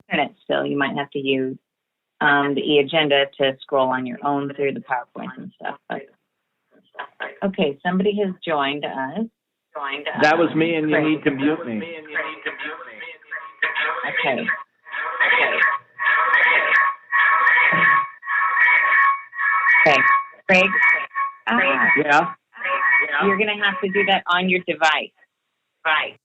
internet still. You might have to use the e-agenda to scroll on your own through the PowerPoints and stuff. But, okay, somebody has joined us. That was me, and you need to mute me. Okay. Okay, Craig. Yeah. You're going to have to do that on your device. Right.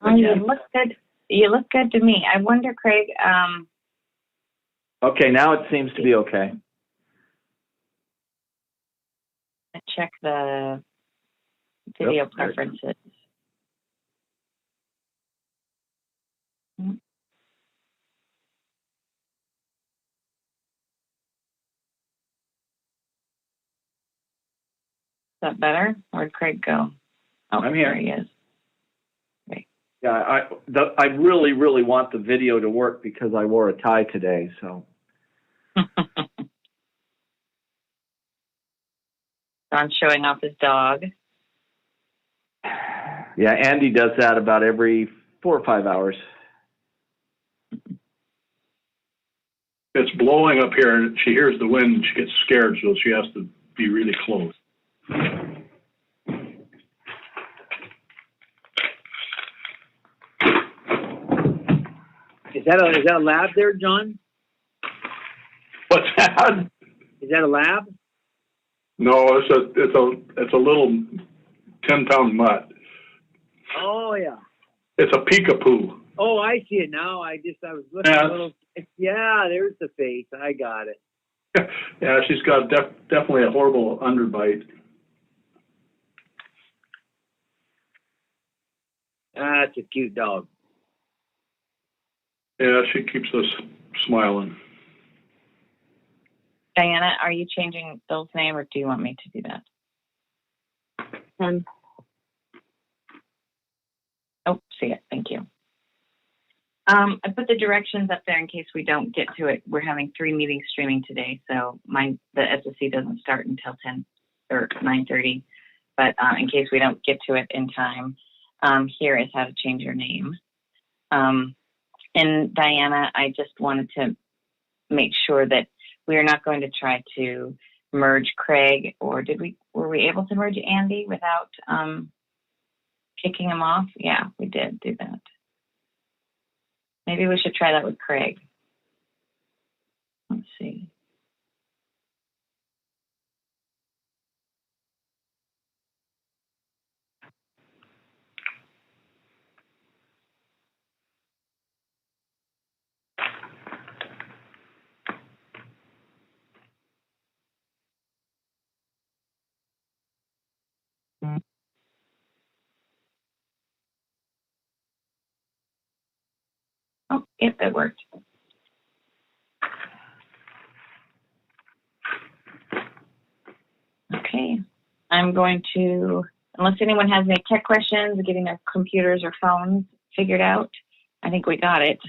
Oh, you look good. You look good to me. I wonder, Craig. Okay, now it seems to be okay. Check the video preferences. Is that better? Where'd Craig go? Oh, I'm here. There he is. Great. Yeah, I really, really want the video to work because I wore a tie today, so. Don's showing off his dog. Yeah, Andy does that about every 4 or 5 hours. it's blowing up here, and she hears the wind, and she gets scared, so she has to be really close. Is that a lab there, John? What's that? Is that a lab? No, it's a little 10-pound mutt. Oh yeah. It's a peekapoo. Oh, I see it now. I was looking a little. Yeah, there's the face. I got it. Yeah, she's got definitely a horrible underbite. That's a cute dog. Yeah, she keeps us smiling. Diana, are you changing Bill's name, or do you want me to do that? Oh, see it. Thank you. I put the directions up there in case we don't get to it. We're having 3 meetings streaming today, so the SSC doesn't start until 10 or 9:30. But in case we don't get to it in time, here is how to change your name. And Diana, I just wanted to make sure that we are not going to try to merge Craig, or were we able to merge Andy without kicking him off? Yeah, we did do that. Maybe we should try that with Craig. Let's see. Oh, yep, that worked. Okay, I'm going to, unless anyone has any tech questions, getting their computers or phones figured out, I think we got it.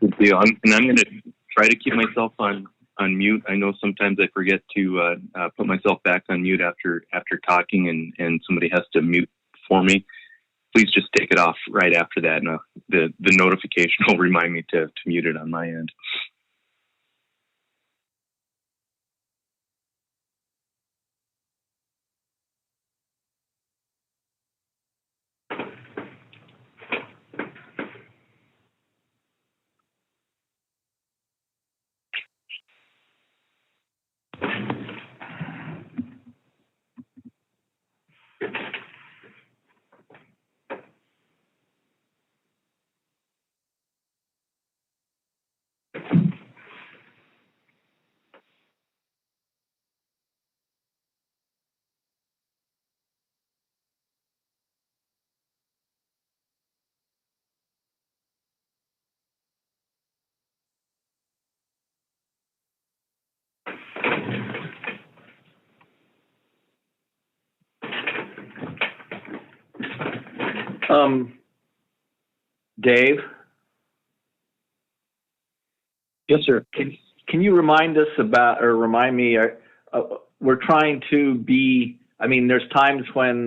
Good deal. I'm going to try to keep myself on mute. I know sometimes I forget to put myself back on mute after talking, and somebody has to mute for me. Please just take it off right after that, and the notification will remind me to mute it on my end. Dave? Yes, sir. Can you remind me, we're trying to be, there's times when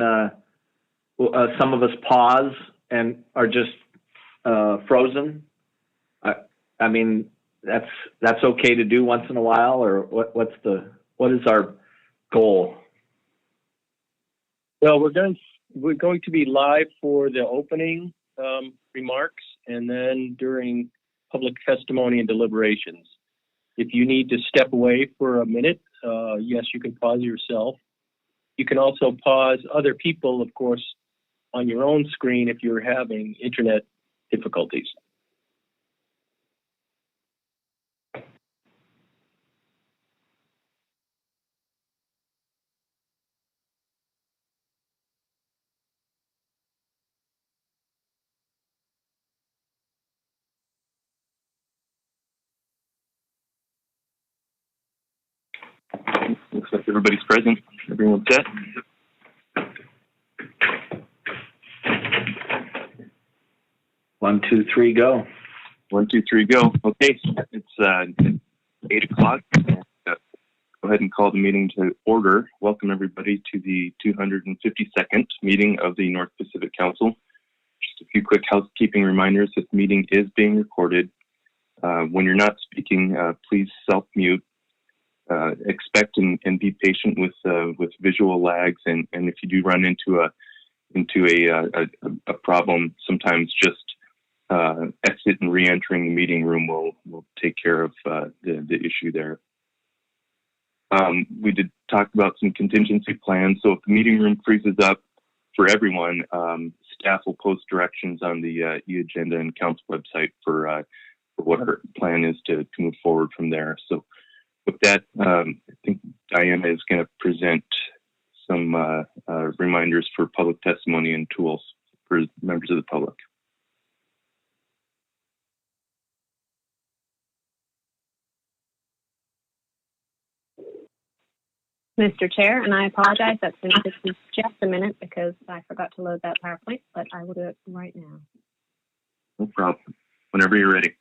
some of us pause and are just frozen. That's okay to do once in a while, or what is our goal? Well, we're going to be live for the opening remarks, and then during public testimony and deliberations. If you need to step away for a minute, yes, you can pause yourself. You can also pause other people, of course, on your own screen if you're having internet difficulties. Looks like everybody's present. Everyone's set. One, two, three, go. 1, 2, 3, go. Okay, it's 8 o'clock. Go ahead and call the meeting to order. Welcome everybody to the 252nd meeting of the North Pacific Council. Just a few quick housekeeping reminders. This meeting is being recorded. When you're not speaking, please self-mute. Expect and be patient with visual lags, and if you do run into a problem, sometimes just exit and re-entering the meeting room will take care of the issue there. We did talk about some contingency plans. So if the meeting room freezes up for everyone, staff will post directions on the e-agenda and council website for what her plan is to move forward from there. So with that, I think Diana is going to present some reminders for public testimony and tools for members of the public. Mr. Chair, and I apologize, that's going to take me just a minute because I forgot to load that PowerPoint, but I will do it right now. No problem. Whenever you're ready.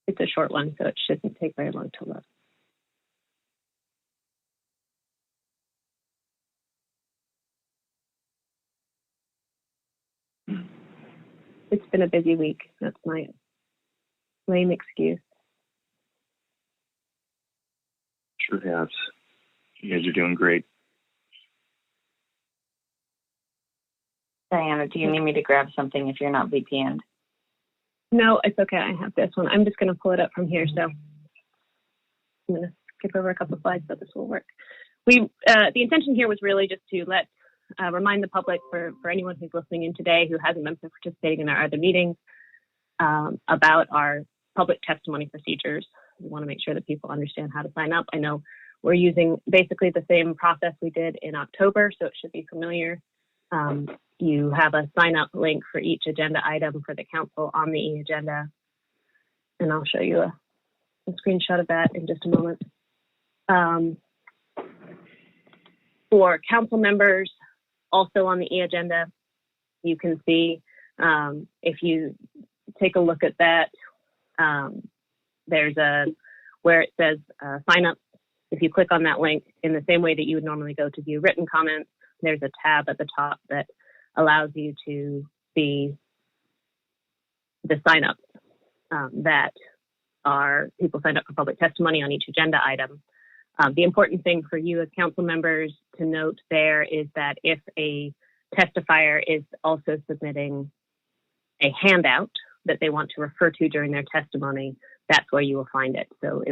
It's a short one, so it shouldn't take very long to load. It's been a busy week. That's my lame excuse. Sure has. You guys are doing great. Diana, do you need me to grab something if you're not VPN'd? No, it's okay. I have this one. I'm just going to pull it up from here. So I'm going to skip over a couple of slides, but this will work. The intention here was really just to remind the public, for anyone who's listening in today who hasn't been participating in our other meetings, about our public testimony procedures. We want to make sure that people understand how to sign up. I know we're using basically the same process we did in October, so it should be familiar. You have a sign up link for each agenda item for the council on the e-agenda. And I'll show you a screenshot of that in just a moment. For council members, also on the e-agenda, you can see, if you take a look at that, there's where it says sign up. If you click on that link in the same way that you would normally go to view written comments, there's a tab at the top that allows you to see the sign-ups that are people signed up for public testimony on each agenda item. The important thing for you as council members to note there is that if a testifier is also submitting a handout that they want to refer to during their testimony, that's where you will find it. So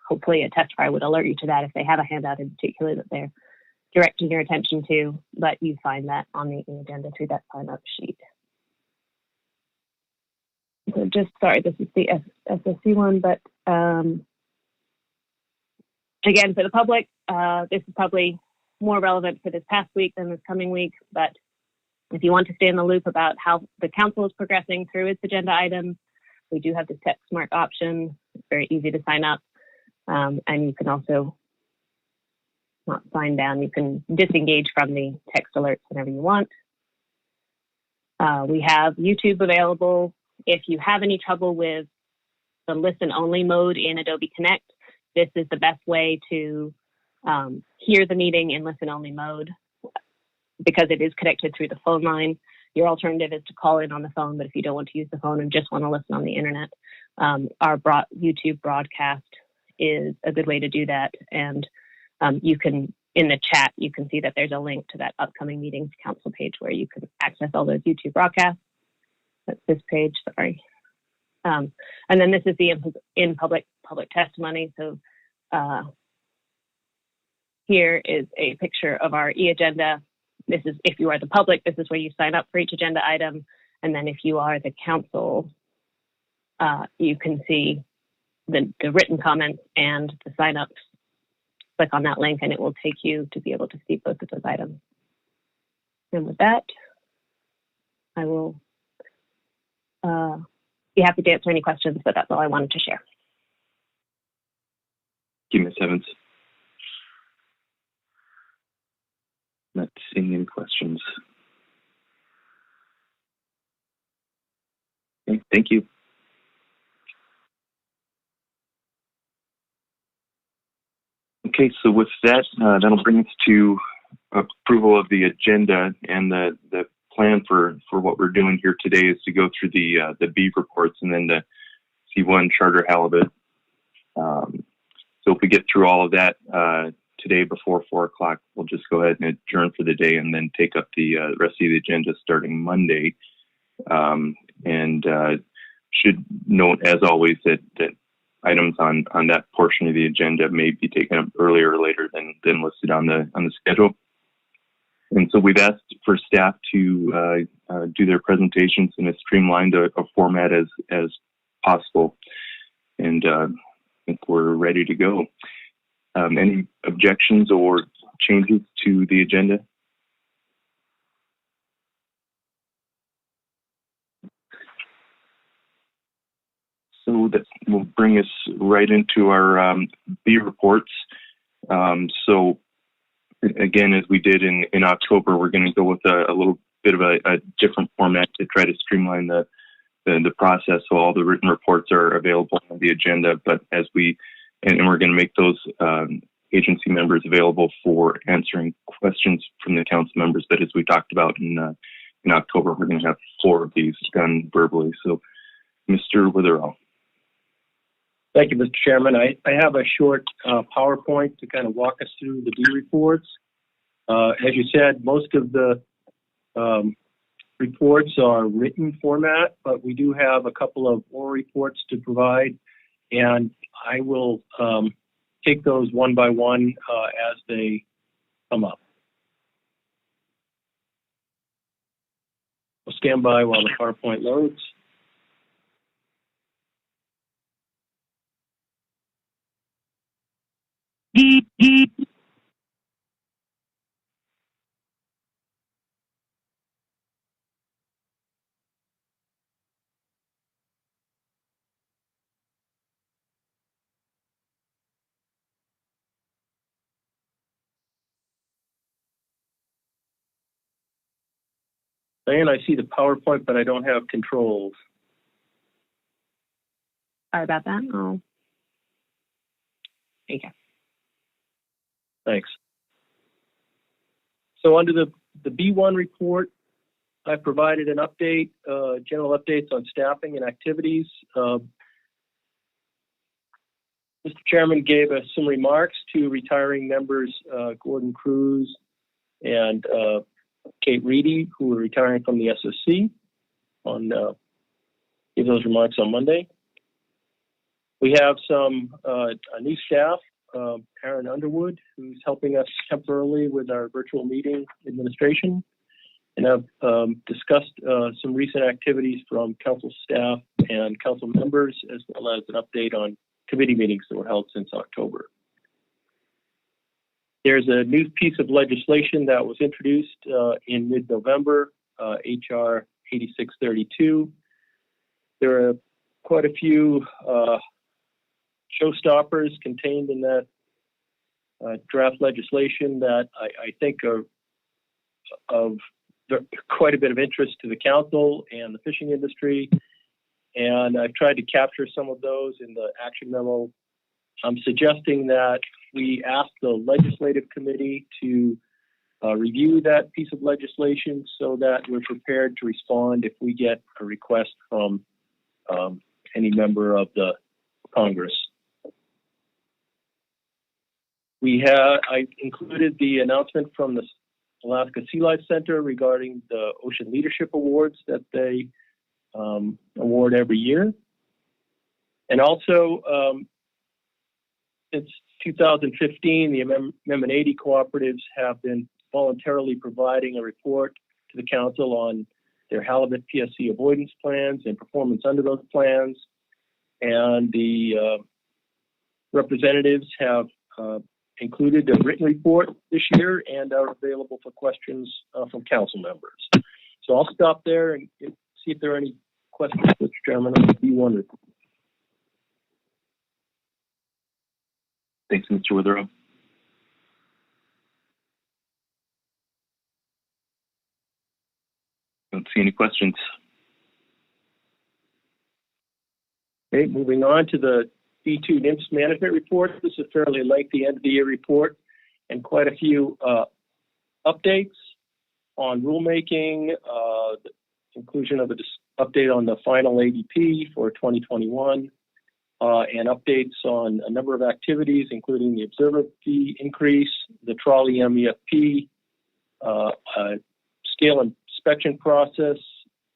hopefully a testifier would alert you to that if they have a handout in particular that they're directing your attention to, but you find that on the agenda through that sign-up sheet. So sorry, this is the SSC one, but again, for the public, this is probably more relevant for this past week than this coming week, but if you want to stay in the loop about how the council is progressing through its agenda items, we do have this text mark option. It's very easy to sign up, and you can also not sign down. You can disengage from the text alerts whenever you want. We have YouTube available. If you have any trouble with the listen-only mode in Adobe Connect, this is the best way to hear the meeting in listen-only mode because it is connected through the phone line. Your alternative is to call in on the phone, but if you don't want to use the phone and just want to listen on the internet, our YouTube broadcast is a good way to do that. And you can, in the chat, you can see that there's a link to that upcoming meetings council page where you can access all those YouTube broadcasts. That's this page, sorry. And then this is the in public testimony. So here is a picture of our e-agenda. This is, if you are the public, this is where you sign up for each agenda item. And then if you are the council, you can see the written comments and the sign-ups. Click on that link and it will take you to be able to see both of those items. And with that, I will be happy to answer any questions, but that's all I wanted to share. Thank you, Ms. Evans. Not seeing any questions. Okay, thank you. Okay, so with that, that'll bring us to approval of the agenda, and the plan for what we're doing here today is to go through the B reports and then the C1 charter halibut. So if we get through all of that today before 4 o'clock, we'll just go ahead and adjourn for the day and then take up the rest of the agenda starting Monday. And should note, as always, that items on that portion of the agenda may be taken up earlier or later than listed on the schedule. And so we've asked for staff to do their presentations in as streamlined a format as possible. And I think we're ready to go. Any objections or changes to the agenda? So that will bring us right into our B reports. So again, as we did in October, we're going to go with a little bit of a different format to try to streamline the process. So all the written reports are available on the agenda, but as we're going to make those agency members available for answering questions from the council members. But as we talked about in October, we're going to have 4 of these done verbally. So Mr. Witherell. Thank you, Mr. Chairman. I have a short PowerPoint to kind of walk us through the B reports. As you said, most of the reports are written format, but we do have a couple of oral reports to provide, and I will take those one by one as they come up. We'll stand by while the PowerPoint loads. Diane, I see the PowerPoint, but I don't have controls. Sorry about that. Oh. There you go. Thanks. So under the B1 report, I provided an update, general updates on staffing and activities. Mr. Chairman gave us some remarks to retiring members, Gordon Cruz and Kate Reedy, who are retiring from the SSC. Give those remarks on Monday. We have some a new staff, Aaron Underwood, who's helping us temporarily with our virtual meeting administration, and I've discussed some recent activities from council staff and council members, as well as an update on committee meetings that were held since October. There's a new piece of legislation that was introduced in mid-November, HR 8632. There are quite a few showstoppers contained in that draft legislation that I think are of quite a bit of interest to the council and the fishing industry. And I've tried to capture some of those in the action memo. I'm suggesting that we ask the legislative committee to review that piece of legislation so that we're prepared to respond if we get a request from any member of the Congress. I included the announcement from the Alaska Sea Life Center regarding the Ocean Leadership Awards that they award every year. And also, since 2015, the Menominee cooperatives have been voluntarily providing a report to the council on their halibut PSC avoidance plans and performance under those plans. And the representatives have included a written report this year and are available for questions from council members. So I'll stop there and see if there are any questions, Mr. Chairman, on the B1 report. Thanks, Mr. Witherell. Don't see any questions. Okay, moving on to the B2 NIMS management report. This is a fairly lengthy end of the year report and quite a few updates on rulemaking, the inclusion of an update on the final ADP for 2021, and updates on a number of activities, including the observer fee increase, the trolley MEFP, scale inspection process,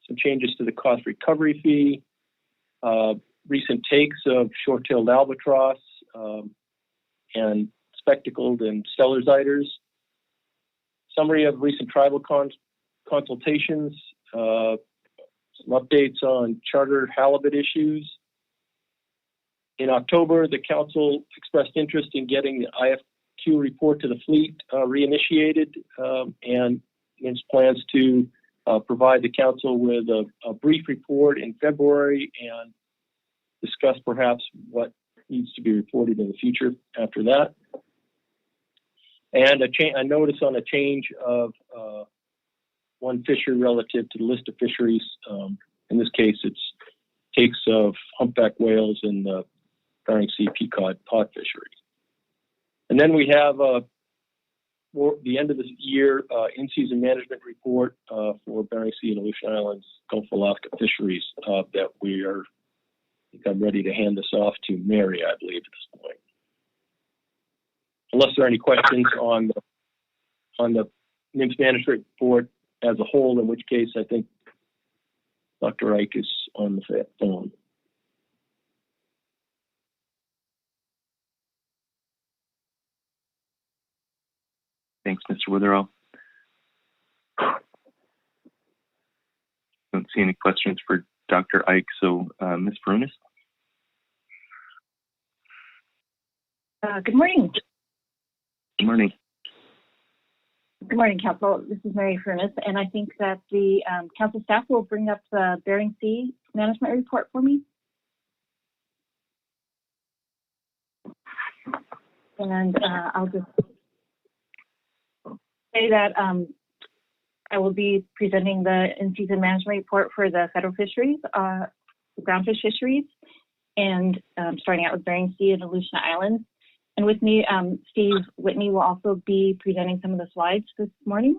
some changes to the cost recovery fee, recent takes of short-tailed albatross and spectacled and stellar's summary of recent tribal consultations, some updates on charter halibut issues. In October, the council expressed interest in getting the IFQ report to the fleet reinitiated, and its plans to provide the council with a brief report in February and discuss perhaps what needs to be reported in the future after that. And a notice on a change of one fishery relative to the list of fisheries. In this case, it's takes of humpback whales in the Bering Sea peacock pod fishery. And then we have the end of this year in-season management report for Bering Sea and Aleutian Islands Gulf of Alaska fisheries that I think I'm ready to hand this off to Mary, I believe, at this point. Unless there are any questions on the NIMS management report as a whole, in which case I think Dr. Ike is on the phone. Thanks, Mr. Witherell. Don't see any questions for Dr. Ike, so Ms. Furunas. Good morning. Good morning. Good morning, Council. This is Mary Furnace, and I think that the Council staff will bring up the Bering Sea management report for me. And I'll just say that I will be presenting the in-season management report for the federal fisheries, groundfish fisheries, and starting out with Bering Sea and Aleutian Islands. And with me, Steve Whitney will also be presenting some of the slides this morning.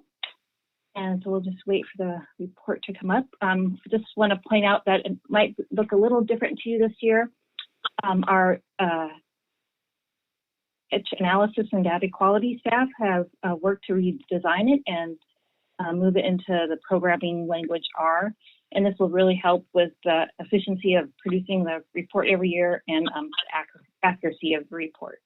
And so we'll just wait for the report to come up. Just want to point out that it might look a little different to you this year. Our analysis and data quality staff have worked to redesign it and move it into the programming language R. And this will really help with the efficiency of producing the report every year and accuracy of the report.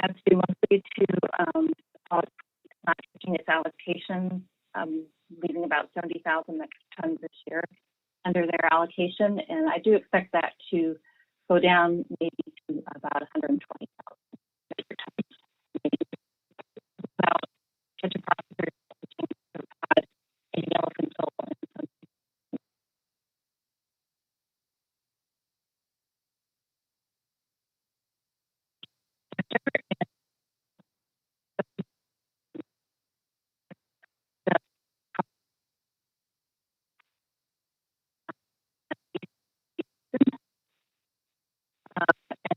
That's due mostly to not reaching its allocation, leaving about 70,000 metric tons this year under their allocation. And I do expect that to go down maybe to about 120,000 metric tons. Maybe about such a processor in elephant soul.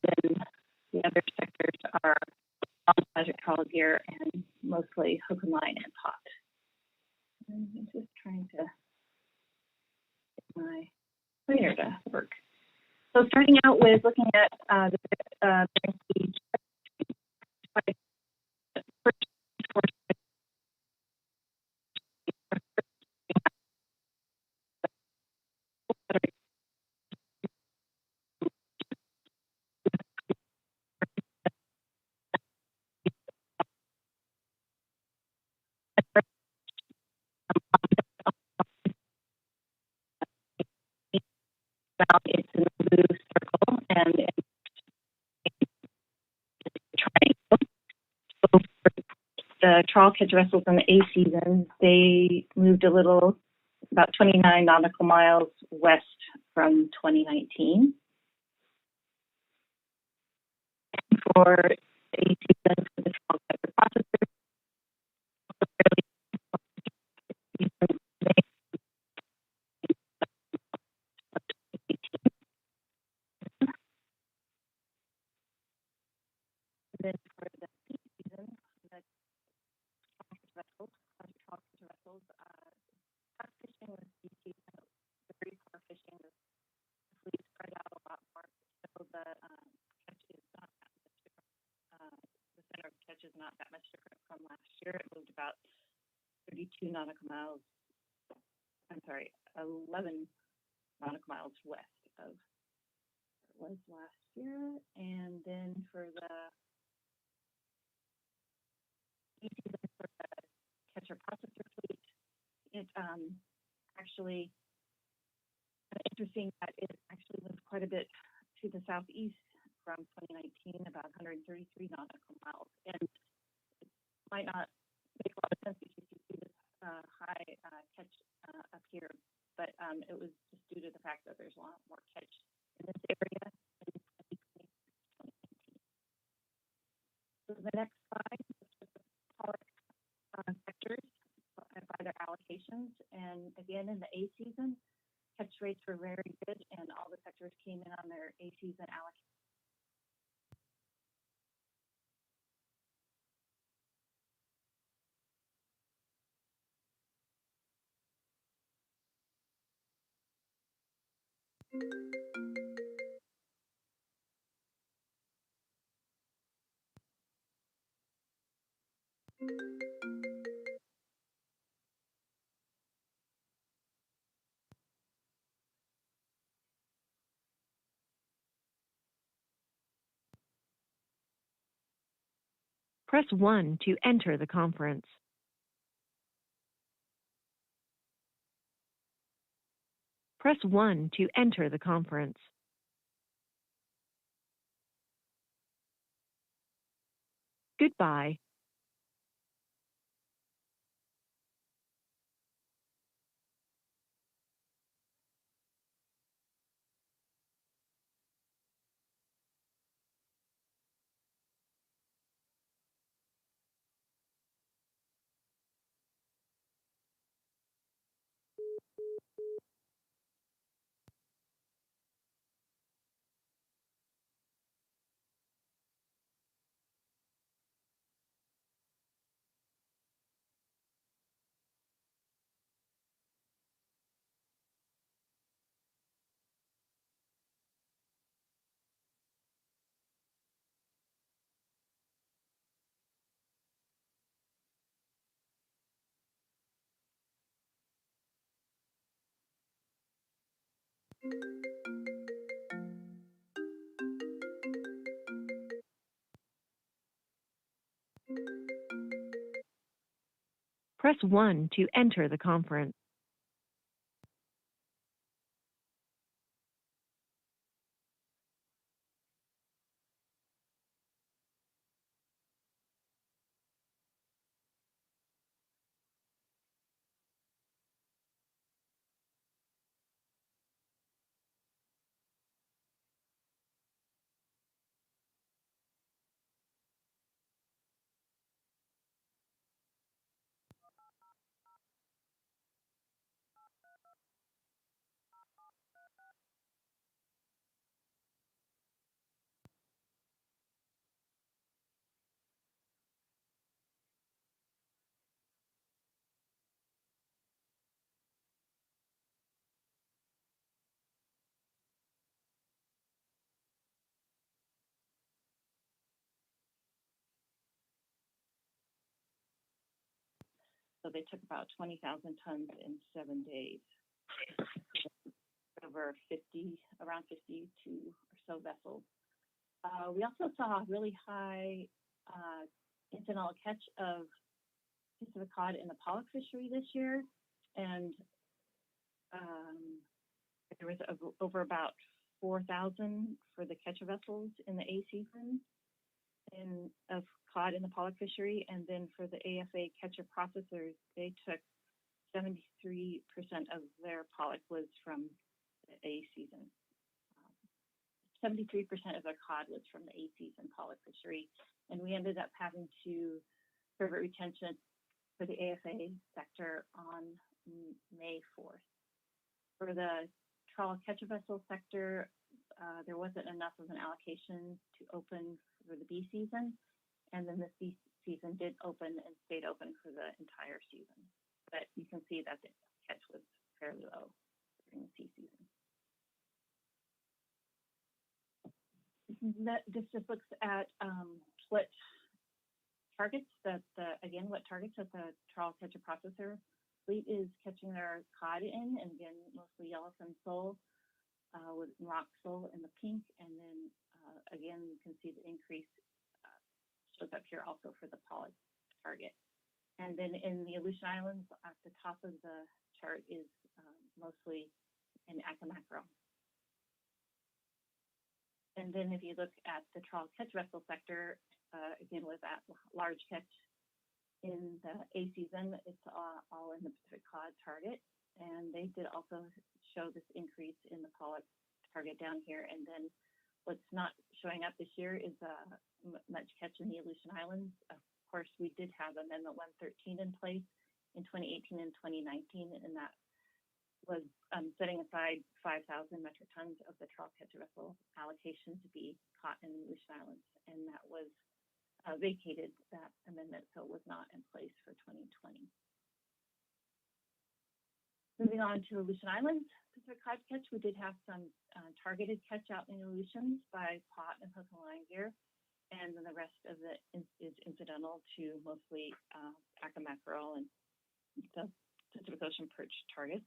And then the other sectors are on budget trial gear and mostly hook and line and pot. And I'm just trying to get my pointer to work. So starting out with looking at the Bering Sea it's in a blue circle and triangle. So for the trawl catch vessels in the A season, they moved a little, about 29 nautical miles west from 2019. And for A season, for the trawl catcher processors, then for the peak season, the trawl catcher vessels, bass fishing was peak season, very far fishing. The fleet spread out a lot more, so the catch is not that much different. The center of the catch is not that much different from last year. It moved about 32 nautical miles. I'm sorry, 11 nautical miles west of where it was last year. And then for the season for the catcher processor fleet, it actually interesting that it actually moved quite a bit to the southeast from 2019, about 133 nautical miles. And it might not make a lot of sense because you see this high catch up here, but it was just due to the fact that there's a lot more catch in this area in 2020. So the next slide is just the sectors by their allocations. And again, in the A season, catch rates were very good, and all the sectors came in on their A season allocation. Press 1 to enter the conference. Press 1 to enter the conference. Goodbye. Press 1 to enter the conference. So they took about 20,000 tons in 7 days. Over around 52 or so vessels. We also saw a really high incidental catch of Pacific cod in the pollock fishery this year, and there was over about 4,000 for the catch of vessels in the A season of cod in the pollock fishery, and then for the AFA catcher processors, they took 73% of their pollock was from the A season. 73% of their cod was from the A season pollock fishery, and we ended up having to permit retention for the AFA sector on May 4th. For the trawl catch a vessel sector, there wasn't enough of an allocation to open for the B season, and then the C season did open and stayed open for the entire season. But you can see that the catch was fairly low during the C season. This just looks at what targets that what targets that the trawl catcher processor fleet is catching their cod in, and again, mostly yellowfin sole with rock sole in the pink, and then again, you can see the increase shows up here also for the pollock target. And then in the Aleutian Islands, at the top of the chart is mostly in Acamacro. And then if you look at the trawl catch vessel sector, again, with that large catch in the A season, it's all in the Pacific cod target. And they did also show this increase in the pollock target down here. And then what's not showing up this year is much catch in the Aleutian Islands. Of course, we did have Amendment 113 in place in 2018 and 2019, and that was setting aside 5,000 metric tons of the trawl catch vessel allocation to be caught in the Aleutian Islands, and that was vacated, that amendment, so it was not in place for 2020. Moving on to Aleutian Islands, Pacific cod catch, we did have some targeted catch out in the Aleutians by pot and hook and line gear, and then the rest of it is incidental to mostly Acamackerel and the Pacific Ocean perch targets.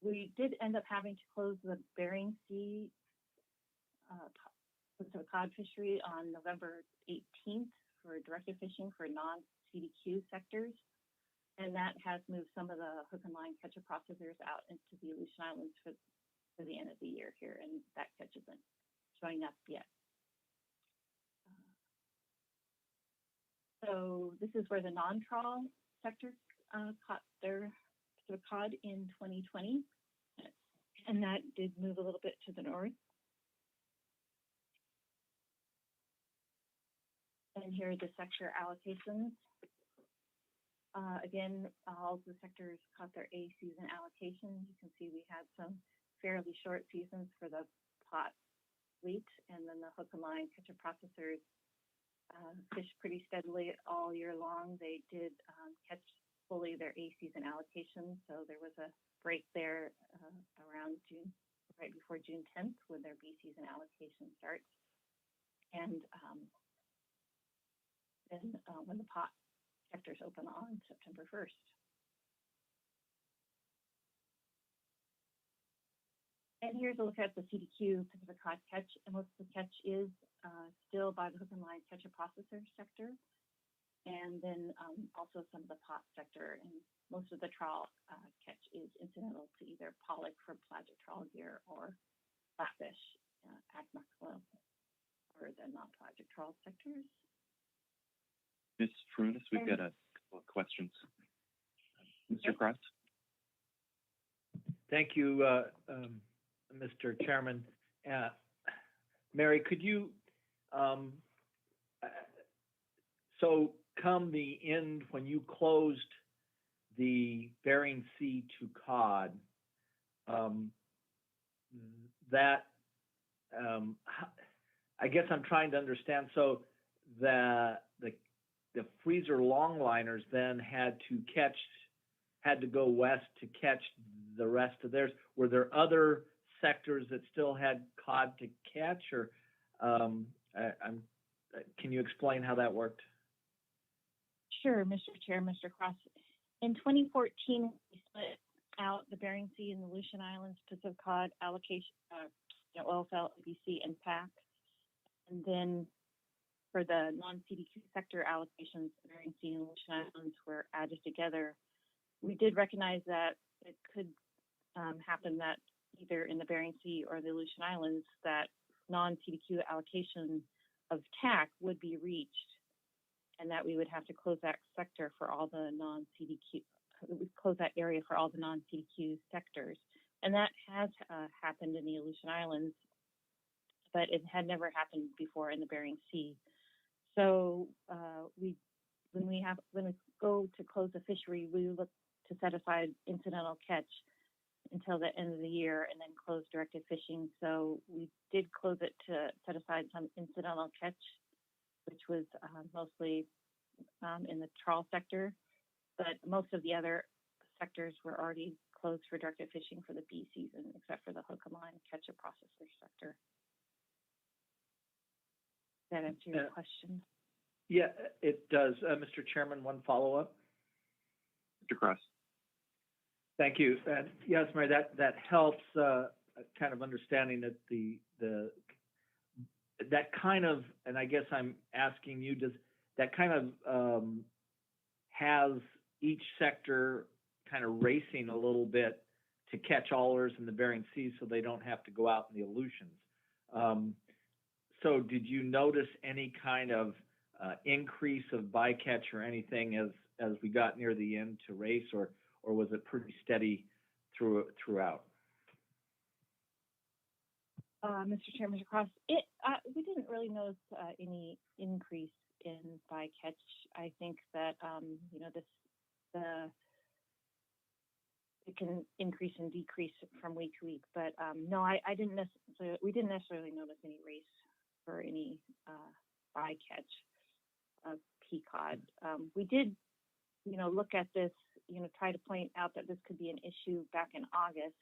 We did end up having to close the Bering Sea Pacific cod fishery on November 18th for directed fishing for non-CDQ sectors. And that has moved some of the hook and line catcher processors out into the Aleutian Islands for the end of the year here, and that catch isn't showing up yet. So this is where the non-trawl sector caught their Pacific cod in 2020, and that did move a little bit to the north. And here are the sector allocations. Again, all of the sectors caught their A season allocations. You can see we had some fairly short seasons for the pot fleet, and then the hook and line catcher processors fished pretty steadily all year long. They did catch fully their A season allocation, so there was a break there around June, right before June 10th, when their B season allocation starts. And then when the pot sectors open on September 1st. And here's a look at the CDQ Pacific cod catch, and most of the catch is still by the hook and line catcher processor sector, and then also some of the pot sector, and most of the trawl catch is incidental to either pollock for pelagic trawl gear or flatfish, Acamackerel, or the non-pelagic trawl sectors. Ms. Frunis, we've got a couple of questions. Mr. Cross? Thank you, Mr. Chairman. Mary, could you, so come the end when you closed the Bering Sea to cod, that, I guess I'm trying to understand, so the freezer longliners then had to go west to catch the rest of theirs. Were there other sectors that still had cod to catch, or can you explain how that worked? Sure, Mr. Chair, Mr. Cross. In 2014, we split out the Bering Sea and the Aleutian Islands Pacific Cod allocation, OFL, ABC, and PAC. And then for the non-CDQ sector allocations, the Bering Sea and Aleutian Islands were added together. We did recognize that it could happen that either in the Bering Sea or the Aleutian Islands that non-CDQ allocation of TAC would be reached, and that we would have to close that sector for all the non-CDQ, close that area for all the non-CDQ sectors. And that has happened in the Aleutian Islands, but it had never happened before in the Bering Sea. So when we go to close a fishery, we look to set aside incidental catch until the end of the year and then close directed fishing. So we did close it to set aside some incidental catch, which was mostly in the trawl sector, but most of the other sectors were already closed for directed fishing for the bee season, except for the hook and line catcher processor sector. Does that answer your question? Yeah, it does. Mr. Chairman, one follow-up. Mr. Cross. Thank you. And yes, Mary, that helps kind of understanding that that kind of, and I guess I'm asking you, does that kind of has each sector kind of racing a little bit to catch allers in the Bering Sea so they don't have to go out in the Aleutians? So did you notice any kind of increase of bycatch or anything as we got near the end to race, or was it pretty steady throughout? Mr. Chair, Mr. Cross, we didn't really notice any increase in bycatch. I think that it can increase and decrease from week to week, but no, we didn't necessarily notice any race for any bycatch of peacod. We did, look at this, try to point out that this could be an issue back in August,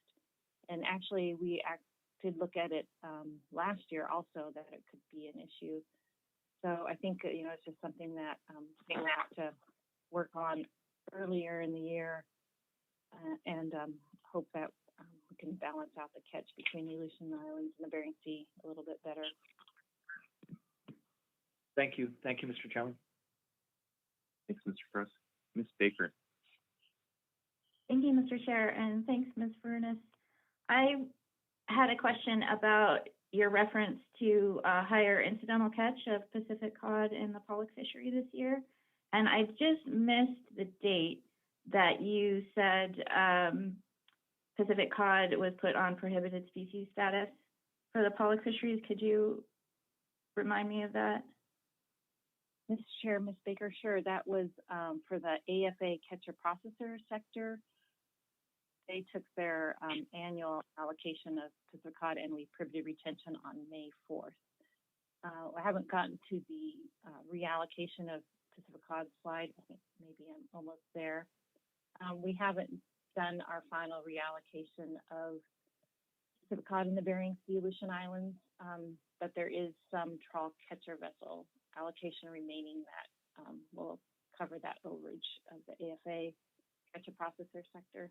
and actually we did look at it last year also, that it could be an issue. So I think, it's just something that we'll have to work on earlier in the year and hope that we can balance out the catch between the Aleutian Islands and the Bering Sea a little bit better. Thank you. Thank you, Mr. Chairman. Thanks, Mr. Cross. Ms. Baker. Thank you, Mr. Chair, and thanks, Ms. Furness. I had a question about your reference to higher incidental catch of Pacific cod in the pollock fishery this year, and I just missed the date that you said Pacific cod was put on prohibited species status for the pollock fisheries. Could you remind me of that? Mr. Chair, Ms. Baker, sure. That was for the AFA catcher processor sector. They took their annual allocation of Pacific cod and we prohibited retention on May 4th. I haven't gotten to the reallocation of Pacific cod slide. I think maybe I'm almost there. We haven't done our final reallocation of Pacific cod in the Bering Sea, Aleutian Islands, but there is some trawl catcher vessel allocation remaining that will cover that overage of the AFA catcher processor sector.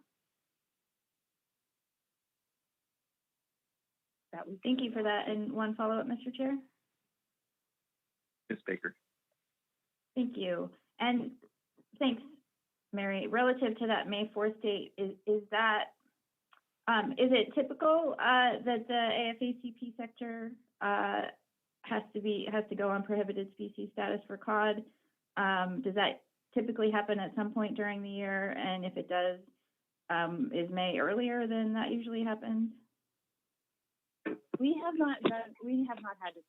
Thank you for that. And one follow-up, Mr. Chair. Ms. Baker. Thank you. And thanks, Mary. Relative to that May 4th date, is it typical that the AFACP sector has to go on prohibited species status for cod? Does that typically happen at some point during the year? And if it does, is May earlier than that usually happens? We have not had this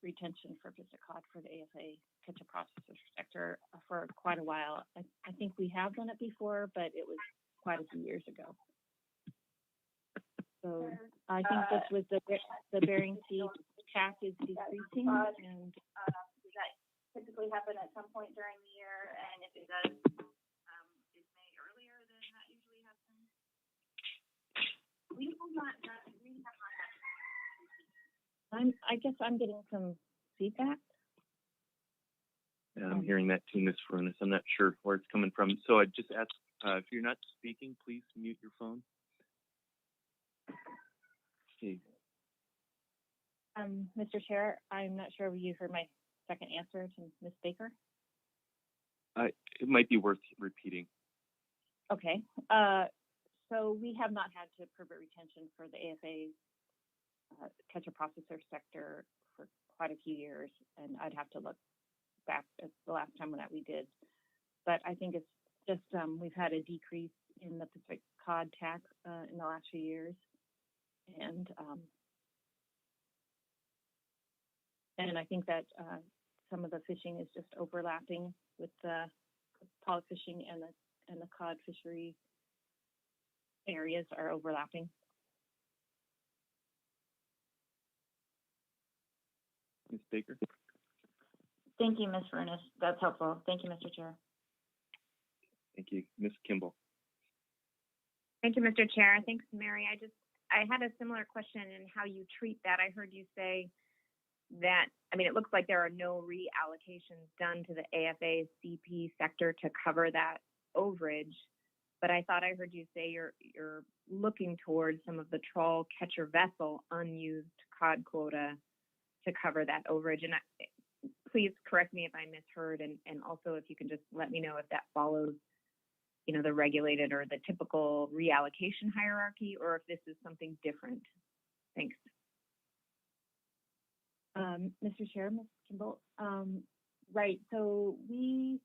retention for Pacific cod for the AFA catcher processor sector for quite a while. I think we have done it before, but it was quite a few years ago. So I think this was the Bering Sea CAC is decreasing, and does that typically happen at some point during the year? And if it does, is May earlier than that usually happens? We have not had. I guess I'm getting some feedback. I'm hearing that too, Ms. Furunas. I'm not sure where it's coming from. So I just ask, if you're not speaking, please mute your phone. Okay. Mr. Chair, I'm not sure if you heard my second answer to Ms. Baker. It might be worth repeating. Okay. So we have not had to permit retention for the AFA catcher processor sector for quite a few years, and I'd have to look back at the last time that we did. But I think it's just we've had a decrease in the Pacific cod tax in the last few years, and I think that some of the fishing is just overlapping with the pollock fishing, and the cod fishery areas are overlapping. Ms. Baker? Thank you, Ms. Furunas. That's helpful. Thank you, Mr. Chair. Thank you. Ms. Kimball? Thank you, Mr. Chair. Thanks, Mary. I had a similar question in how you treat that. I heard you say that, it looks like there are no reallocations done to the AFA CP sector to cover that overage, but I thought I heard you say you're looking towards some of the trawl catcher vessel unused cod quota to cover that overage. And please correct me if I misheard, and also if you can just let me know if that follows, the regulated or the typical reallocation hierarchy, or if this is something different. Thanks. Mr. Chair, Ms. Kimball, right. So we,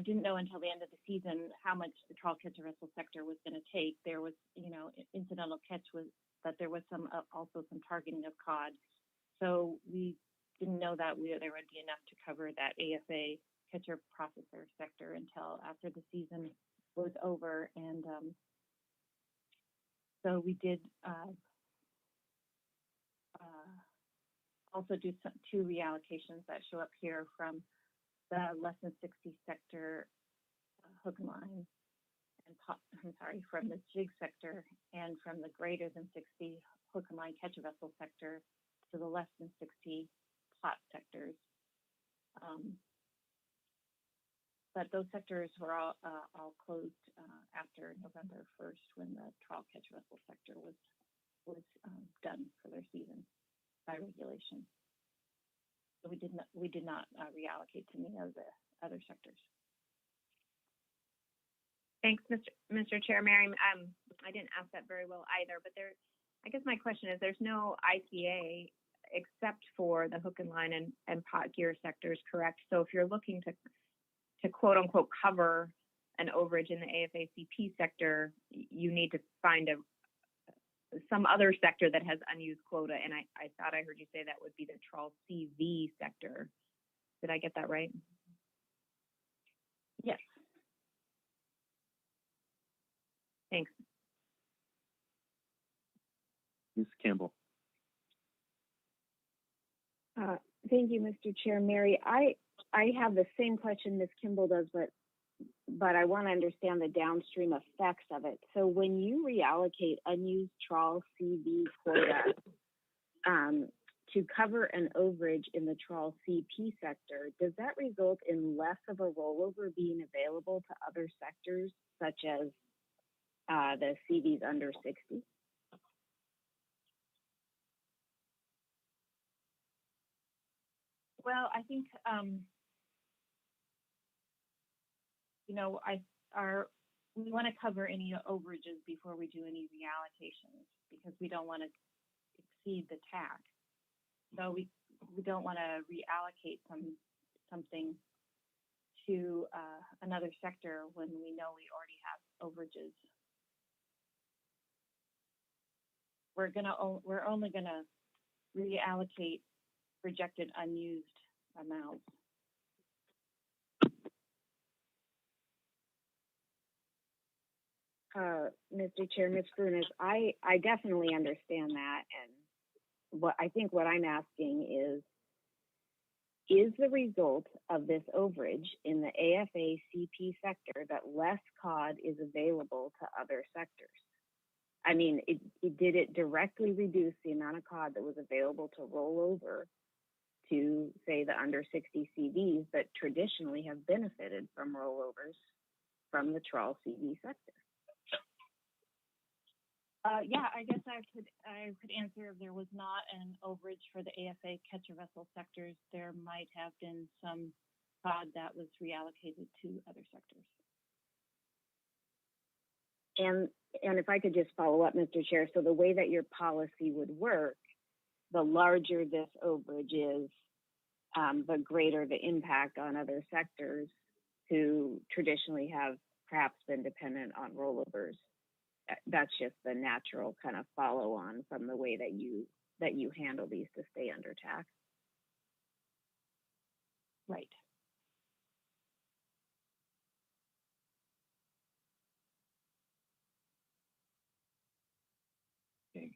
didn't know until the end of the season how much the trawl catcher vessel sector was going to take. There was, incidental catch was that there was also some targeting of cod. So we didn't know that there would be enough to cover that AFA catcher processor sector until after the season was over. And so we did also do two reallocations that show up here from the less than 60 sector hook and line, and from the jig sector, and from the greater than 60 hook and line catcher vessel sector to the less than 60 pot sectors. But those sectors were all closed after November 1st, when the trawl catcher vessel sector was done for their season by regulation. So we did not reallocate to any of the other sectors. Thanks, Mr. Chair. Mary, I didn't ask that very well either, but I guess my question is, there's no ICA except for the hook and line and pot gear sectors, correct? So if you're looking to quote unquote cover an overage in the AFACP sector, you need to find some other sector that has unused quota. And I thought I heard you say that would be the trawl CV sector. Did I get that right? Yes. Thanks. Ms. Campbell? Thank you, Mr. Chair. Mary, I have the same question Ms. Kimball does, but I want to understand the downstream effects of it. So when you reallocate unused trawl CV quota to cover an overage in the trawl CP sector, does that result in less of a rollover being available to other sectors, such as the CVs under 60? Well, I think, we want to cover any overages before we do any reallocations, because we don't want to exceed the tax. So we don't want to reallocate something to another sector when we know we already have overages. We're only gonna reallocate projected unused amounts. Mr. Chair, Ms. Furunas, I definitely understand that, and what I'm asking is the result of this overage in the AFA CP sector that less cod is available to other sectors? I mean, did it directly reduce the amount of cod that was available to roll over to, say, the under 60 CDs that traditionally have benefited from rollovers from the trawl CD sector? Yeah, I guess I could answer if there was not an overage for the AFA catcher vessel sectors, there might have been some cod that was reallocated to other sectors. And if I could just follow up, Mr. Chair, so the way that your policy would work, the larger this overage is, the greater the impact on other sectors who traditionally have perhaps been dependent on rollovers. That's just the natural kind of follow on from the way that you handle these to stay under tax. Right. Okay.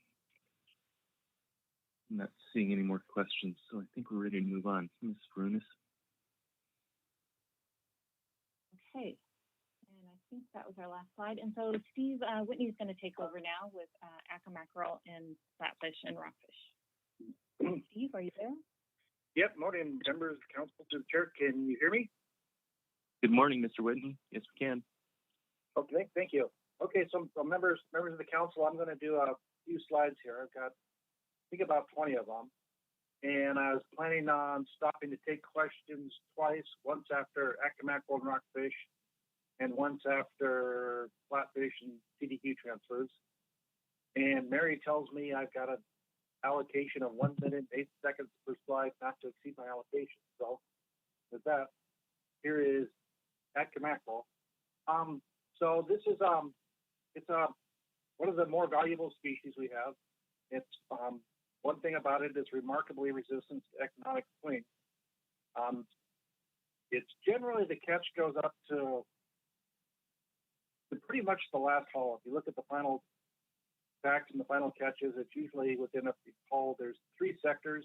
I'm not seeing any more questions, so I think we're ready to move on. Ms. Brunis. Okay. And I think that was our last slide. And so Steve Whitney is going to take over now with Acca mackerel and flatfish and rockfish. Steve, are you there? Yep, morning, members of the council, to the chair. Can you hear me? Good morning, Mr. Whitney. Yes, we can. Okay, thank you. Okay, so members of the council, I'm going to do a few slides here. I've got, I think, about 20 of them. And I was planning on stopping to take questions twice, once after Acca mackerel and rockfish, and once after flatfish and CDQ transfers. And Mary tells me I've got an allocation of 1 minute and 8 seconds per slide, not to exceed my allocation. So with that, here is Acca mackerel. So this is it's one of the more valuable species we have. It's one thing about it is remarkably resistant to economic swing. It's generally the catch goes up to pretty much the last haul. If you look at the final facts and the final catches, it's usually within a haul. There's 3 sectors.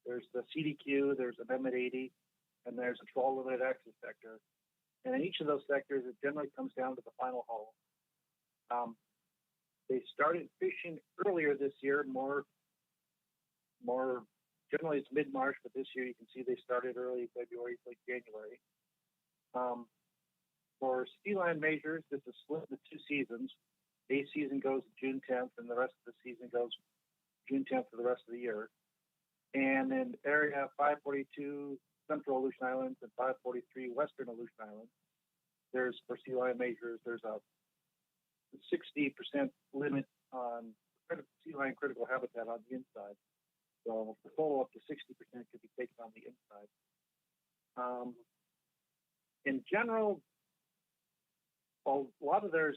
There's the CDQ, there's Amendment 80, and there's a trawl limited access sector. And in each of those sectors, it generally comes down to the final haul. They started fishing earlier this year, more generally it's mid-March, but this year you can see they started early February, late January. For sea line measures, this is split into 2 seasons. A season goes June 10th, and the rest of the season goes June 10th for the rest of the year. And in area 542 Central Aleutian Islands and 543 Western Aleutian Islands, there's, for sea line measures, there's a 60% limit on sea line critical habitat on the inside. So the total up to 60% could be taken on the inside. In general, a lot of the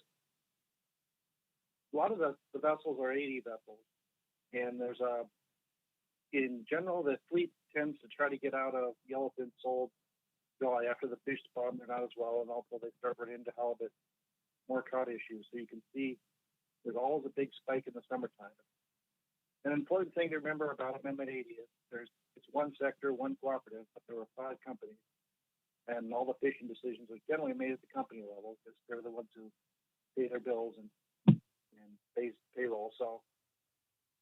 vessels are 80 vessels, and there's in general, the fleet tends to try to get out of yellowfin sole July after the fish spawn. They're not as well, and also they start running into halibut, more cod issues. So you can see there's always a big spike in the summertime. An important thing to remember about Amendment 80 is it's one sector, one cooperative, but there were 5 companies, and all the fishing decisions are generally made at the company level because they're the ones who pay their bills and pay payroll. So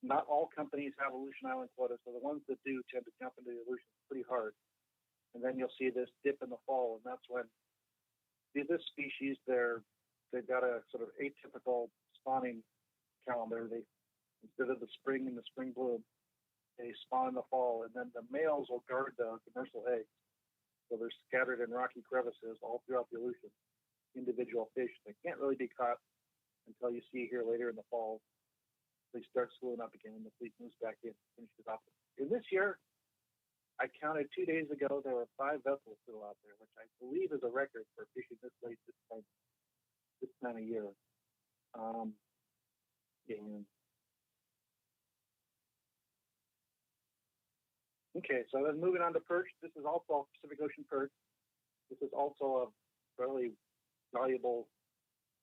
not all companies have Aleutian Island quotas, so the ones that do tend to jump into the Aleutian pretty hard. And then you'll see this dip in the fall, and that's when this species, they've got a sort of atypical spawning calendar. Instead of the spring and the spring bloom, they spawn in the fall, and then the males will guard the commercial eggs. So they're scattered in rocky crevices all throughout the Aleutian, individual fish. They can't really be caught until you see here later in the fall. They start slowing up again, and the fleet moves back in, finishes off. In this year, I counted 2 days ago, there were 5 vessels still out there, which I believe is a record for fishing this late this time of year. Okay, so then moving on to perch. This is also Pacific Ocean perch. This is also a fairly valuable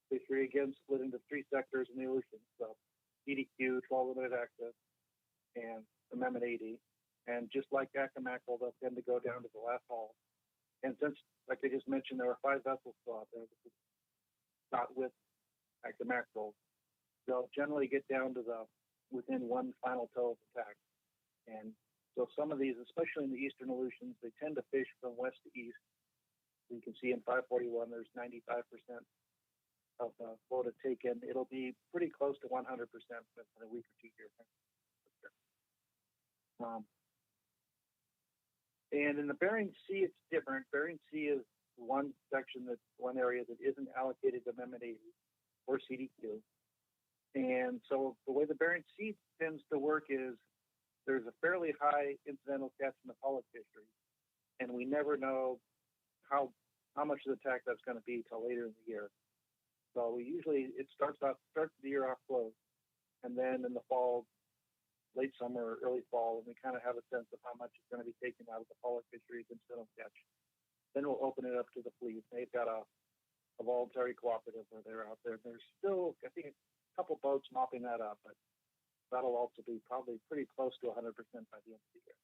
fishery, again, split into 3 sectors in the ocean. So CDQ, trawl limited access, and Amendment 80. And just like Acca mackerel, they'll tend to go down to the last haul. And since, like I just mentioned, there are 5 vessels still out there, this is not with Acca mackerel. they'll generally get down to within one final toe of the tack. And so some of these, especially in the eastern Aleutians, they tend to fish from west to east. You can see in 541, there's 95% of the quota taken. It'll be pretty close to 100% within a week or 2 here. And in the Bering Sea, it's different. Bering Sea is one area that isn't allocated to Amendment 80 or CDQ. And so the way the Bering Sea tends to work is there's a fairly high incidental catch in the pollock fishery, and we never know how much of the tack that's going to be till later in the year. So it starts the year off close, and then in the fall, late summer or early fall, we kind of have a sense of how much is going to be taken out of the pollock fisheries incidental catch. Then we'll open it up to the fleet. They've got a voluntary cooperative where they're out there. There's still, I think, a couple boats mopping that up, but that'll also be probably pretty close to 100% by the end of the year.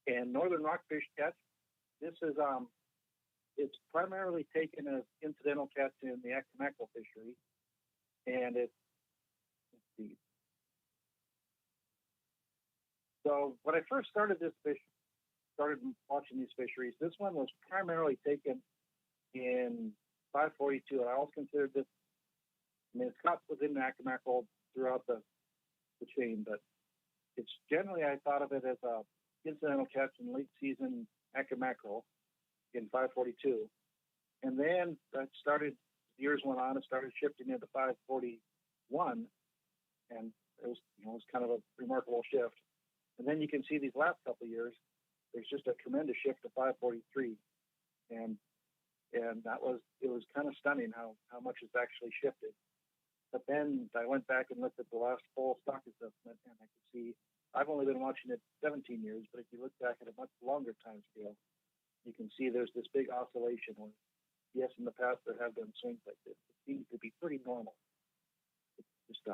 And northern rockfish catch, this is it's primarily taken as incidental catch in the active mackerel fishery, and let's see. So when I first started watching these fisheries, this one was primarily taken in 542. I always considered this, it's caught within the active mackerel throughout the chain, but it's generally, I thought of it as a incidental catch in late season active mackerel in 542. And then years went on, it started shifting into 541, and it was kind of a remarkable shift. And then you can see these last couple of years, there's just a tremendous shift to 543. And it was kind of stunning how much it's actually shifted. But then I went back and looked at the last full stock assessment, and I could see I've only been watching it 17 years, but if you look back at a much longer time scale, you can see there's this big oscillation where, yes, in the past there have been swings like this. It seems to be pretty normal. It's just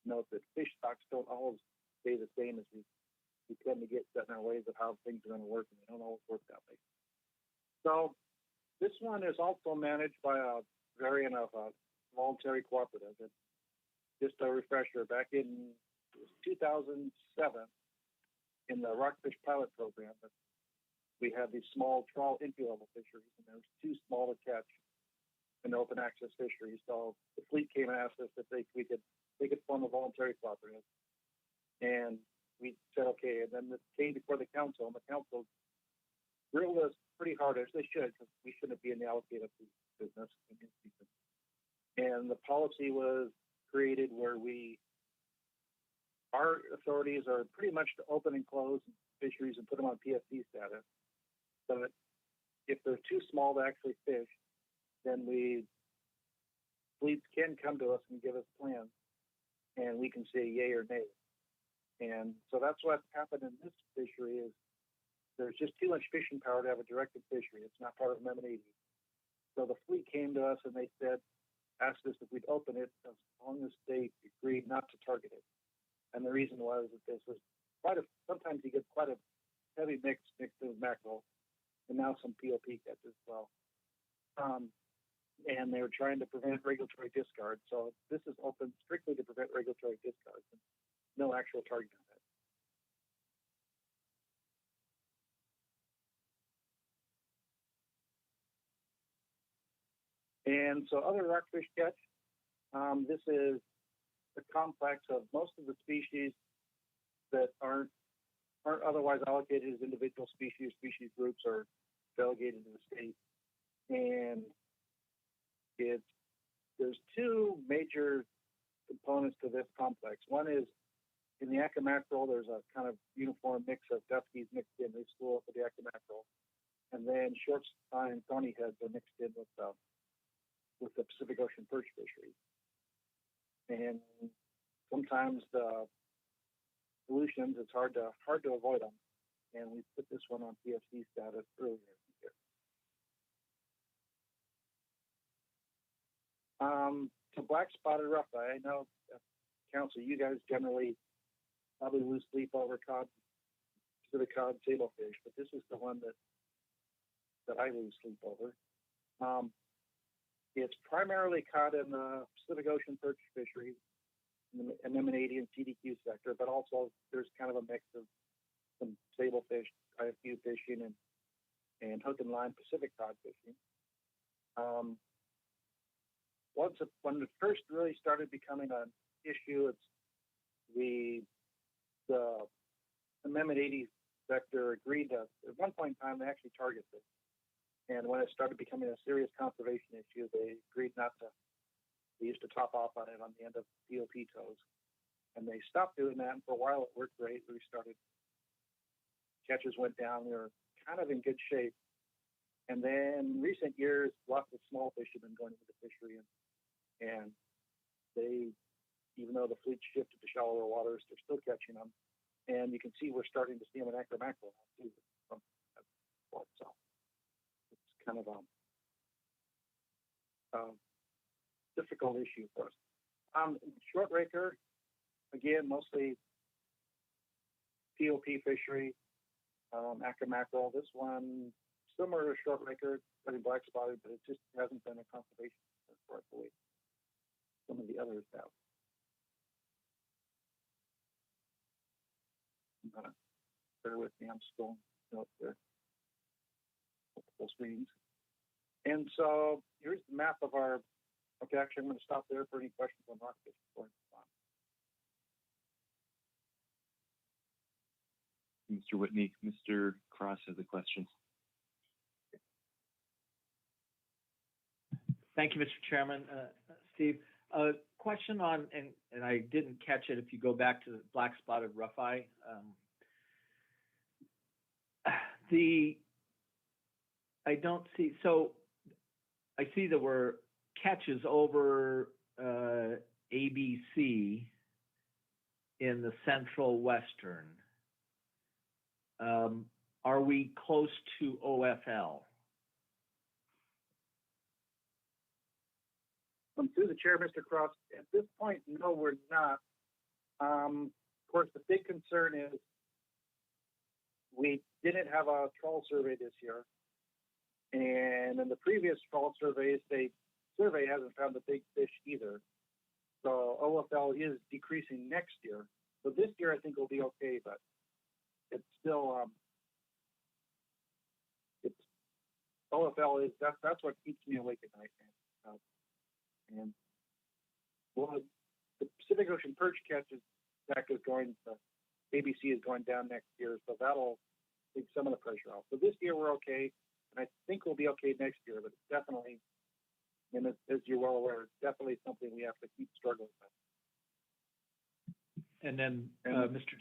note that fish stocks don't always stay the same as we tend to get set in our ways of how things are going to work, and they don't always work that way. So this one is also managed by a variant of a voluntary cooperative. And just a refresher, back in 2007, in the Rockfish Pilot Program, we had these small trawl entry-level fisheries, and there was too small to catch in open access fisheries. So the fleet came and asked us if they could form a voluntary cooperative. And we said, okay, and then it came before the council, and the council grilled us pretty hard, as they should, because we shouldn't be in the allocated business. And the policy was created where our authorities are pretty much to open and close fisheries and put them on PFC status. But if they're too small to actually fish, then fleets can come to us and give us plans, and we can say yay or nay. And so that's what happened in this fishery is there's just too much fishing power to have a directed fishery. It's not part of Amendment 80. So the fleet came to us and they asked us if we'd open it as long as they agreed not to target it. And the reason was that this was sometimes you get quite a heavy mixed in mackerel, and now some POP catch as well. And they were trying to prevent regulatory discard. So this is open strictly to prevent regulatory discards, and no actual targeting on it. And so other rockfish catch, this is the complex of most of the species that aren't otherwise allocated as individual species groups or delegated to the state. And there's two major components to this complex. One is in the Acca mackerel, there's a kind of uniform mix of duskies mixed in. They school up with the Acca mackerel. And then short spine thorny heads are mixed in with the Pacific Ocean perch fishery. And sometimes the solutions, it's hard to avoid them. And we put this one on PFC status earlier in the year. So black spotted rough-eye, I know, Council, you guys generally probably lose sleep over cod, Pacific cod, sablefish, but this is the one that that I lose sleep over. It's primarily caught in the Pacific Ocean perch fisheries, in the anemone and CDQ sector, but also there's kind of a mix of some sable fish, IFU fishing, and hook and line Pacific cod fishing. When it first really started becoming an issue, it's the anemone sector agreed to, at one point in time, they actually targeted it. And when it started becoming a serious conservation issue, they agreed not to. They used to top off on it on the end of DOP tows. And they stopped doing that, and for a while it worked great. We started, catches went down. We were kind of in good shape. And then in recent years, lots of small fish have been going into the fishery, and they, even though the fleet shifted to shallower waters, they're still catching them. And you can see we're starting to see them in anchor mackerel now, too. So it's kind of a difficult issue for us. Short raker, again, mostly POP fishery, anchor mackerel. This one, similar to short raker, getting black spotted, but it just hasn't been a conservation for us the way some of the others have. Bear with me, I'm still up there. Multiple screens. And so here's the map of our, okay, actually I'm going to stop there for any questions on rockfish before I move on. Mr. Whitney, Mr. Cross has a question. Thank you, Mr. Chairman. Steve, a question on, and I didn't catch it, if you go back to the black spotted rough-eye. I don't see, so I see there were catches over ABC in the central western. Are we close to OFL? Through the chair, Mr. Cross, at this point, no, we're not. Of course, the big concern is we didn't have a trawl survey this year. And in the previous trawl surveys, survey hasn't found the big fish either. So OFL is decreasing next year. So this year, I think will be okay, but it's still, OFL is, that's what keeps me awake at night, man. And well, the Pacific Ocean perch catches back is going, the ABC is going down next year, so that'll take some of the pressure off. So this year we're okay, and I think we'll be okay next year, but it's definitely, and as you're well aware, it's definitely something we have to keep struggling with. And then, Mr.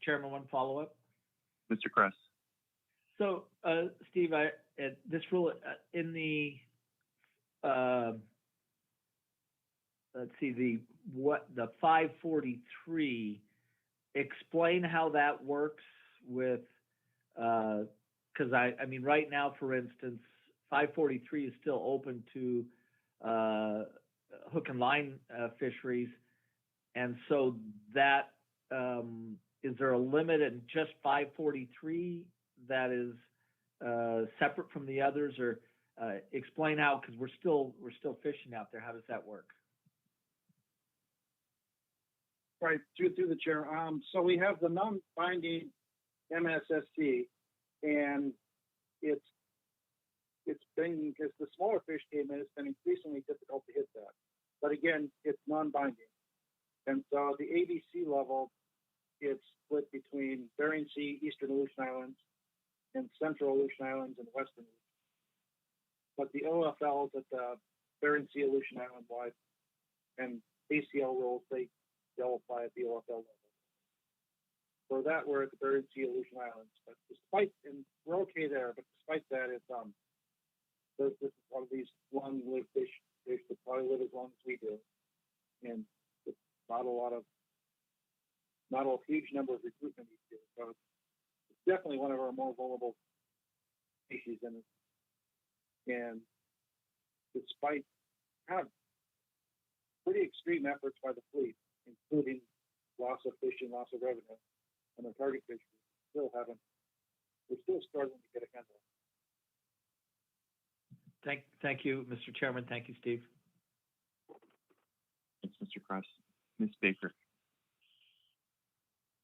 Chairman, one follow-up. Mr. Cross. So, Steve, this rule in the let's see, the 543. Explain how that works with, because I mean, right now, for instance, 543 is still open to hook and line fisheries, and so that is there a limit in just 543 that is separate from the others, or explain how, because we're still fishing out there. How does that work? Right, through the chair. So we have the non-binding MSSC, and it's been, as the smaller fish came in, it's been increasingly difficult to hit that. But again, it's non-binding. And so the ABC level, it's split between Bering Sea, Eastern Aleutian Islands, and Central Aleutian Islands and Western Aleutian. But the OFLs at the Bering Sea, Aleutian Island wide, and ACL rules, they'll apply at the OFL level. For that, we're at the Bering Sea, Aleutian Islands. But despite, and we're okay there, but despite that, it's this is one of these long-lived fish that probably live as long as we do, and it's not a huge number of recruitment each year. So it's definitely one of our more vulnerable species, and despite kind of pretty extreme efforts by the fleet, including loss of fishing, loss of revenue, and the target fish, we're still struggling to get a handle. Thank you, Mr. Chairman. Thank you, Steve. Thanks, Mr. Cross. Ms. Baker.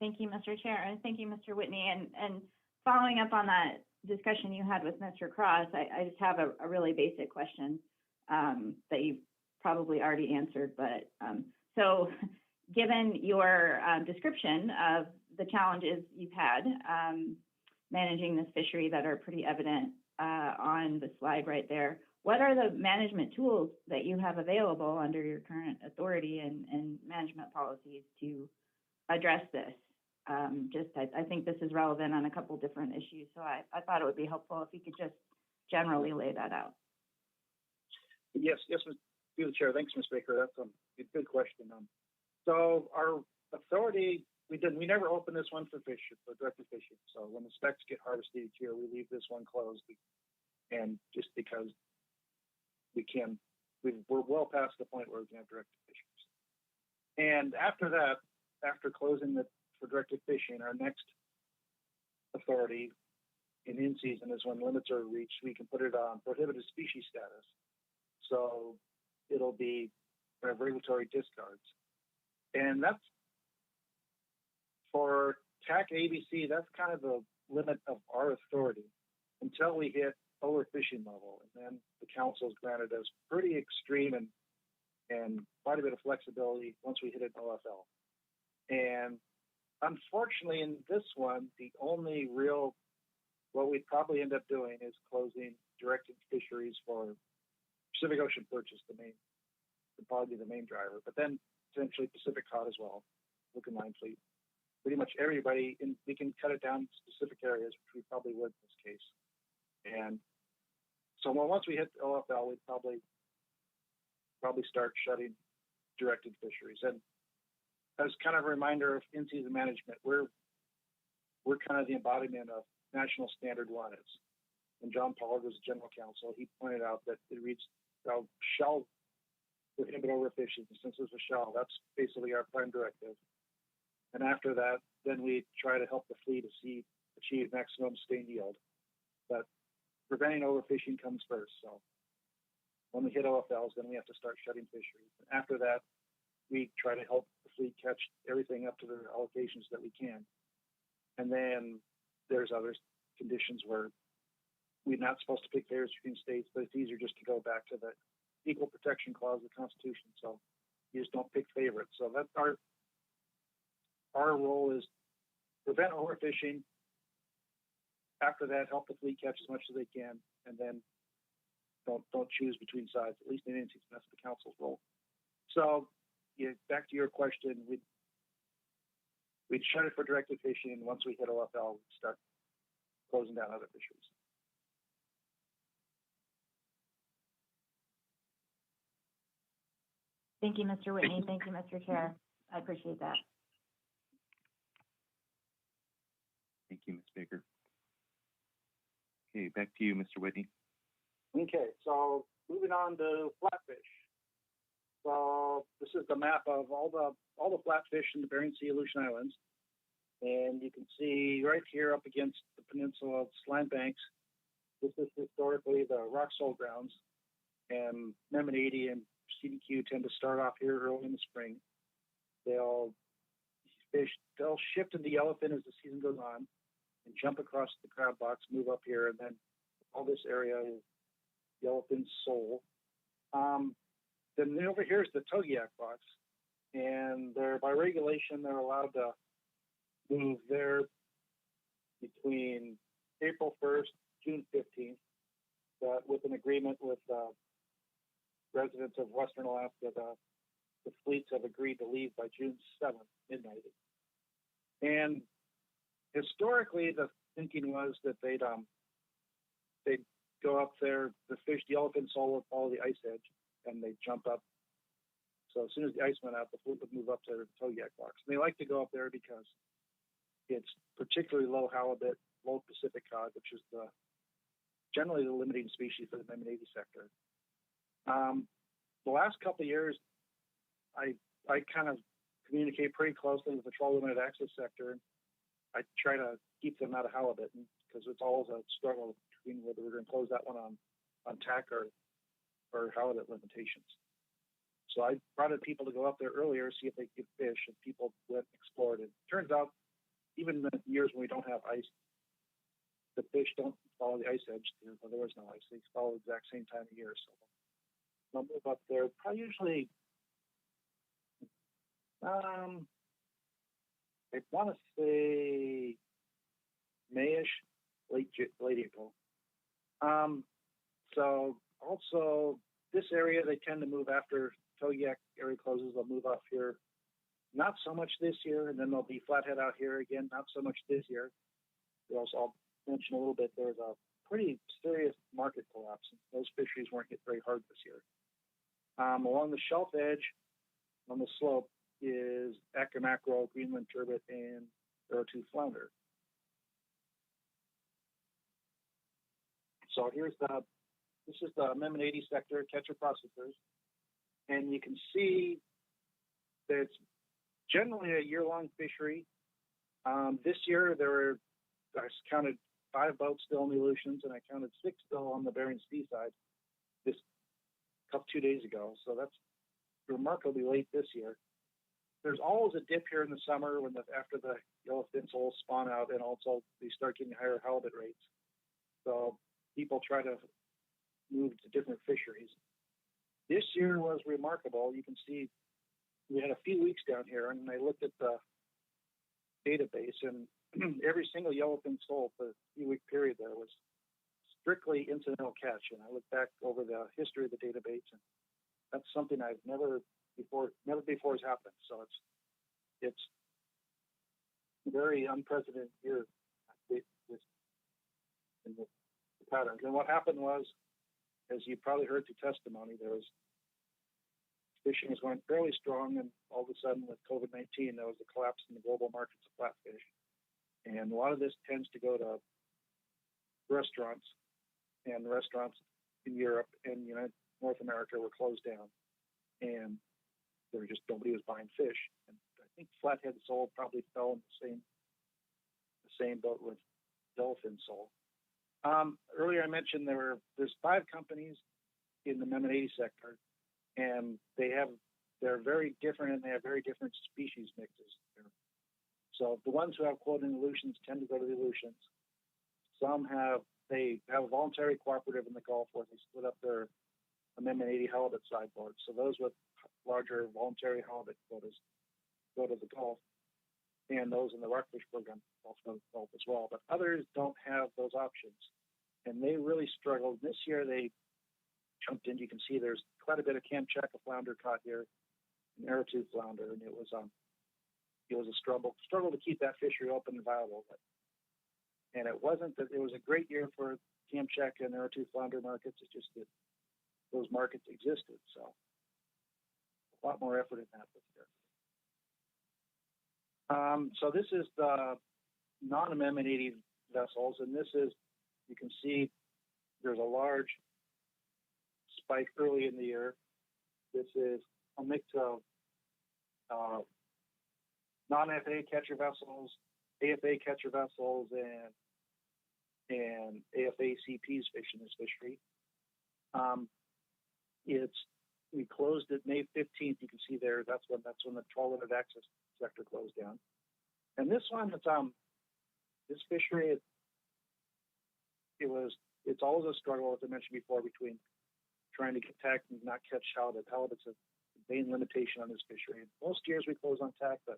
Thank you, Mr. Chair, and thank you, Mr. Whitney. And following up on that discussion you had with Mr. Cross, I just have a really basic question that you've probably already answered. But so given your description of the challenges you've had managing this fishery that are pretty evident on the slide right there, what are the management tools that you have available under your current authority and management policies to address this? I think this is relevant on a couple different issues, so I thought it would be helpful if you could just generally lay that out. Yes, through the chair. Thanks, Ms. Baker. That's a good question. So our authority, we never opened this one for directed fishing. So when the specs get harvested each year, we leave this one closed, and just because we're well past the point where we can have directed fishing. And after that, after closing for directed fishing, our next authority in season is when limits are reached. We can put it on prohibited species status. So it'll be regulatory discards. And that's for TAC ABC, that's kind of the limit of our authority until we hit overfishing level. And then the council's granted us pretty extreme and quite a bit of flexibility once we hit an OFL. And unfortunately, in this one, the only real, what we'd probably end up doing is closing directed fisheries for Pacific Ocean perch, would probably be the main driver, but then essentially Pacific cod as well, hook and line fleet. Pretty much everybody, we can cut it down to specific areas, which we probably would in this case. And so once we hit OFL, we'd probably start shutting directed fisheries. And as kind of a reminder of in-season management, we're kind of the embodiment of National Standard 1 is. When John Pollard was general counsel, he pointed out that it reads shall prohibit overfishing. Since it's a shall, that's basically our prime directive. And after that, then we try to help the fleet achieve maximum sustained yield. But preventing overfishing comes first. So when we hit OFLs, then we have to start shutting fisheries. And after that, we try to help the fleet catch everything up to their allocations that we can. And then there's other conditions where we're not supposed to pick favorites between states, but it's easier just to go back to the equal protection clause of the Constitution. So you just don't pick favorites. So that's our role is prevent overfishing. After that, help the fleet catch as much as they can, and then don't choose between sides. At least in any season, that's the council's role. So back to your question, we'd shut it for directed fishing, and once we hit OFL, we'd start closing down other fisheries. Thank you, Mr. Whitney. Thank you, Mr. Chair. I appreciate that. Thank you, Ms. Baker. Okay, back to you, Mr. Whitney. Okay, so moving on to flatfish. So this is the map of all the flatfish in the Bering Sea, Aleutian Islands. And you can see right here up against the peninsula of Slime Banks, this is historically the rock salt grounds. And Memon-80 and CDQ tend to start off here early in the spring. They'll shift into yellowfin as the season goes on and jump across the crab box, move up here, and then all this area is yellowfin sole. Then over here is the Togiak box, and by regulation they're allowed to move there between April 1st, June 15th, with an agreement with residents of Western Alaska. The fleets have agreed to leave by June 7th, midnight. And historically, the thinking was that they'd go up there, the yellowfin sole would follow the ice edge, and they'd jump up. So as soon as the ice went out, the fleet would move up to the Togiak box. And they like to go up there because it's particularly low halibut, low Pacific cod, which is generally the limiting species for the Memon-80 sector. The last couple of years, I kind of communicate pretty closely with the trawl limited access sector, and I try to keep them out of halibut because it's always a struggle between whether we're going to close that one on on TAC or halibut limitations. So I brought in people to go up there earlier, see if they could fish, and people went and explored it. Turns out, even in the years when we don't have ice, the fish don't follow the ice edge. Well, there was no ice. They follow the exact same time of year. So they'll move up there. Probably usually, I want to say Mayish, late April. So also this area, they tend to move after Togiak area closes. They'll move up here. Not so much this year, and then there'll be flathead out here again. Not so much this year. I'll mention a little bit. There's a pretty serious market collapse. Those fisheries weren't hit very hard this year. Along the shelf edge, on the slope, is Acker mackerel, Greenland turbot, and arrowtooth flounder. So this is the Amendment 80 sector, catcher processors, and you can see that it's generally a year-long fishery. This year I counted 5 boats still in the Aleutians, and I counted 6 still on the Bering Sea side this 2 days ago. So that's remarkably late this year. There's always a dip here in the summer after the yellowfin soles spawn out, and also they start getting higher halibut rates. So people try to move to different fisheries. This year was remarkable. You can see we had a few weeks down here, and I looked at the database, and every single yellowfin sole for a few-week period there was strictly incidental catch. And I looked back over the history of the database, and that's something I've never before has happened. So it's very unprecedented year in the patterns. And what happened was, as you probably heard through testimony, fishing was going fairly strong, and all of a sudden with COVID-19, there was a collapse in the global markets of flatfish. And a lot of this tends to go to restaurants, and restaurants in Europe and North America were closed down, and nobody was buying fish. And I think flathead sole probably fell in the same boat with yellowfin sole. Earlier I mentioned there's 5 companies in the Amendment 80 sector, and they're very different, and they have very different species mixes. So the ones who have quoted in Aleutians tend to go to the Aleutians. Some have a voluntary cooperative in the Gulf where they split up their Amendment 80 halibut sideboards. So those with larger voluntary halibut quotas go to the Gulf, and those in the rockfish program also go to the Gulf as well. But others don't have those options, and they really struggled. This year they jumped in. You can see there's quite a bit of Kamchatka flounder caught here, an arrowtooth flounder, and it was a struggle to keep that fishery open and viable. And it wasn't that it was a great year for Kamchatka and arrowtooth flounder markets. It's just that those markets existed. So a lot more effort in that this year. So this is the non-Amendment 80 vessels, and you can see there's a large spike early in the year. This is a mix of non-AFA catcher vessels, AFA catcher vessels, and AFA CPs fishing this fishery. We closed it May 15th. You can see there. That's when the trawler access sector closed down. And this one, this fishery, it's always a struggle, as I mentioned before, between trying to get tack and not catch halibut. Halibut's a main limitation on this fishery. Most years we close on tack, but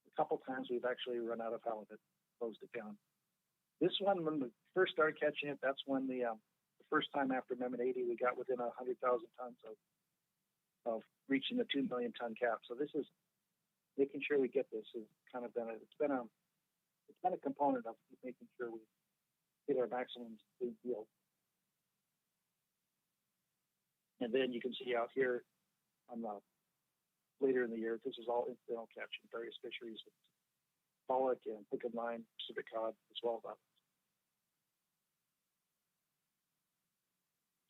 a couple times we've actually run out of halibut, closed it down. This one, when we first started catching it, that's when the first time after Amendment 80, we got within 100,000 tons of reaching the 2 million ton cap. So this is making sure we get this has kind of been a component of making sure we get our maximum yield. And then you can see out here on the later in the year, this is all incidental catch in various fisheries, pollock and hook and line, Pacific cod, as well as others.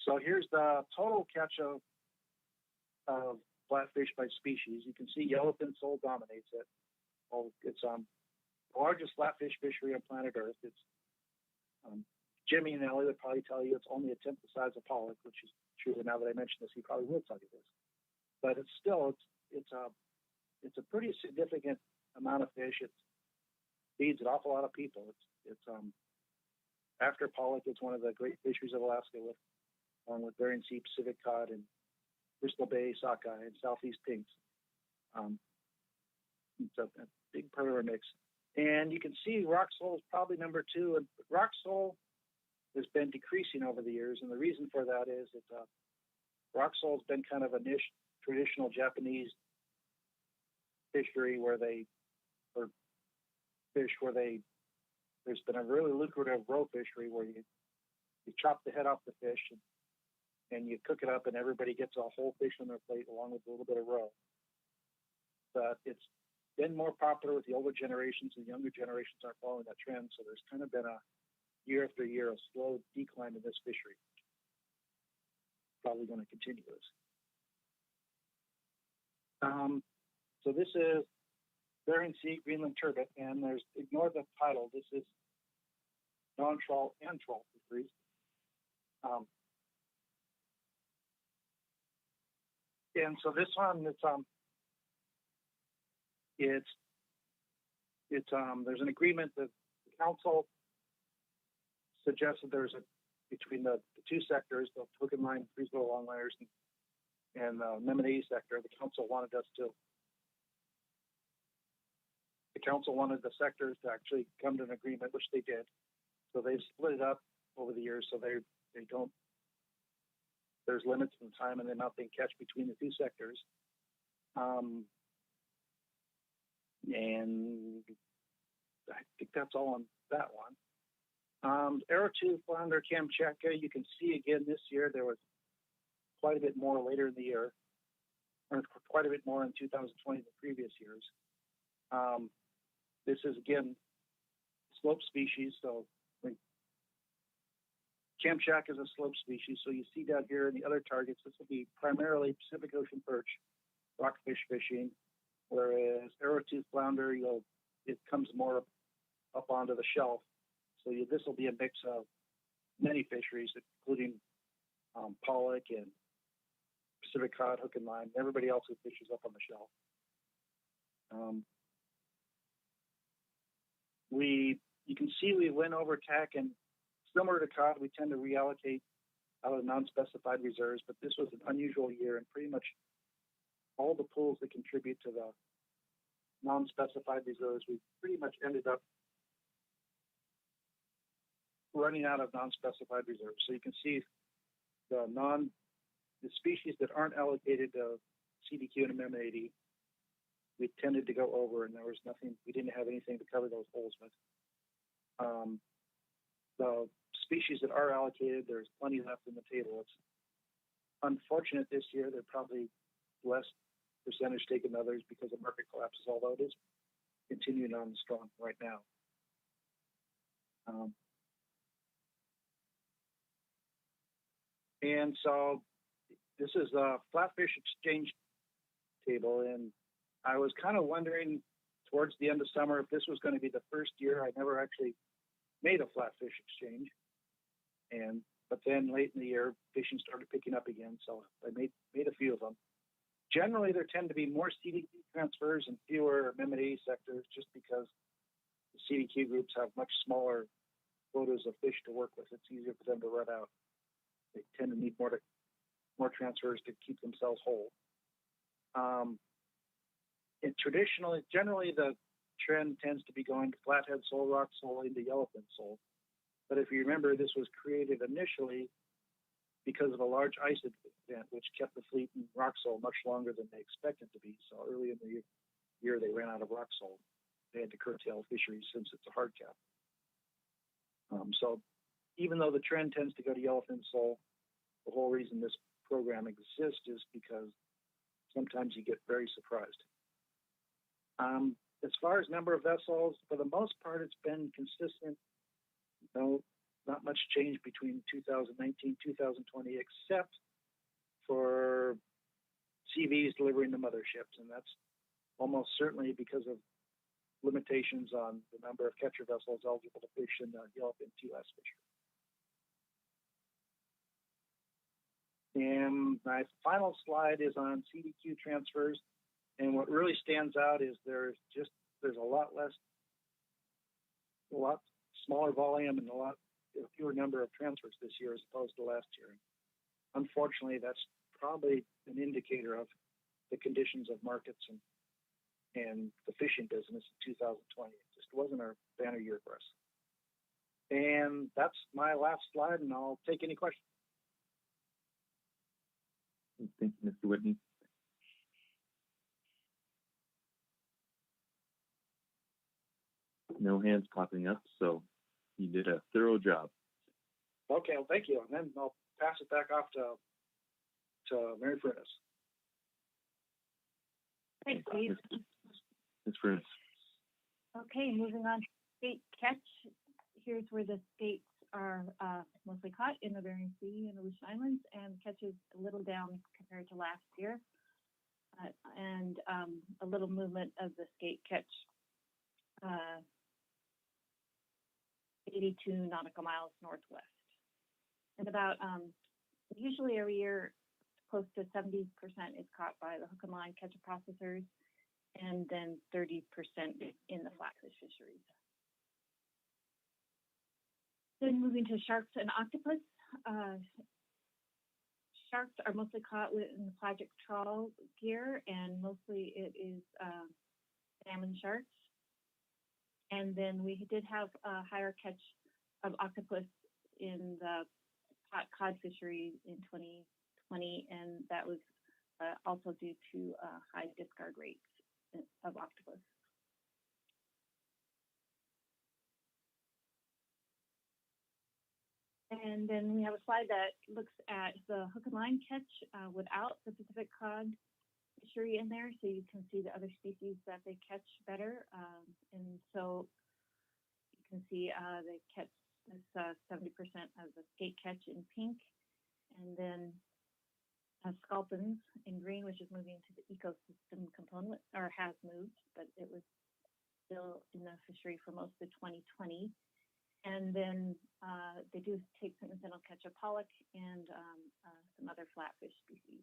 So here's the total catch of flatfish by species. You can see yellowfin sole dominates it. It's the largest flatfish fishery on planet Earth. It's Jimmy and Ellie would probably tell you it's only a tenth the size of pollock, which is true. Now that I mentioned this, he probably will tell you this. But it's still it's a pretty significant amount of fish. It feeds an awful lot of people. It's after pollock, it's one of the great fisheries of Alaska, along with Bering Sea, Pacific cod, and Bristol Bay sockeye and southeast pinks. It's a big part of our mix. And you can see rock sole is probably number 2. And rock sole has been decreasing over the years. And the reason for that is that rock sole has been kind of a niche, traditional Japanese fishery there's been a really lucrative roe fishery where you chop the head off the fish and you cook it up and everybody gets a whole fish on their plate along with a little bit of roe. But it's been more popular with the older generations. The younger generations aren't following that trend. So there's kind of been a year after year, a slow decline in this fishery. Probably going to continue this. So this is Bering Sea Greenland turbot, and ignore the title. This is non-trawl and trawl fisheries. And so this one, there's an agreement that the council suggested between the two sectors, the hook and line, freeze-boil longliners, and the Menominee sector. The council wanted the sectors to actually come to an agreement, which they did. So they've split it up over the years, so they don't. There's limits in time and the amount they can catch between the two sectors. And I think that's all on that one. Arrowtooth flounder Kamchatka, you can see again this year there was quite a bit more later in the year, or quite a bit more in 2020 than previous years. This is again slope species, so Kamchatka is a slope species. So you see down here in the other targets, this will be primarily Pacific Ocean perch, rockfish fishing, whereas arrowtooth flounder, it comes more up onto the shelf. So this will be a mix of many fisheries, including pollock and Pacific cod, hook and line, everybody else who fishes up on the shelf. You can see we went over TAC, and similar to cod, we tend to reallocate out of non-specified reserves, but this was an unusual year, and pretty much all the pools that contribute to the non-specified reserves, we pretty much ended up running out of non-specified reserves. So you can see the species that aren't allocated to CDQ and MM80, we tended to go over, and there was nothing, we didn't have anything to cover those holes with. The species that are allocated, there's plenty left in the table. It's unfortunate this year, they're probably less percentage taken than others because of market collapses, although it is continuing on strong right now. And so this is a flatfish exchange table, and I was kind of wondering towards the end of summer if this was going to be the first year. I never actually made a flatfish exchange, but then late in the year, fishing started picking up again, so I made a few of them. Generally, there tend to be more CDQ transfers and fewer MMA sectors, just because the CDQ groups have much smaller quotas of fish to work with. It's easier for them to run out. They tend to need more transfers to keep themselves whole. Generally, the trend tends to be going to flathead sole, rock sole, into yellowfin sole. But if you remember, this was created initially because of a large ice event, which kept the fleet in rock sole much longer than they expected to be. So early in the year, they ran out of rock sole. They had to curtail fisheries since it's a hard cap. So even though the trend tends to go to yellowfin sole, the whole reason this program exists is because sometimes you get very surprised. As far as number of vessels, for the most part, it's been consistent. No, not much change between 2019, 2020, except for CVs delivering the motherships, and that's almost certainly because of limitations on the number of catcher vessels eligible to fish in the yellowfin TLS fishery. And my final slide is on CDQ transfers. And what really stands out is there's a lot smaller volume and a fewer number of transfers this year as opposed to last year. Unfortunately, that's probably an indicator of the conditions of markets and the fishing business in 2020. It just wasn't a banner year for us. And that's my last slide, and I'll take any questions. Thank you, Mr. Whitney. No hands popping up, so you did a thorough job. Okay, well, thank you. And then I'll pass it back off to Mary Furness. Thanks, Steve. Ms. Furness. Okay, moving on to skate catch. Here's where the skates are mostly caught in the Bering Sea and Aleutian Islands, and catch is a little down compared to last year, and a little movement of the skate catch, 82 nautical miles northwest. And about, usually every year, close to 70% is caught by the hook and line catcher processors, and then 30% in the flatfish fisheries. Then moving to sharks and octopus. Sharks are mostly caught in the pelagic trawl gear, and mostly it is salmon sharks. And then we did have a higher catch of octopus in the pot cod fishery in 2020, and that was also due to high discard rates of octopus. And then we have a slide that looks at the hook and line catch without the Pacific cod fishery in there, so you can see the other species that they catch better. And so you can see they catch this 70% of the skate catch in pink, and then sculpins in green, which is moving to the ecosystem component, or has moved, but it was still in the fishery for most of 2020. And then they do take some incidental catch of pollock and some other flatfish species.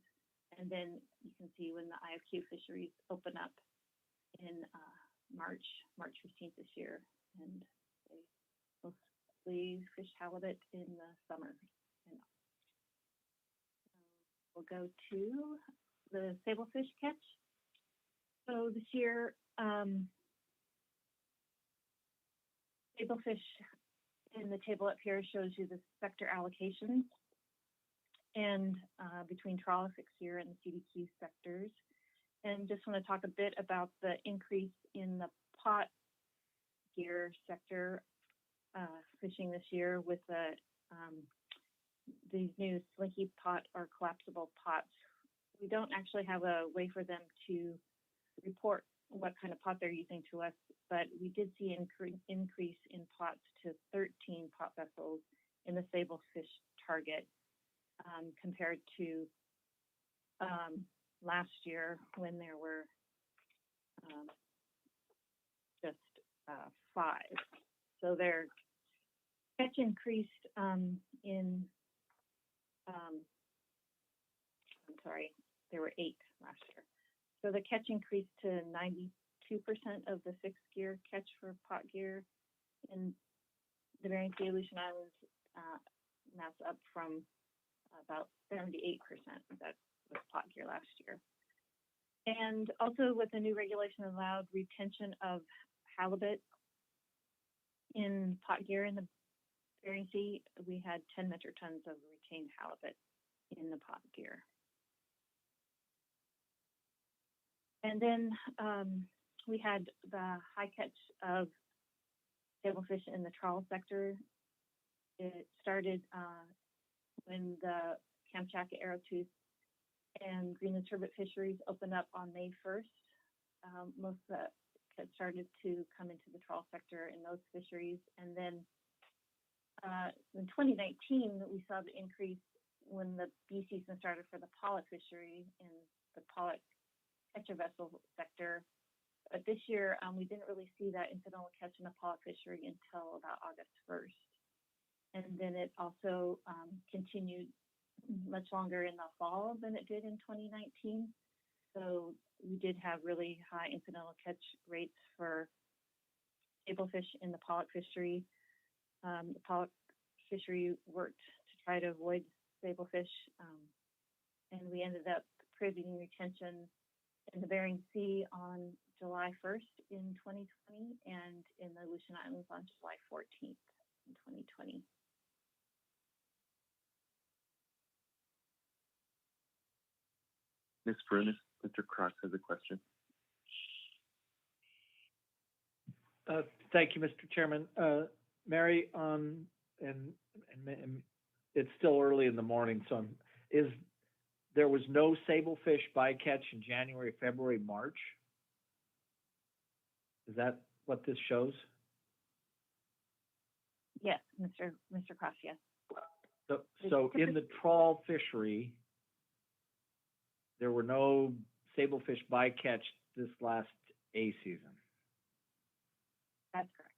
And then you can see when the IFQ fisheries open up in March 15th this year, and they mostly fish halibut in the summer. And we'll go to the sablefish catch. So this year, sablefish in the table up here shows you the sector allocations, and between trawler, fixed gear, and the CDQ sectors. And just want to talk a bit about the increase in the pot gear sector fishing this year with these new slinky pot or collapsible pots. We don't actually have a way for them to report what kind of pot they're using to us, but we did see an increase in pots to 13 pot vessels in the sablefish target compared to last year when there were just 5. So their catch increased there were 8 last year. So the catch increased to 92% of the fixed gear catch for pot gear in the Bering Sea, Aleutian Islands. And that's up from about 78% that was pot gear last year. And also with the new regulation allowed retention of halibut in pot gear in the Bering Sea, we had 10 metric tons of retained halibut in the pot gear. And then we had the high catch of sablefish in the trawl sector. It started when the Kamchatka arrowtooth and Greenland turbot fisheries opened up on May 1st. Most of the catch started to come into the trawl sector in those fisheries. And then in 2019, we saw the increase when the bee season started for the pollock fishery in the pollock catcher vessel sector. But this year, we didn't really see that incidental catch in the pollock fishery until about August 1st. And then it also continued much longer in the fall than it did in 2019. So we did have really high incidental catch rates for sablefish in the pollock fishery. The pollock fishery worked to try to avoid sablefish, and we ended up prohibiting retention in the Bering Sea on July 1st in 2020 and in the Aleutian Islands on July 14th in 2020. Ms. Furness, Mr. Cross has a question. Thank you, Mr. Chairman. Mary, and it's still early in the morning, so there was no sablefish bycatch in January, February, March? Is that what this shows? Yes, Mr. Cross, yes. So in the trawl fishery, there were no sablefish bycatch this last A season. That's correct.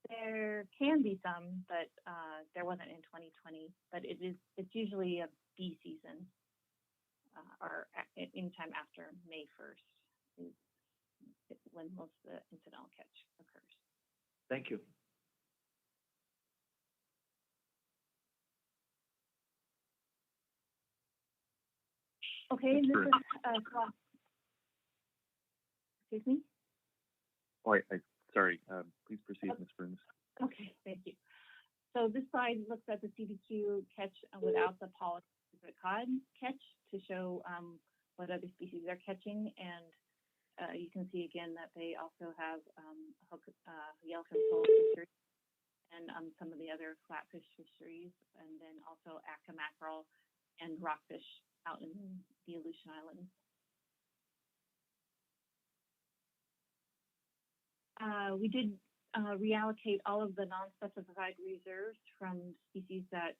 There can be some, but there wasn't in 2020. But it's usually a B season, or anytime after May 1st is when most of the incidental catch occurs. Thank you. Okay, Mr. Cross. Excuse me? Oh, sorry. Please proceed, Ms. Burns. Okay, thank you. So this slide looks at the CDQ catch without the pollock cod catch to show what other species are catching, and you can see again that they also have yellowfin sole fisheries and some of the other flatfish fisheries, and then also Acca mackerel and rockfish out in the Aleutian Islands. We did reallocate all of the non-specified reserves from species that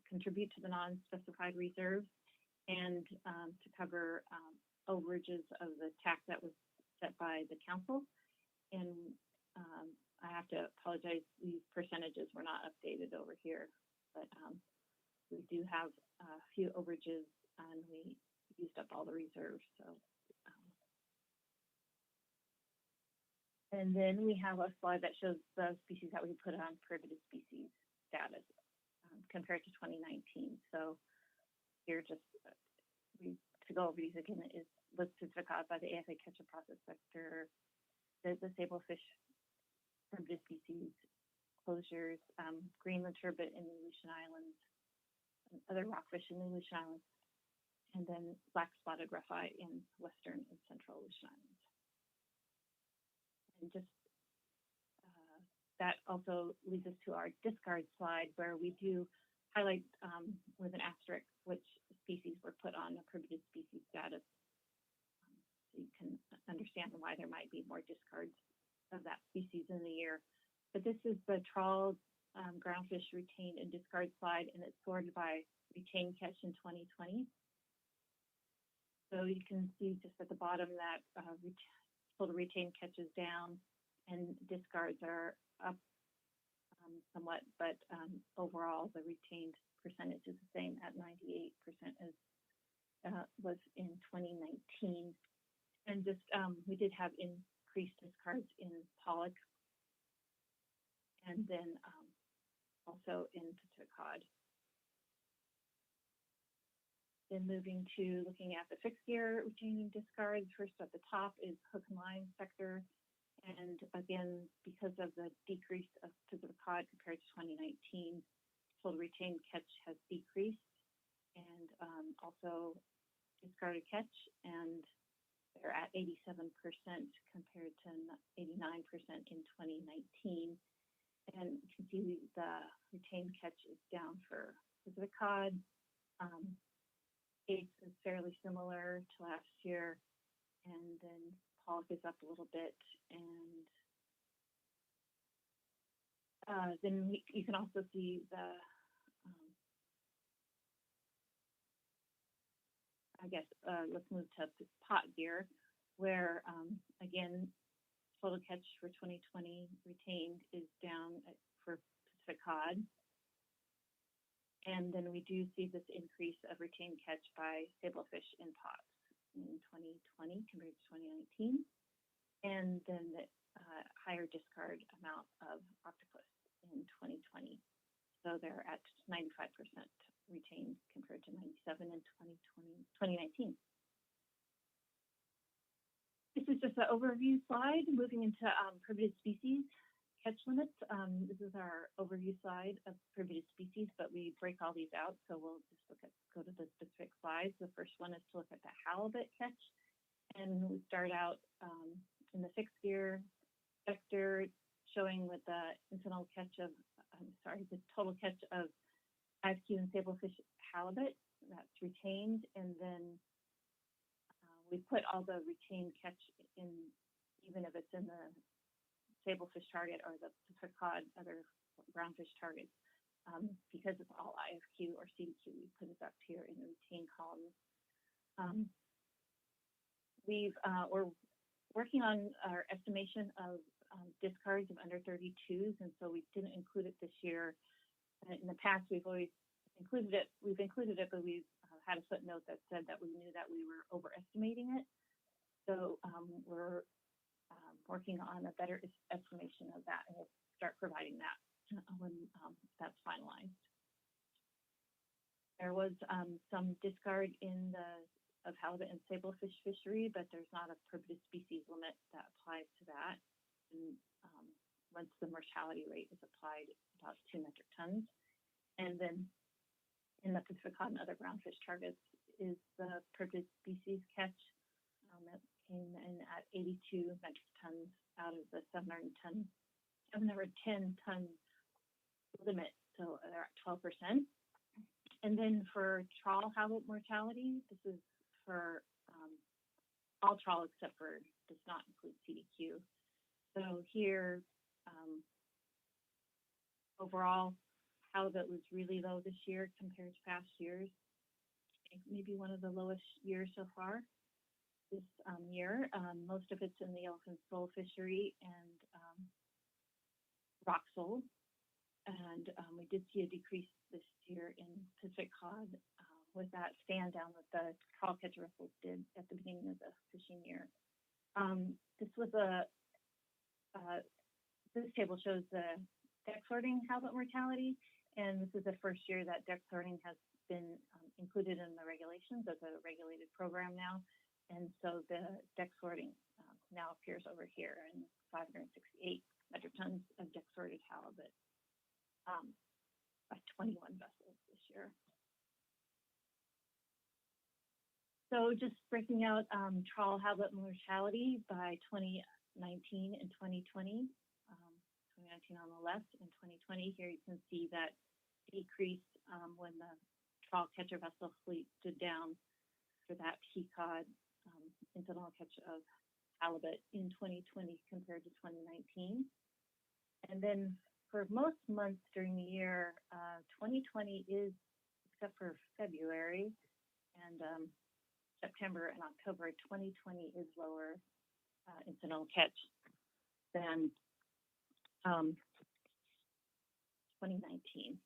contribute to the non-specified reserves and to cover overages of the TAC that was set by the council. And I have to apologize, these percentages were not updated over here, but we do have a few overages and we used up all the reserves. So. And then we have a slide that shows the species that we put on prohibited species status compared to 2019. So here just to go over these again is listed by the AFA Catch and Process Sector, the sablefish prohibited species closures, Greenland turbot in the Aleutian Islands, and other rockfish in the Aleutian Islands, and then black spotted rough-eye in western and central Aleutian Islands. And just that also leads us to our discard slide, where we do highlight with an asterisk which species were put on a prohibited species status, so you can understand why there might be more discards of that species in the year. But this is the trawl, groundfish, retained, and discard slide, and it's sorted by retained catch in 2020. So you can see just at the bottom that total retained catches down and discards are up somewhat, but overall the retained percentage is the same at 98% as was in 2019. And just we did have increased discards in pollock and then also in Pacific cod. Then moving to looking at the fixed gear retaining discards, first at the top is hook and line sector. And again, because of the decrease of Pacific cod compared to 2019, total retained catch has decreased, and also discarded catch, and they're at 87% compared to 89% in 2019. And you can see the retained catch is down for Pacific cod. Gates is fairly similar to last year, and then pollock is up a little bit, and then you can also see the let's move to pot gear, where again total catch for 2020 retained is down for Pacific cod, And then we do see this increase of retained catch by sablefish in pots in 2020 compared to 2019. And then the higher discard amount of octopus in 2020. So they're at 95% retained compared to 97 in 2019. This is just an overview slide. Moving into prohibited species catch limits. This is our overview slide of prohibited species, but we break all these out. So we'll just go to the specific slides. The first one is to look at the halibut catch. And we start out in the fixed gear sector, showing with the incidental catch of, the total catch of IFQ and sablefish halibut that's retained, and then we put all the retained catch in, even if it's in the sablefish target or the Pacific cod, other groundfish targets, because it's all IFQ or CDQ, we put it up here in the retained column. We're working on our estimation of discards of under 32s, and so we didn't include it this year. In the past, we've always included it. We've included it, but we've had a footnote that said that we knew that we were overestimating it. So we're working on a better estimation of that, and we'll start providing that when that's finalized. There was some discard in of halibut and sablefish fishery, but there's not a prohibited species limit that applies to that. And once the mortality rate is applied, about 2 metric tons. And then in the Pacific cod and other groundfish targets is the prohibited species catch. That came in at 82 metric tons out of the 710 ton limit, so they're at 12%. And then for trawl halibut mortality, this is for all trawl except for, does not include CDQ. So here, overall, halibut was really low this year compared to past years. Maybe one of the lowest years so far this year. Most of it's in the elephant sole fishery and rock sole. And we did see a decrease this year in Pacific cod with that stand down that the trawl catcher vessels did at the beginning of the fishing year. This was this table shows the deck sorting halibut mortality, and this is the first year that deck sorting has been included in the regulations as a regulated program now. And so the deck sorting now appears over here in 568 metric tons of deck sorted halibut by 21 vessels this year. So just breaking out trawl halibut mortality by 2019 and 2020. 2019 on the left and 2020 here, you can see that decrease when the trawl catcher vessel fleet stood down for that peacock incidental catch of halibut in 2020 compared to 2019. And then for most months during the year, 2020 is, except for February and September and October, 2020 is lower incidental catch than 2019.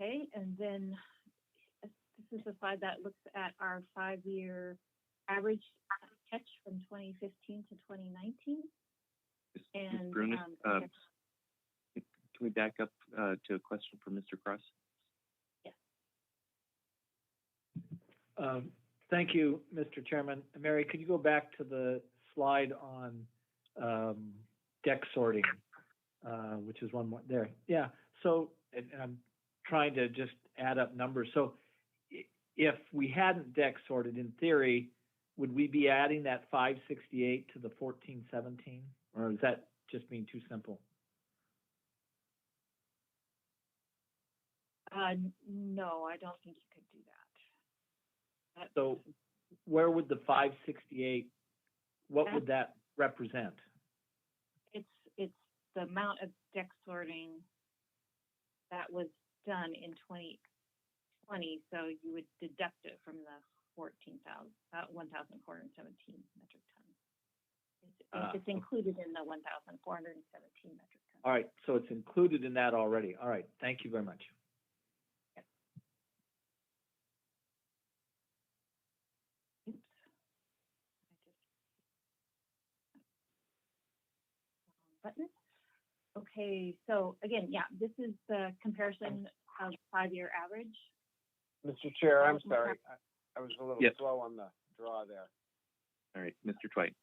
Okay, and then this is a slide that looks at our 5-year average catch from 2015 to 2019. And Brunis, can we back up to a question for Mr. Cross? Yes. Thank you, Mr. Chairman. Mary, could you go back to the slide on deck sorting, which is one more there? Yeah. So, and I'm trying to just add up numbers. So, if we hadn't deck sorted, in theory, would we be adding that 568 to the 1417, or is that just being too simple? No, I don't think you could do that. So where would the 568, what would that represent? It's the amount of deck sorting that was done in 2020, so you would deduct it from the 1,417 metric tons. It's included in the 1,417 metric tons. All right, so it's included in that already. All right, thank you very much. Oops. I just wrong button. Okay, so again, yeah, this is the comparison of 5-year average. Mr. Chair, I'm sorry. I was a little Yes. slow on the draw there. All right, Mr. Twite.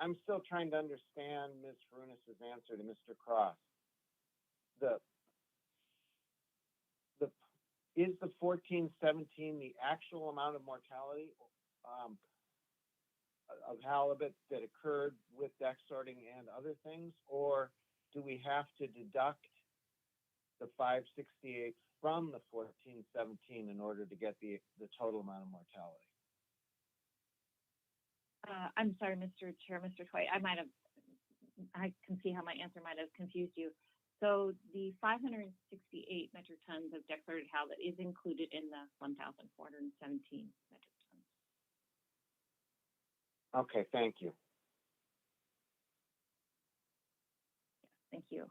I'm still trying to understand Ms. Furunis's answer to Mr. Cross. Is the 1417 the actual amount of mortality of halibut that occurred with deck sorting and other things, or do we have to deduct the 568 from the 1417 in order to get the total amount of mortality? I'm sorry, Mr. Chair, Mr. Twite, I can see how my answer might have confused you. So the 568 metric tons of deck sorted halibut is included in the 1,417 metric tons. Okay, thank you. Yes, thank you.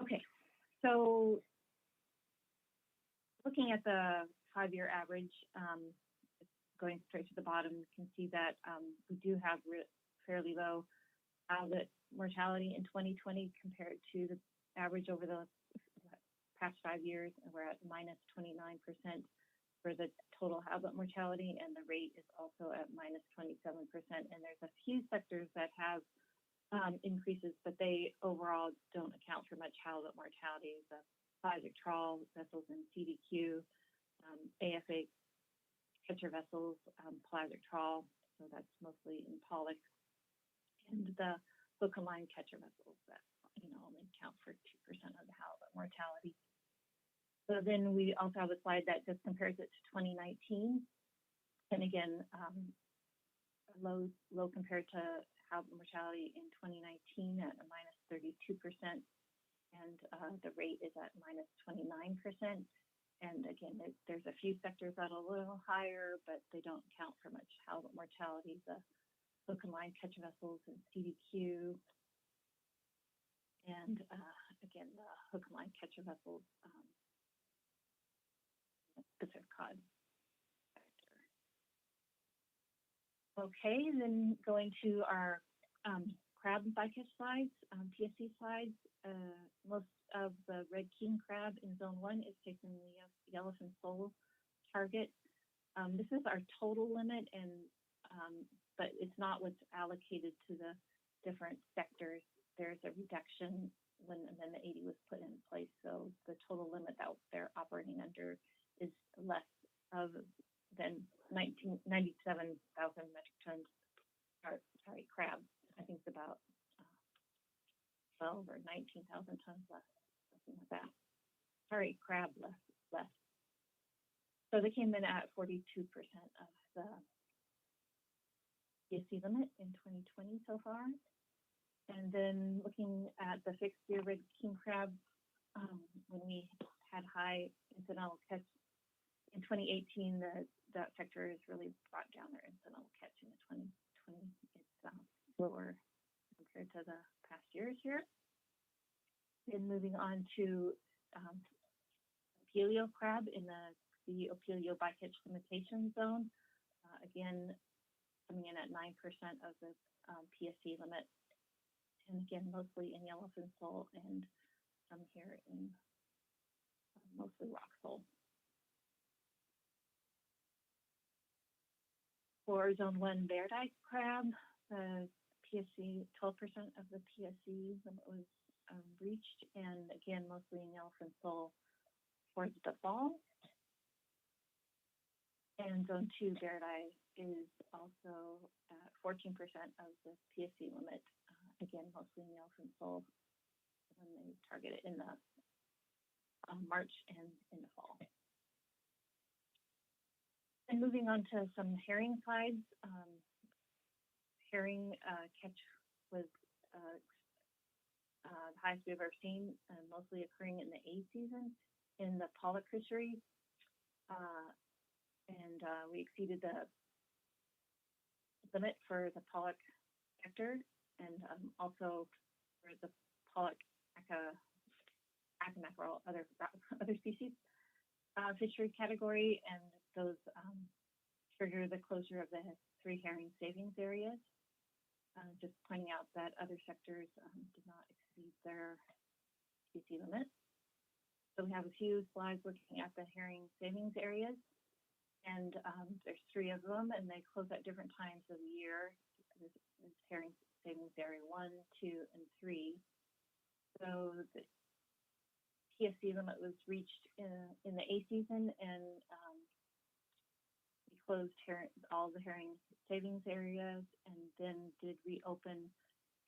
Okay, so looking at the 5-year average, going straight to the bottom, you can see that we do have fairly low halibut mortality in 2020 compared to the average over the past 5 years, and we're at minus 29% for the total halibut mortality, and the rate is also at minus 27%. And there's a few sectors that have increases, but they overall don't account for much halibut mortality. The pelagic trawl vessels in CDQ, AFA catcher vessels, pelagic trawl, so that's mostly in pollock, and the hook and line catcher vessels that only account for 2% of the halibut mortality. So then we also have a slide that just compares it to 2019, and again, low compared to halibut mortality in 2019 at a minus 32%, and the rate is at minus 29%. And again, there's a few sectors that are a little higher, but they don't count for much halibut mortality. The hook and line catcher vessels and CDQ, and again, the hook and line catcher vessels, Pacific cod sector. Okay, then going to our crab and bycatch slides, PSC slides, most of the red king crab in zone 1 is taking the yellowfin sole target. This is our total limit, and but it's not what's allocated to the different sectors. There's a reduction when then the 80 was put in place, so the total limit that they're operating under is less than 97,000 metric tons. Sorry, crab. I think it's about 12 or 19,000 tons less, something like that. Sorry, crab less. So they came in at 42% of the PSC limit in 2020 so far. And then looking at the fixed year red king crab, when we had high incidental catch in 2018, that sector has really brought down their incidental catch in the 2020. It's lower compared to the past years here. Then moving on to Opelio crab in the Opelio bycatch limitation zone. Again, coming in at 9% of the PSC limit. And again, mostly in yellowfin sole and some here in mostly rock sole. For zone 1 Beardeye crab, the PSC, 12% of the PSC limit was reached, and again, mostly in yellowfin sole towards the fall. And zone 2 Beardeye is also at 14% of the PSC limit, again, mostly in yellowfin sole when they target it in the March and in the fall. And moving on to some herring slides, herring catch was the highest we've ever seen, mostly occurring in the A season in the pollock fishery. And we exceeded the limit for the pollock sector, and also for the pollock, mackerel, other species fishery category, and those trigger the closure of the 3 herring savings areas. Just pointing out that other sectors did not exceed their species limit. So we have a few slides looking at the herring savings areas, and there's 3 of them, and they close at different times of the year. There's herring savings area 1, 2, and 3. So the PSC limit was reached in the A season, and we closed all the herring savings areas, and then did reopen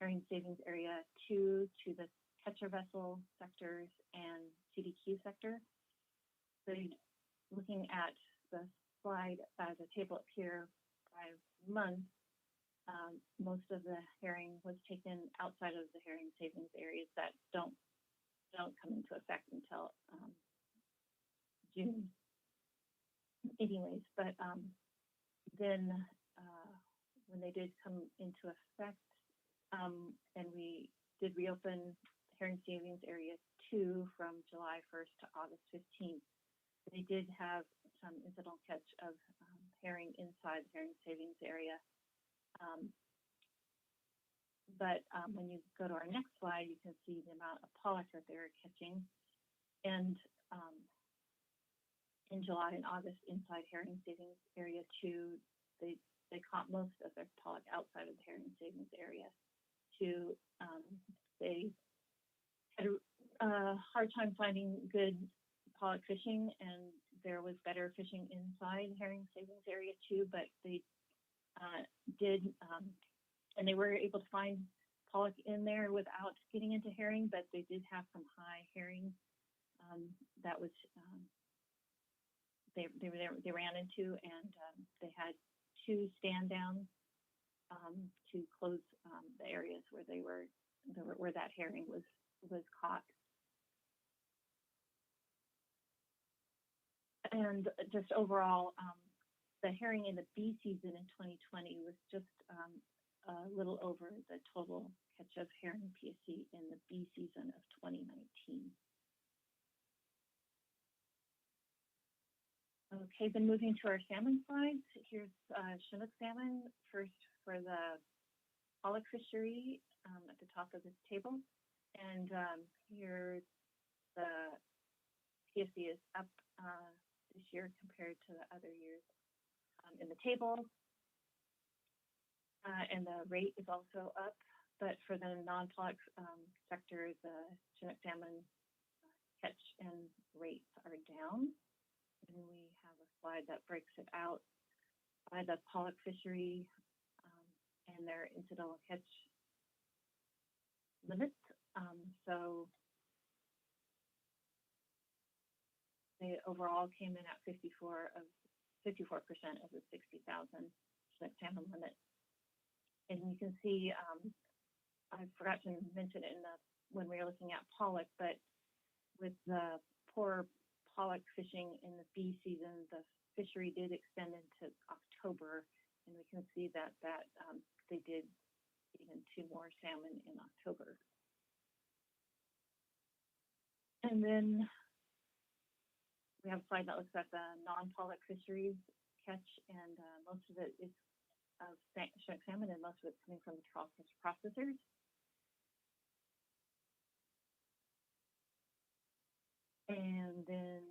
herring savings area 2 to the catcher vessel sectors and CDQ sector. So looking at the slide, the table up here by month, most of the herring was taken outside of the herring savings areas that don't come into effect until June anyways. But then when they did come into effect, and we did reopen herring savings area 2 from July 1st to August 15th, they did have some incidental catch of herring inside the herring savings area. But when you go to our next slide, you can see the amount of pollock that they were catching. And in July and August, inside herring savings area 2, they caught most of their pollock outside of the herring savings area 2. They had a hard time finding good pollock fishing, and there was better fishing inside herring savings area 2, but they did, and they were able to find pollock in there without getting into herring, but they did have some high herring that was they ran into, and they had 2 stand downs to close the areas where where that herring was caught. And just overall, the herring in the B season in 2020 was just a little over the total catch of herring PSC in the B season of 2019. Okay, then moving to our salmon slides. Here's Chinook salmon, first for the pollock fishery at the top of this table. And here the PSC is up this year compared to the other years in the table. And the rate is also up, but for the non-pollock sector, the Chinook salmon catch and rates are down. And we have a slide that breaks it out by the pollock fishery and their incidental catch limits. So they overall came in at 54% of the 60,000 Chinook salmon limit. And you can see, I forgot to mention it when we were looking at pollock, but with the poor pollock fishing in the B season, the fishery did extend into October, and we can see that they did even 2 more salmon in October. And then we have a slide that looks at the non-pollock fisheries catch, and most of it is of Chinook salmon, and most of it's coming from the processors. And then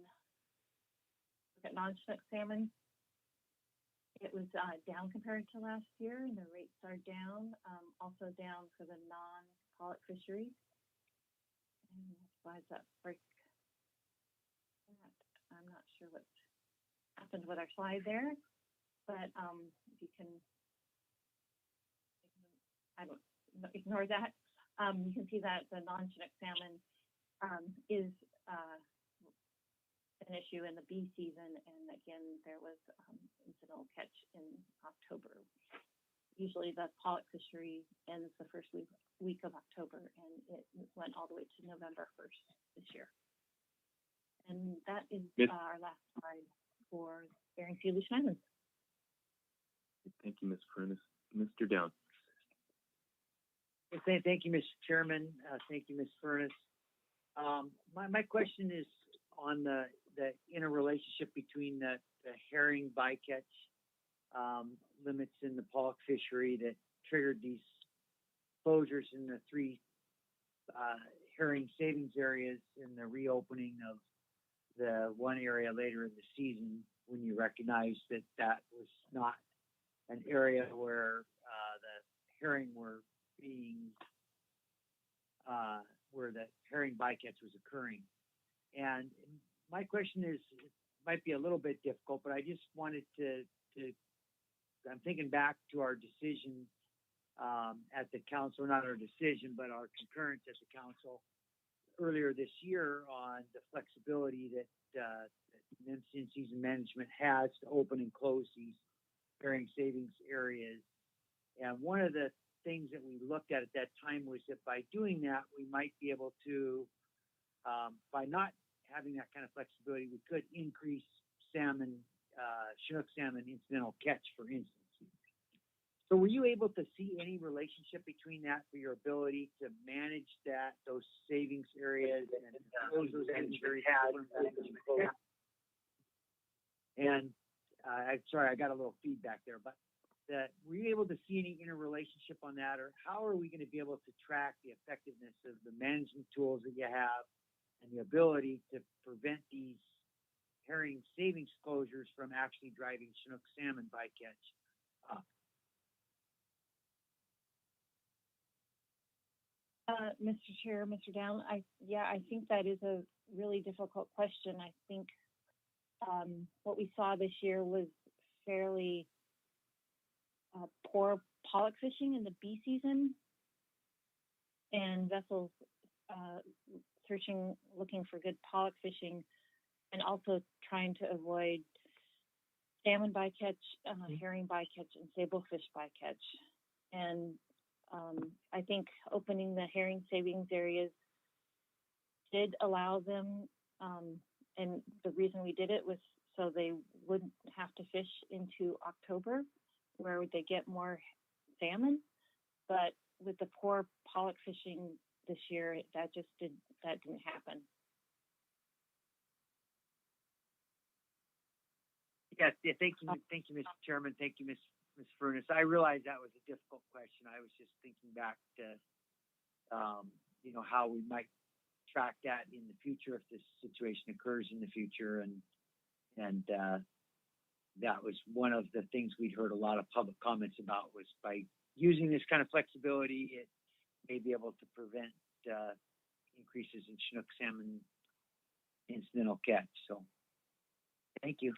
look at non-Chinook salmon. It was down compared to last year, and the rates are down, also down for the non-pollock fisheries. And slides that break that. I'm not sure what happened with our slide there, but if you can, I don't ignore that. You can see that the non-Chinook salmon is an issue in the B season, and again, there was incidental catch in October. Usually the pollock fishery ends the first week of October, and it went all the way to November 1st this year. And that is our last slide for Bering Sea Aleutian Islands. Thank you, Ms. Furness. Mr. Down. Thank you, Mr. Chairman. Thank you, Ms. Furness. My question is on the interrelationship between the herring bycatch limits in the pollock fishery that triggered these closures in the three herring savings areas and the reopening of the one area later in the season when you recognized that that was not an area where the herring were being where the herring bycatch was occurring. And my question is, it might be a little bit difficult, but I just wanted to I'm thinking back to our decision at the council, not our decision, but our concurrence at the council earlier this year on the flexibility that NPFMC season management has to open and close these herring savings areas. And one of the things that we looked at that time was that by doing that, we might be able to, by not having that kind of flexibility, we could increase salmon, Chinook salmon incidental catch, for instance. So were you able to see any relationship between that for your ability to manage those savings areas and close those savings areas? And I'm sorry, I got a little feedback there, but were you able to see any interrelationship on that, or how are we going to be able to track the effectiveness of the management tools that you have and the ability to prevent these herring savings closures from actually driving Chinook salmon bycatch up? Mr. Chair, Mr. Down, I think that is a really difficult question. I think what we saw this year was fairly poor pollock fishing in the B season, and vessels looking for good pollock fishing, and also trying to avoid salmon bycatch, herring bycatch, and sablefish bycatch. And I think opening the herring savings areas did allow them, and the reason we did it was so they wouldn't have to fish into October, where would they get more salmon. But with the poor pollock fishing this year, that didn't happen. Yes, thank you, Mr. Chairman. Thank you, Ms. Furness. I realize that was a difficult question. I was just thinking back to, how we might track that in the future if this situation occurs in the future, and that was one of the things we'd heard a lot of public comments about, was by using this kind of flexibility, it may be able to prevent increases in Chinook salmon incidental catch. So, thank you.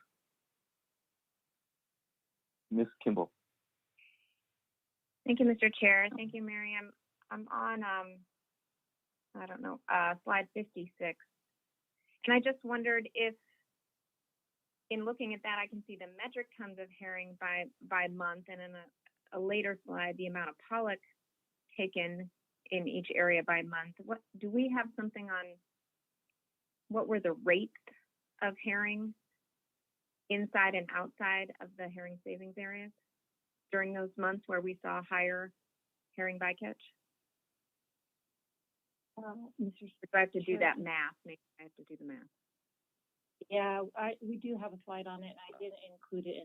Ms. Kimball. Thank you, Mr. Chair. Thank you, Mary. I'm on slide 56, and I just wondered if, in looking at that, I can see the metric tons of herring by month, and in a later slide, the amount of pollock taken in each area by month. What do we have something on? What were the rates of herring inside and outside of the herring savings areas during those months where we saw higher herring bycatch? Mr. If I have to do that math, maybe I have to do the math. Yeah, we do have a slide on it. I didn't include it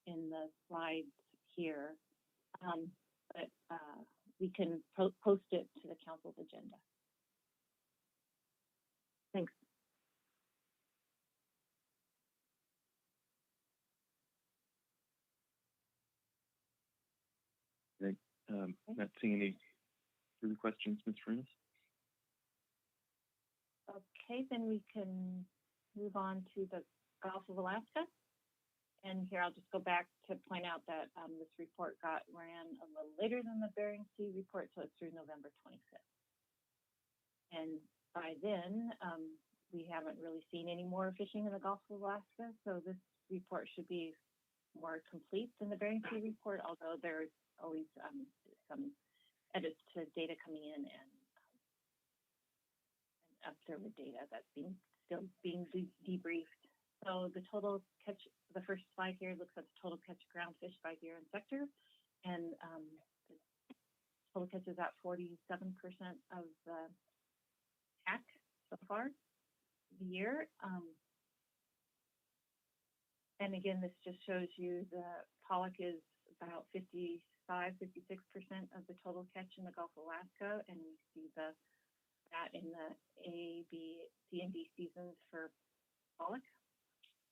in the slides here, but we can post it to the council's agenda. Thanks. Not seeing any further questions, Ms. Furness. Okay, then we can move on to the Gulf of Alaska. And here I'll just go back to point out that this report ran a little later than the Bering Sea report, so it's through November 25th. And by then, we haven't really seen any more fishing in the Gulf of Alaska, so this report should be more complete than the Bering Sea report, although there's always some edits to data coming in and observed data that's still being debriefed. So the total catch, the first slide here looks at the total catch ground fish by year and sector. and the total catch is at 47% of the TAC so far the year. And again, this just shows you the pollock is about 56% of the total catch in the Gulf of Alaska, and we see that in the A, B, C, and D seasons for pollock,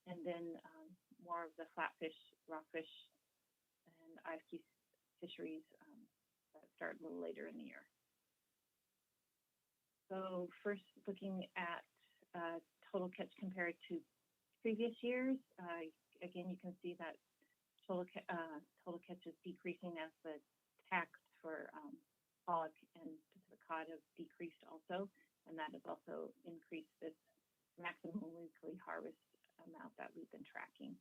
and then more of the flatfish, rockfish, and IFQ fisheries that start a little later in the year. So first, looking at total catch compared to previous years, again, you can see that total catch is decreasing as the tax for pollock and Pacific cod have decreased also, and that has also increased this maximum weekly harvest amount that we've been tracking.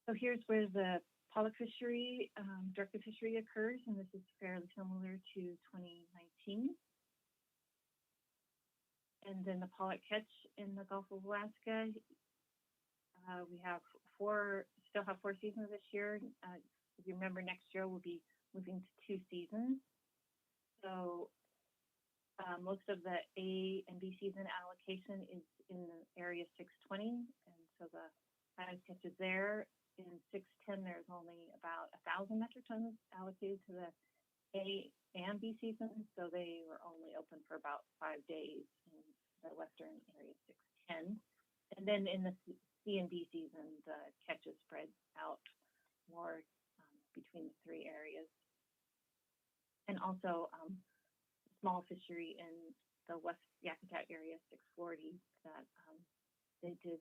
So here's where the pollock fishery, directed fishery occurs, and this is fairly similar to 2019. And then the pollock catch in the Gulf of Alaska, we have still have 4 seasons this year. If you remember, next year we'll be moving to 2 seasons. So most of the A and B season allocation is in the area 620, and so the highest catch is there. In 610, there's only about 1,000 metric tons allocated to the A and B seasons, so they were only open for about 5 days in the western area 610. And then in the C and D season, the catch is spread out more between the 3 areas. And also small fishery in the West Yakutat area 640 that they did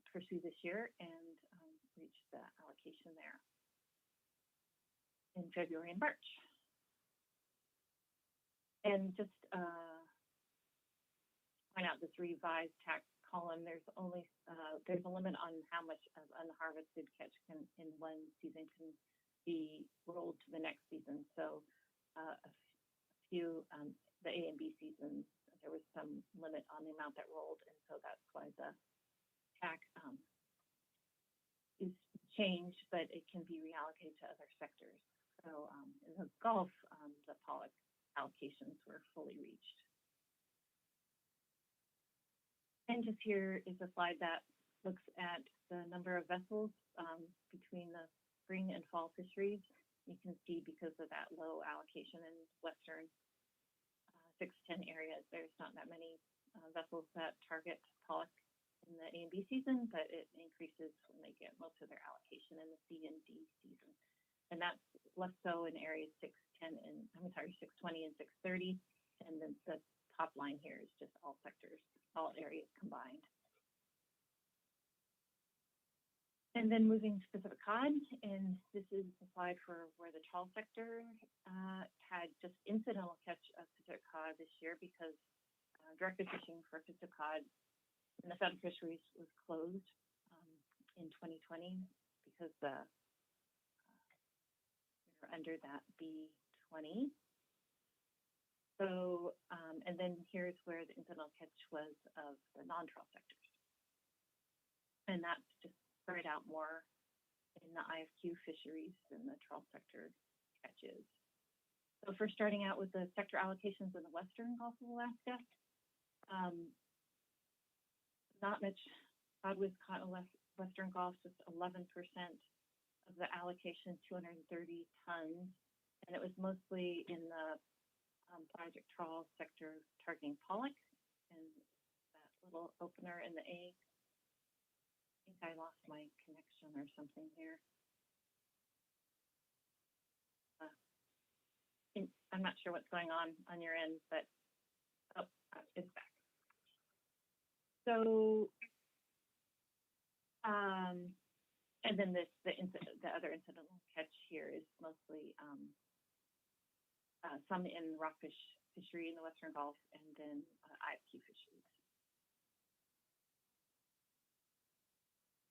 pursue this year and reach the allocation there in February and March. And just point out this revised tax column, there's a limit on how much of unharvested catch in one season can be rolled to the next season. So a few, the A and B seasons, there was some limit on the amount that rolled, and so that's why the tax is changed, but it can be reallocated to other sectors. So in the Gulf, the pollock allocations were fully reached. And just here is a slide that looks at the number of vessels between the spring and fall fisheries. You can see because of that low allocation in western 610 areas, there's not that many vessels that target pollock in the A and B season, but it increases when they get most of their allocation in the C and D season. And that's less so in areas 610 and 620 and 630. And then the top line here is just all sectors, all areas combined. And then moving to Pacific cod, and this is the slide for where the trawl sector had just incidental catch of Pacific cod this year because directed fishing for Pacific cod in the federal fisheries was closed in 2020 because we were under that B20. So, and then here's where the incidental catch was of the non-trawl sectors. And that's just spread out more in the IFQ fisheries than the trawl sector catches. So first starting out with the sector allocations in the western Gulf of Alaska, not much cod with caught in western Gulf, just 11% of the allocation, 230 tons. And it was mostly in the project trawl sector targeting pollock and that little opener in the A. I think I lost my connection or something here. I'm not sure what's going on your end, but it's back. So, and then the other incidental catch here is mostly some in rockfish fishery in the western Gulf, and then IFQ fisheries.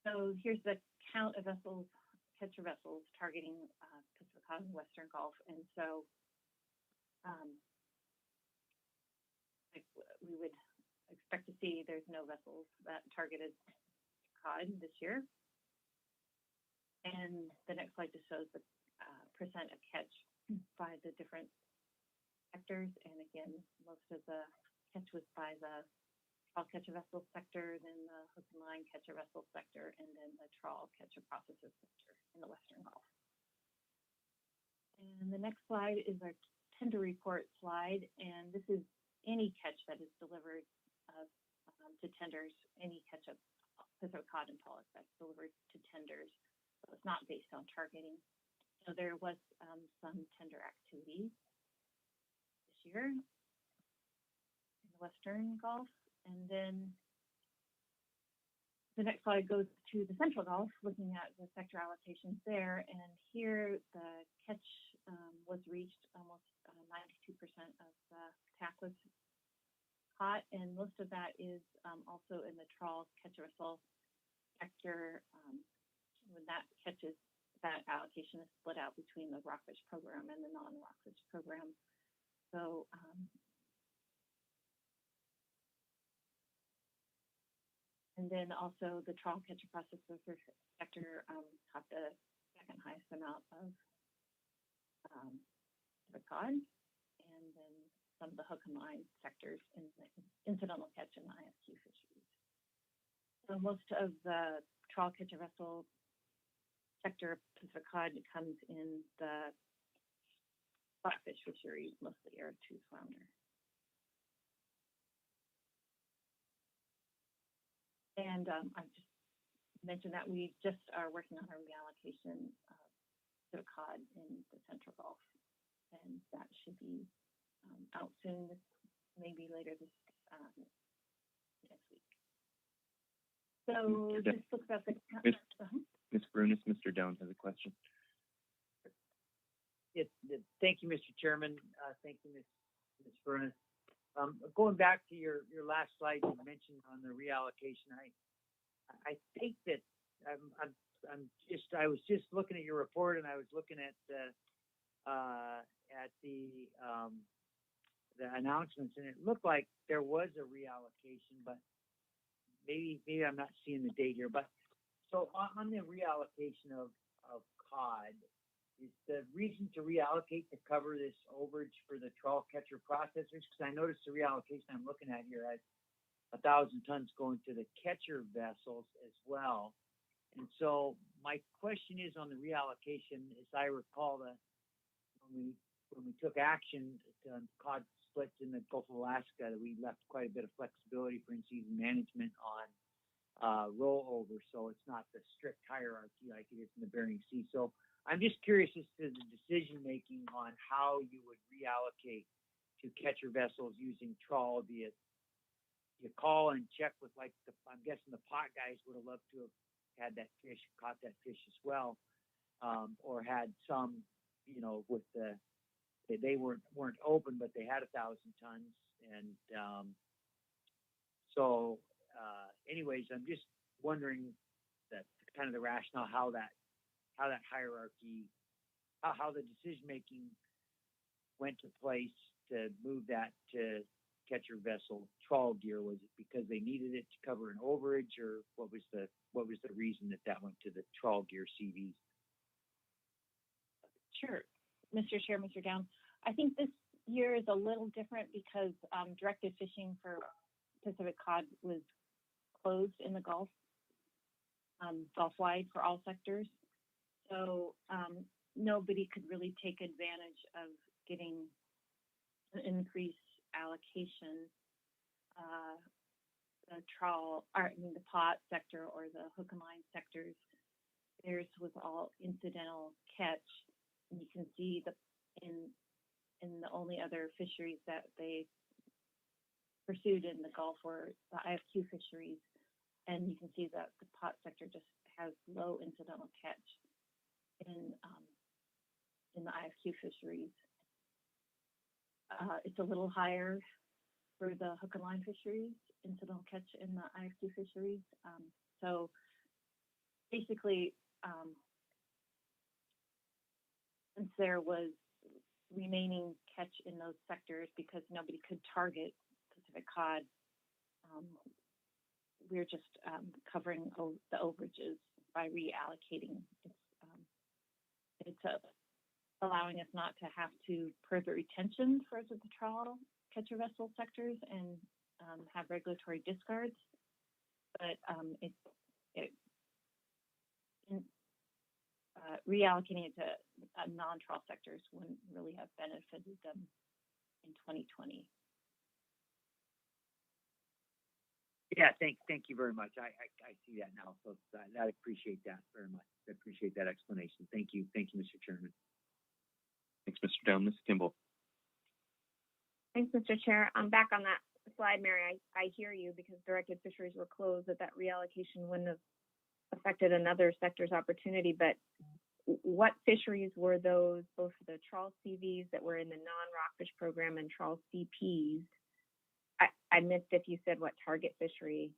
So here's the count of vessels, catcher vessels targeting Pacific cod and western Gulf, and so we would expect to see there's no vessels that targeted cod this year. And the next slide just shows the percent of catch by the different sectors. And again, most of the catch was by the trawl catcher vessel sector, then the hook and line catcher vessel sector, and then the trawl catcher processor sector in the Western Gulf. And the next slide is our tender report slide, and this is any catch that is delivered to tenders, any catch of Pacific cod and pollock that's delivered to tenders. So it's not based on targeting. So there was some tender activity this year in the Western Gulf. And then the next slide goes to the Central Gulf, looking at the sector allocations there. And here the catch was reached, almost 92% of the TAC was caught, and most of that is also in the trawl catcher vessel sector. When that catches, that allocation is split out between the rockfish program and the non-rockfish program. So and then also the trawl catcher processor sector caught the second highest amount of the cod, and then some of the hook and line sectors in the incidental catch and the ISQ fisheries. So most of the trawl catcher vessel sector Pacific cod comes in the flatfish fisheries, mostly arrow-tooth flounder. And I just mentioned that we just are working on our reallocation of Pacific cod in the Central Gulf, and that should be out soon, maybe later this next week. So this looks at the... Ms. Brunis, Mr. Down has a question. Thank you, Mr. Chairman. Thank you, Ms. Brunis. Going back to your last slide you mentioned on the reallocation, I think that I was just looking at your report, and I was looking at the announcements, and it looked like there was a reallocation, but maybe I'm not seeing the date here. But so on the reallocation of cod, is the reason to reallocate to cover this overage for the trawl catcher processors? Because I noticed the reallocation I'm looking at here has 1,000 tons going to the catcher vessels as well. And so my question is on the reallocation, as I recall that when we took action to cod splits in the Gulf of Alaska, that we left quite a bit of flexibility for in-season management on rollover, so it's not the strict hierarchy like it is in the Bering Sea. So I'm just curious as to the decision making on how you would reallocate to catcher vessels using trawl. Do you call and check with, like, I'm guessing the pot guys would have loved to have had that fish, caught that fish as well, or had some, with they weren't open, but they had 1,000 tons, and so anyways, I'm just wondering that kind of the rationale how that hierarchy, how the decision making went to place to move that to catcher vessel trawl gear. Was it because they needed it to cover an overage, or what was the reason that went to the trawl gear CVs? Sure, Mr. Chair, Mr. Down. I think this year is a little different because directed fishing for Pacific cod was closed in the Gulf, Gulf-wide for all sectors. So nobody could really take advantage of getting an increased allocation. The pot sector or the hook and line sectors, theirs was all incidental catch. And you can see in the only other fisheries that they pursued in the Gulf were the IFQ fisheries. And you can see that the pot sector just has low incidental catch in the IFQ fisheries. It's a little higher for the hook and line fisheries, incidental catch in the IFQ fisheries. So basically, since there was remaining catch in those sectors because nobody could target Pacific cod, we're just covering the overages by reallocating. it's allowing us not to have to further retention for the trawl catcher vessel sectors and have regulatory discards, but reallocating it to non-trawl sectors wouldn't really have benefited them in 2020. Yeah, thank you very much. I see that now, so I appreciate that very much. I appreciate that explanation. Thank you, Mr. Chairman. Thanks, Mr. Down. Ms. Kimball. Thanks, Mr. Chair. I'm back on that slide, Mary. I hear you because directed fisheries were closed, that reallocation wouldn't have affected another sector's opportunity. But what fisheries were those, both for the trawl CVs that were in the non-rockfish program and trawl CPs? I missed if you said what target fishery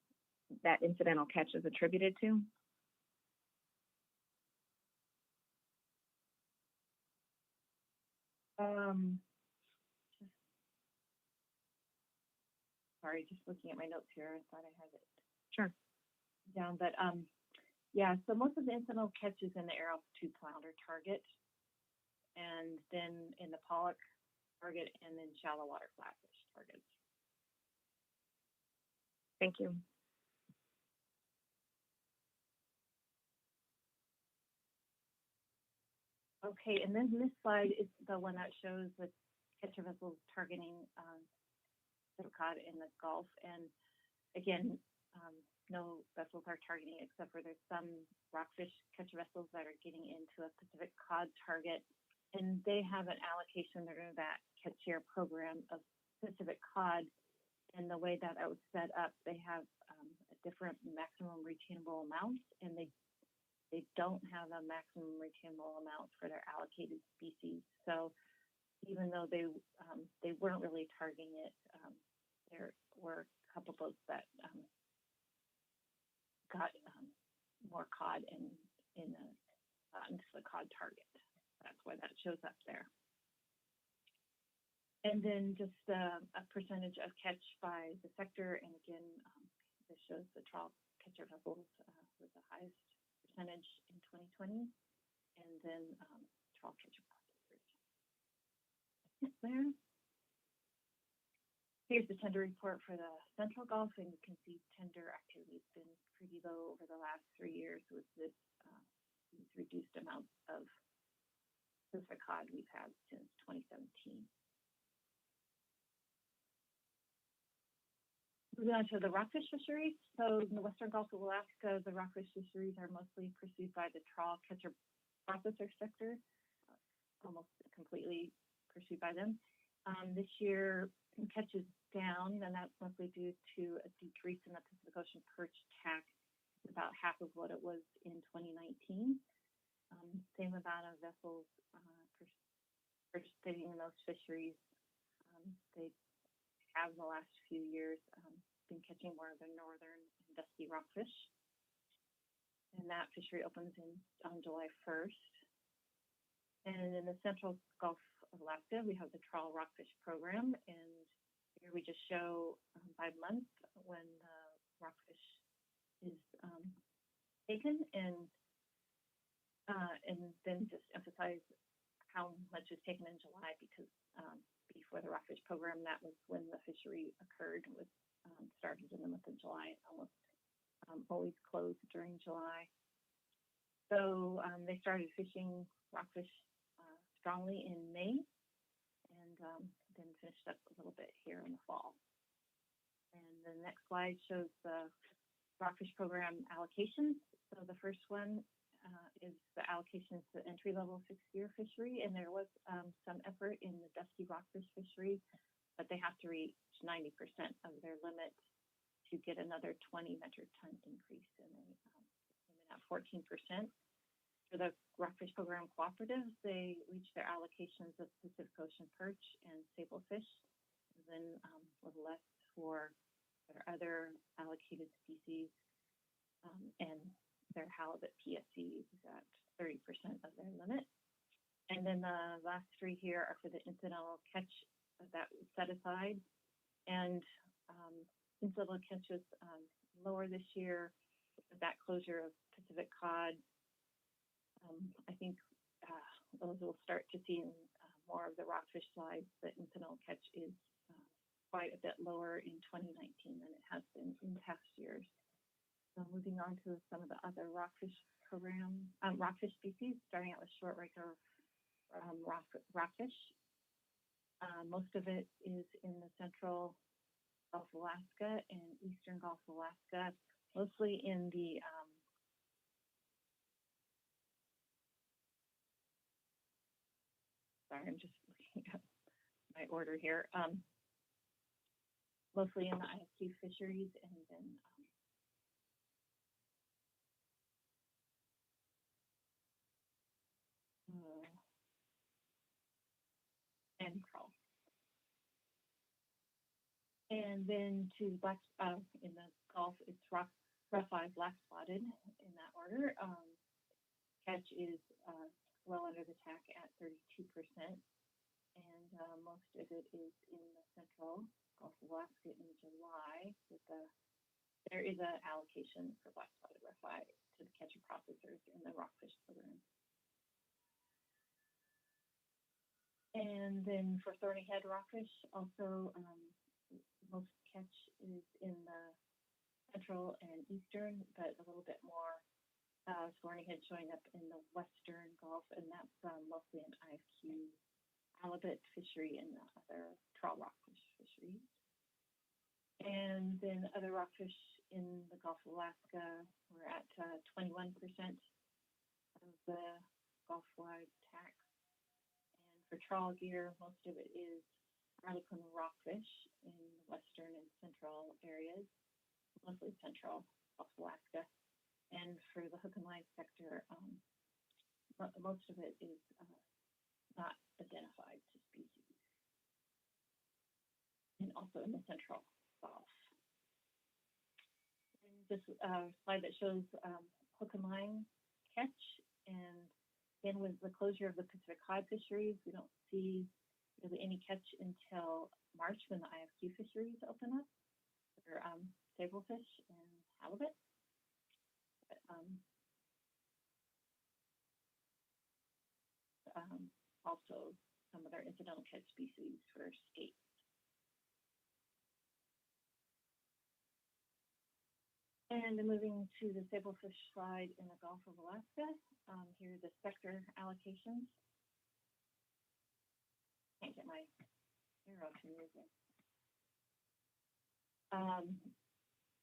that incidental catch is attributed to. Sorry, just looking at my notes here. I thought I had it Sure. down, but yeah. So most of the incidental catches in the arrow tooth flounder target, and then in the pollock target, and then shallow water flatfish targets. Thank you. Okay, and then this slide is the one that shows the catcher vessels targeting cod in the Gulf. And again, no vessels are targeting except for there's some rockfish catcher vessels that are getting into a Pacific cod target. And they have an allocation under that catch share program of Pacific cod. And the way that was set up, they have a different maximum retainable amounts, and they don't have a maximum retainable amount for their allocated species. So even though they weren't really targeting it, there were a couple boats that got more cod into the cod target. That's why that shows up there. And then just a percentage of catch by the sector. And again, this shows the trawl catcher vessels with the highest percentage in 2020, and then trawl catcher processors. There. Here's the tender report for the Central Gulf, and you can see tender activity has been pretty low over the last 3 years with this these reduced amounts of Pacific cod we've had since 2017. Moving on to the rockfish fisheries. So in the Western Gulf of Alaska, the rockfish fisheries are mostly pursued by the trawl catcher processor sector, almost completely pursued by them. This year, catch is down, and that's mostly due to a decrease in the Pacific Ocean perch TAC, about half of what it was in 2019. Same amount of vessels participating in those fisheries. They have in the last few years been catching more of the northern and dusky rockfish. And that fishery opens on July 1st. And in the Central Gulf of Alaska, we have the trawl rockfish program. And here we just show by month when the rockfish is taken, and then just emphasize how much is taken in July, because before the rockfish program, that was when the fishery occurred, was started in the month of July, almost always closed during July. So they started fishing rockfish strongly in May, and then finished up a little bit here in the fall. And the next slide shows the rockfish program allocations. So the first one is the allocations to entry-level 6-year fishery, and there was some effort in the dusky rockfish fishery, but they have to reach 90% of their limit to get another 20 metric ton increase, and they came in at 14%. For the rockfish program cooperatives, they reached their allocations of Pacific Ocean perch and sablefish, and then a little less for their other allocated species, and their halibut PSC is at 30% of their limit. And then the last three here are for the incidental catch that was set aside. And incidental catch was lower this year with that closure of Pacific cod. I think those we'll start to see in more of the rockfish slides. The incidental catch is quite a bit lower in 2019 than it has been in past years. So moving on to some of the other rockfish rockfish species, starting out with short regular rockfish. Most of it is in the central Gulf of Alaska and eastern Gulf of Alaska, mostly in the sorry, I'm just looking at my order here. Mostly in the ISQ fisheries, and then and trawl. And then to black in the Gulf, it's rough-eyed black-spotted in that order. Catch is well under the TAC at 32%, and most of it is in the central Gulf of Alaska in July. There is an allocation for black-spotted rough-eye to the catcher processors in the rockfish program. And then for thorny head rockfish, also most catch is in the central and eastern, but a little bit more thorny head showing up in the western Gulf, and that's mostly an IFQ halibut fishery and the other trawl rockfish fisheries. And then other rockfish in the Gulf of Alaska, we're at 21% of the Gulf-wide TAC. For trawl gear, most of it is harlequin rockfish in the western and central areas, mostly central Gulf of Alaska. And for the hook and line sector, most of it is not identified to species. And also in the central Gulf. And this slide that shows hook and line catch, and again, with the closure of the Pacific cod fisheries, we don't see really any catch until March when the IFQ fisheries open up for sablefish and halibut. Also some other incidental catch species for skate. And moving to the sablefish slide in the Gulf of Alaska, here are the sector allocations. Can't get my arrow to move it.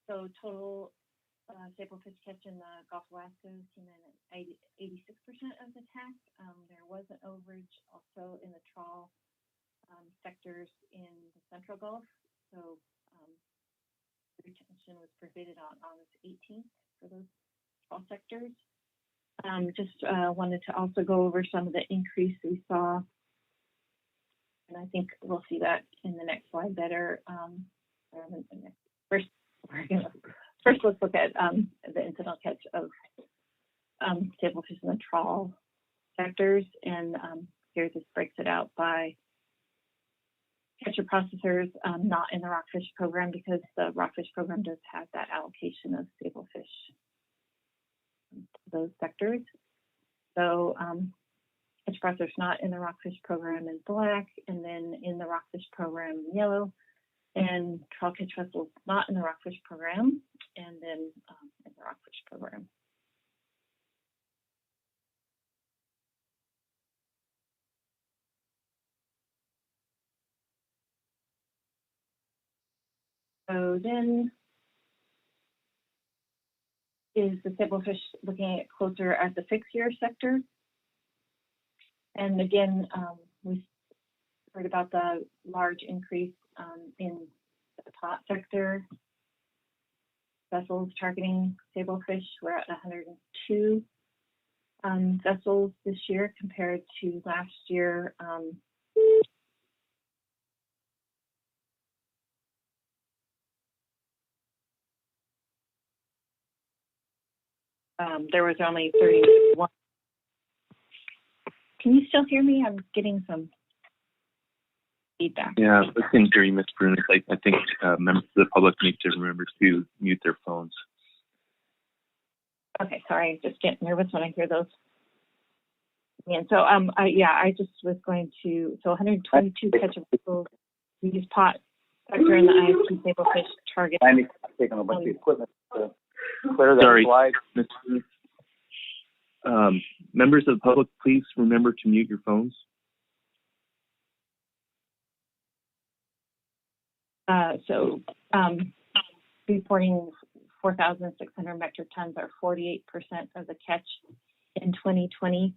So total sablefish catch in the Gulf of Alaska came in at 86% of the TAC. There was an overage also in the trawl sectors in the central Gulf. So retention was provided on August 18th for those trawl sectors. Just wanted to also go over some of the increase we saw, and I think we'll see that in the next slide better. First, let's look at the incidental catch of sablefish in the trawl sectors, and here this breaks it out by catcher processors, not in the rockfish program, because the rockfish program does have that allocation of sablefish to those sectors. So catcher processors not in the rockfish program in black, and then in the rockfish program in yellow, and trawl catch vessels not in the rockfish program, and then in the rockfish program. So then is the sablefish looking at closer at the 6-year sector. And again, we heard about the large increase in the pot sector. Vessels targeting sablefish, we're at 102 vessels this year compared to last year. There was only 31. Can you still hear me? I'm getting some feedback. Yeah, I can hear you, Ms. Brunis. I think members of the public need to remember to mute their phones. Okay, sorry, I just get nervous when I hear those And so, I just was going to, so 122 catch of vessels, we use pot sector in the ISP sablefish target. I'm taking a bunch of equipment to clear that slide. Members of the public, please remember to mute your phones. Reporting 4,600 metric tons, or 48% of the catch in 2020.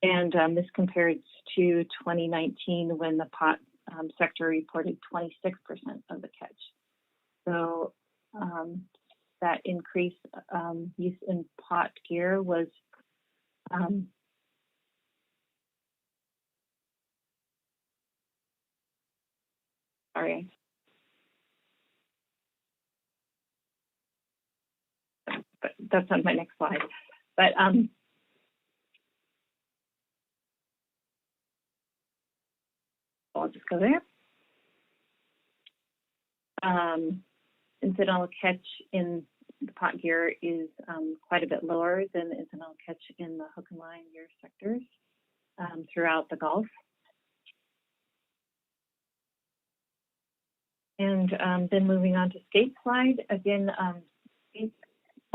And this compares to 2019 when the pot sector reported 26% of the catch. So that increase use in pot gear was sorry. But that's on my next slide. But I'll just go there. Incidental catch in the pot gear is quite a bit lower than the incidental catch in the hook and line gear sectors throughout the Gulf. And then moving on to skate slide, again, skate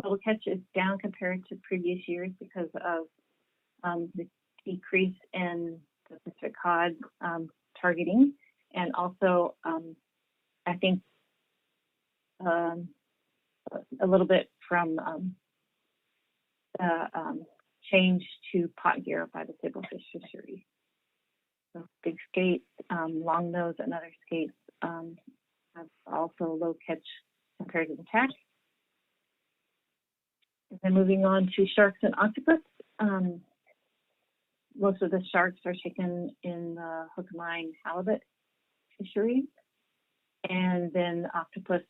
total catch is down compared to previous years because of the decrease in the Pacific cod targeting, and also I think a little bit from the change to pot gear by the sablefish fishery. So big skates, long nose, and other skates have also low catch compared to the tack. And then moving on to sharks and octopus. Most of the sharks are taken in the hook and line halibut fishery. And then octopus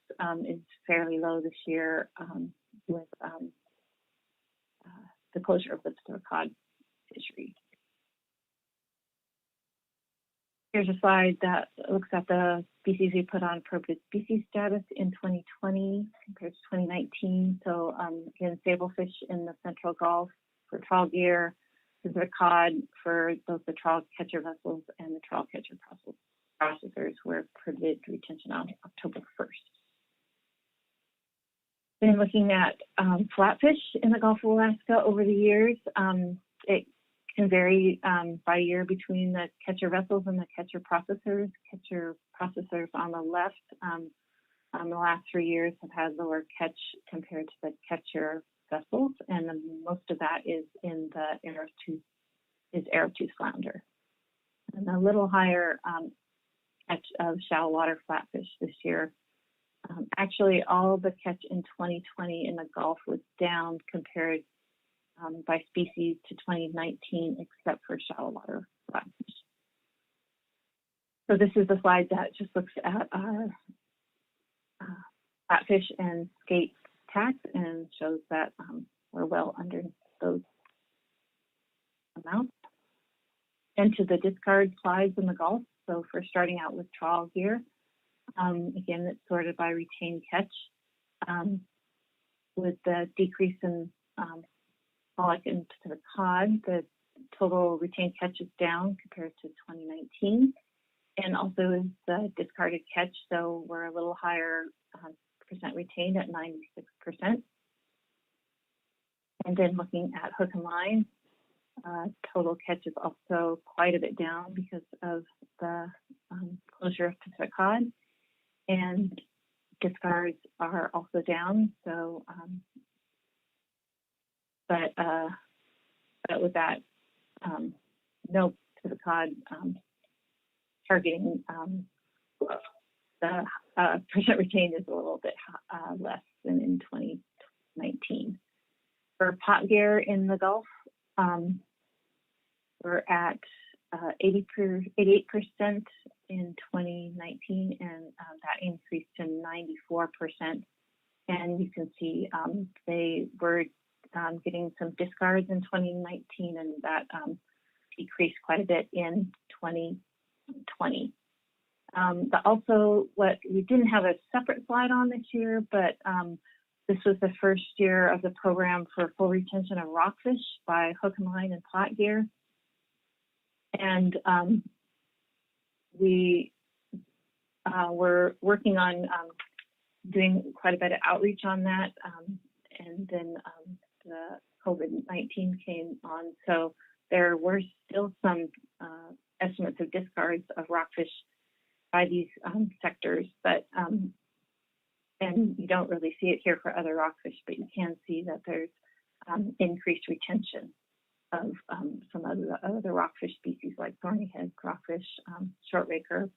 is fairly low this year with the closure of the Pacific cod fishery. Here's a slide that looks at the species we put on appropriate species status in 2020 compared to 2019. So again, sablefish in the Central Gulf for trawl gear, Pacific cod for both the trawl catcher vessels and the trawl catcher processors were permitted retention on October 1st. Then looking at flatfish in the Gulf of Alaska over the years, it can vary by year between the catcher vessels and the catcher processors. Catcher processors on the left, the last 3 years have had lower catch compared to the catcher vessels, and most of that is in the arrow-tooth flounder. And a little higher catch of shallow water flatfish this year. Actually, all the catch in 2020 in the Gulf was down compared by species to 2019, except for shallow water flatfish. So this is the slide that just looks at our flatfish and skate tax and shows that we're well under those amounts. And to the discard slides in the Gulf. So for starting out with trawl gear, again, it's sorted by retained catch. With the decrease in pollock and Pacific cod, the total retained catch is down compared to 2019. And also is the discarded catch, so we're a little higher percent retained at 96%. And then looking at hook and line, total catch is also quite a bit down because of the closure of Pacific cod, and discards are also down. So, but with that, no Pacific cod targeting, the percent retained is a little bit less than in 2019. For pot gear in the Gulf, we're at 88% in 2019, and that increased to 94%. And you can see they were getting some discards in 2019, and that decreased quite a bit in 2020. Also, what we didn't have a separate slide on this year, but This was the first year of the program for full retention of rockfish by hook and line and pot gear. And we were working on doing quite a bit of outreach on that. And then the COVID-19 came on. So there were still some estimates of discards of rockfish by these sectors, but and you don't really see it here for other rockfish, but you can see that there's increased retention of some of the other rockfish species like thorny head crawfish, short raker,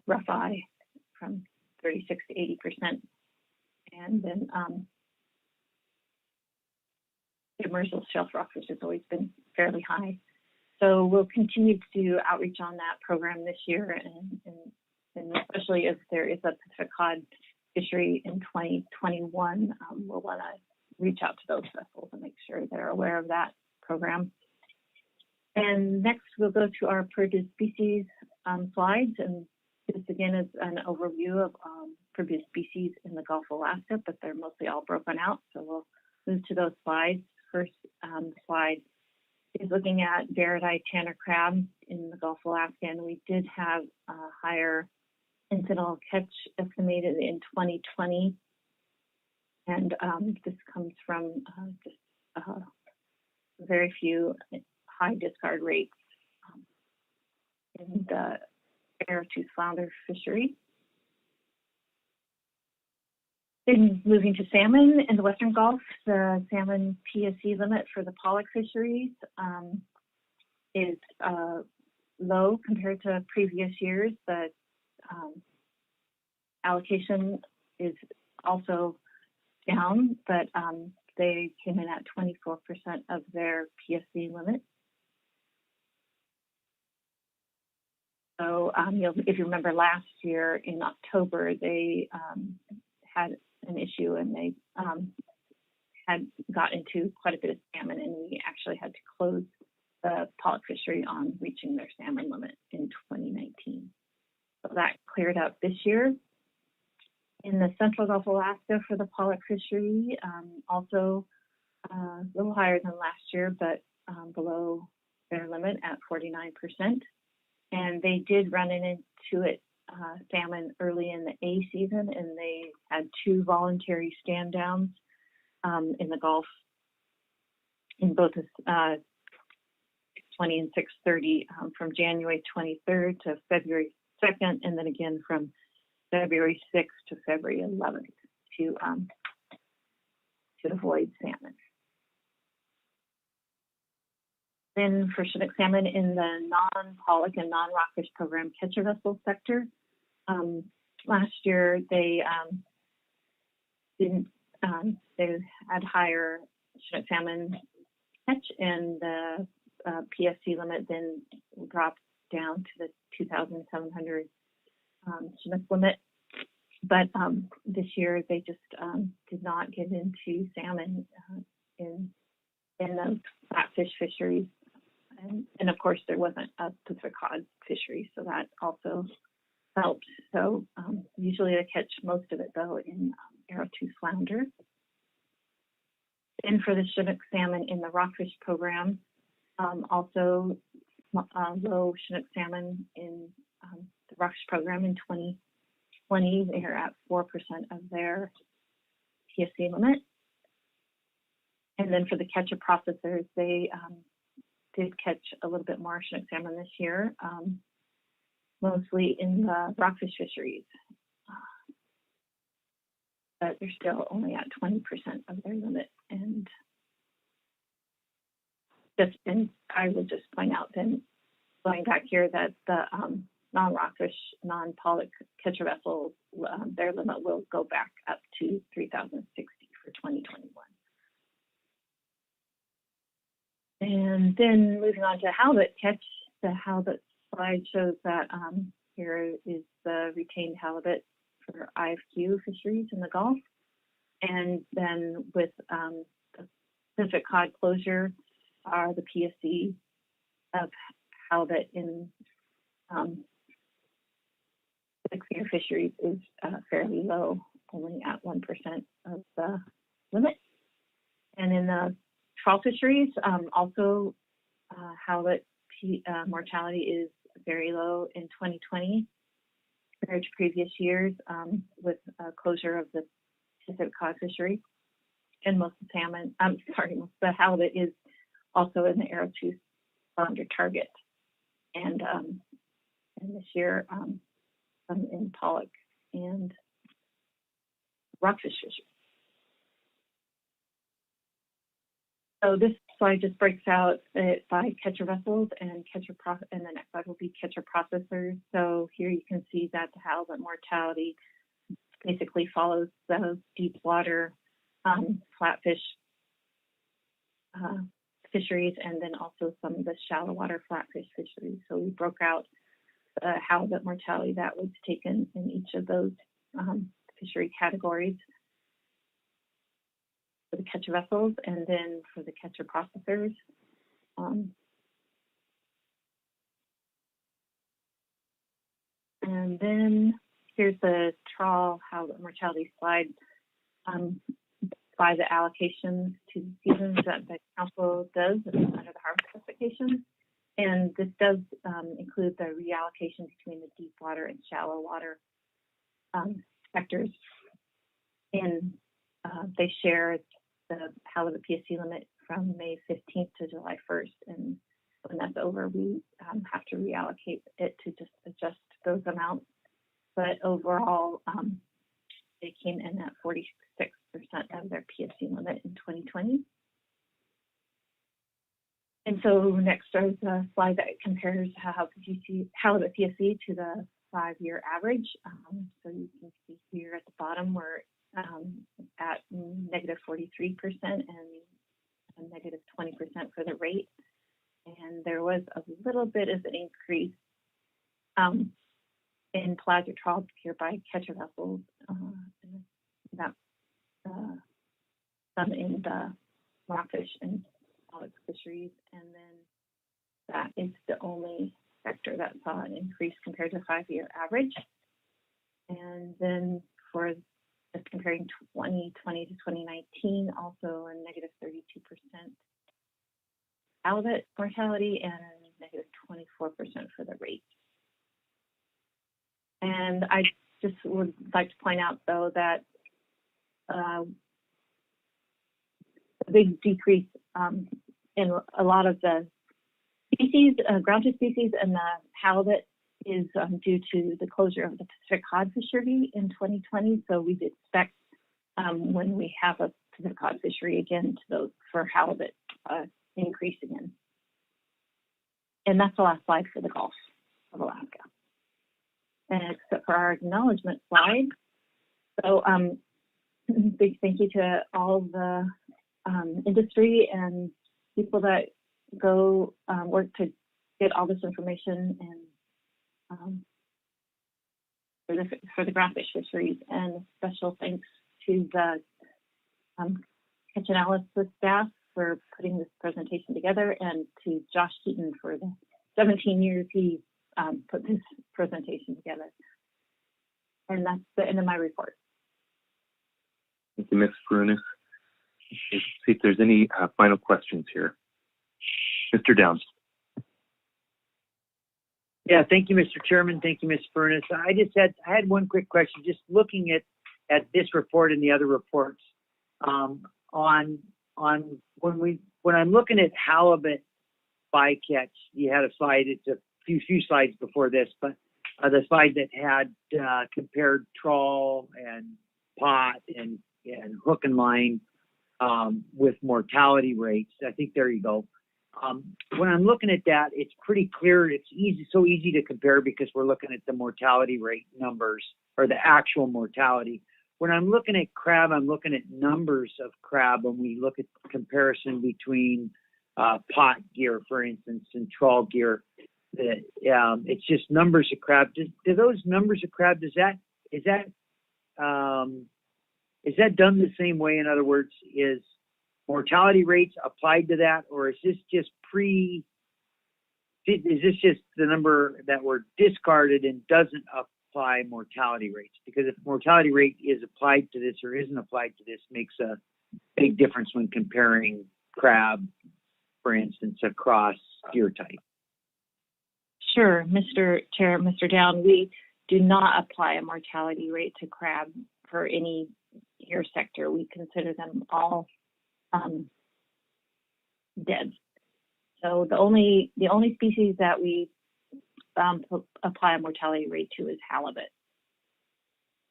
rough eye from 36 to 80%. And then demersal shelf rockfish has always been fairly high. So we'll continue to do outreach on that program this year, and especially if there is a Pacific cod fishery in 2021, we'll want to reach out to those vessels and make sure they're aware of that program. And next, we'll go to our produced species slides, and this again is an overview of produced species in the Gulf of Alaska, but they're mostly all broken out. So we'll move to those slides. First slide is looking at barrett-eyed tanner crab in the Gulf of Alaska, and we did have a higher incidental catch estimated in 2020, and this comes from just very few high discard rates in the arrow-tooth flounder fishery. Then moving to salmon in the Western Gulf, the salmon PSC limit for the pollock fisheries is low compared to previous years. The allocation is also down, but they came in at 24% of their PSC limit. So if you remember last year in October, they had an issue, and they had got into quite a bit of salmon, and we actually had to close the pollock fishery on reaching their salmon limit in 2019. So that cleared up this year. In the Central Gulf of Alaska for the pollock fishery, also a little higher than last year, but below their limit at 49%. And they did run into it salmon early in the A season, and they had 2 voluntary stand downs in the Gulf in both 620 and 630 from January 23rd to February 2nd, and then again from February 6th to February 11th to avoid salmon. Then for Chinook salmon in the non-pollock and non-rockfish program catcher vessel sector, last year they had higher Chinook salmon catch, and the PSC limit then dropped down to the 2,700 Chinook limit. But this year they just did not get into salmon in those flatfish fisheries. And of course, there wasn't a Pacific cod fishery, so that also helped. So usually they catch most of it, though, in arrow-tooth flounder. And for the Chinook salmon in the rockfish program, also low Chinook salmon in the rockfish program in 2020. They are at 4% of their PSC limit. And then for the catcher processors, they did catch a little bit more Chinook salmon this year, mostly in the rockfish fisheries. But they're still only at 20% of their limit. And I will just point out then, going back here, that the non-rockfish, non-pollock catcher vessels, their limit will go back up to 3,060 for 2021. And then moving on to halibut catch, the halibut slide shows that here is the retained halibut for IFQ fisheries in the Gulf. And then with the Pacific cod closure, the PSC of halibut in 6-year fisheries is fairly low only at 1% of the limit. And in the trawl fisheries, also halibut mortality is very low in 2020 compared to previous years, with closure of the Pacific cod fishery. And most of the halibut is also in the arrowtooth under target. And this year, some in pollock and rockfish fishery. So this slide just breaks out it by catcher vessels and and the next slide will be catcher processors. So here you can see that the halibut mortality basically follows the deep water flatfish fisheries, and then also some of the shallow water flatfish fisheries. So we broke out the halibut mortality that was taken in each of those fishery categories for the catcher vessels, and then for the catcher processors. And then here's the trawl halibut mortality slide by the allocations to the seasons that the council does under the harvest specifications. And this does include the reallocation between the deep water and shallow water sectors. And they share the halibut PSC limit from May 15th to July 1st. And when that's over, we have to reallocate it to just adjust those amounts. But overall, they came in at 46% of their PSC limit in 2020. And so next is a slide that compares halibut PSC to the 5-year average. So you can see here at the bottom we're at negative 43% and negative 20% for the rate. And there was a little bit of an increase in pelagic trawl here by catcher vessels, some in the rockfish and pollock fisheries, and then that is the only sector that saw an increase compared to 5-year average. And then for just comparing 2020 to 2019, also a negative 32% halibut mortality and negative 24% for the rate. And I just would like to point out, though, that a big decrease in a lot of the species, groundfish species, and the halibut is due to the closure of the Pacific cod fishery in 2020. So we'd expect when we have a Pacific cod fishery again for halibut increase again. And that's the last slide for the Gulf of Alaska. And except for our acknowledgement slide. So big thank you to all the industry and people that go work to get all this information and for the groundfish fisheries, and special thanks to the catch analysis staff for putting this presentation together, and to Josh Keaton for the 17 years he put this presentation together. And that's the end of my report. Thank you, Ms. Brunis. Let's see if there's any final questions here. Mr. Downs. Yeah, thank you, Mr. Chairman. Thank you, Ms. Furness. I had one quick question. Just looking at this report and the other reports, on when I'm looking at halibut bycatch, you had a slide. It's a few slides before this, but the slide that had compared trawl and pot and hook and line with mortality rates. I think there you go. When I'm looking at that, it's pretty clear. It's so easy to compare because we're looking at the mortality rate numbers or the actual mortality. When I'm looking at crab, I'm looking at numbers of crab when we look at comparison between pot gear, for instance, and trawl gear. It's just numbers of crab. Do those numbers of crab, is that done the same way? In other words, is mortality rates applied to that, or is this just the number that were discarded and doesn't apply mortality rates, because if mortality rate is applied to this or isn't applied to this makes a big difference when comparing crab, for instance, across gear type. Sure, Mr. Chair, Mr. Down, we do not apply a mortality rate to crab for any gear sector. We consider them all dead. So the only species that we apply a mortality rate to is halibut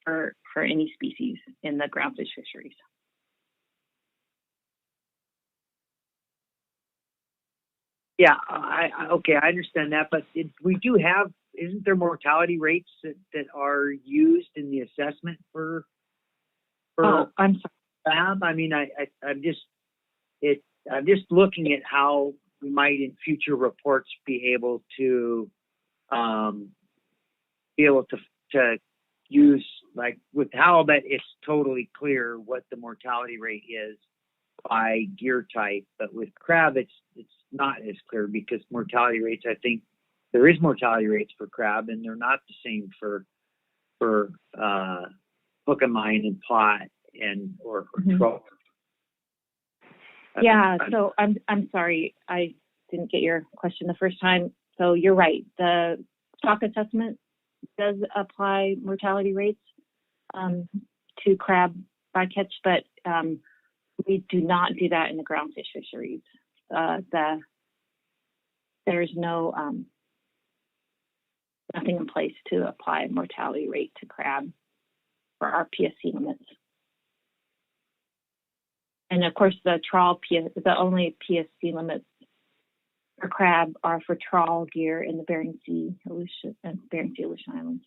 for any species in the groundfish fisheries. Yeah, I understand that, but we do have, isn't there mortality rates that are used in the assessment for I'm sorry. crab? I mean, I'm just looking at how we might in future reports be able to use, like with halibut, it's totally clear what the mortality rate is by gear type, but with crab, it's not as clear because mortality rates, I think there is mortality rates for crab, and they're not the same for hook and line and pot or trout. Yeah, so I'm sorry, I didn't get your question the first time. So you're right. The stock assessment does apply mortality rates to crab bycatch, but we do not do that in the groundfish fisheries. There's nothing in place to apply a mortality rate to crab for our PSC limits. And of course, the only PSC limits for crab are for trawl gear in the Bering Sea, Aleutian Islands.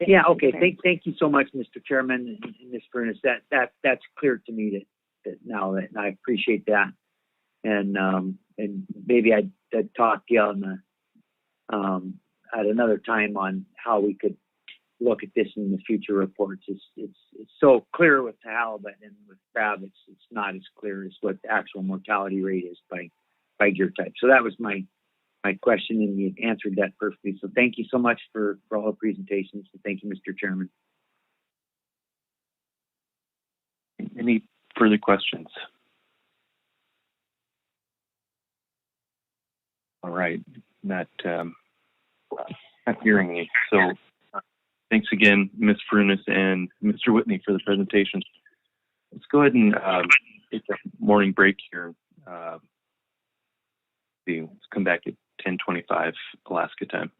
Yeah. Okay. Thank you so much, Mr. Chairman and Ms. Furness. That's clear to me that now that I appreciate that, and maybe I'd talk to you at another time on how we could look at this in the future reports. It's so clear with halibut, and with crab, it's not as clear as what the actual mortality rate is by gear type. So that was my question, and you answered that perfectly. So thank you so much for all the presentations, and thank you, Mr. Chairman. Any further questions? All right, not hearing any. So thanks again, Ms. Furness and Mr. Whitney, for the presentation. Let's go ahead and take a morning break here. Let's come back at 10:25 Alaska time.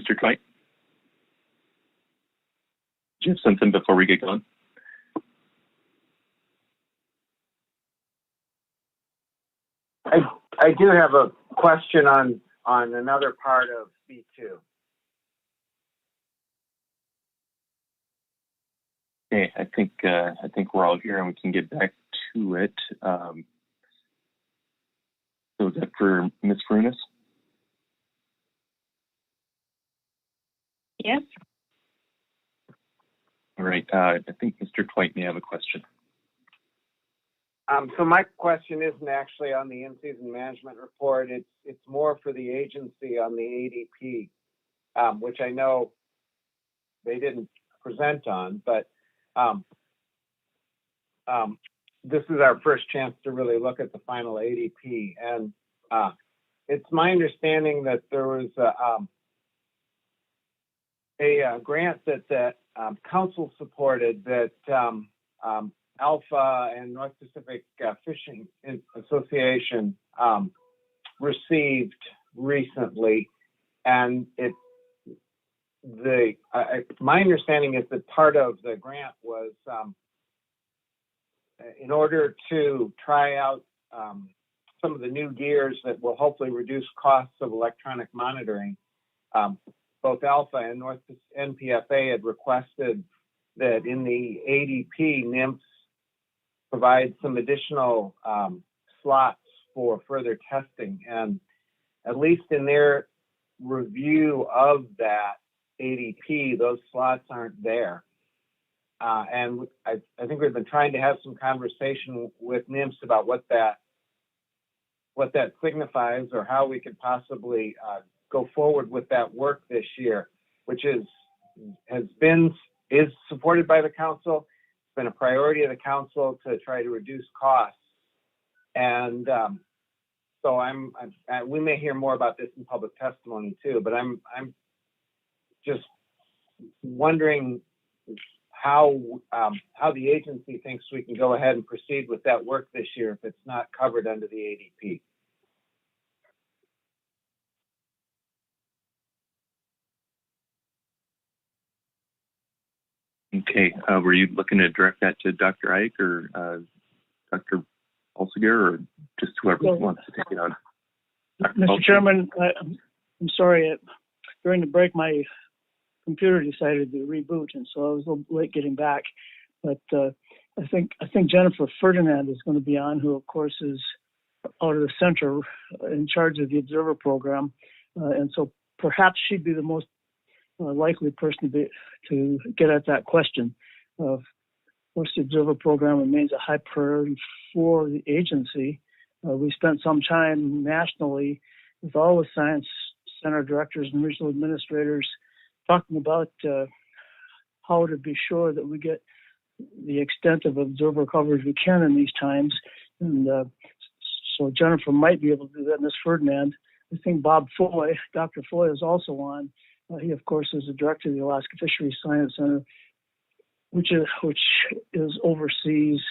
Mr. Dwight? Do you have something before we get going? I do have a question on another part of B2. Okay, I think we're all here and we can get back to it. So is that for Ms. Frunis? Yes. All right. I think Mr. Dwight may have a question. So my question isn't actually on the in-season management report. It's more for the agency on the ADP, which I know they didn't present on, but this is our first chance to really look at the final ADP. And it's my understanding that there was a grant that council supported that Alpha and North Pacific Fishing Association received recently, and my understanding is that part of the grant was in order to try out some of the new gears that will hopefully reduce costs of electronic monitoring. Both Alpha and North NPFA had requested that in the ADP, NIMS provide some additional slots for further testing. And at least in their review of that ADP, those slots aren't there. And I think we've been trying to have some conversation with NIMS about what that signifies, or how we could possibly go forward with that work this year, which is supported by the council. It's been a priority of the council to try to reduce costs. And so we may hear more about this in public testimony too, but I'm just wondering how the agency thinks we can go ahead and proceed with that work this year if it's not covered under the ADP. Okay, were you looking to direct that to Dr. Ike or Dr. Alsiger, or just whoever wants to take it on? Mr. Chairman, I'm sorry. During the break, my computer decided to reboot, and so I was a little late getting back. But I think Jennifer Ferdinand is going to be on, who of course is out of the center in charge of the Observer Program, and so perhaps she'd be the most likely person to get at that question. Of course, the Observer Program remains a high priority for the agency. We spent some time nationally with all the Science Center directors and regional administrators talking about how to be sure that we get the extent of observer coverage we can in these times. And so Jennifer might be able to do that. Ms. Ferdinand, I think Bob Foy, Dr. Foy is also on. He, of course, is the director of the Alaska Fisheries Science Center, which oversees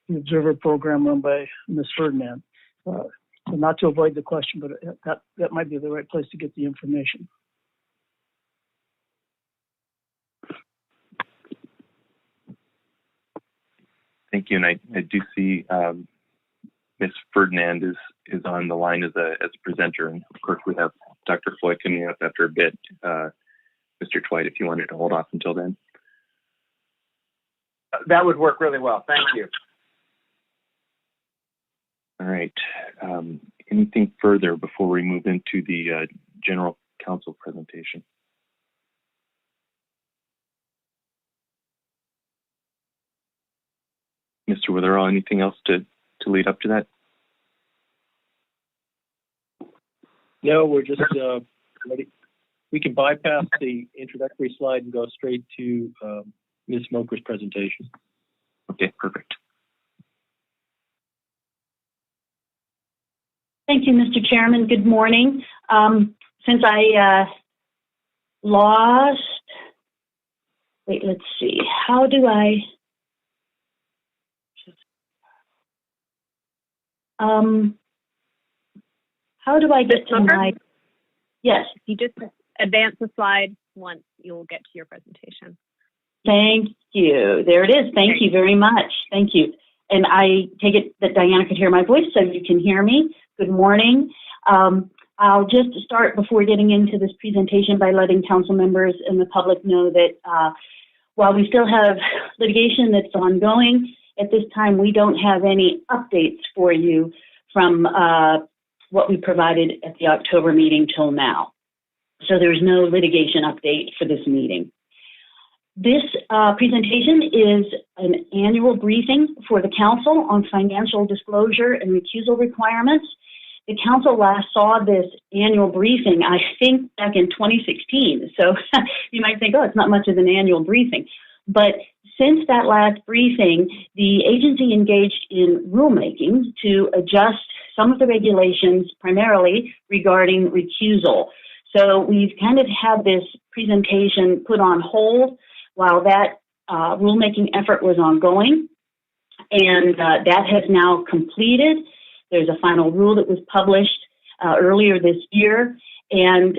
the Observer Program run by Ms. Ferdinand. So not to avoid the question, but that might be the right place to get the information. Thank you, and I do see Ms. Ferdinand is on the line as a presenter, and of course we have Dr. Floyd coming up after a bit. Mr. Dwight, if you wanted to hold off until then. That would work really well. Thank you. All right. Anything further before we move into the General Counsel presentation? Mr. Witherall, anything else to lead up to that? No, we're just ready. We can bypass the introductory slide and go straight to Ms. Smoker's presentation. Okay, perfect. Thank you, Mr. Chairman. Good morning. Since I lost, let's see, how do I, get to my, yes. You just advance the slide once you'll get to your presentation. Thank you. There it is. Thank you very much. Thank you. And I take it that Diana could hear my voice, so you can hear me. Good morning. I'll just start before getting into this presentation by letting council members and the public know that while we still have litigation that's ongoing, at this time we don't have any updates for you from what we provided at the October meeting till now. So there's no litigation update for this meeting. This presentation is an annual briefing for the council on financial disclosure and recusal requirements. The council last saw this annual briefing, I think, back in 2016. So you might think, oh, it's not much of an annual briefing. But since that last briefing, the agency engaged in rulemaking to adjust some of the regulations, primarily regarding recusal. So we've kind of had this presentation put on hold while that rulemaking effort was ongoing, and that has now completed. There's a final rule that was published earlier this year, and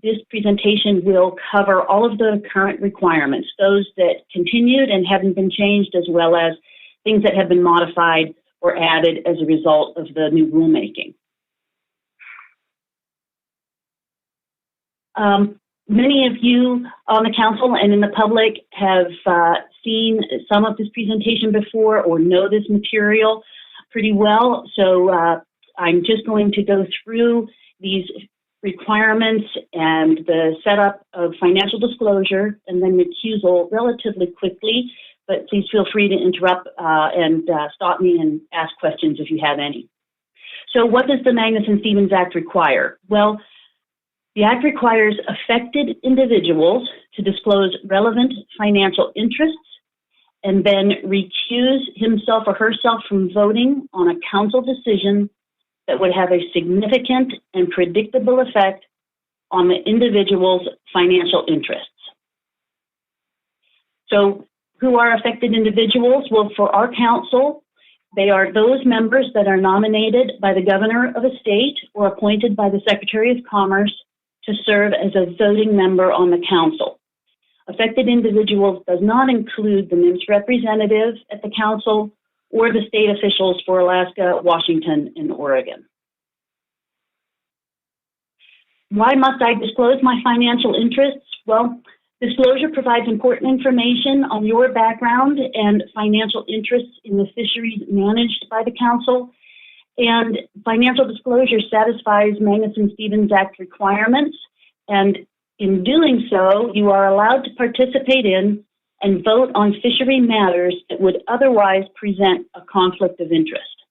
this presentation will cover all of the current requirements, those that continued and haven't been changed, as well as things that have been modified or added as a result of the new rulemaking. Many of you on the council and in the public have seen some of this presentation before or know this material pretty well. So I'm just going to go through these requirements and the setup of financial disclosure and then recusal relatively quickly, but please feel free to interrupt and stop me and ask questions if you have any. So what does the Magnuson-Stevens Act require? Well, the Act requires affected individuals to disclose relevant financial interests and then recuse himself or herself from voting on a council decision that would have a significant and predictable effect on the individual's financial interests. So who are affected individuals? Well, for our council, they are those members that are nominated by the governor of a state or appointed by the Secretary of Commerce to serve as a voting member on the council. Affected individuals does not include the NIMS representatives at the council or the state officials for Alaska, Washington, and Oregon. Why must I disclose my financial interests? Well, disclosure provides important information on your background and financial interests in the fisheries managed by the council. And financial disclosure satisfies Magnuson-Stevens Act requirements, and in doing so, you are allowed to participate in and vote on fishery matters that would otherwise present a conflict of interest.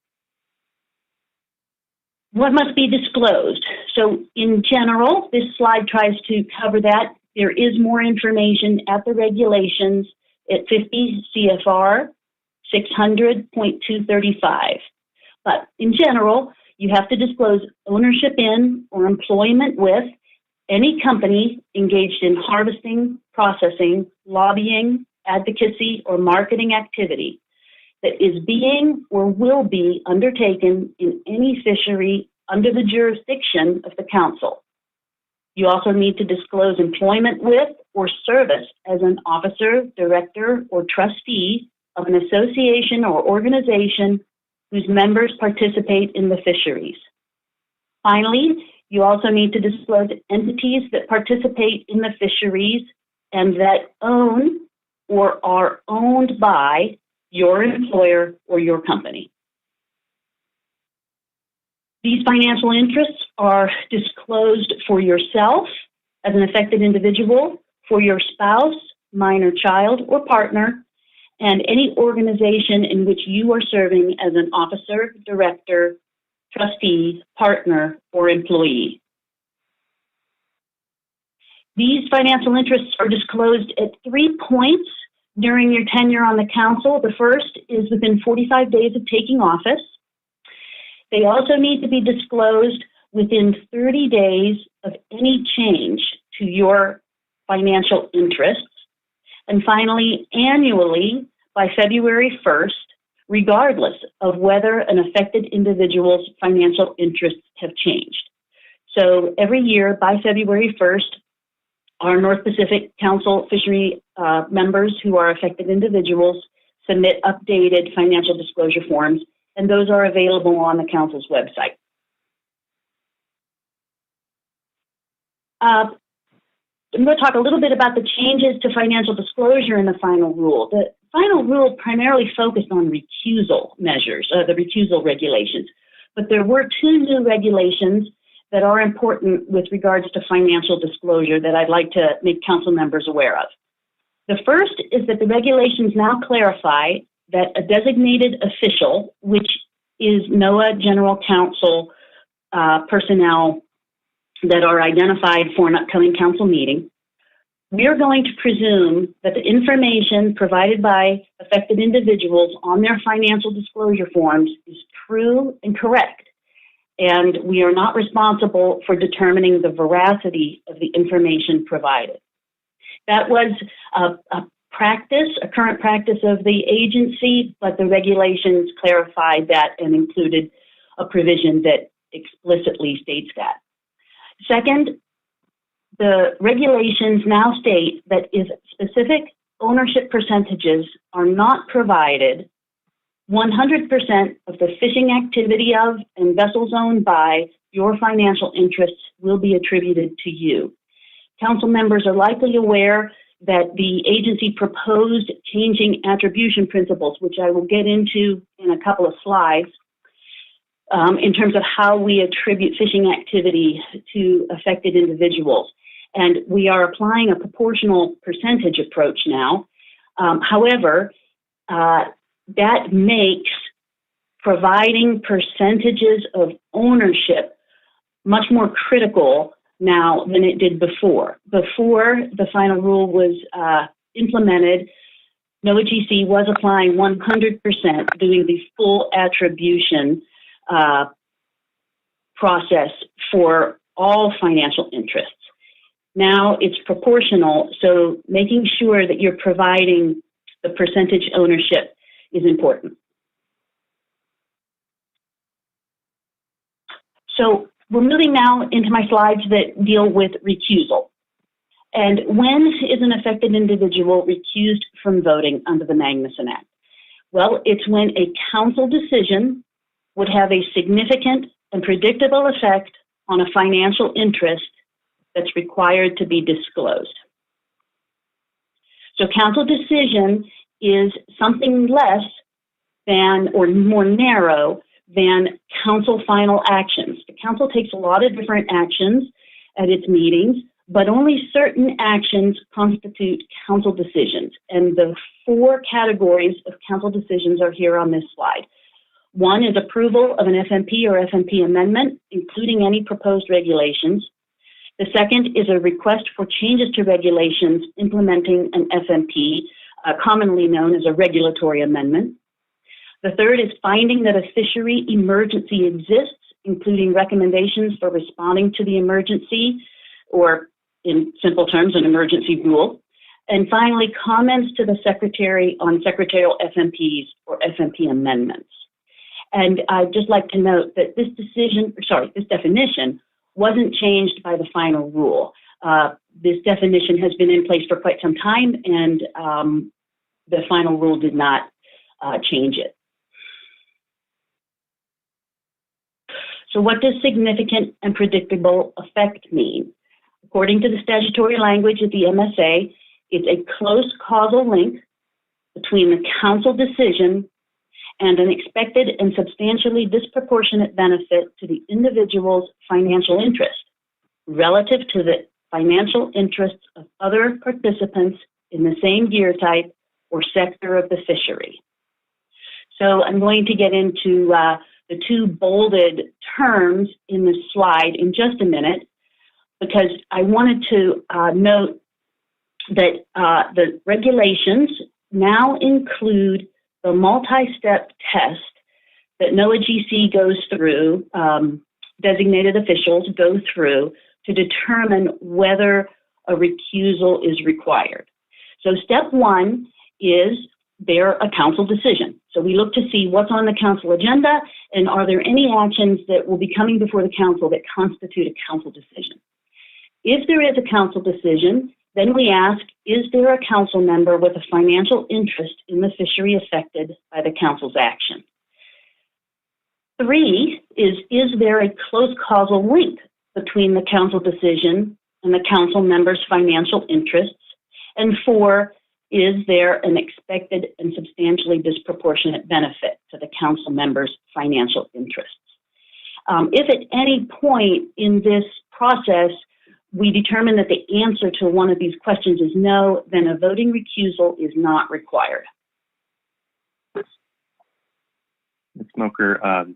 What must be disclosed? So in general, this slide tries to cover that. There is more information at the regulations at 50 CFR 600.235. But in general, you have to disclose ownership in or employment with any company engaged in harvesting, processing, lobbying, advocacy, or marketing activity that is being or will be undertaken in any fishery under the jurisdiction of the council. You also need to disclose employment with or service as an officer, director, or trustee of an association or organization whose members participate in the fisheries. Finally, you also need to disclose entities that participate in the fisheries and that own or are owned by your employer or your company. These financial interests are disclosed for yourself as an affected individual, for your spouse, minor child, or partner, and any organization in which you are serving as an officer, director, trustee, partner, or employee. These financial interests are disclosed at 3 points during your tenure on the council. The first is within 45 days of taking office. They also need to be disclosed within 30 days of any change to your financial interests. And finally, annually by February 1st, regardless of whether an affected individual's financial interests have changed. So every year by February 1st, our North Pacific Council fishery members who are affected individuals submit updated financial disclosure forms, and those are available on the Council's website. I'm going to talk a little bit about the changes to financial disclosure in the final rule. The final rule primarily focused on recusal measures, the recusal regulations, but there were two new regulations that are important with regards to financial disclosure that I'd like to make council members aware of. The first is that the regulations now clarify that a designated official, which is NOAA General Counsel personnel that are identified for an upcoming council meeting, we are going to presume that the information provided by affected individuals on their financial disclosure forms is true and correct, and we are not responsible for determining the veracity of the information provided. That was a current practice of the agency, but the regulations clarified that and included a provision that explicitly states that. Second, the regulations now state that if specific ownership percentages are not provided, 100% of the fishing activity of and vessels owned by your financial interests will be attributed to you. Council members are likely aware that the agency proposed changing attribution principles, which I will get into in a couple of slides, in terms of how we attribute fishing activity to affected individuals. And we are applying a proportional percentage approach now. However, that makes providing percentages of ownership much more critical now than it did before. Before the final rule was implemented, NOAA GC was applying 100%, doing the full attribution process for all financial interests. Now it's proportional, so making sure that you're providing the percentage ownership is important. So we're moving now into my slides that deal with recusal. And when is an affected individual recused from voting under the Magnuson Act? Well, it's when a council decision would have a significant and predictable effect on a financial interest that's required to be disclosed. So council decision is something less than or more narrow than council final actions. The council takes a lot of different actions at its meetings, but only certain actions constitute council decisions. And the four categories of council decisions are here on this slide. One is approval of an FMP or FMP amendment, including any proposed regulations. The second is a request for changes to regulations implementing an FMP, commonly known as a regulatory amendment. The third is finding that a fishery emergency exists, including recommendations for responding to the emergency, or in simple terms, an emergency rule. And finally, comments to the secretary on secretarial FMPs or FMP amendments. And I'd just like to note that this definition wasn't changed by the final rule. This definition has been in place for quite some time, and the final rule did not change it. So what does significant and predictable effect mean? According to the statutory language of the MSA, it's a close causal link between the council decision and an expected and substantially disproportionate benefit to the individual's financial interest relative to the financial interests of other participants in the same gear type or sector of the fishery. So I'm going to get into the two bolded terms in this slide in just a minute, because I wanted to note that the regulations now include the multi-step test that NOAA GC goes through, designated officials go through to determine whether a recusal is required. So step one is they're a council decision. So we look to see what's on the council agenda and are there any actions that will be coming before the council that constitute a council decision. If there is a council decision, then we ask, is there a council member with a financial interest in the fishery affected by the council's action? 3 is there a close causal link between the council decision and the council member's financial interests? And 4, is there an expected and substantially disproportionate benefit to the council member's financial interests? If at any point in this process we determine that the answer to one of these questions is no, then a voting recusal is not required. Ms. Smoker,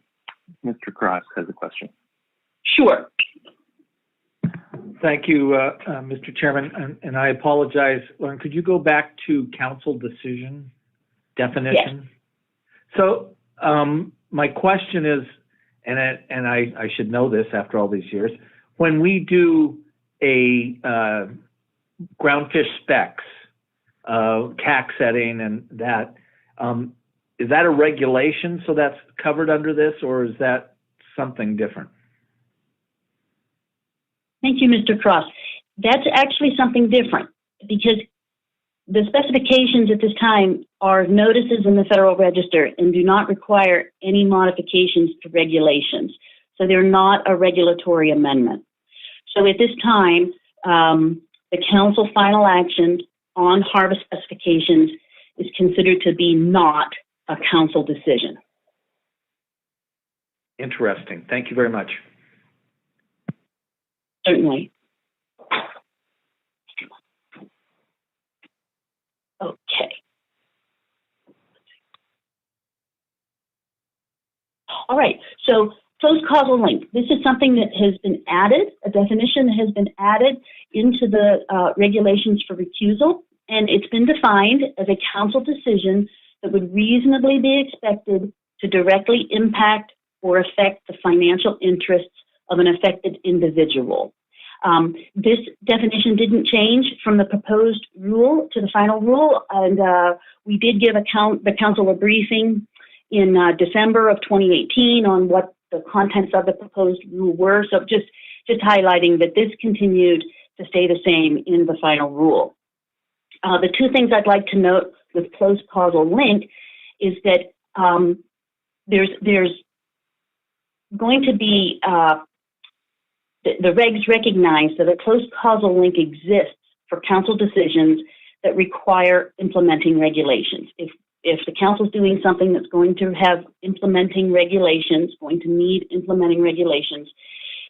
Mr. Cross has a question. Sure. Thank you, Mr. Chairman, and I apologize. Lauren, could you go back to council decision definition? Yes. So my question is, and I should know this after all these years, when we do a groundfish specs, CAC setting and that, is that a regulation so that's covered under this, or is that something different? Thank you, Mr. Cross. That's actually something different because the specifications at this time are notices in the Federal Register and do not require any modifications to regulations. So they're not a regulatory amendment. So at this time, the council final action on harvest specifications is considered to be not a council decision. Interesting. Thank you very much. Certainly. Okay. All right, so close causal link. This is something that has been added, a definition that has been added into the regulations for recusal, and it's been defined as a council decision that would reasonably be expected to directly impact or affect the financial interests of an affected individual. This definition didn't change from the proposed rule to the final rule, and we did give the council a briefing in December of 2018 on what the contents of the proposed rule were. So just highlighting that this continued to stay the same in the final rule. The two things I'd like to note with close causal link is that there's going to be the regs recognize that a close causal link exists for council decisions that require implementing regulations. If the council's doing something that's going to have implementing regulations, going to need implementing regulations,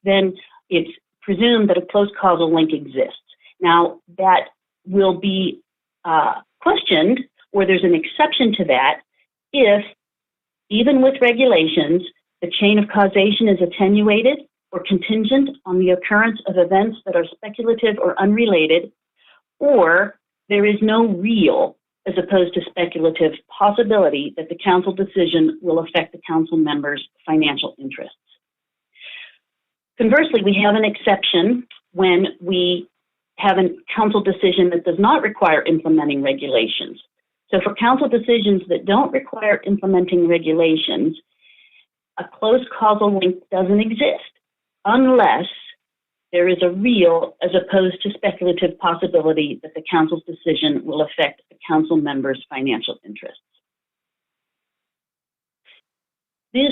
then it's presumed that a close causal link exists. Now, that will be questioned, or there's an exception to that, if, even with regulations, the chain of causation is attenuated or contingent on the occurrence of events that are speculative or unrelated, or there is no real, as opposed to speculative, possibility that the council decision will affect the council members' financial interests. Conversely, we have an exception when we have a council decision that does not require implementing regulations. So for council decisions that don't require implementing regulations, a close causal link doesn't exist unless there is a real, as opposed to speculative, possibility that the council's decision will affect the council members' financial interests. These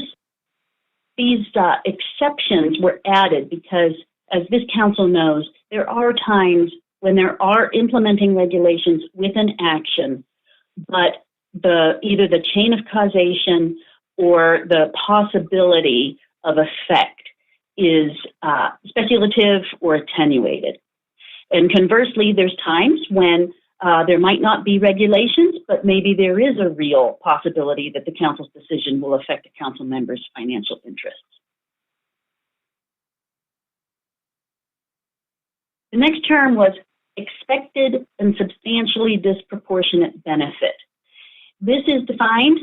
exceptions were added because, as this council knows, there are times when there are implementing regulations with an action, but either the chain of causation or the possibility of effect is speculative or attenuated. And conversely, there's times when there might not be regulations, but maybe there is a real possibility that the council's decision will affect a council member's financial interests. The next term was expected and substantially disproportionate benefit. This is defined,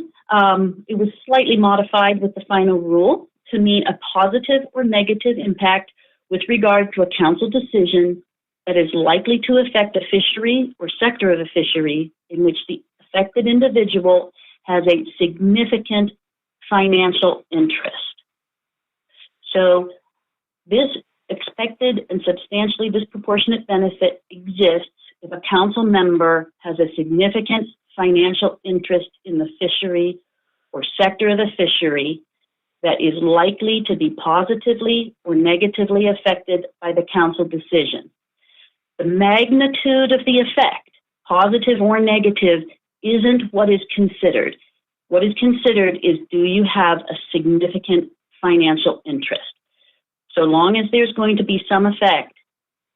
it was slightly modified with the final rule to mean a positive or negative impact with regard to a council decision that is likely to affect a fishery or sector of a fishery in which the affected individual has a significant financial interest. So this expected and substantially disproportionate benefit exists if a council member has a significant financial interest in the fishery or sector of the fishery that is likely to be positively or negatively affected by the council decision. The magnitude of the effect, positive or negative, isn't what is considered. What is considered is, do you have a significant financial interest? So long as there's going to be some effect,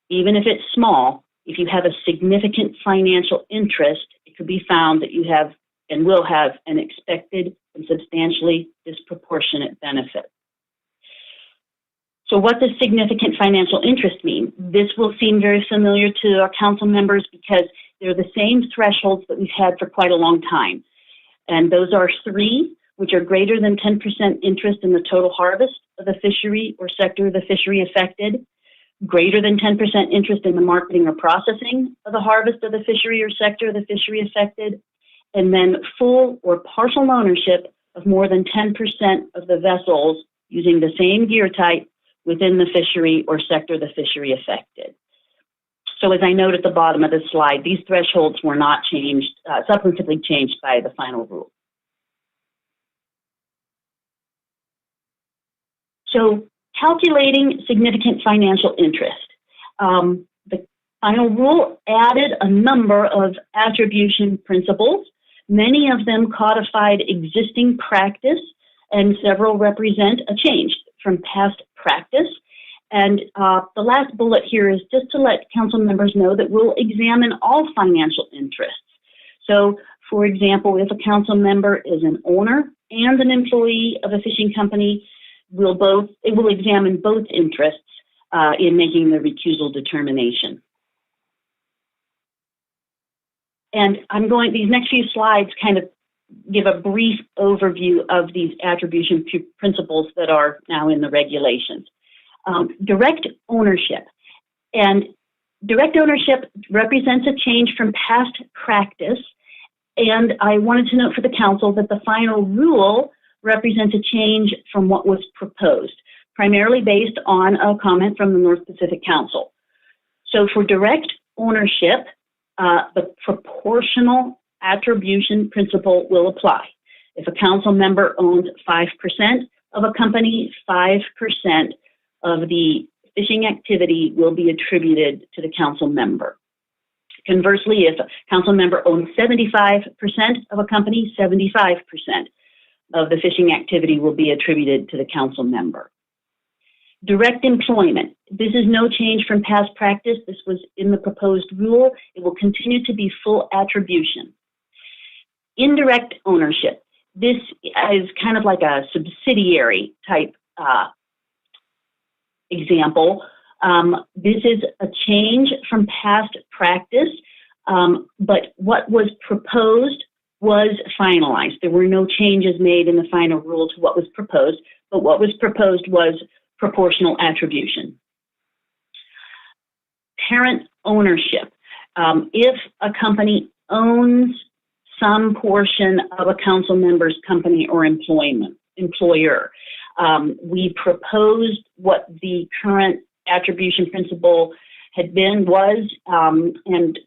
even if it's small, if you have a significant financial interest, it could be found that you have and will have an expected and substantially disproportionate benefit. So what does significant financial interest mean? This will seem very familiar to our council members because they're the same thresholds that we've had for quite a long time. And those are 3, which are greater than 10% interest in the total harvest of the fishery or sector of the fishery affected, greater than 10% interest in the marketing or processing of the harvest of the fishery or sector of the fishery affected, and then full or partial ownership of more than 10% of the vessels using the same gear type within the fishery or sector of the fishery affected. So as I note at the bottom of the slide, these thresholds were not changed, substantively changed by the final rule. So calculating significant financial interest. The final rule added a number of attribution principles. Many of them codified existing practice, and several represent a change from past practice. And the last bullet here is just to let council members know that we'll examine all financial interests. So, for example, if a council member is an owner and an employee of a fishing company, it will examine both interests in making the recusal determination. And these next few slides kind of give a brief overview of these attribution principles that are now in the regulations. Direct ownership. And direct ownership represents a change from past practice. And I wanted to note for the council that the final rule represents a change from what was proposed, primarily based on a comment from the North Pacific Council. So for direct ownership, the proportional attribution principle will apply. If a council member owns 5% of a company, 5% of the fishing activity will be attributed to the council member. Conversely, if a council member owns 75% of a company, 75% of the fishing activity will be attributed to the council member. Direct employment. This is no change from past practice. This was in the proposed rule. It will continue to be full attribution. Indirect ownership. This is kind of like a subsidiary type example. This is a change from past practice, but what was proposed was finalized. There were no changes made in the final rule to what was proposed, but what was proposed was proportional attribution. Parent ownership. If a company owns some portion of a council member's company or employer, we proposed what the current attribution principle was, and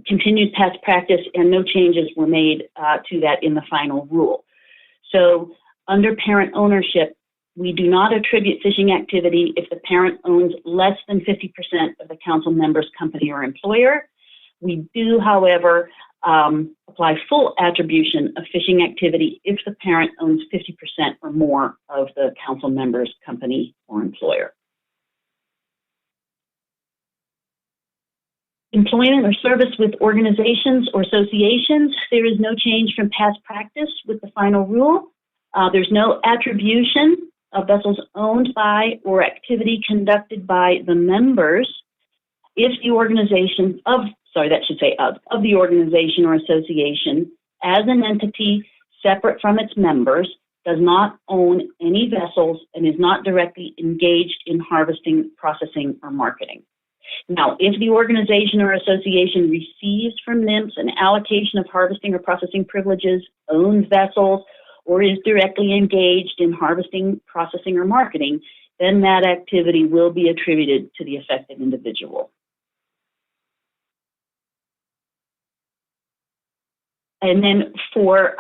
continued past practice, and no changes were made to that in the final rule. So under parent ownership, we do not attribute fishing activity if the parent owns less than 50% of the council member's company or employer. We do, however, apply full attribution of fishing activity if the parent owns 50% or more of the council member's company or employer. Employment or service with organizations or associations. There is no change from past practice with the final rule. There's no attribution of vessels owned by or activity conducted by the members if the organization of the organization or association as an entity separate from its members does not own any vessels and is not directly engaged in harvesting, processing, or marketing. Now, if the organization or association receives from NMFS an allocation of harvesting or processing privileges, owns vessels, or is directly engaged in harvesting, processing, or marketing, then that activity will be attributed to the affected individual. And then for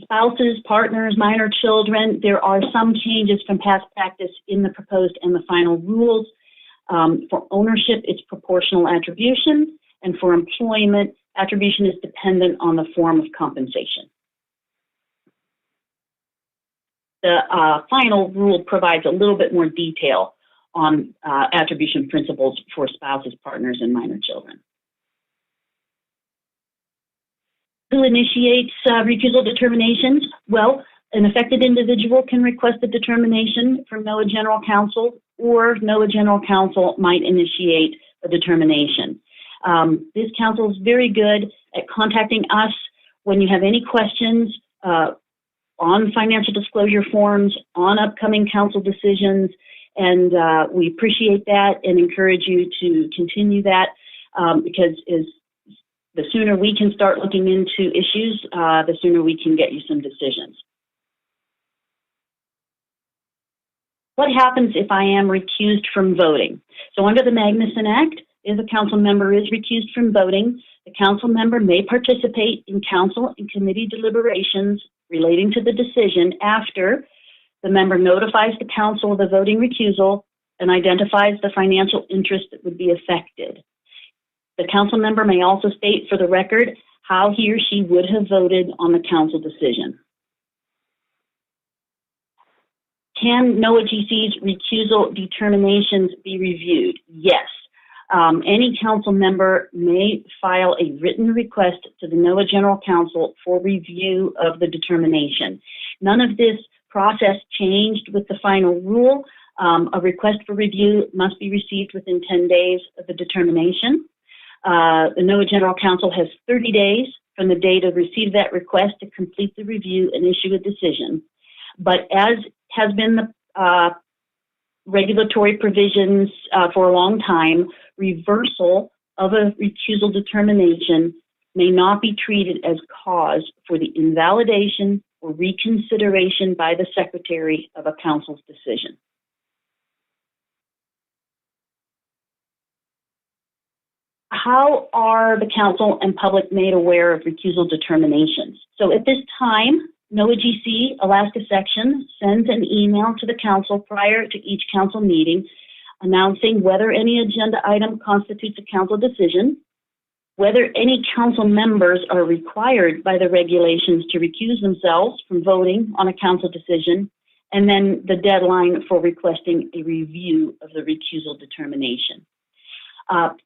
spouses, partners, minor children, there are some changes from past practice in the proposed and the final rules. For ownership, it's proportional attribution, and for employment, attribution is dependent on the form of compensation. The final rule provides a little bit more detail on attribution principles for spouses, partners, and minor children. Who initiates recusal determinations? Well, an affected individual can request a determination from NOAA General Counsel, or NOAA General Counsel might initiate a determination. This counsel is very good at contacting us when you have any questions on financial disclosure forms, on upcoming council decisions, and we appreciate that and encourage you to continue that because the sooner we can start looking into issues, the sooner we can get you some decisions. What happens if I am recused from voting? So under the Magnuson Act, if a council member is recused from voting, the council member may participate in council and committee deliberations relating to the decision after the member notifies the council of the voting recusal and identifies the financial interest that would be affected. The council member may also state for the record how he or she would have voted on the council decision. Can NOAA GC's recusal determinations be reviewed? Yes. Any council member may file a written request to the NOAA General Counsel for review of the determination. None of this process changed with the final rule. A request for review must be received within 10 days of the determination. The NOAA General Counsel has 30 days from the date of receive that request to complete the review and issue a decision. But as has been the regulatory provisions for a long time, reversal of a recusal determination may not be treated as cause for the invalidation or reconsideration by the Secretary of a council's decision. How are the council and public made aware of recusal determinations? So at this time, NOAA GC Alaska Section sends an email to the council prior to each council meeting announcing whether any agenda item constitutes a council decision, whether any council members are required by the regulations to recuse themselves from voting on a council decision, and then the deadline for requesting a review of the recusal determination.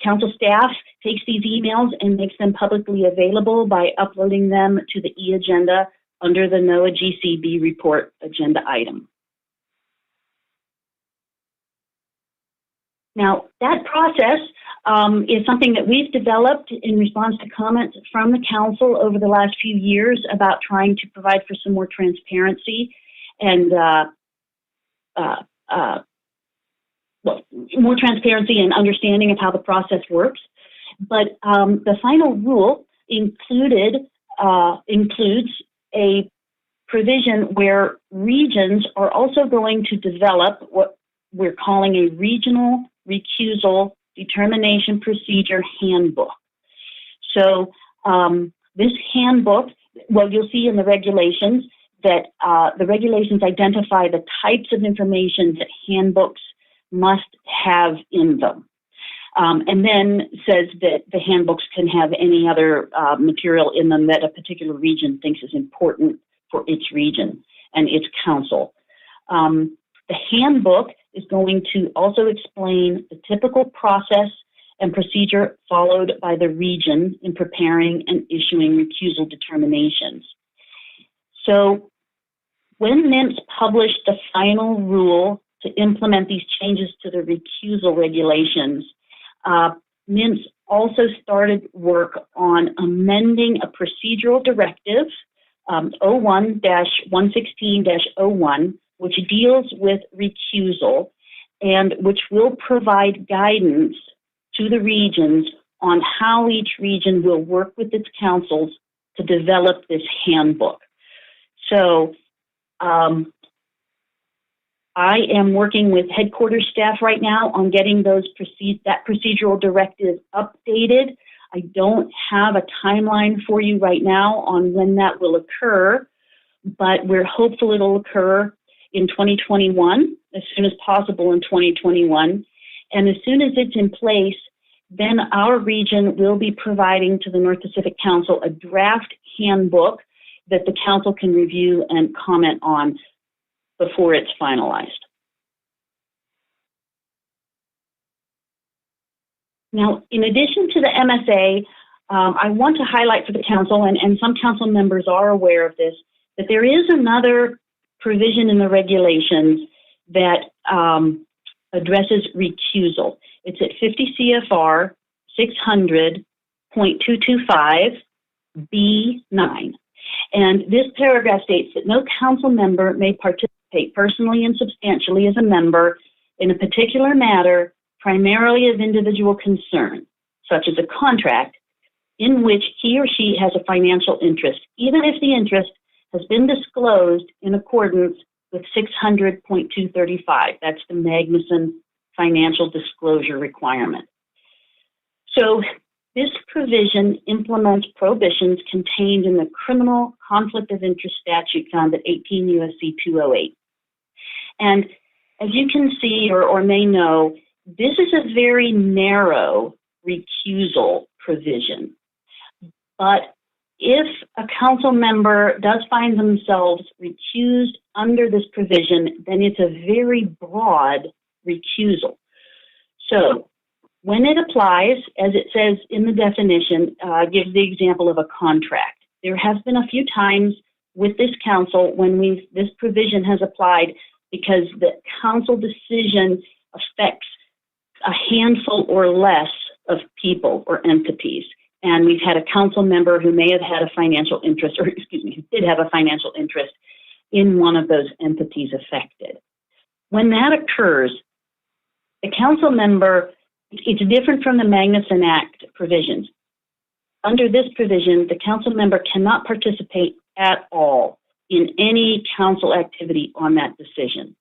Council staff takes these emails and makes them publicly available by uploading them to the e-agenda under the NOAA GCB report agenda item. Now, that process is something that we've developed in response to comments from the council over the last few years about trying to provide for some more transparency and more transparency and understanding of how the process works. But the final rule includes a provision where regions are also going to develop what we're calling a regional recusal determination procedure handbook. So this handbook, well, you'll see in the regulations that the regulations identify the types of information that handbooks must have in them. And then says that the handbooks can have any other material in them that a particular region thinks is important for its region and its council. The handbook is going to also explain the typical process and procedure followed by the region in preparing and issuing recusal determinations. So when NMFS published the final rule to implement these changes to the recusal regulations, NMFS also started work on amending a procedural directive, 01-116-01, which deals with recusal and which will provide guidance to the regions on how each region will work with its councils to develop this handbook. So I am working with headquarters staff right now on getting that procedural directive updated. I don't have a timeline for you right now on when that will occur, but we're hopeful it'll occur in 2021, as soon as possible in 2021. And as soon as it's in place, then our region will be providing to the North Pacific Council a draft handbook that the council can review and comment on before it's finalized. Now, in addition to the MSA, I want to highlight for the council, and some council members are aware of this, that there is another provision in the regulations that addresses recusal. It's at 50 CFR 600.225 B9. And this paragraph states that no council member may participate personally and substantially as a member in a particular matter primarily of individual concern, such as a contract, in which he or she has a financial interest, even if the interest has been disclosed in accordance with 600.235. That's the Magnuson financial disclosure requirement. So this provision implements prohibitions contained in the criminal conflict of interest statute found at 18 U.S.C. 208. And as you can see or may know, this is a very narrow recusal provision. But if a council member does find themselves recused under this provision, then it's a very broad recusal. So when it applies, as it says in the definition, gives the example of a contract. There has been a few times with this council when this provision has applied because the council decision affects a handful or less of people or entities. And we've had a council member who may have had a financial interest, or excuse me, who did have a financial interest in one of those entities affected. When that occurs, the council member, it's different from the Magnuson Act provisions. Under this provision, the council member cannot participate at all in any council activity on that decision.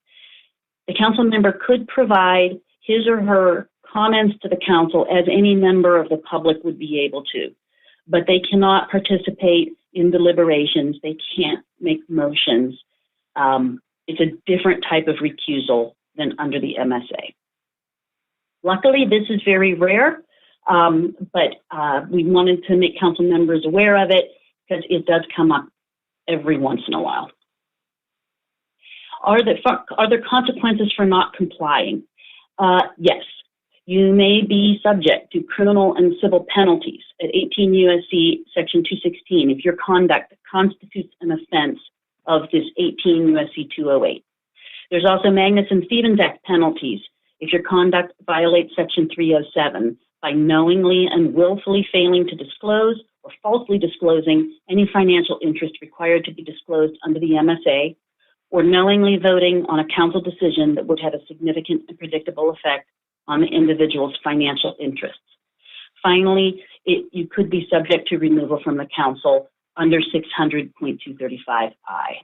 The council member could provide his or her comments to the council as any member of the public would be able to, but they cannot participate in deliberations. They can't make motions. It's a different type of recusal than under the MSA. Luckily, this is very rare, but we wanted to make council members aware of it because it does come up every once in a while. Are there consequences for not complying? Yes. You may be subject to criminal and civil penalties at 18 U.S.C. Section 216 if your conduct constitutes an offense of this 18 U.S.C. 208. There's also Magnuson-Stevens Act penalties if your conduct violates Section 307 by knowingly and willfully failing to disclose or falsely disclosing any financial interest required to be disclosed under the MSA, or knowingly voting on a council decision that would have a significant and predictable effect on the individual's financial interests. Finally, you could be subject to removal from the council under 600.235I.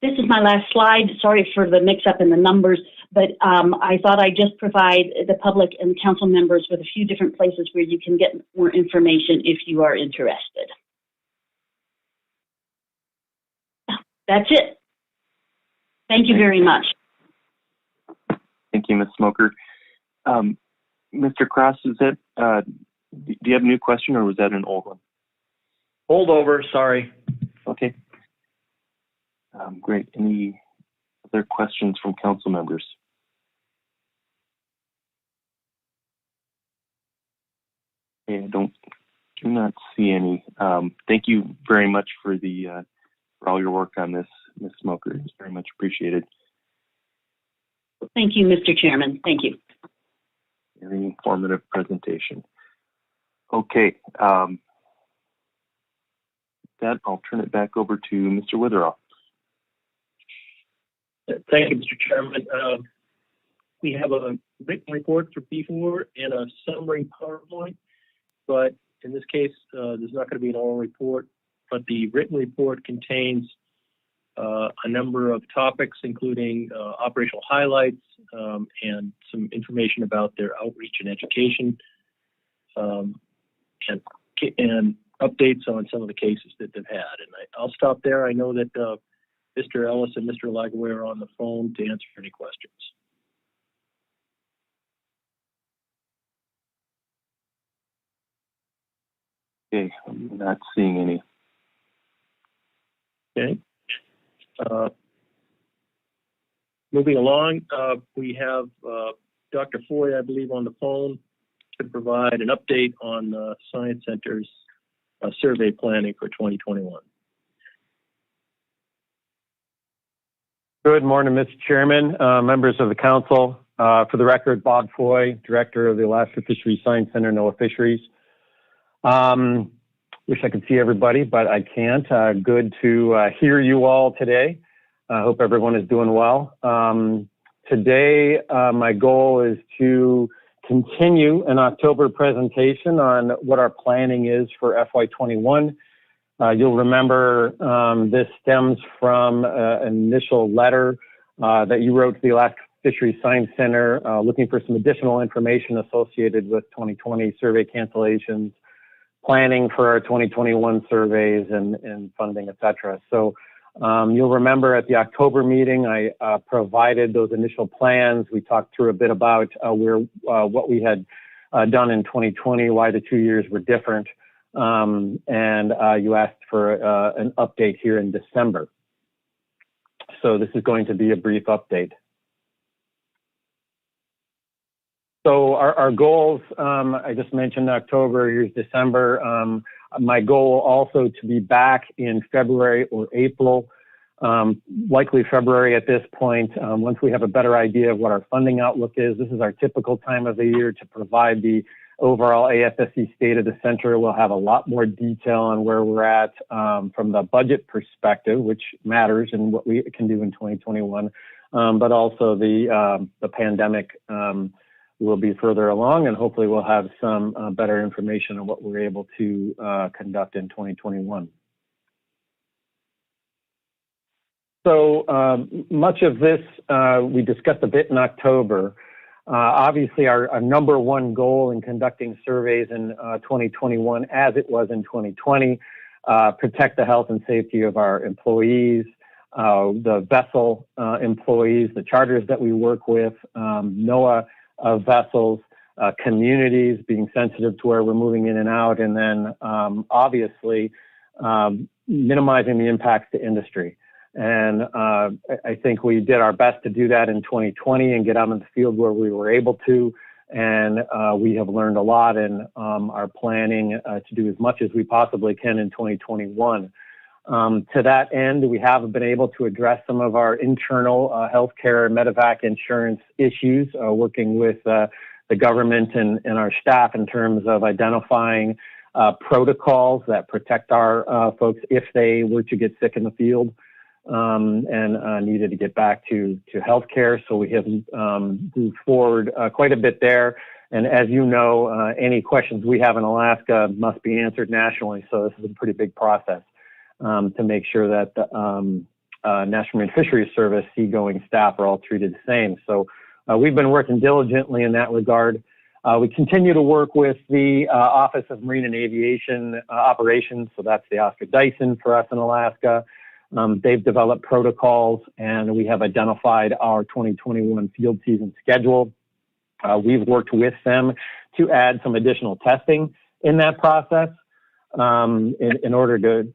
This is my last slide. Sorry for the mix-up in the numbers, but I thought I'd just provide the public and council members with a few different places where you can get more information if you are interested. That's it. Thank you very much. Thank you, Ms. Smoker. Mr. Cross, is that, do you have a new question or was that an old one? Hold over, sorry. Okay. Great. Any other questions from council members? Okay, I do not see any. Thank you very much for all your work on this, Ms. Smoker. It's very much appreciated. Thank you, Mr. Chairman. Thank you. Very informative presentation. Okay. That I'll turn it back over to Mr. Witherall. Thank you, Mr. Chairman. We have a written report for P4 and a summary PowerPoint, but in this case, there's not going to be an oral report, but the written report contains a number of topics, including operational highlights and some information about their outreach and education, and updates on some of the cases that they've had. And I'll stop there. I know that Mr. Ellis and Mr. Lagaway are on the phone to answer any questions. Okay, I'm not seeing any. Okay. Moving along, we have Dr. Foy, I believe, on the phone to provide an update on the Science Center's survey planning for 2021. Good morning, Mr. Chairman, members of the council. For the record, Bob Foy, Director of the Alaska Fisheries Science Center, NOAA Fisheries. Wish I could see everybody, but I can't. Good to hear you all today. I hope everyone is doing well. Today, my goal is to continue an October presentation on what our planning is for FY21. You'll remember this stems from an initial letter that you wrote to the Alaska Fisheries Science Center looking for some additional information associated with 2020 survey cancellations, planning for our 2021 surveys and funding, et cetera. So you'll remember at the October meeting, I provided those initial plans. We talked through a bit about what we had done in 2020, why the 2 years were different. And you asked for an update here in December. So this is going to be a brief update. So our goals, I just mentioned October, here's December. My goal also to be back in February or April, likely February at this point, once we have a better idea of what our funding outlook is. This is our typical time of the year to provide the overall AFSC State of the Center. We'll have a lot more detail on where we're at from the budget perspective, which matters and what we can do in 2021, but also the pandemic will be further along, and hopefully we'll have some better information on what we're able to conduct in 2021. So much of this we discussed a bit in October. Obviously, our number one goal in conducting surveys in 2021, as it was in 2020, protect the health and safety of our employees, the vessel employees, the charters that we work with, NOAA vessels, communities, being sensitive to where we're moving in and out, and then obviously minimizing the impacts to industry. And I think we did our best to do that in 2020 and get out in the field where we were able to. And we have learned a lot and are planning to do as much as we possibly can in 2021. To that end, we have been able to address some of our internal healthcare medevac insurance issues, working with the government and our staff in terms of identifying protocols that protect our folks if they were to get sick in the field and needed to get back to healthcare. So we have moved forward quite a bit there. And as you know, any questions we have in Alaska must be answered nationally. So this is a pretty big process. To make sure that the National Marine Fisheries Service seagoing staff are all treated the same. So we've been working diligently in that regard. We continue to work with the Office of Marine and Aviation Operations, so that's the Oscar Dyson for us in Alaska. They've developed protocols, and we have identified our 2021 field season schedule. We've worked with them to add some additional testing in that process. In order to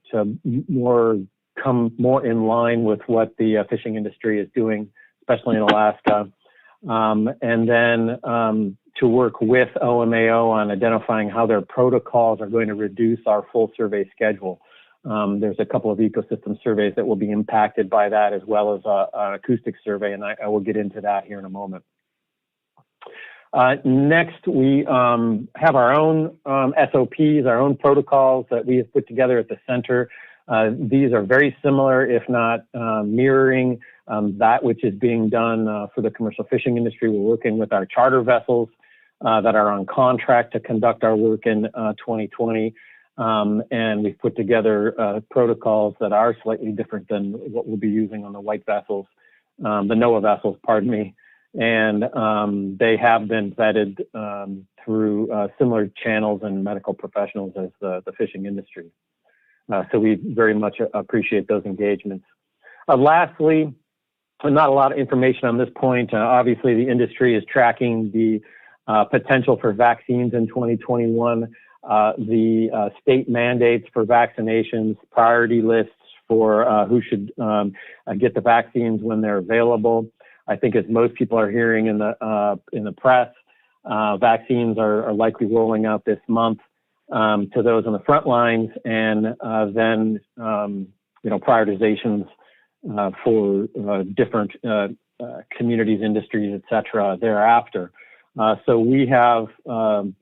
come more in line with what the fishing industry is doing, especially in Alaska. And then to work with OMAO on identifying how their protocols are going to reduce our full survey schedule. There's a couple of ecosystem surveys that will be impacted by that, as well as an acoustic survey, and I will get into that here in a moment. Next, we have our own SOPs, our own protocols that we have put together at the center. These are very similar, if not mirroring, that which is being done for the commercial fishing industry. We're working with our charter vessels that are on contract to conduct our work in 2020. And we've put together protocols that are slightly different than what we'll be using on the white vessels, the NOAA vessels, pardon me. And they have been vetted through similar channels and medical professionals as the fishing industry. So we very much appreciate those engagements. Lastly, not a lot of information on this point. Obviously, the industry is tracking the potential for vaccines in 2021, the state mandates for vaccinations, priority lists for who should get the vaccines when they're available. I think as most people are hearing in the press, vaccines are likely rolling out this month to those on the front lines, and then prioritizations for different communities, industries, et cetera, thereafter. So we have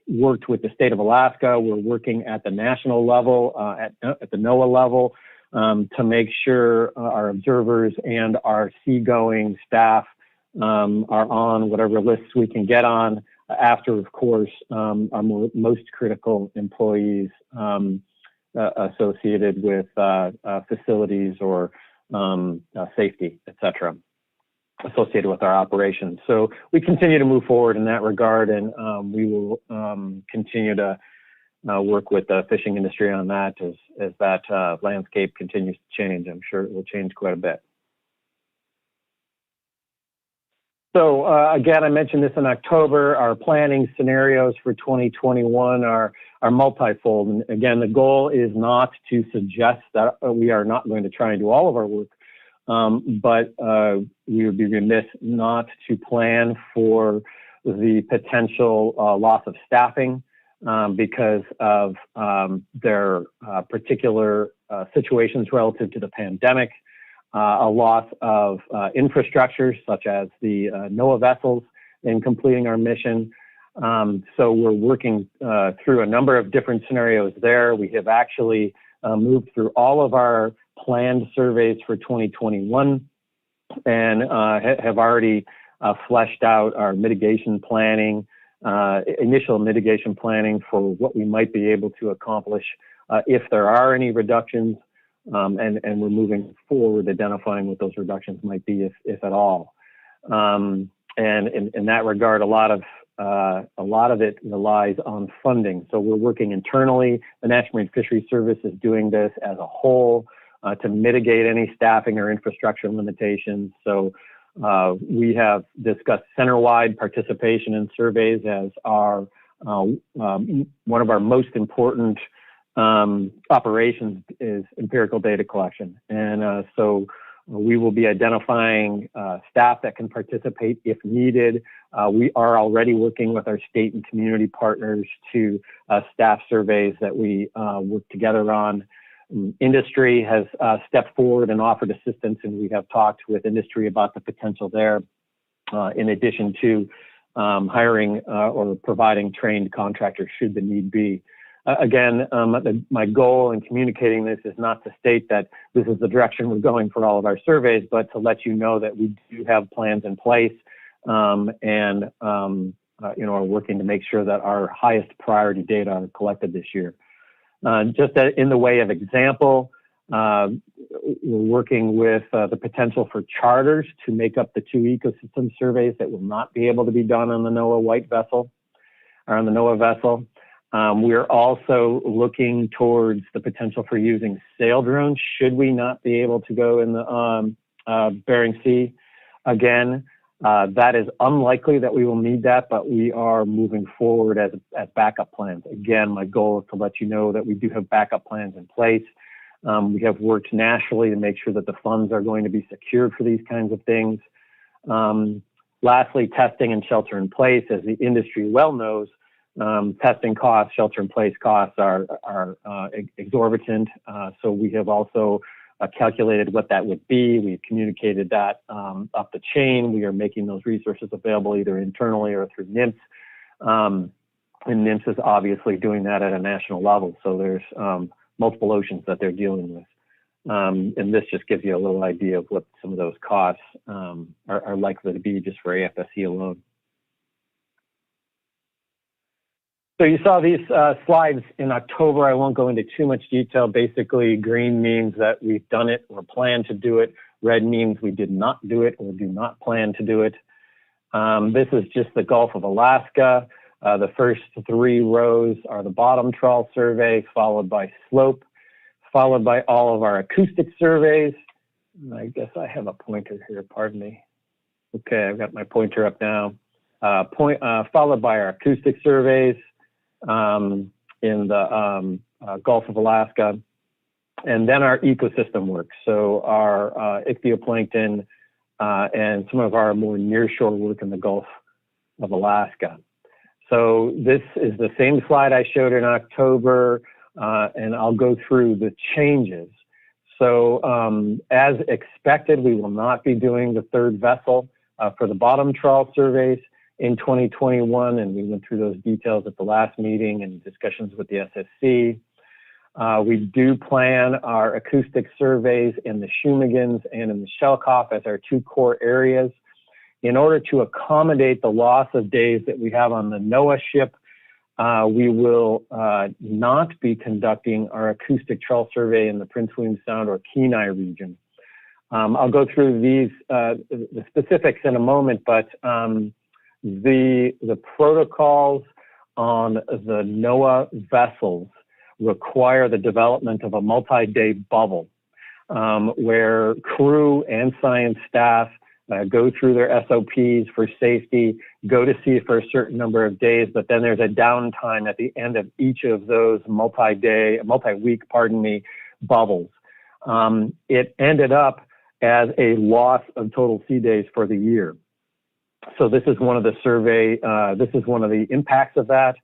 worked with the state of Alaska. We're working at the national level, at the NOAA level, to make sure our observers and our seagoing staff are on whatever lists we can get on after, of course, our most critical employees associated with facilities or safety, et cetera, associated with our operations. So we continue to move forward in that regard, and we will continue to work with the fishing industry on that as that landscape continues to change. I'm sure it will change quite a bit. So again, I mentioned this in October. Our planning scenarios for 2021 are multifold. And again, the goal is not to suggest that we are not going to try and do all of our work, but we would be remiss not to plan for the potential loss of staffing because of their particular situations relative to the pandemic. A loss of infrastructure, such as the NOAA vessels, in completing our mission. So we're working through a number of different scenarios there. We have actually moved through all of our planned surveys for 2021 and have already fleshed out our mitigation planning, initial mitigation planning for what we might be able to accomplish if there are any reductions. And we're moving forward, identifying what those reductions might be, if at all. And in that regard, a lot of it relies on funding. So we're working internally. The National Marine Fisheries Service is doing this as a whole to mitigate any staffing or infrastructure limitations. So we have discussed center-wide participation in surveys as our one of our most important operations is empirical data collection. And so we will be identifying staff that can participate if needed. We are already working with our state and community partners to staff surveys that we work together on. Industry has stepped forward and offered assistance, and we have talked with industry about the potential there, in addition to hiring or providing trained contractors should the need be. Again, my goal in communicating this is not to state that this is the direction we're going for all of our surveys, but to let you know that we do have plans in place and are working to make sure that our highest priority data are collected this year. Just in the way of example, we're working with the potential for charters to make up the 2 ecosystem surveys that will not be able to be done on the NOAA white vessel or on the NOAA vessel. We're also looking towards the potential for using sail drones should we not be able to go in the Bering Sea. Again, that is unlikely that we will need that, but we are moving forward as backup plans. Again, my goal is to let you know that we do have backup plans in place. We have worked nationally to make sure that the funds are going to be secured for these kinds of things. Lastly, testing and shelter in place. As the industry well knows, testing costs, shelter-in-place costs are exorbitant. So we have also calculated what that would be. We've communicated that up the chain. We are making those resources available either internally or through NIMS. And NIMS is obviously doing that at a national level. So there's multiple oceans that they're dealing with. And this just gives you a little idea of what some of those costs are likely to be just for AFSC alone. So you saw these slides in October. I won't go into too much detail. Basically, green means that we've done it or plan to do it. Red means we did not do it or do not plan to do it. This is just the Gulf of Alaska. The first 3 rows are the bottom trawl survey, followed by slope, followed by all of our acoustic surveys. I guess I have a pointer here, pardon me. Okay, I've got my pointer up now. Followed by our acoustic surveys in the Gulf of Alaska, and then our ecosystem work. So our ichthyoplankton and some of our more nearshore work in the Gulf of Alaska. So this is the same slide I showed in October, and I'll go through the changes. So as expected, we will not be doing the 3rd vessel for the bottom trawl surveys in 2021, and we went through those details at the last meeting and discussions with the SSC. We do plan our acoustic surveys in the Shumagins and in the Shelkoff as our 2 core areas. In order to accommodate the loss of days that we have on the NOAA ship, we will not be conducting our acoustic trawl survey in the Prince William Sound or Kenai region. I'll go through these the specifics in a moment, but the protocols on the NOAA vessels require the development of a multi-day bubble where crew and science staff go through their SOPs for safety, go to sea for a certain number of days, but then there's a downtime at the end of each of those multi-week, bubbles. It ended up as a loss of total sea days for the year. So this is one of the impacts of that.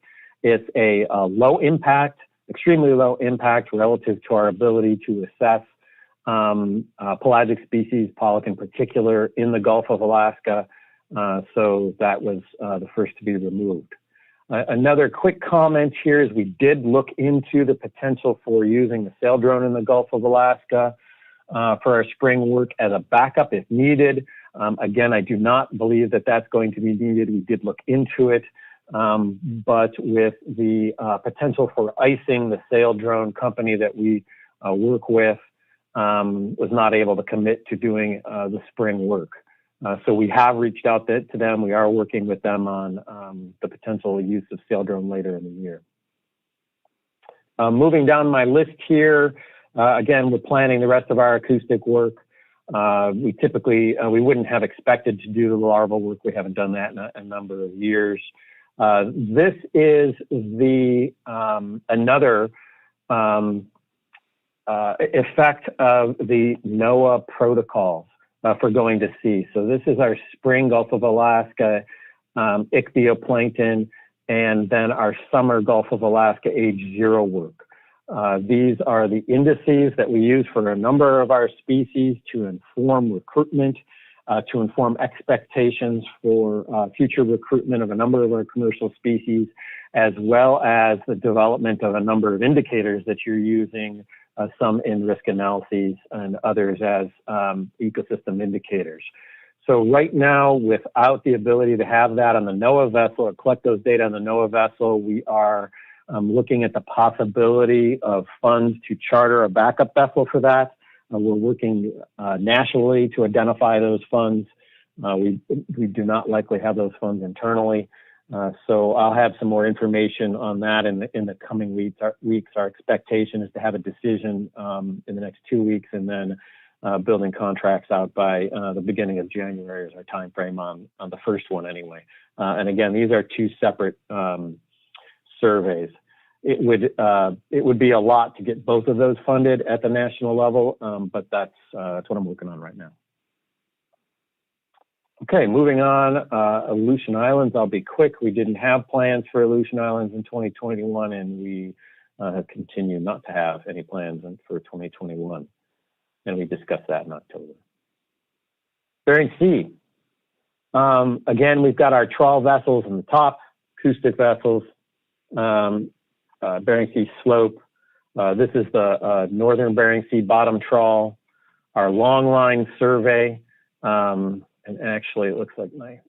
It's a low impact, extremely low impact relative to our ability to assess pelagic species, pollock in particular, in the Gulf of Alaska. So that was the first to be removed. Another quick comment here is we did look into the potential for using the sail drone in the Gulf of Alaska for our spring work as a backup if needed. Again, I do not believe that that's going to be needed. We did look into it, but with the potential for icing, the sail drone company that we work with was not able to commit to doing the spring work. So we have reached out to them. We are working with them on the potential use of sail drone later in the year. Moving down my list here, again, we're planning the rest of our acoustic work. We typically, we wouldn't have expected to do the larval work. We haven't done that in a number of years. This is the another effect of the NOAA protocols for going to sea. So this is our spring Gulf of Alaska ichthyoplankton, and then our summer Gulf of Alaska age 0 work. These are the indices that we use for a number of our species to inform recruitment, to inform expectations for future recruitment of a number of our commercial species, as well as the development of a number of indicators that you're using, some in risk analyses and others as ecosystem indicators. So right now, without the ability to have that on the NOAA vessel or collect those data on the NOAA vessel, we are looking at the possibility of funds to charter a backup vessel for that. We're working nationally to identify those funds. We do not likely have those funds internally. So I'll have some more information on that in the coming weeks. Our expectation is to have a decision in the next 2 weeks, and then building contracts out by the beginning of January is our time frame on the first one anyway. And again, these are 2 separate surveys. It would be a lot to get both of those funded at the national level, but that's what I'm working on right now. Okay, moving on, Aleutian Islands. I'll be quick. We didn't have plans for Aleutian Islands in 2021, and we have continued not to have any plans for 2021. And we discussed that in October. Bering Sea. Again, we've got our trawl vessels in the top, acoustic vessels, Bering Sea slope, This is the Northern Bering Sea bottom trawl, our long line survey. And actually, it looks like my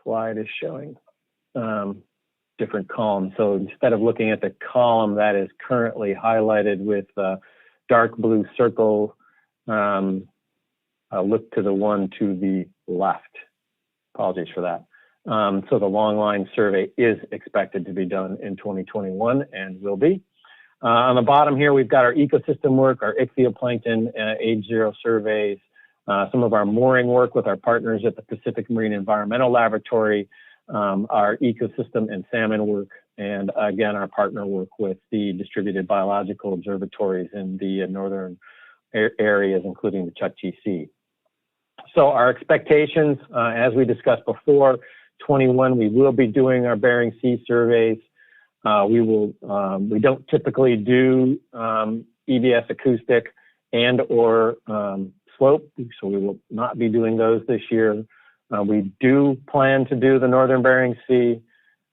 slide is showing different columns. So instead of looking at the column that is currently highlighted with dark blue circle, look to the one to the left. Apologies for that. So the long line survey is expected to be done in 2021 and will be. On the bottom here, we've got our ecosystem work, our ichthyoplankton age zero surveys, some of our mooring work with our partners at the Pacific Marine Environmental Laboratory, our ecosystem and salmon work, and again, our partner work with the distributed biological observatories in the northern areas, including the Chukchi Sea. So our expectations, as we discussed before, 21, we will be doing our Bering Sea surveys. We don't typically do EBS acoustic and or slope, so we will not be doing those this year. We do plan to do the Northern Bering Sea,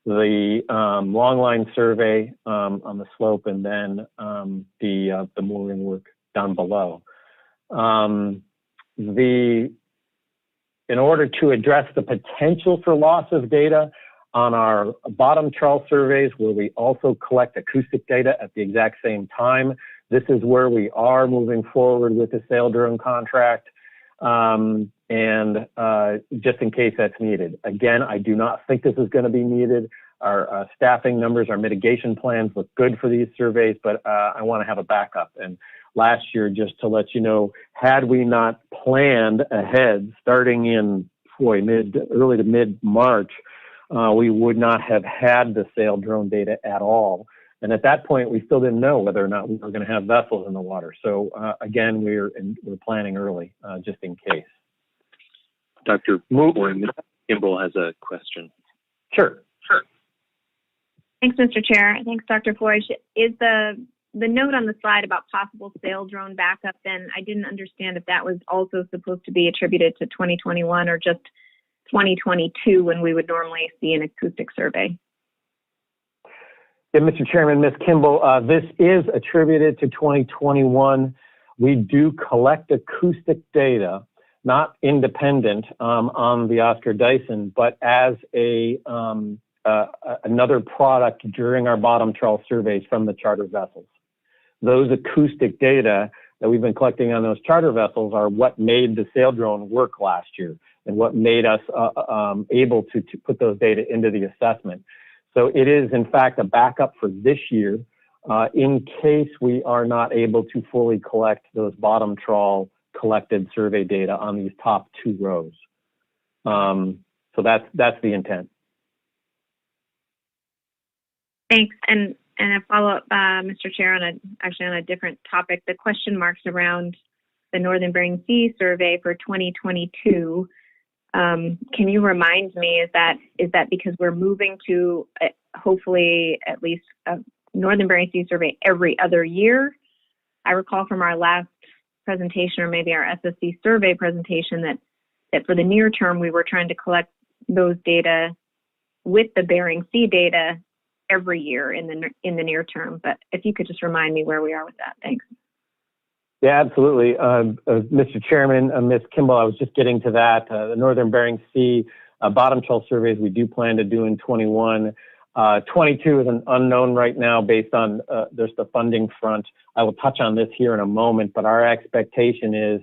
the longline survey on the slope, and then the mooring work down below. In order to address the potential for loss of data on our bottom trawl surveys, where we also collect acoustic data at the exact same time, this is where we are moving forward with the sail drone contract. And just in case that's needed. Again, I do not think this is going to be needed. Our staffing numbers, our mitigation plans look good for these surveys, but I want to have a backup. And last year, just to let you know, had we not planned ahead, starting in early to mid-March, we would not have had the sail drone data at all. And at that point, we still didn't know whether or not we were going to have vessels in the water. So again, we're planning early, just in case. Dr. Kimball has a question. Sure. Thanks, Mr. Chair. Thanks, Dr. Floyd. Is the note on the slide about possible sail drone backup, then I didn't understand if that was also supposed to be attributed to 2021 or just 2022 when we would normally see an acoustic survey. Yeah, Mr. Chairman, Ms. Kimball, this is attributed to 2021. We do collect acoustic data, not independent on the Oscar Dyson, but as another product during our bottom trawl surveys from the charter vessels. Those acoustic data that we've been collecting on those charter vessels are what made the sail drone work last year and what made us able to put those data into the assessment. So it is, in fact, a backup for this year in case we are not able to fully collect those bottom trawl collected survey data on these top two rows. So that's the intent. Thanks. And a follow-up, Mr. Chair, on a different topic, the question marks around the Northern Bering Sea survey for 2022. Can you remind me, is that because we're moving to hopefully at least a Northern Bering Sea survey every other year? I recall from our last presentation, or maybe our SSC survey presentation, that for the near term we were trying to collect those data with the Bering Sea data every year in the near term. But if you could just remind me where we are with that, thanks. Yeah, absolutely. Mr. Chairman, Ms. Kimball, I was just getting to that. The Northern Bering Sea bottom trawl surveys we do plan to do in 21. 22 is an unknown right now based on there's the funding front. I will touch on this here in a moment, but our expectation is,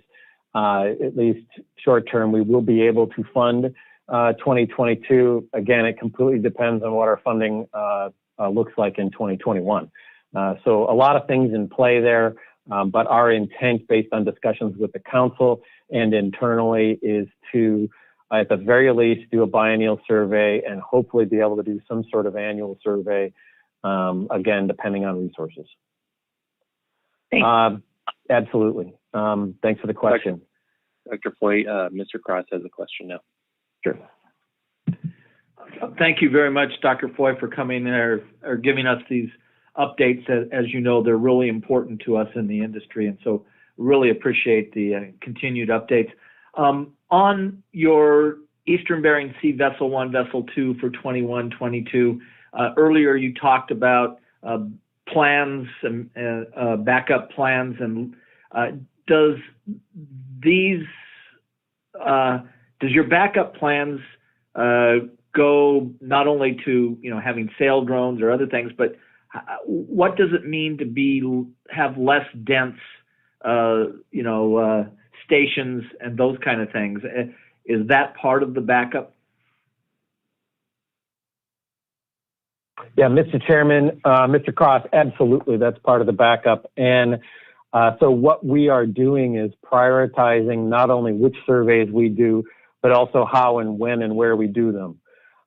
at least short term, we will be able to fund 2022. Again, it completely depends on what our funding looks like in 2021. So a lot of things in play there. But our intent, based on discussions with the council and internally, is to, at the very least, do a biennial survey and hopefully be able to do some sort of annual survey, again, depending on resources. Thanks. Absolutely. Thanks for the question. Dr. Foy, Mr. Cross has a question now. Sure. Thank you very much, Dr. Foy, for coming there or giving us these updates. As you know, they're really important to us in the industry, and so really appreciate the continued updates. On your Eastern Bering Sea Vessel 1, Vessel 2 for 21-22, earlier you talked about plans and backup plans, and does your backup plans go not only to having sail drones or other things, but what does it mean to have less dense stations and those kind of things? Is that part of the backup? Yeah, Mr. Chairman, Mr. Cross, absolutely, that's part of the backup. And so what we are doing is prioritizing not only which surveys we do, but also how and when and where we do them.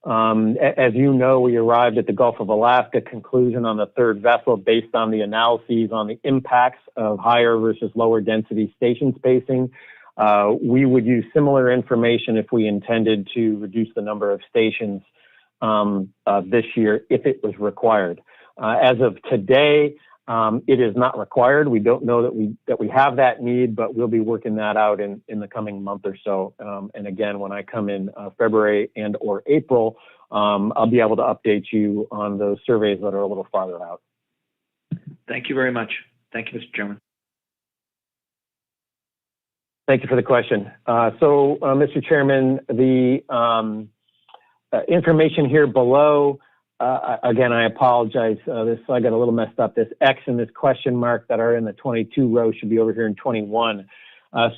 As you know, we arrived at the Gulf of Alaska conclusion on the third vessel based on the analyses on the impacts of higher versus lower density station spacing. We would use similar information if we intended to reduce the number of stations this year if it was required. As of today, it is not required. We don't know that we have that need, but we'll be working that out in the coming month or so. And again, when I come in February and or April, I'll be able to update you on those surveys that are a little farther out. Thank you very much. Thank you, Mr. Chairman. Thank you for the question. Mr. Chairman, the information here below, again, I apologize. I got a little messed up. This X and this question mark that are in the 22 row should be over here in 21.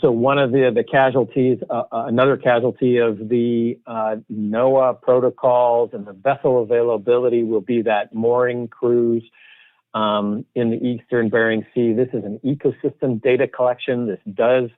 So one of the casualties, another casualty of the NOAA protocols and the vessel availability will be that mooring cruise in the Eastern Bering Sea. This is an ecosystem data collection. This does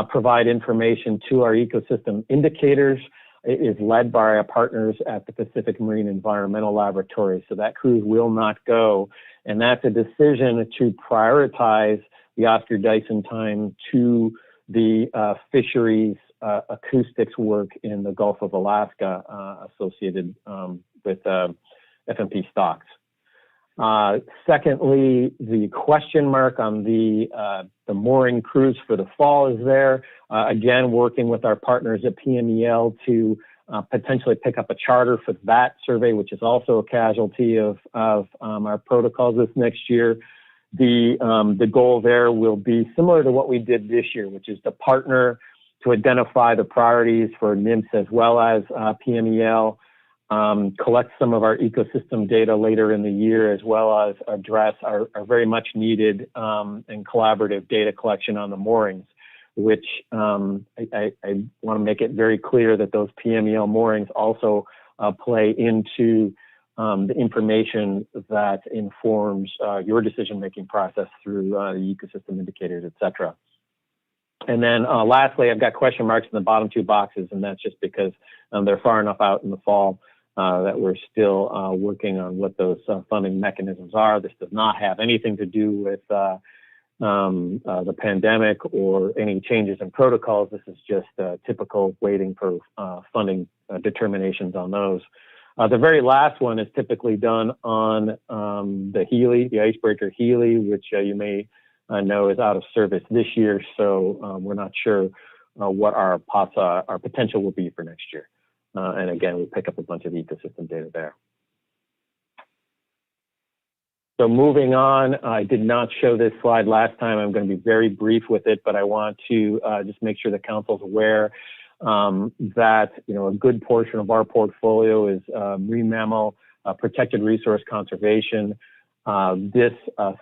provide information to our ecosystem indicators. It is led by our partners at the Pacific Marine Environmental Laboratory. So that cruise will not go. And that's a decision to prioritize the Oscar Dyson time to the fisheries acoustics work in the Gulf of Alaska associated with FMP stocks. Secondly, the question mark on the mooring cruise for the fall is there. Again, working with our partners at PMEL to potentially pick up a charter for that survey, which is also a casualty of our protocols this next year. The goal there will be similar to what we did this year, which is to partner to identify the priorities for NIMS as well as PMEL. Collect some of our ecosystem data later in the year, as well as address our very much needed and collaborative data collection on the moorings, which I want to make it very clear that those PMEL moorings also play into the information that informs your decision-making process through the ecosystem indicators, et cetera. And then lastly, I've got question marks in the bottom two boxes, and that's just because they're far enough out in the fall that we're still working on what those funding mechanisms are. This does not have anything to do with the pandemic or any changes in protocols. This is just typical waiting for funding determinations on those. The very last one is typically done on the Healy, the icebreaker Healy, which you may know is out of service this year. So we're not sure what our potential will be for next year. And again, we pick up a bunch of ecosystem data there. So moving on, I did not show this slide last time. I'm going to be very brief with it, but I want to just make sure the council's aware that a good portion of our portfolio is marine mammal protected resource conservation. This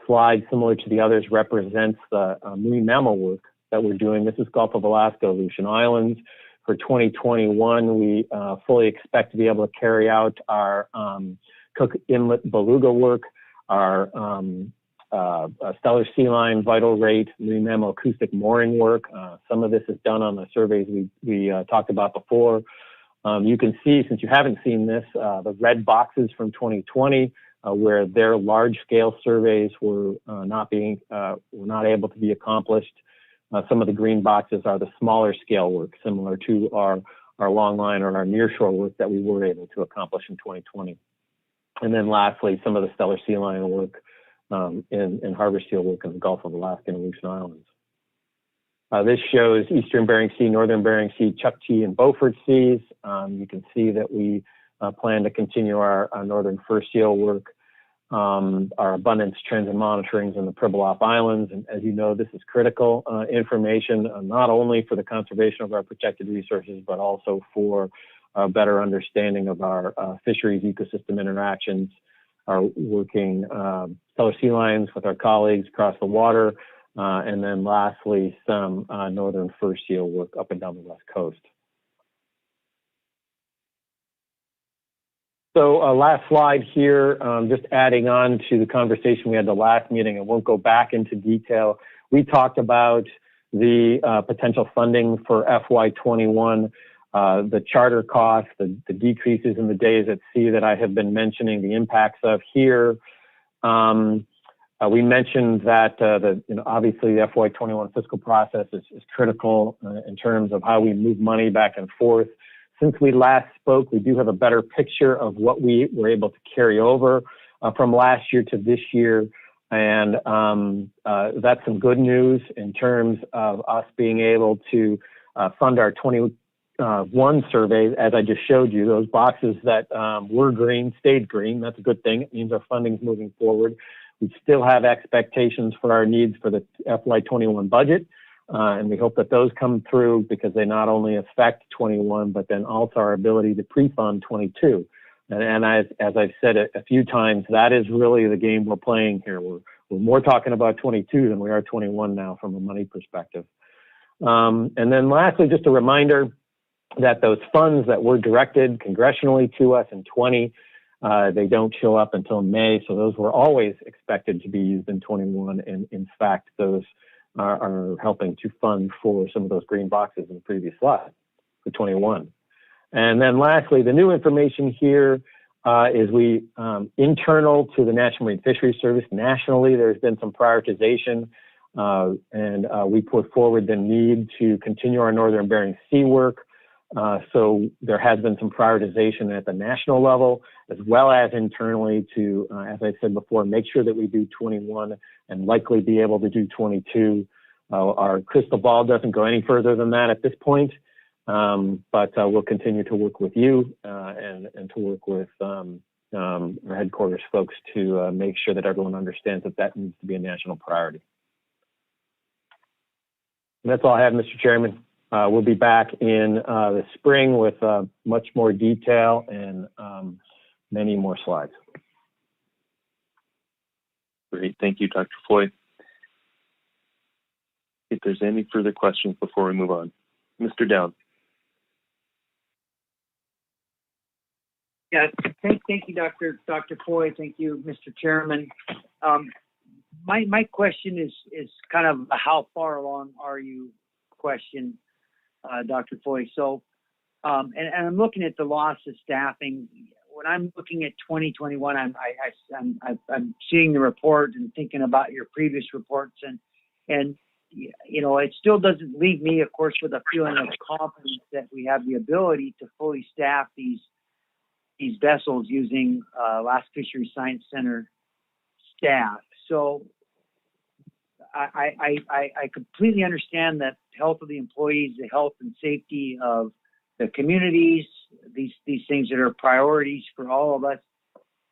slide, similar to the others, represents the marine mammal work that we're doing. This is Gulf of Alaska, Aleutian Islands. For 2021, we fully expect to be able to carry out our Cook Inlet beluga work, our stellar sea line vital rate, marine mammal acoustic mooring work. Some of this is done on the surveys we talked about before. You can see, since you haven't seen this, the red boxes from 2020, where their large-scale surveys were not able to be accomplished. Some of the green boxes are the smaller scale work, similar to our long line or our nearshore work that we were able to accomplish in 2020. And then lastly, some of the stellar sea lion work and harbor seal work in the Gulf of Alaska and Aleutian Islands. This shows Eastern Bering Sea, Northern Bering Sea, Chukchi, and Beaufort Seas. You can see that we plan to continue our northern fur seal work. our abundance trends and monitorings in the Pribilof Islands. And as you know, this is critical information, not only for the conservation of our protected resources, but also for a better understanding of our fisheries ecosystem interactions, our working stellar sea lions with our colleagues across the water, and then lastly, some northern fur seal work up and down the west coast. So last slide here, just adding on to the conversation we had the last meeting. I won't go back into detail. We talked about the potential funding for FY21, the charter costs, the decreases in the days at sea that I have been mentioning, the impacts of here. We mentioned that obviously the FY21 fiscal process is critical in terms of how we move money back and forth. Since we last spoke, we do have a better picture of what we were able to carry over from last year to this year. And that's some good news in terms of us being able to fund our 21 surveys. As I just showed you, those boxes that were green stayed green. That's a good thing. It means our funding is moving forward. We still have expectations for our needs for the FY21 budget. And we hope that those come through because they not only affect 21, but then also our ability to pre-fund 22. And as I've said a few times, that is really the game we're playing here. We're more talking about 22 than we are 21 now from a money perspective. And then lastly, just a reminder that those funds that were directed congressionally to us in 20, they don't show up until May. So those were always expected to be used in 21. And in fact, those are helping to fund for some of those green boxes in the previous slide for 21. And then lastly, the new information here is we, internal to the National Marine Fisheries Service, nationally, there's been some prioritization, and we put forward the need to continue our Northern Bering Sea work. So there has been some prioritization at the national level, as well as internally to, as I said before, make sure that we do 21 and likely be able to do 22. Our crystal ball doesn't go any further than that at this point, but we'll continue to work with you and to work with our headquarters folks to make sure that everyone understands that that needs to be a national priority. And that's all I have, Mr. Chairman. We'll be back in the spring with much more detail and many more slides. Great. Thank you, Dr. Foy. If there's any further questions before we move on. Mr. Down. Yeah, thank you, Dr. Foy. Thank you, Mr. Chairman. My question is kind of a how far along are you question, Dr. Foy. So, and I'm looking at the loss of staffing. When I'm looking at 2021, I'm seeing the report and thinking about your previous reports, and you know, it still doesn't leave me, of course, with a feeling of confidence that we have the ability to fully staff these vessels using Alaska Fisheries Science Center staff. So I completely understand that health of the employees, the health and safety of the communities, these things that are priorities for all of us,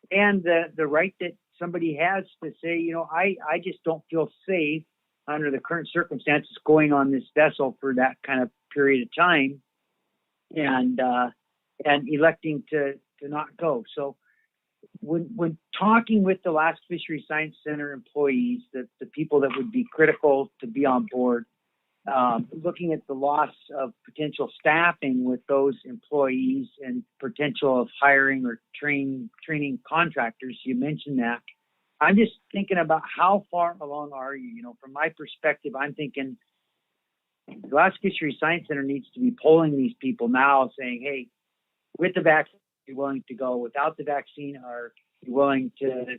and the right that somebody has to say, you know, I just don't feel safe under the current circumstances going on this vessel for that kind of period of time, and electing to not go. So when talking with the Alaska Fisheries Science Center employees, the people that would be critical to be on board, looking at the loss of potential staffing with those employees and potential of hiring or training contractors, you mentioned that. I'm just thinking about how far along are you? You know, from my perspective, I'm thinking the Alaska Fisheries Science Center needs to be polling these people now, saying, hey, with the vaccine, are you willing to go? Without the vaccine, are you willing to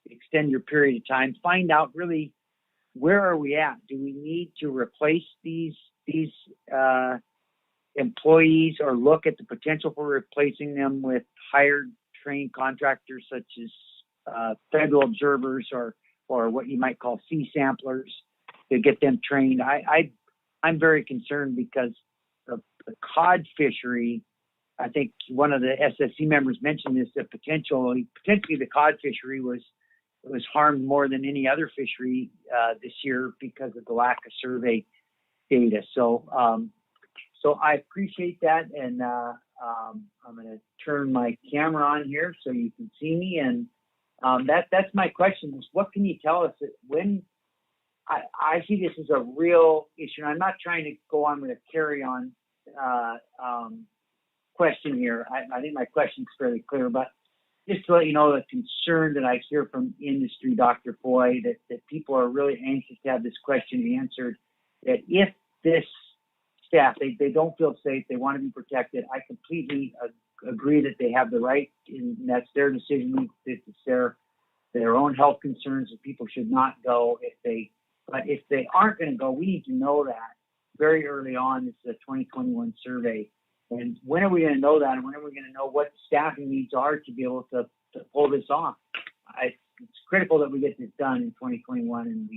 extend your period of time? Find out really where are we at? Do we need to replace these employees or look at the potential for replacing them with hired trained contractors such as federal observers or what you might call sea samplers to get them trained? I'm very concerned because the cod fishery I think one of the SSC members mentioned this, that potentially the cod fishery was harmed more than any other fishery this year because of the lack of survey data. So I appreciate that, and I'm going to turn my camera on here so you can see me. And that's my question: is what can you tell us that when I see this as a real issue? And I'm not trying to go on with a carry-on question here. I think my question is fairly clear, but just to let you know the concern that I hear from industry, Dr. Foy, that people are really anxious to have this question answered, that if this staff, they don't feel safe, they want to be protected. I completely agree that they have the right, and that's their decision. It's their own health concerns that people should not go but if they aren't going to go, we need to know that very early on. It's the 2021 survey. And when are we going to know that? And when are we going to know what staffing needs are to be able to pull this off? It's critical that we get this done in 2021. And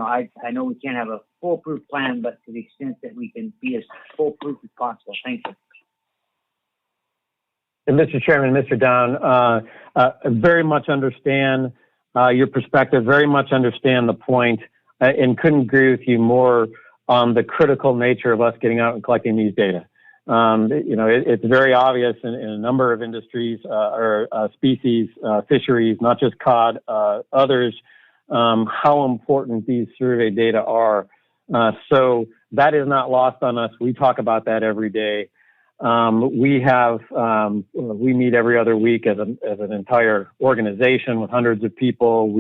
I know we can't have a foolproof plan, but to the extent that we can be as foolproof as possible. Thank you. And Mr. Chairman, Mr. Down, very much understand your perspective, very much understand the point, and couldn't agree with you more on the critical nature of us getting out and collecting these data. It's very obvious in a number of industries or species, fisheries, not just cod, others, how important these survey data are. So that is not lost on us. We talk about that every day. We meet every other week as an entire organization with hundreds of people.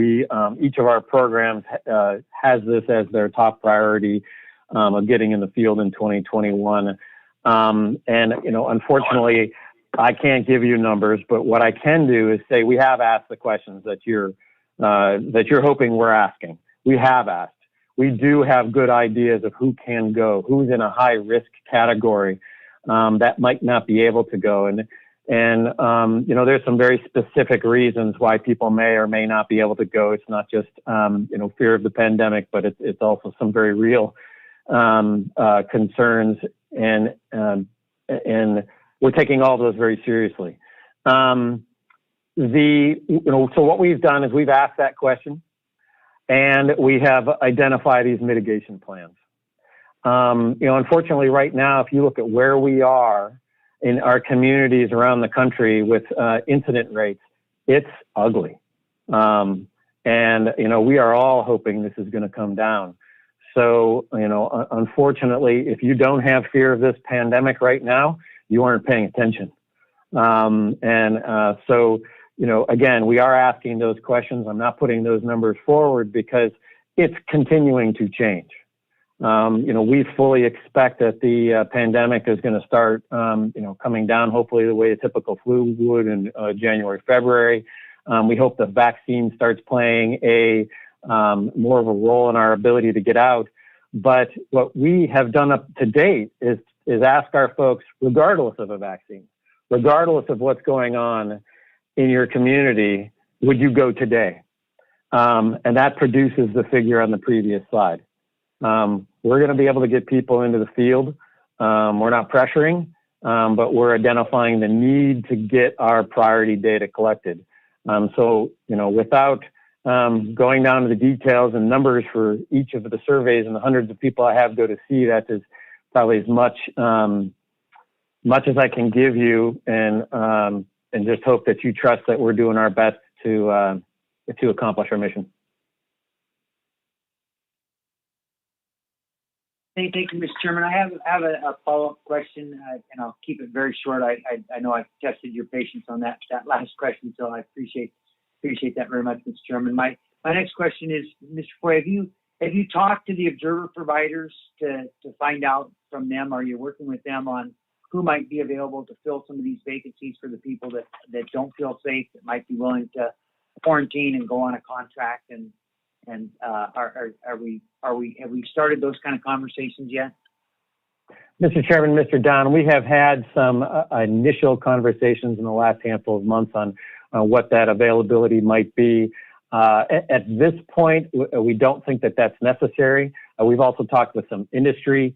Each of our programs has this as their top priority of getting in the field in 2021. Unfortunately, I can't give you numbers, but what I can do is say we have asked the questions that you're hoping we're asking. We have asked. We do have good ideas of who can go, who's in a high risk category that might not be able to go, and there's some very specific reasons why people may or may not be able to go. It's not just fear of the pandemic, but it's also some very real concerns, and we're taking all those very seriously. So what we've done is we've asked that question, and we have identified these mitigation plans. Unfortunately, right now, if you look at where we are in our communities around the country with incident rates, it's ugly. We are all hoping this is going to come down. So, unfortunately, if you don't have fear of this pandemic right now, you aren't paying attention. Again, we are asking those questions. I'm not putting those numbers forward because it's continuing to change. We fully expect that the pandemic is going to start, coming down, hopefully the way a typical flu would in January, February. We hope the vaccine starts playing more of a role in our ability to get out. But what we have done up to date is ask our folks, regardless of a vaccine, regardless of what's going on in your community, would you go today? And that produces the figure on the previous slide. We're going to be able to get people into the field. We're not pressuring, but we're identifying the need to get our priority data collected. Without going down to the details and numbers for each of the surveys and the hundreds of people I have go to see, that is probably as much as I can give you, and just hope that you trust that we're doing our best to accomplish our mission. Thank you, Mr. Chairman. I have a follow-up question, and I'll keep it very short. I know I've tested your patience on that last question, so I appreciate that very much, Mr. Chairman. My next question is, Mr. Foy, have you talked to the observer providers to find out from them? Are you working with them on who might be available to fill some of these vacancies for the people that don't feel safe, that might be willing to quarantine and go on a contract? And have we started those kind of conversations yet? Mr. Chairman, Mr. Don, we have had some initial conversations in the last handful of months on what that availability might be. At this point, we don't think that that's necessary. We've also talked with some industry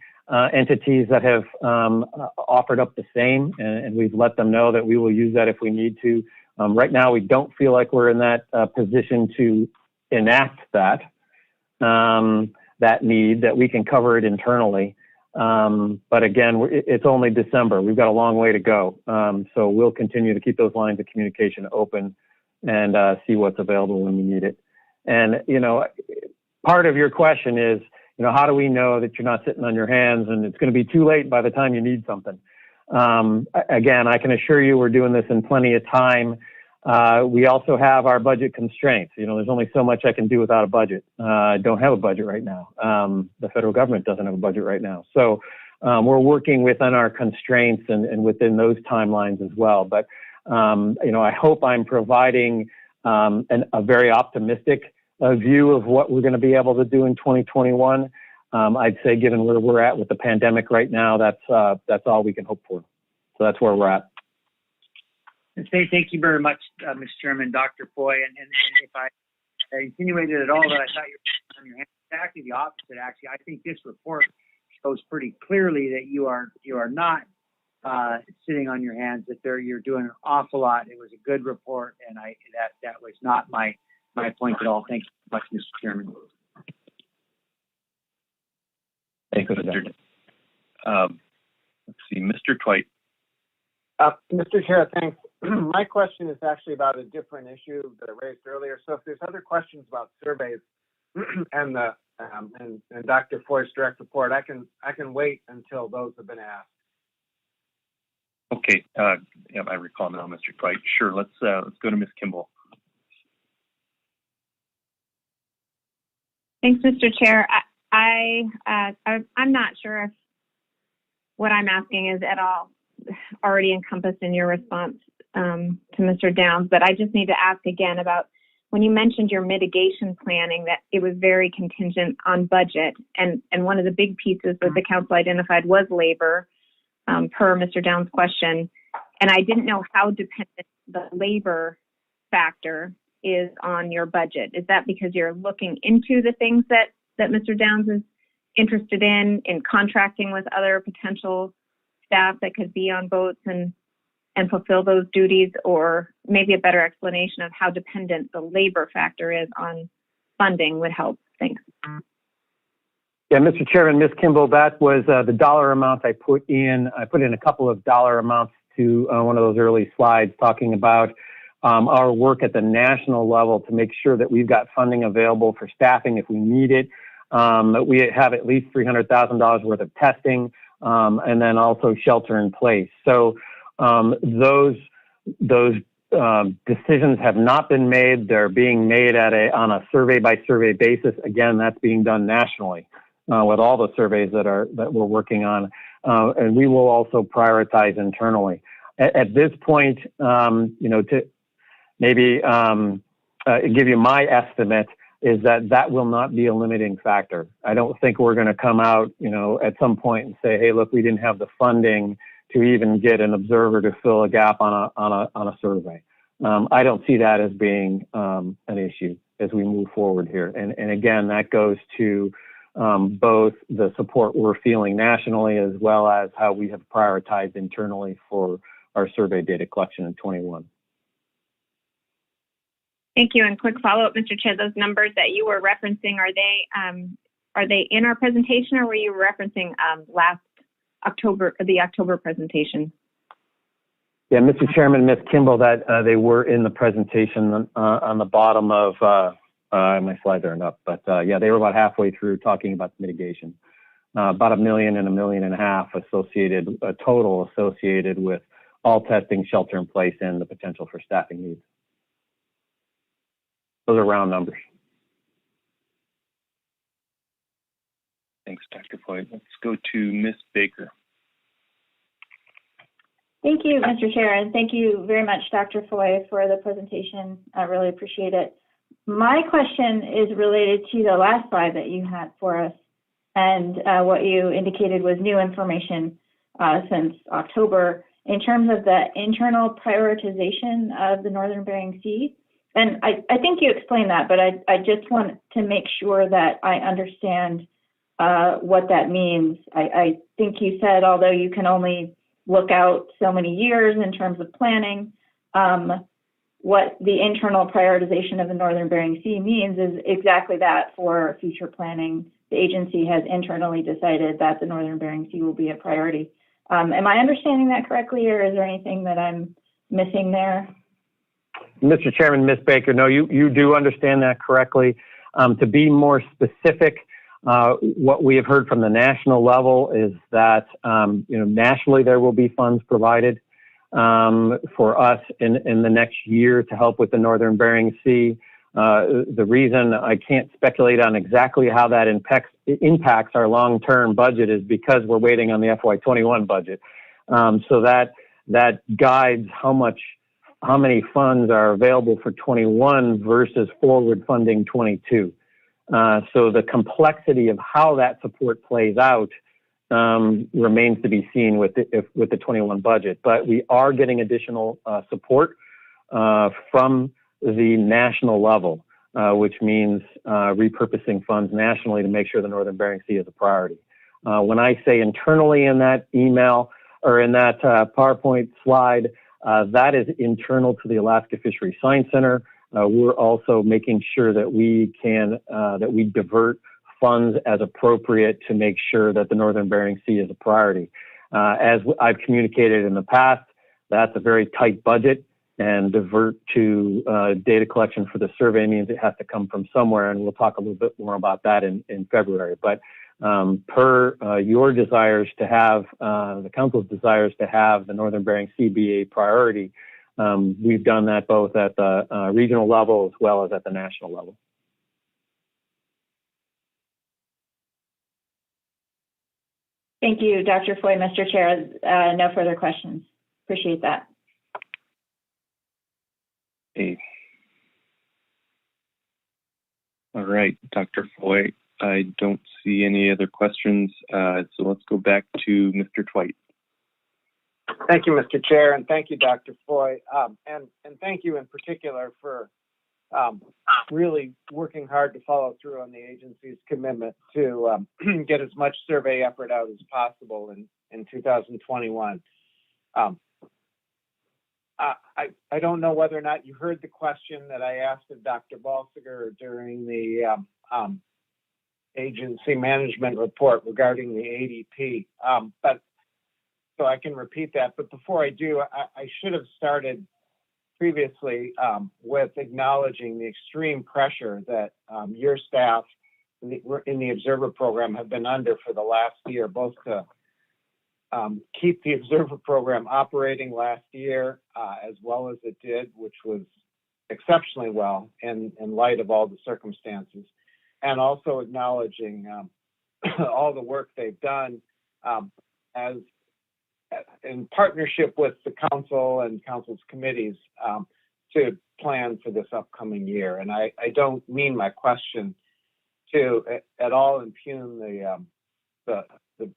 entities that have offered up the same, and we've let them know that we will use that if we need to. Right now, we don't feel like we're in that position to enact that need, that we can cover it internally. But again, it's only December. We've got a long way to go. So we'll continue to keep those lines of communication open and see what's available when we need it. And, part of your question is, how do we know that you're not sitting on your hands and it's going to be too late by the time you need something? Again, I can assure you we're doing this in plenty of time. We also have our budget constraints. There's only so much I can do without a budget. I don't have a budget right now. The federal government doesn't have a budget right now. So we're working within our constraints and within those timelines as well. But, I hope I'm providing a very optimistic view of what we're going to be able to do in 2021. I'd say given where we're at with the pandemic right now, that's all we can hope for. So that's where we're at. Thank you very much, Mr. Chairman, Dr. Foy. And if I insinuated at all that I thought you were on your hands, exactly the opposite. Actually, I think this report shows pretty clearly that you are not sitting on your hands. That you're doing an awful lot. It was a good report, and that was not my point at all. Thank you so much, Mr. Chairman. Thank you, Mr. Let's see, Mr. Twite. Mr. Chair, thanks. My question is actually about a different issue that I raised earlier. So if there's other questions about surveys and Dr. Foy's direct report, I can wait until those have been asked. Okay. Yeah, I recall now, Mr. Twite. Sure. Let's go to Ms. Kimball. Thanks, Mr. Chair. I'm not sure if what I'm asking is at all already encompassed in your response to Mr. Downs, but I just need to ask again about when you mentioned your mitigation planning, that it was very contingent on budget, and one of the big pieces that the council identified was labor, per Mr. Downs' question, and I didn't know how dependent the labor factor is on your budget. Is that because you're looking into the things that Mr. Downs is interested in contracting with other potential staff that could be on boats and fulfill those duties, or maybe a better explanation of how dependent the labor factor is on funding would help. Thanks. Yeah, Mr. Chairman, Ms. Kimball, that was the dollar amount I put in. I put in a couple of dollar amounts to one of those early slides talking about our work at the national level to make sure that we've got funding available for staffing if we need it. We have at least $300,000 worth of testing, and then also shelter in place. So those decisions have not been made. They're being made on a survey by survey basis. Again, that's being done nationally with all the surveys that we're working on, and we will also prioritize internally. At this point, to maybe give you my estimate is that will not be a limiting factor. I don't think we're going to come out, at some point and say, hey, look, we didn't have the funding to even get an observer to fill a gap on a survey. I don't see that as being an issue as we move forward here. And again, that goes to both the support we're feeling nationally as well as how we have prioritized internally for our survey data collection in 21. Thank you. And quick follow-up, Mr. Chair, those numbers that you were referencing, are they in our presentation, or were you referencing last October, the October presentation? Yeah, Mr. Chairman, Ms. Kimball, that they were in the presentation on the bottom of my slides aren't up, but yeah, they were about halfway through talking about mitigation. About $1 million and $1.5 million associated, a total associated with all testing, shelter in place, and the potential for staffing needs. Those are round numbers. Thanks, Dr. Foy. Let's go to Ms. Baker. Thank you, Mr. Chair, and thank you very much, Dr. Foy, for the presentation. I really appreciate it. My question is related to the last slide that you had for us, and what you indicated was new information since October in terms of the internal prioritization of the Northern Bering Sea. And I think you explained that, but I just want to make sure that I understand what that means. I think you said, although you can only look out so many years in terms of planning, what the internal prioritization of the Northern Bering Sea means is exactly that. For future planning, the agency has internally decided that the Northern Bering Sea will be a priority. Am I understanding that correctly, or is there anything that I'm missing there? Mr. Chairman, Ms. Baker, no, you do understand that correctly. To be more specific, what we have heard from the national level is that nationally there will be funds provided for us in the next year to help with the Northern Bering Sea. The reason I can't speculate on exactly how that impacts our long-term budget is because we're waiting on the FY21 budget. So that guides how many funds are available for 21 versus forward funding 22. So the complexity of how that support plays out remains to be seen with the 21 budget. But we are getting additional support from the national level, which means repurposing funds nationally to make sure the Northern Bering Sea is a priority. When I say internally in that email or in that PowerPoint slide, that is internal to the Alaska Fisheries Science Center. We're also making sure that we divert funds as appropriate to make sure that the Northern Bering Sea is a priority. As I've communicated in the past, that's a very tight budget, and divert to data collection for the survey means it has to come from somewhere, and we'll talk a little bit more about that in February. But per your desires to have, the Council's desires to have the Northern Bering Sea be a priority, we've done that both at the regional level as well as at the national level. Thank you, Dr. Foy. Mr. Chair, no further questions. Appreciate that. Hey. All right, Dr. Foy, I don't see any other questions, so let's go back to Mr. Twite. Thank you, Mr. Chair, and thank you, Dr. Foy, and thank you in particular for really working hard to follow through on the agency's commitment to get as much survey effort out as possible in 2021. I don't know whether or not you heard the question that I asked of Dr. Balsiger during the agency management report regarding the ADP, but so I can repeat that. But before I do, I should have started previously with acknowledging the extreme pressure that your staff in the Observer Program have been under for the last year, both to keep the Observer Program operating last year as well as it did, which was exceptionally well in light of all the circumstances, and also acknowledging all the work they've done as in partnership with the Council and Council's committees to plan for this upcoming year. And I don't mean my question to at all impugn the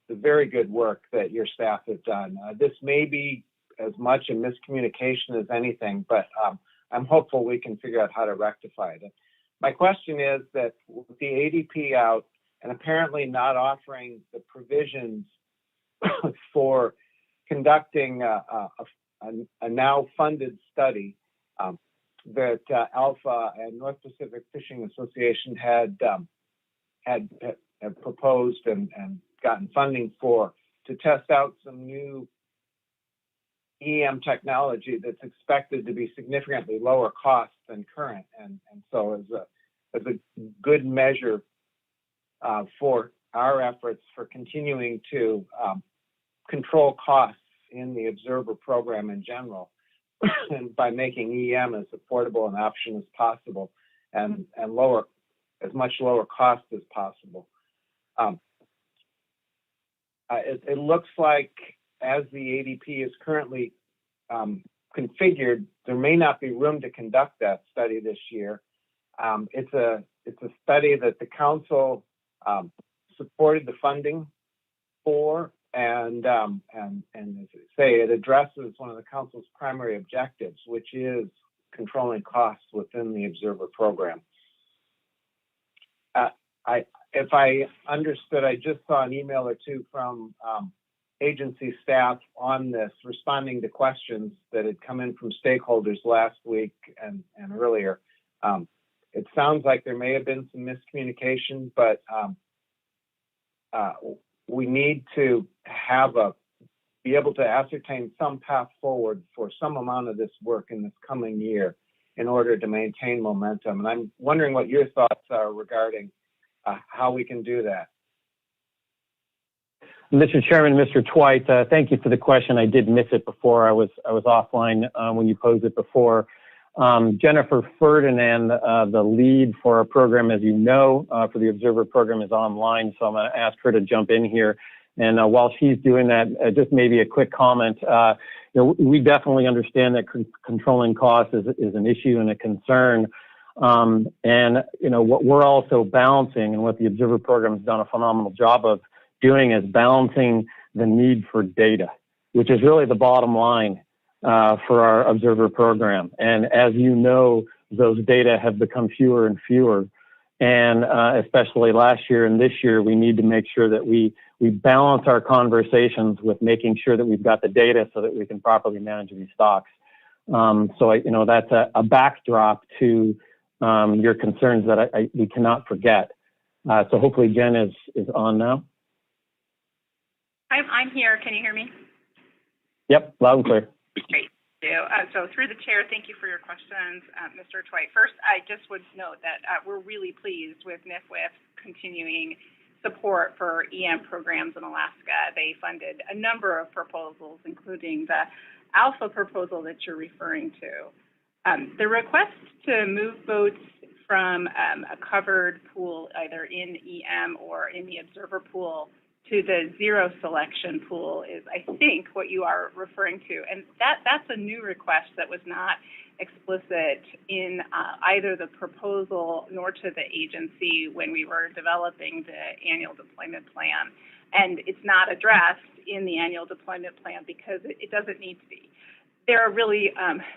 very good work that your staff have done. This may be as much a miscommunication as anything, but I'm hopeful we can figure out how to rectify it. My question is that with the ADP out and apparently not offering the provisions for conducting a now funded study that Alpha and North Pacific Fishing Association had proposed and gotten funding for to test out some new EM technology that's expected to be significantly lower cost than current, and so as a good measure for our efforts for continuing to control costs in the Observer Program in general, and by making EM as affordable an option as possible and lower, as much lower cost as possible. It looks like as the ADP is currently configured, there may not be room to conduct that study this year. It's a study that the Council supported the funding for, and as I say, it addresses one of the Council's primary objectives, which is controlling costs within the Observer Program. if I understood, I just saw an email or two from agency staff on this, responding to questions that had come in from stakeholders last week and earlier. It sounds like there may have been some miscommunication, but we need to be able to ascertain some path forward for some amount of this work in this coming year in order to maintain momentum. And I'm wondering what your thoughts are regarding how we can do that. Mr. Chairman, Mr. Twite, thank you for the question. I did miss it before. I was offline when you posed it before. Jennifer Ferdinand, the lead for our program, as you know, for the Observer program, is online, so I'm going to ask her to jump in here. And while she's doing that, just maybe a quick comment. We definitely understand that controlling costs is an issue and a concern. What we're also balancing, and what the Observer program has done a phenomenal job of doing, is balancing the need for data, which is really the bottom line for our Observer program. And as you know, those data have become fewer and fewer. And especially last year and this year, we need to make sure that we balance our conversations with making sure that we've got the data so that we can properly manage these stocks. That's a backdrop to your concerns that we cannot forget. So hopefully Jen is on now. I'm here. Can you hear me? Yep, loud and clear. Great. So through the chair, thank you for your questions, Mr. Twite. First, I just would note that we're really pleased with NPFMC's continuing support for EM programs in Alaska. They funded a number of proposals, including the Alpha proposal that you're referring to. The request to move boats from a covered pool, either in EM or in the Observer pool, to the zero selection pool is, I think, what you are referring to. And that's a new request that was not explicit in either the proposal nor to the agency when we were developing the annual deployment plan. And it's not addressed in the annual deployment plan because it doesn't need to be. There are really,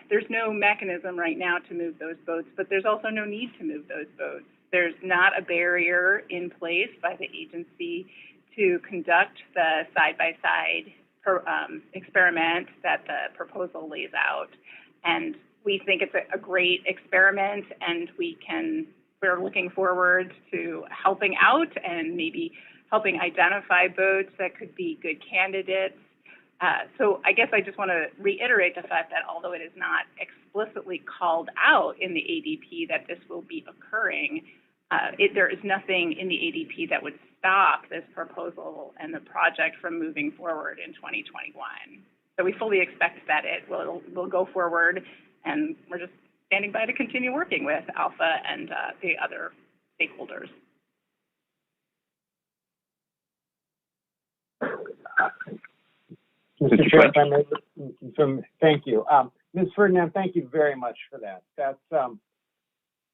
there's no mechanism right now to move those boats, but there's also no need to move those boats. There's not a barrier in place by the agency to conduct the side-by-side experiment that the proposal lays out. And we think it's a great experiment, and we're looking forward to helping out and maybe helping identify boats that could be good candidates. So I guess I just want to reiterate the fact that although it is not explicitly called out in the ADP that this will be occurring, there is nothing in the ADP that would stop this proposal and the project from moving forward in 2021. So we fully expect that it will go forward, and we're just standing by to continue working with Alpha and the other stakeholders. Mr. Chair, if I may, thank you. Ms. Ferdinand, thank you very much for that.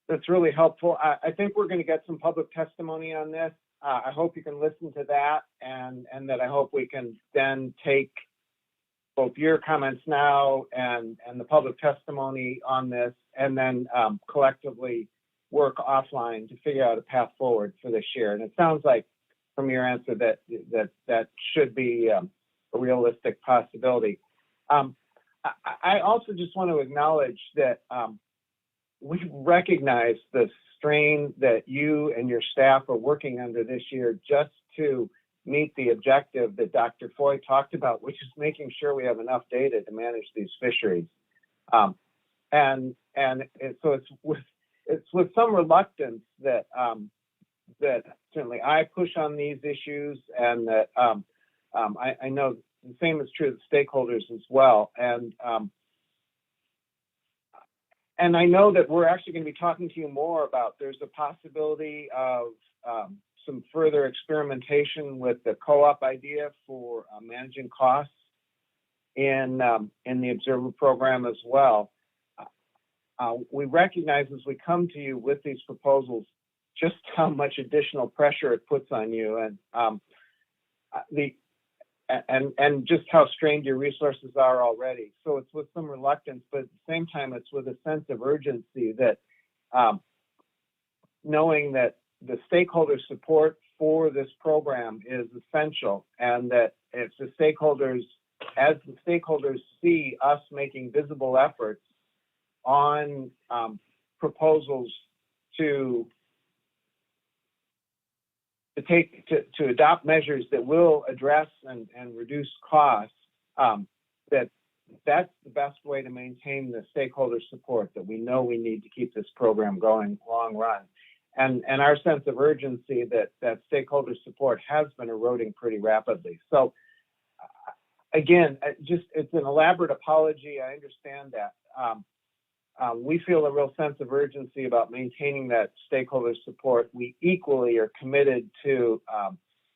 That's really helpful. I think we're going to get some public testimony on this. I hope you can listen to that, and that I hope we can then take both your comments now and the public testimony on this, and then collectively work offline to figure out a path forward for this year. And it sounds like from your answer that should be a realistic possibility. I also just want to acknowledge that we recognize the strain that you and your staff are working under this year just to meet the objective that Dr. Foy talked about, which is making sure we have enough data to manage these fisheries. So it's with some reluctance that certainly I push on these issues, and that I know the same is true of the stakeholders as well. And I know that we're actually going to be talking to you more about, there's a possibility of some further experimentation with the co-op idea for managing costs in the Observer program as well. We recognize as we come to you with these proposals just how much additional pressure it puts on you, and just how strained your resources are already. So it's with some reluctance, but at the same time, it's with a sense of urgency that knowing that the stakeholder support for this program is essential, and that if the stakeholders, as the stakeholders see us making visible efforts on proposals to adopt measures that will address and reduce costs, that's the best way to maintain the stakeholder support that we know we need to keep this program going long run. And our sense of urgency that stakeholder support has been eroding pretty rapidly. So again, it's an elaborate apology. I understand that. We feel a real sense of urgency about maintaining that stakeholder support. We equally are committed to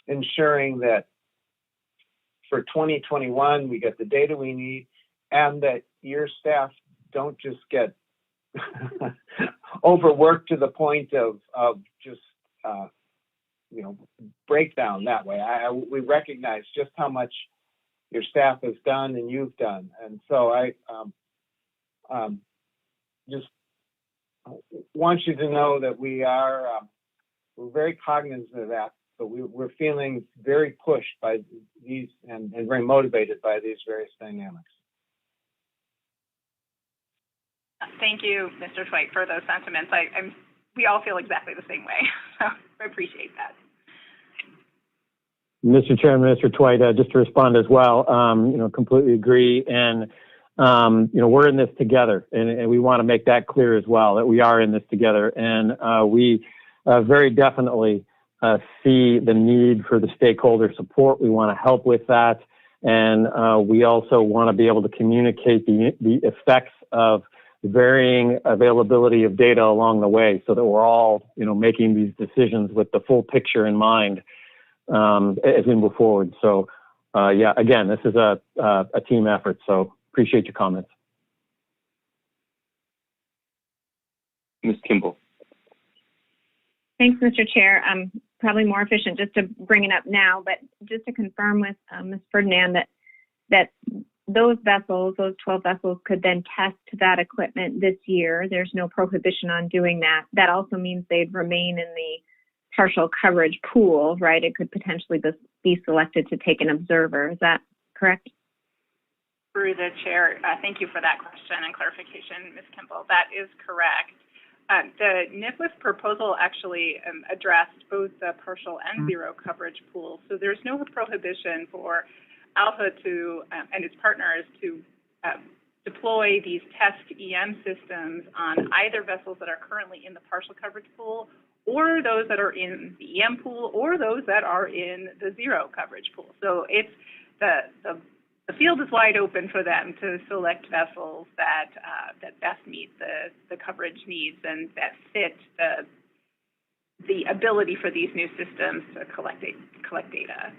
ensuring that for 2021, we get the data we need, and that your staff don't just get overworked to the point of just breakdown that way. We recognize just how much your staff has done and you've done, and so I just want you to know that we're very cognizant of that, but we're feeling very pushed by these and very motivated by these various dynamics. Thank you, Mr. Twite, for those sentiments. We all feel exactly the same way, so I appreciate that. Mr. Chairman, Mr. Twite, just to respond as well, completely agree. And, we're in this together, and we want to make that clear as well, that we are in this together. And we very definitely see the need for the stakeholder support. We want to help with that. And we also want to be able to communicate the effects of varying availability of data along the way, so that we're all, making these decisions with the full picture in mind as we move forward. So, again, this is a team effort. So appreciate your comments. Ms. Kimball. Thanks, Mr. Chair. Probably more efficient just to bring it up now, but just to confirm with Ms. Ferdinand that those vessels, those 12 vessels, could then test that equipment this year. There's no prohibition on doing that. That also means they'd remain in the partial coverage pool, right? It could potentially be selected to take an observer. Is that correct? Through the chair, thank you for that question and clarification, Ms. Kimball. That is correct. The NPFMC proposal actually addressed both the partial and zero coverage pools. So there's no prohibition for Alpha and its partners to deploy these test EM systems on either vessels that are currently in the partial coverage pool, or those that are in the EM pool, or those that are in the zero coverage pool. So it's the field is wide open for them to select vessels that best meet the coverage needs and that fit the ability for these new systems to collect data.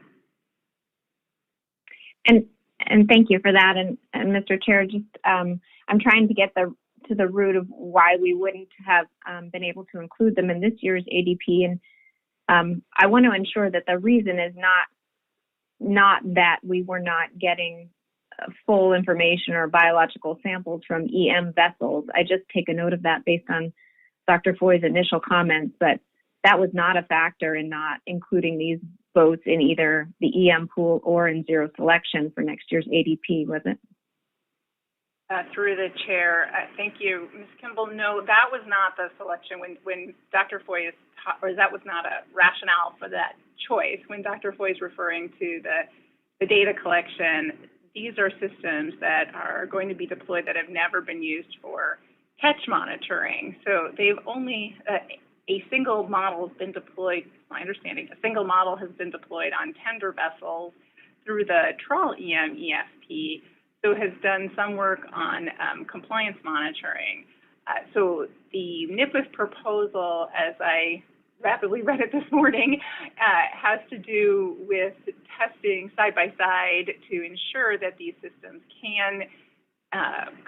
And thank you for that. And Mr. Chair, just I'm trying to get to the root of why we wouldn't have been able to include them in this year's ADP. And I want to ensure that the reason is not that we were not getting full information or biological samples from EM vessels. I just take a note of that based on Dr. Foy's initial comments, but that was not a factor in not including these boats in either the EM pool or in zero selection for next year's ADP, was it? Through the chair, thank you, Ms. Kimball. No, that was not the selection when Dr. Foy that was not a rationale for that choice. When Dr. Foy is referring to the data collection, these are systems that are going to be deployed that have never been used for catch monitoring. So they've only a single model has been deployed. My understanding, a single model has been deployed on tender vessels through the trawl EM EFP. So has done some work on compliance monitoring. So the NPFMC proposal, as I rapidly read it this morning, has to do with testing side by side to ensure that these systems can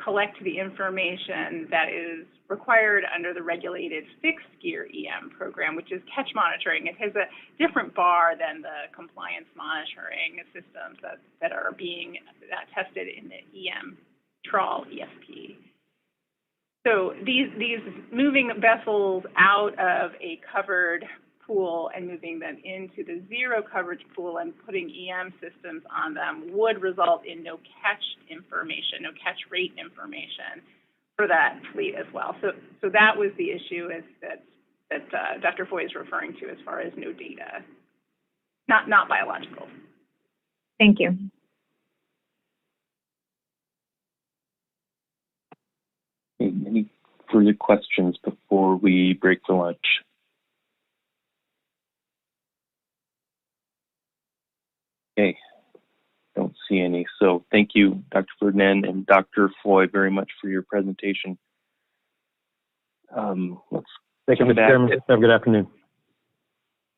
collect the information that is required under the regulated fixed gear EM program, which is catch monitoring. It has a different bar than the compliance monitoring systems that are being tested in the EM trawl ESP. So these moving vessels out of a covered pool and moving them into the zero coverage pool and putting EM systems on them would result in no catch information, no catch rate information for that fleet as well. So that was the issue that Dr. Foy is referring to as far as no data, not biological. Thank you. Any further questions before we break for lunch? Okay, don't see any. So thank you, Dr. Ferdinand and Dr. Foy, very much for your presentation. Let's Thank you, Mr. Chairman. Have a good afternoon.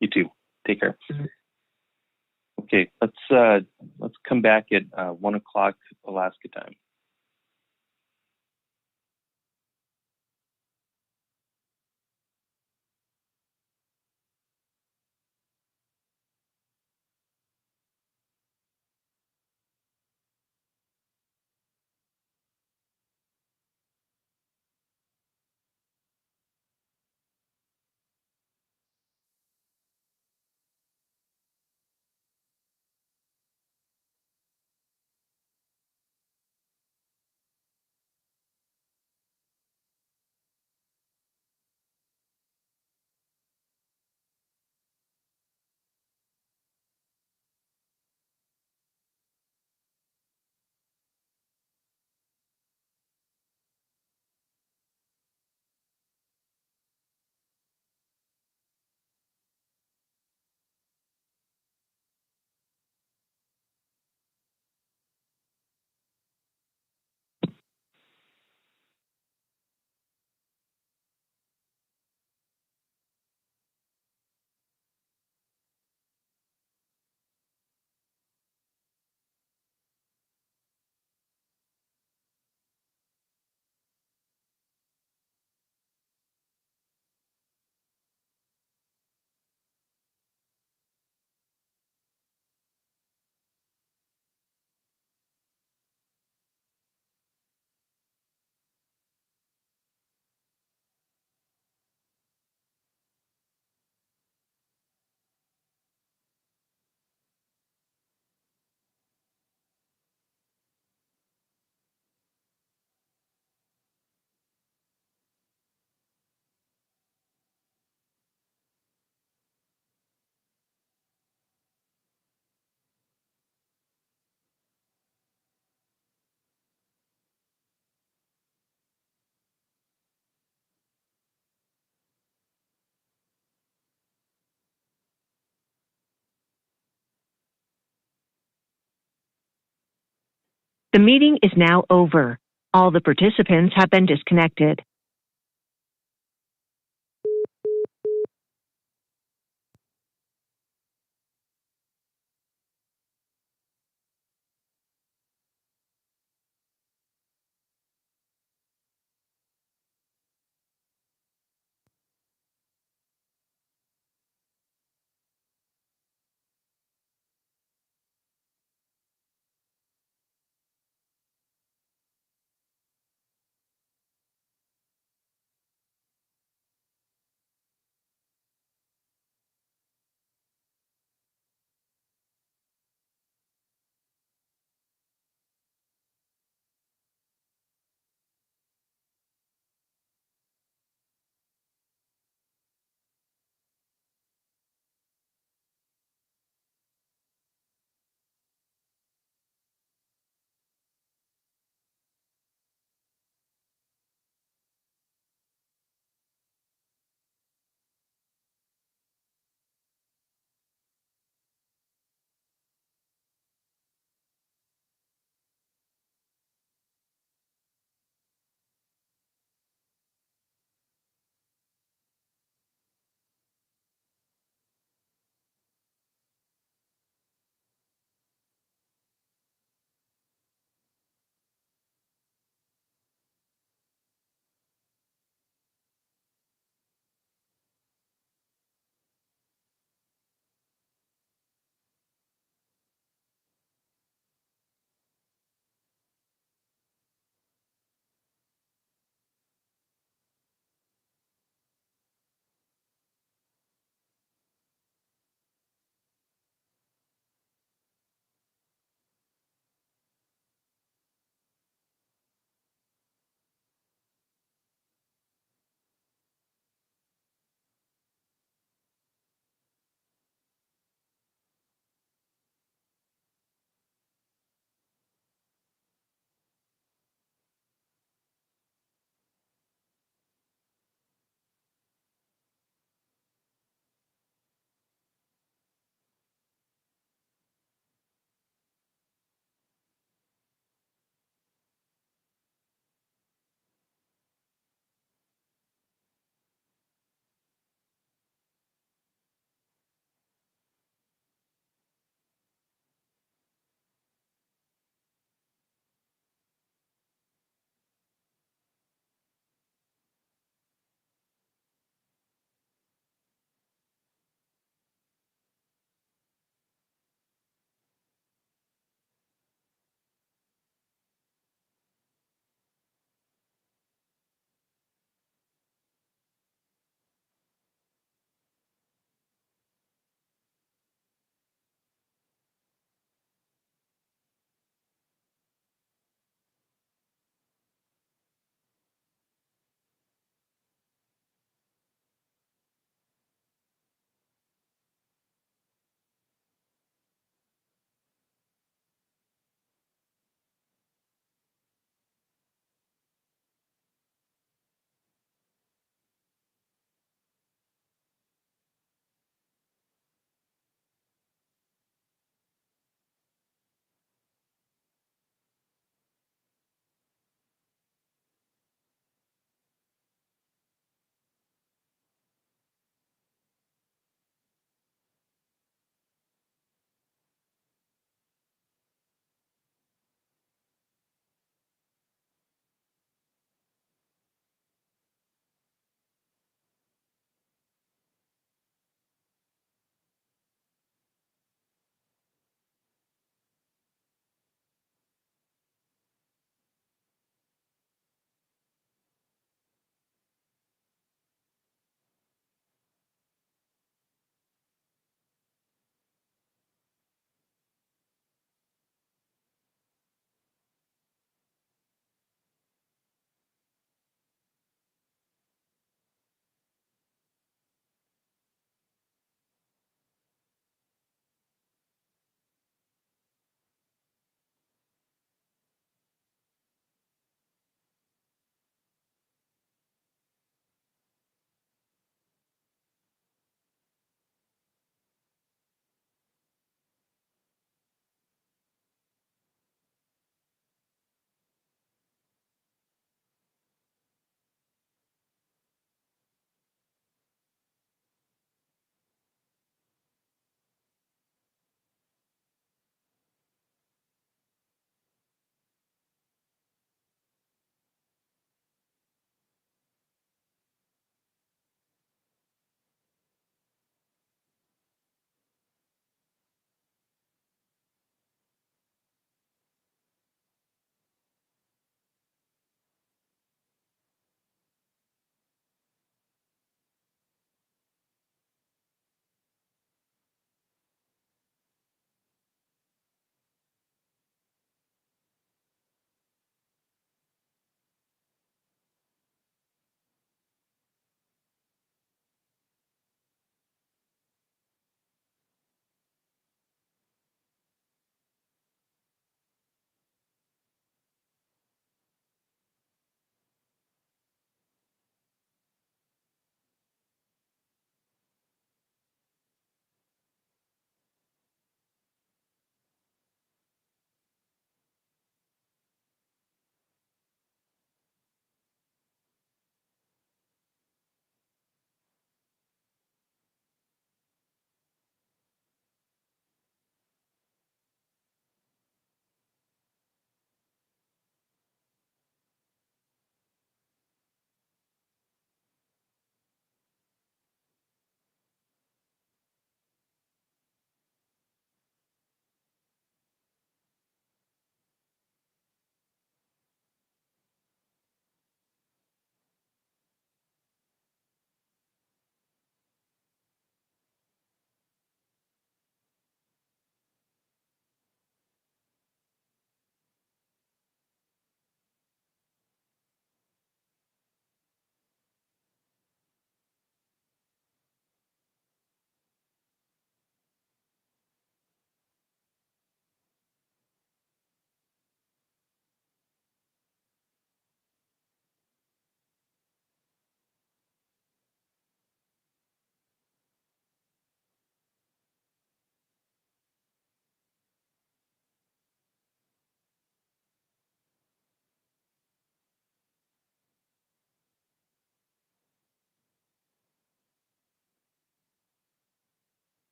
You too. Take care. Okay, let's come back at 1 o'clock Alaska time. The meeting is now over. All the participants have been disconnected.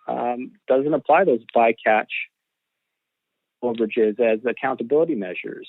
doesn't apply those bycatch overages as accountability measures.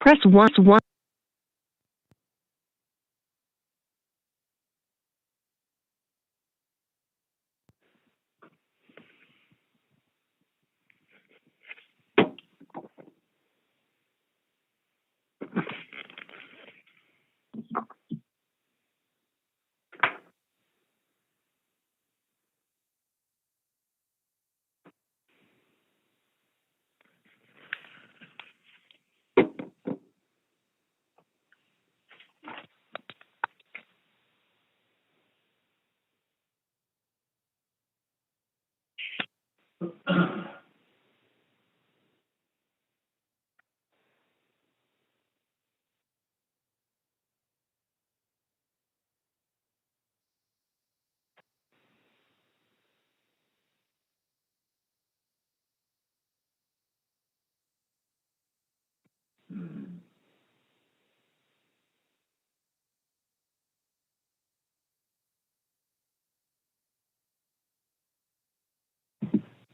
Press 1.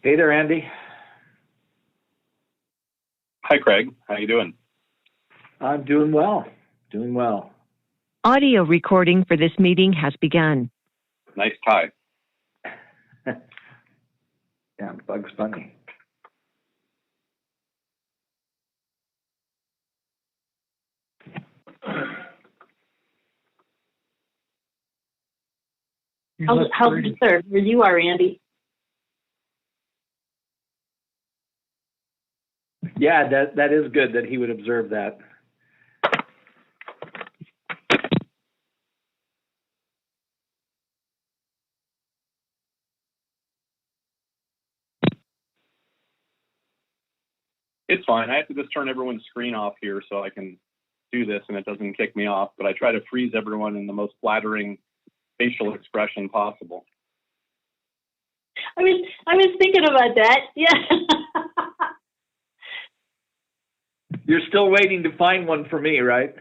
Hey there, Andy. Hi, Craig. How you doing? I'm doing well. Doing well. Audio recording for this meeting has begun. Nice tie. Yeah, Bugs Bunny. How's the third? Where you are, Andy? Yeah, that is good that he would observe that. It's fine. I have to just turn everyone's screen off here so I can do this and it doesn't kick me off, but I try to freeze everyone in the most flattering facial expression possible. I was thinking about that. Yeah. You're still waiting to find one for me, right?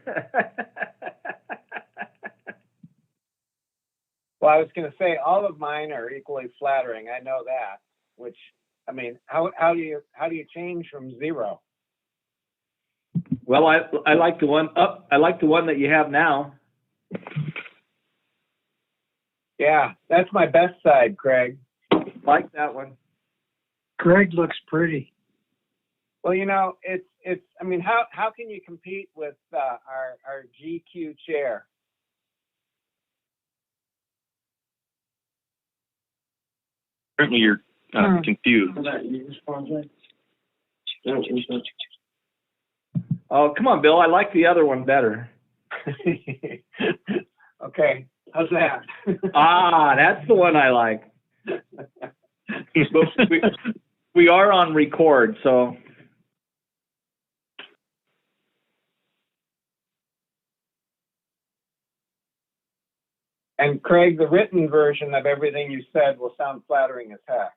Well, I was going to say all of mine are equally flattering. I know that. Which, I mean, how do you change from 0? Well, I like the one up. I like the one that you have now. Yeah, that's my best side, Craig. Like that one. Greg looks pretty. Well, you know, it's. I mean, how can you compete with our GQ chair? Apparently you're confused. Oh, come on, Bill. I like the other one better. Okay, how's that? That's the one I like. we are on record, so. And Craig, the written version of everything you said will sound flattering as heck.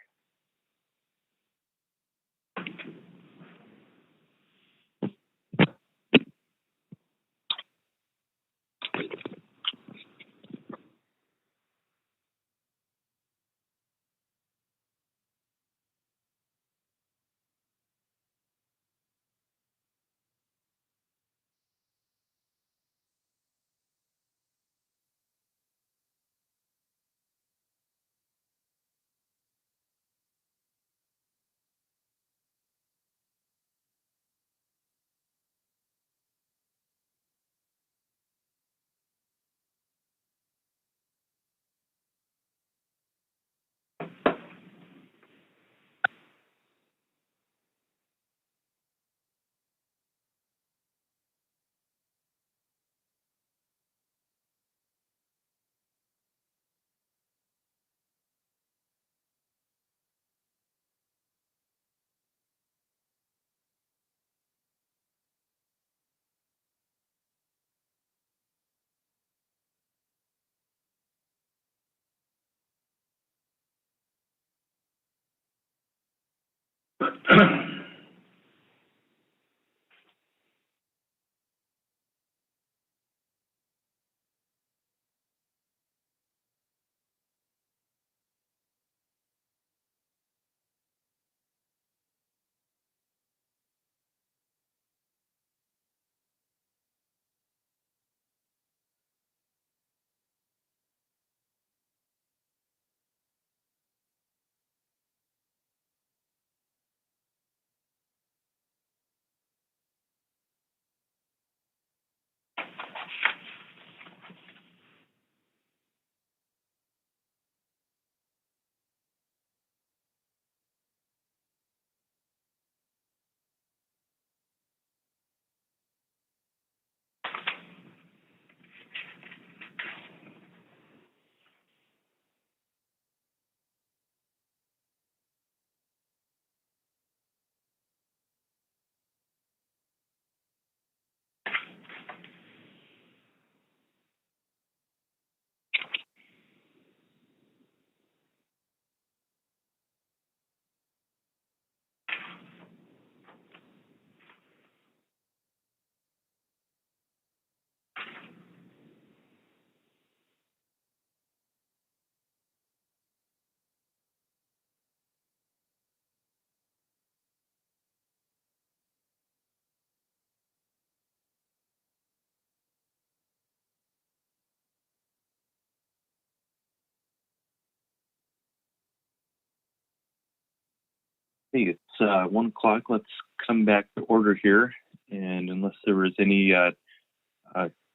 it's 1 o'clock. Let's come back to order here. And unless there was any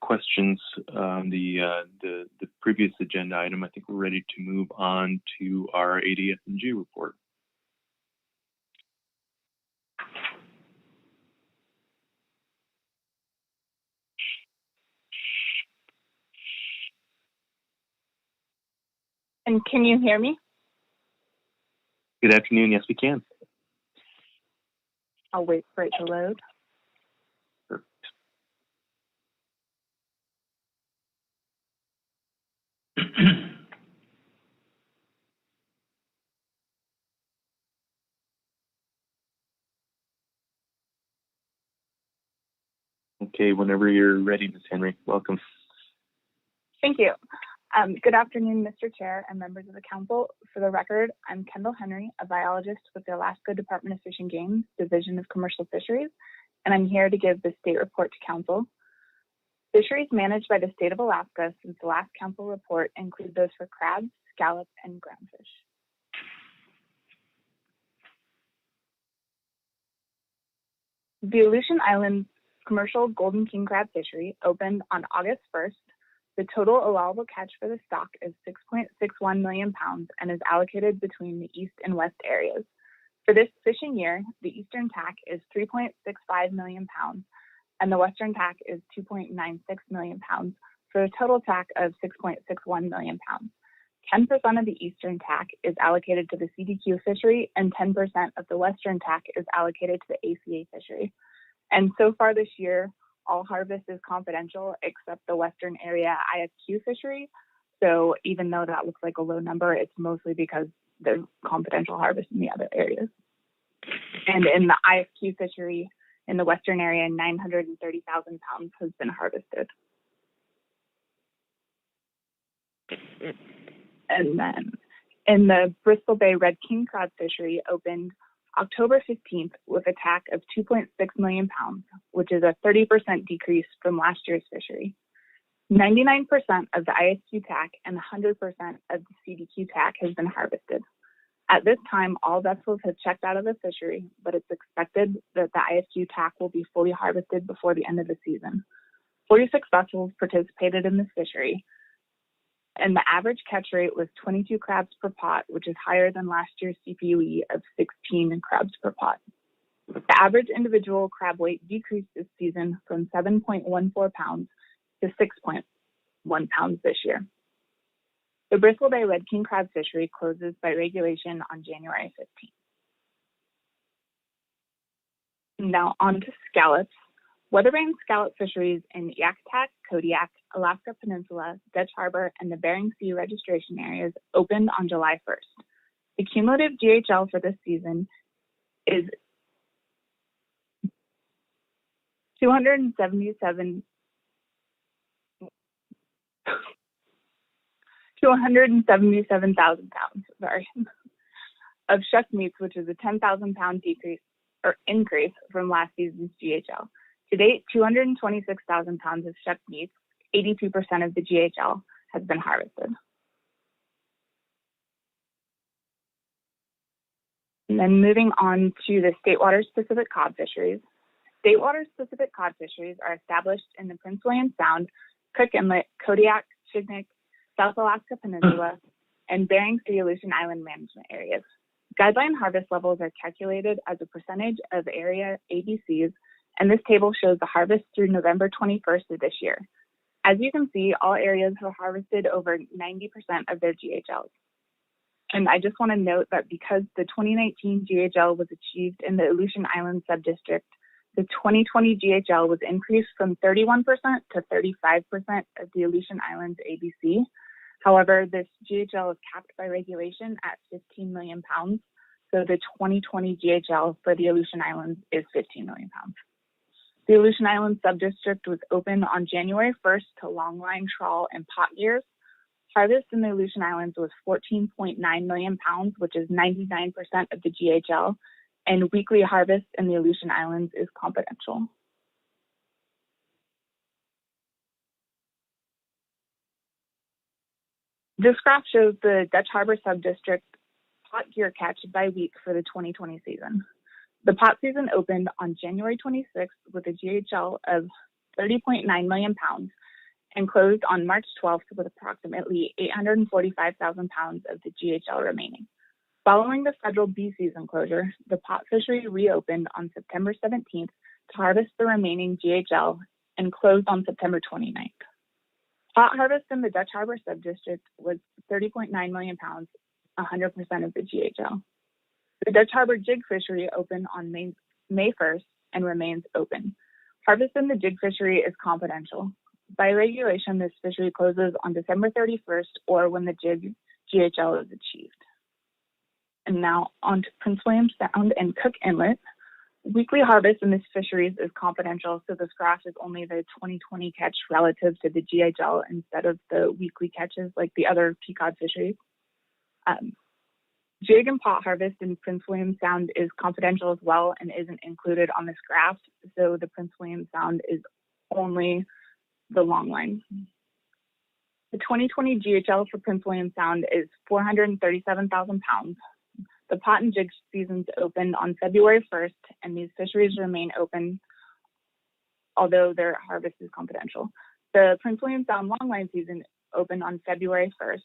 questions on the previous agenda item, I think we're ready to move on to our ADFMG report. And can you hear me? Good afternoon. Yes, we can. I'll wait for it to load. Perfect. Okay, whenever you're ready, Ms. Henry, welcome. Thank you. Good afternoon, Mr. Chair and members of the council. For the record, I'm Kendall Henry, a biologist with the Alaska Department of Fish and Game, Division of Commercial Fisheries, and I'm here to give the state report to council. Fisheries managed by the state of Alaska since the last council report include those for crabs, scallop, and groundfish. The Aleutian Islands commercial golden king crab fishery opened on August 1st. The total allowable catch for the stock is 6.61 million pounds and is allocated between the east and west areas. For this fishing year, the eastern tack is 3.65 million pounds and the western tack is 2.96 million pounds for a total tack of 6.61 million pounds. 10% of the eastern tack is allocated to the CDQ fishery and 10% of the western tack is allocated to the ACA fishery. And so far this year, all harvest is confidential except the western area ISQ fishery. So even though that looks like a low number, it's mostly because there's confidential harvest in the other areas. And in the ISQ fishery in the western area, 930,000 pounds has been harvested. And then in the Bristol Bay Red King Crab fishery opened October 15th with a tack of 2.6 million pounds, which is a 30% decrease from last year's fishery. 99% of the ISQ tack and 100% of the CDQ tack has been harvested. At this time, all vessels have checked out of the fishery, but it's expected that the ISQ tack will be fully harvested before the end of the season. 46 vessels participated in this fishery, and the average catch rate was 22 crabs per pot, which is higher than last year's CPUE of 16 crabs per pot. The average individual crab weight decreased this season from 7.14 pounds to 6.1 pounds this year. The Bristol Bay Red King Crab fishery closes by regulation on January 15th. Now on to scallops. Weathervane scallop fisheries in Yakutat, Kodiak, Alaska Peninsula, Dutch Harbor, and the Bering Sea registration areas opened on July 1st. The cumulative GHL for this season is 277,000 pounds, of shucked meats, which is a 10,000 pound decrease or increase from last season's GHL. To date, 226,000 pounds of shucked meats, 82% of the GHL, has been harvested. And then moving on to the state water specific cod fisheries. State water specific cod fisheries are established in the Prince William Sound, Cook Inlet, Kodiak, Chignik, South Alaska Peninsula, and Bering Sea Aleutian Island management areas. Guideline harvest levels are calculated as a percentage of area ABCs, and this table shows the harvest through November 21st of this year. As you can see, all areas have harvested over 90% of their GHLs. And I just want to note that because the 2019 GHL was achieved in the Aleutian Island subdistrict, the 2020 GHL was increased from 31% to 35% of the Aleutian Islands ABC. However, this GHL is capped by regulation at 15 million pounds. So the 2020 GHL for the Aleutian Islands is 15 million pounds. The Aleutian Islands subdistrict was open on January 1st to longline, trawl, and pot gears. Harvest in the Aleutian Islands was 14.9 million pounds, which is 99% of the GHL, and weekly harvest in the Aleutian Islands is confidential. This graph shows the Dutch Harbor subdistrict pot gear catch by week for the 2020 season. The pot season opened on January 26th with a GHL of 30.9 million pounds and closed on March 12th with approximately 845,000 pounds of the GHL remaining. Following the federal bee season closure, the pot fishery reopened on September 17th to harvest the remaining GHL and closed on September 29th. Pot harvest in the Dutch Harbor subdistrict was 30.9 million pounds, 100% of the GHL. The Dutch Harbor jig fishery opened on May 1st and remains open. Harvest in the jig fishery is confidential. By regulation, this fishery closes on December 31st or when the jig GHL is achieved. And now on to Prince William Sound and Cook Inlet. Weekly harvest in this fisheries is confidential, so this graph is only the 2020 catch relative to the GHL instead of the weekly catches like the other peacock fisheries. Jig and pot harvest in Prince William Sound is confidential as well and isn't included on this graph, so the Prince William Sound is only the long line. The 2020 GHL for Prince William Sound is 437,000 pounds. The pot and jig seasons opened on February 1st, and these fisheries remain open, although their harvest is confidential. The Prince William Sound longline season opened on February 1st.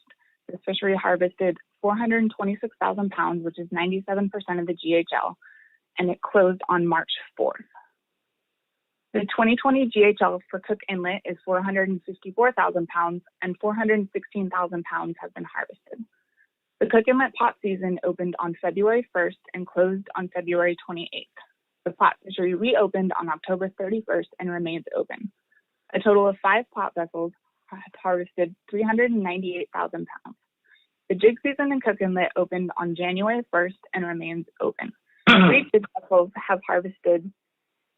The fishery harvested 426,000 pounds, which is 97% of the GHL, and it closed on March 4th. The 2020 GHL for Cook Inlet is 454,000 pounds, and 416,000 pounds have been harvested. The Cook Inlet pot season opened on February 1st and closed on February 28th. The pot fishery reopened on October 31st and remains open. A total of 5 pot vessels have harvested 398,000 pounds. The jig season in Cook Inlet opened on January 1st and remains open. 3 jig vessels have harvested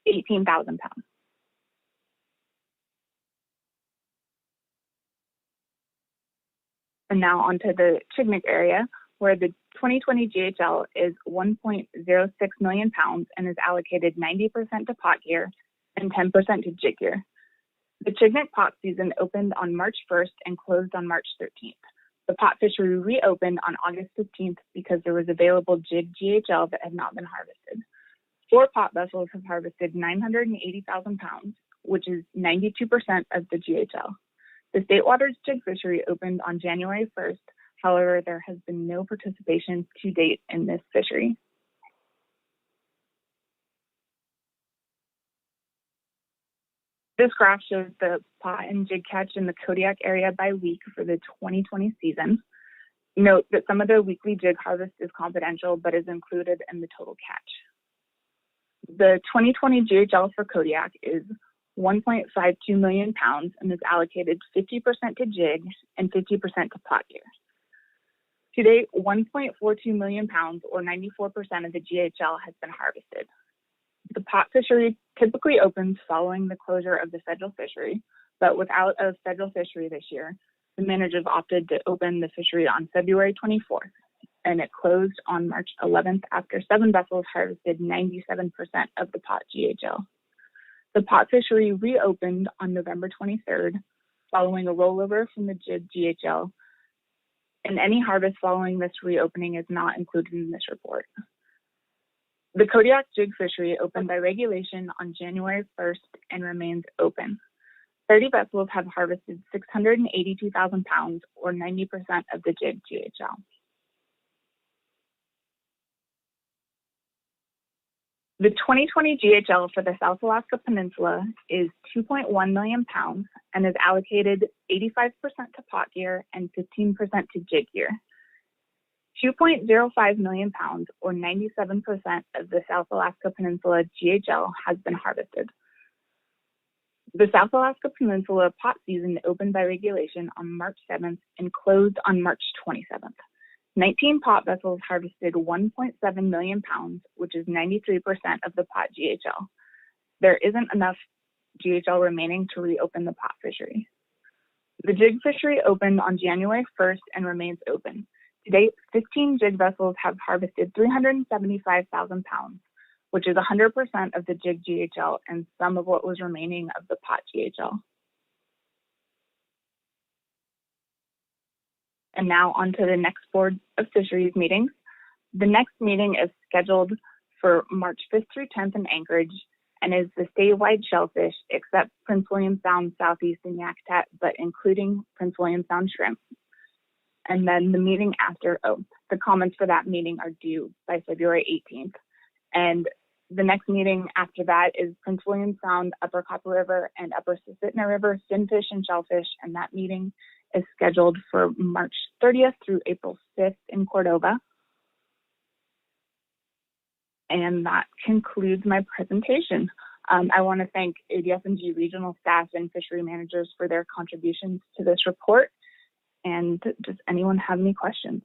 18,000 pounds. And now onto the Chignik area, where the 2020 GHL is 1.06 million pounds and is allocated 90% to pot gear and 10% to jig gear. The Chignik pot season opened on March 1st and closed on March 13th. The pot fishery reopened on August 15th because there was available jig GHL that had not been harvested. 4 pot vessels have harvested 980,000 pounds, which is 92% of the GHL. The State Waters jig fishery opened on January 1st. However, there has been no participation to date in this fishery. This graph shows the pot and jig catch in the Kodiak area by week for the 2020 season. Note that some of the weekly jig harvest is confidential but is included in the total catch. The 2020 GHL for Kodiak is 1.52 million pounds and is allocated 50% to jig and 50% to pot gear. To date, 1.42 million pounds or 94% of the GHL has been harvested. The pot fishery typically opens following the closure of the federal fishery, but without a federal fishery this year, the managers opted to open the fishery on February 24th, and it closed on March 11th after 7 vessels harvested 97% of the pot GHL. The pot fishery reopened on November 23rd, following a rollover from the jig GHL, and any harvest following this reopening is not included in this report. The Kodiak jig fishery opened by regulation on January 1st and remains open. 30 vessels have harvested 682,000 pounds, or 90% of the jig GHL. The 2020 GHL for the South Alaska Peninsula is 2.1 million pounds and is allocated 85% to pot gear and 15% to jig gear. 2.05 million pounds, or 97% of the South Alaska Peninsula GHL has been harvested. The South Alaska Peninsula pot season opened by regulation on March 7th and closed on March 27th. 19 pot vessels harvested 1.7 million pounds, which is 93% of the pot GHL. There isn't enough GHL remaining to reopen the pot fishery. The jig fishery opened on January 1st and remains open. To date, 15 jig vessels have harvested 375,000 pounds, which is 100% of the jig GHL and some of what was remaining of the pot GHL. And now on to the next Board of Fisheries meetings. The next meeting is scheduled for March 5th through 10th in Anchorage, and is the statewide shellfish except Prince William Sound, Southeast, and Yakutat, but including Prince William Sound shrimp. And then the meeting after, the comments for that meeting are due by February 18th. And the next meeting after that is Prince William Sound, Upper Copper River, and Upper Susitna River, finfish and shellfish. And that meeting is scheduled for March 30th through April 5th in Cordova. And that concludes my presentation. I want to thank ADFMG regional staff and fishery managers for their contributions to this report. And does anyone have any questions?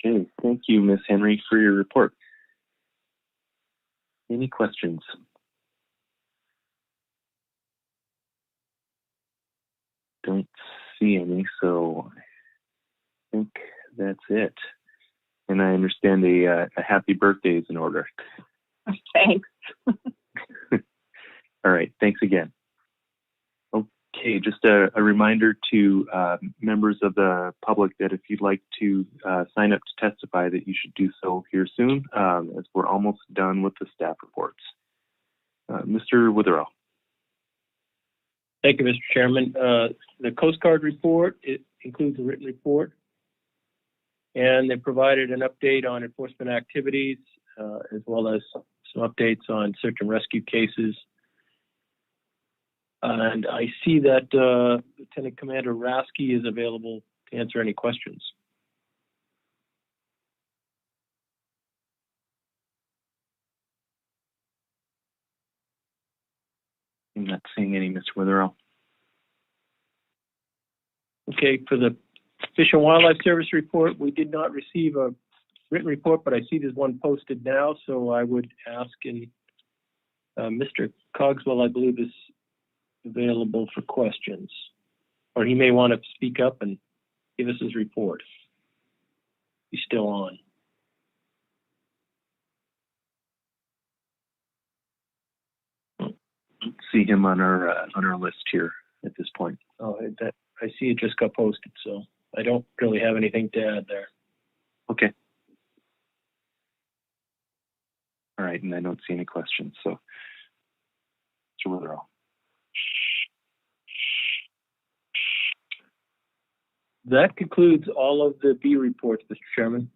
Okay, thank you, Ms. Henry, for your report. Any questions? Don't see any, so I think that's it. And I understand a happy birthday is in order. Thanks. All right, thanks again. Okay, just a reminder to members of the public that if you'd like to sign up to testify, that you should do so here soon, as we're almost done with the staff reports. Mr. Witherell. Thank you, Mr. Chairman. The Coast Guard report, it includes a written report, and they provided an update on enforcement activities, as well as some updates on search and rescue cases. And I see that Lieutenant Commander Rasky is available to answer any questions. I'm not seeing any, Mr. Witherell. Okay, for the Fish and Wildlife Service report, we did not receive a written report, but I see there's one posted now, so I would ask Mr. Cogswell, I believe, is available for questions, or he may want to speak up and give us his report. He's still on. See him on our list here at this point. Oh, I see it just got posted, so I don't really have anything to add there. Okay. All right, and I don't see any questions, so Mr. Witherell. That concludes all of the B reports, Mr. Chairman.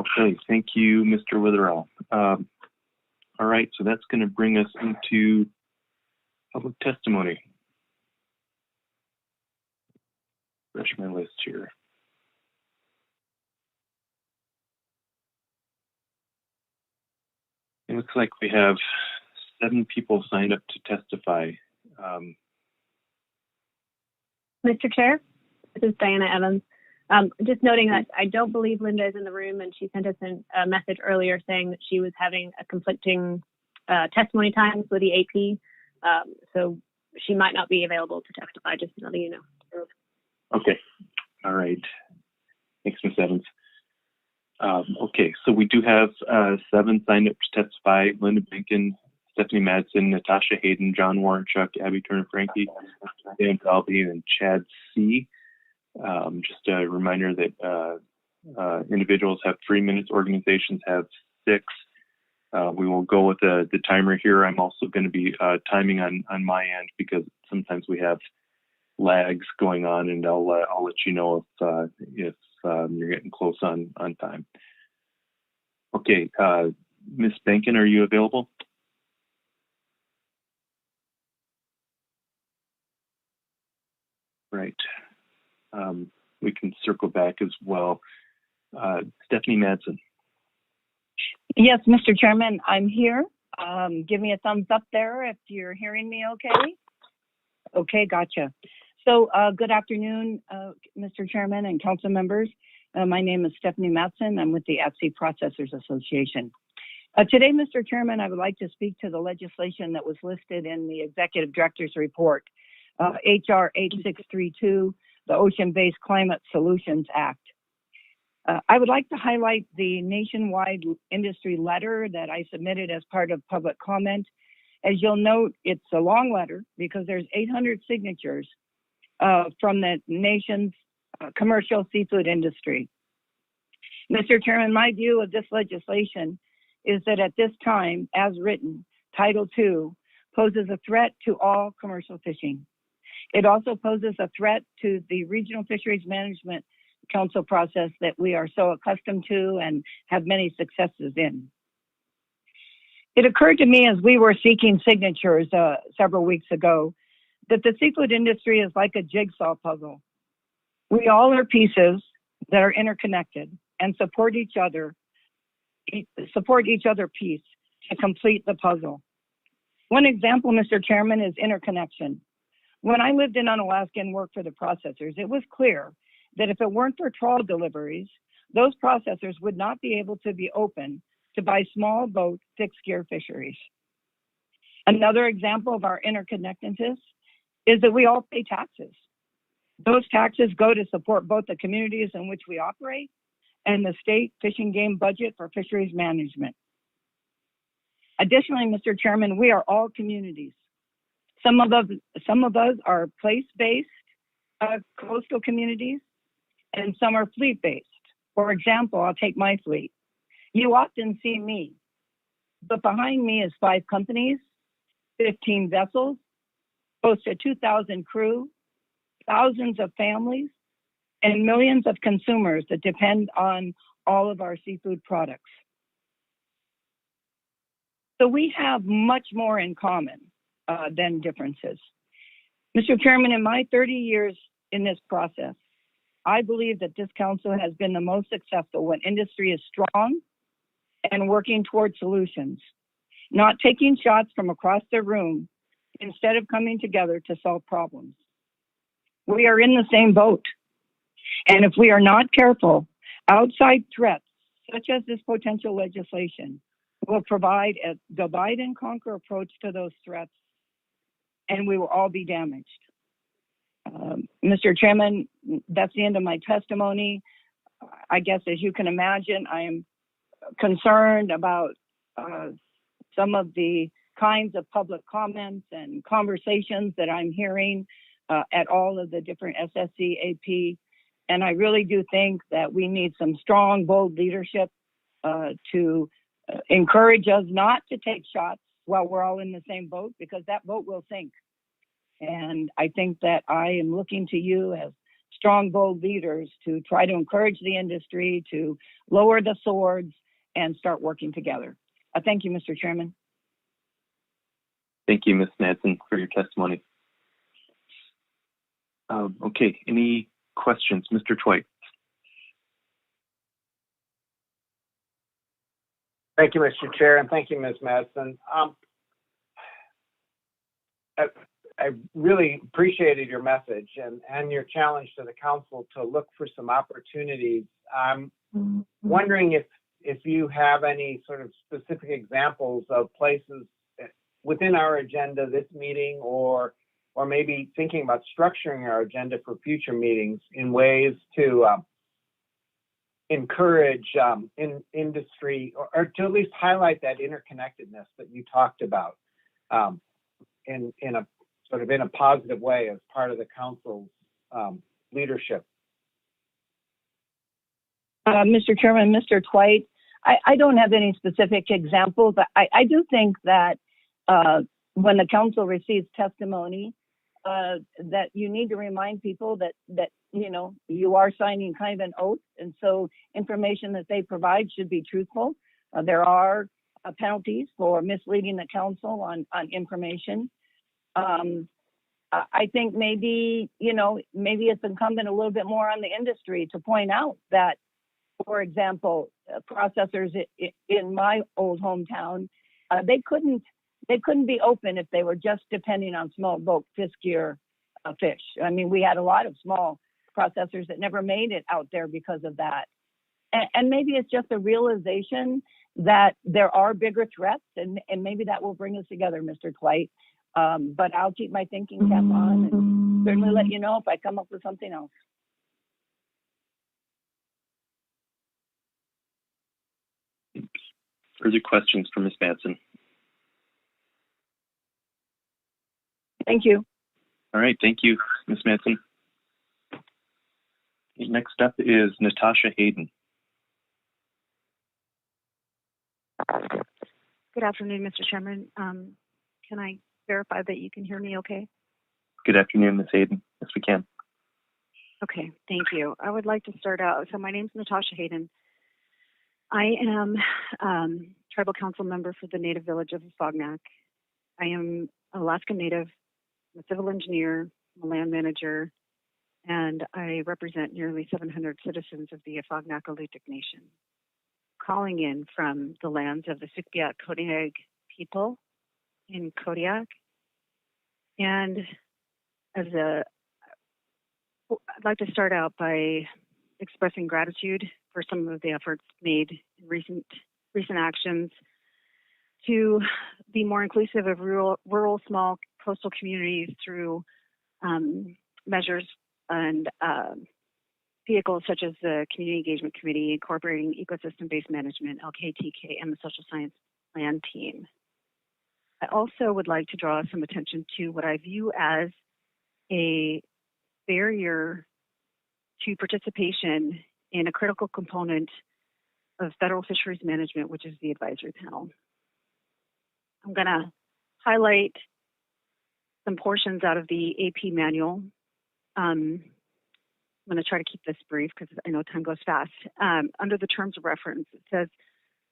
Okay, thank you, Mr. Witherell. All right, so that's going to bring us into public testimony. Refresh my list here. It looks like we have 7 people signed up to testify. Mr. Chair, this is Diana Evans. Just noting that I don't believe Linda is in the room, and she sent us a message earlier saying that she was having a conflicting testimony times with the AP, so she might not be available to testify, just so you know. Okay, all right. Thanks, Ms. Evans. Okay, so we do have 7 signed up to testify: Linda Benkin, Stephanie Madsen, Natasha Hayden, John Warrenchuk, Abby Turner-Franke, Dan Falvey, and Chad C. Just a reminder that individuals have 3 minutes, organizations have 6. We will go with the timer here. I'm also going to be timing on my end because sometimes we have lags going on, and I'll let you know if you're getting close on time. Okay, Ms. Benkin, are you available? Right. We can circle back as well. Stephanie Madsen. Yes, Mr. Chairman, I'm here. Give me a thumbs up there if you're hearing me okay. Okay, gotcha. So good afternoon, Mr. Chairman and council members. My name is Stephanie Madsen. I'm with the at-sea Processors Association. Today, Mr. Chairman, I would like to speak to the legislation that was listed in the Executive Director's Report, HR 8632, the Ocean-Based Climate Solutions Act. I would like to highlight the nationwide industry letter that I submitted as part of public comment. As you'll note, it's a long letter because there's 800 signatures from the nation's commercial seafood industry. Mr. Chairman, my view of this legislation is that at this time, as written, Title II poses a threat to all commercial fishing. It also poses a threat to the Regional Fisheries Management Council process that we are so accustomed to and have many successes in. It occurred to me as we were seeking signatures several weeks ago that the seafood industry is like a jigsaw puzzle. We all are pieces that are interconnected and support each other piece to complete the puzzle. One example, Mr. Chairman, is interconnection. When I lived in Unalaska and worked for the processors, it was clear that if it weren't for trawl deliveries, those processors would not be able to be open to buy small boat fixed gear fisheries. Another example of our interconnectedness is that we all pay taxes. Those taxes go to support both the communities in which we operate and the state fish and game budget for fisheries management. Additionally, Mr. Chairman, we are all communities. Some of us are place-based coastal communities, and some are fleet-based. For example, I'll take my fleet. You often see me, but behind me is 5 companies, 15 vessels, close to 2,000 crew, thousands of families, and millions of consumers that depend on all of our seafood products. So we have much more in common than differences. Mr. Chairman, in my 30 years in this process, I believe that this council has been the most successful when industry is strong and working towards solutions, not taking shots from across the room instead of coming together to solve problems. We are in the same boat. And if we are not careful, outside threats, such as this potential legislation, will provide a divide and conquer approach to those threats, and we will all be damaged. Mr. Chairman, that's the end of my testimony. I guess, as you can imagine, I am concerned about some of the kinds of public comments and conversations that I'm hearing at all of the different SSC, AP, and I really do think that we need some strong, bold leadership to encourage us not to take shots while we're all in the same boat, because that boat will sink. And I think that I am looking to you as strong, bold leaders to try to encourage the industry to lower the swords and start working together. Thank you, Mr. Chairman. Thank you, Ms. Madsen, for your testimony. Okay, any questions? Mr. Twite. Thank you, Mr. Chair, and thank you, Ms. Madsen. I really appreciated your message and your challenge to the council to look for some opportunities. I'm wondering if you have any sort of specific examples of places within our agenda this meeting, or maybe thinking about structuring our agenda for future meetings in ways to encourage industry, or to at least highlight that interconnectedness that you talked about in a sort of in a positive way as part of the council's leadership. Mr. Chairman, Mr. Twite, I don't have any specific examples, but I do think that when the council receives testimony, that you need to remind people that you know, you are signing kind of an oath, and so information that they provide should be truthful. There are penalties for misleading the council on information. I think maybe it's incumbent a little bit more on the industry to point out that, for example, processors in my old hometown, they couldn't be open if they were just depending on small boat fish gear fish. I mean, we had a lot of small processors that never made it out there because of that. And maybe it's just a realization that there are bigger threats, and maybe that will bring us together, Mr. Twite. But I'll keep my thinking cap on and certainly let you know if I come up with something else. Further questions for Ms. Madsen? Thank you. All right, thank you, Ms. Madsen. Next up is Natasha Hayden. Good afternoon, Mr. Chairman. Can I verify that you can hear me okay? Good afternoon, Ms. Hayden. Yes, we can. Okay, thank you. I would like to start out. So my name is Natasha Hayden. I am tribal council member for the Native Village of Afognak. I am Alaska Native, I'm a civil engineer, I'm a land manager, and I represent nearly 700 citizens of the Afognak-Alutiiq Nation, calling in from the lands of the Sugpiaq Kodiak people in Kodiak. And I'd like to start out by expressing gratitude for some of the efforts made in recent actions to be more inclusive of rural small coastal communities through measures and vehicles such as the Community Engagement Committee, incorporating ecosystem-based management, LKTK, and the Social Science Plan team. I also would like to draw some attention to what I view as a barrier to participation in a critical component of federal fisheries management, which is the advisory panel. I'm going to highlight some portions out of the AP manual. I'm going to try to keep this brief because I know time goes fast. Under the terms of reference, it says,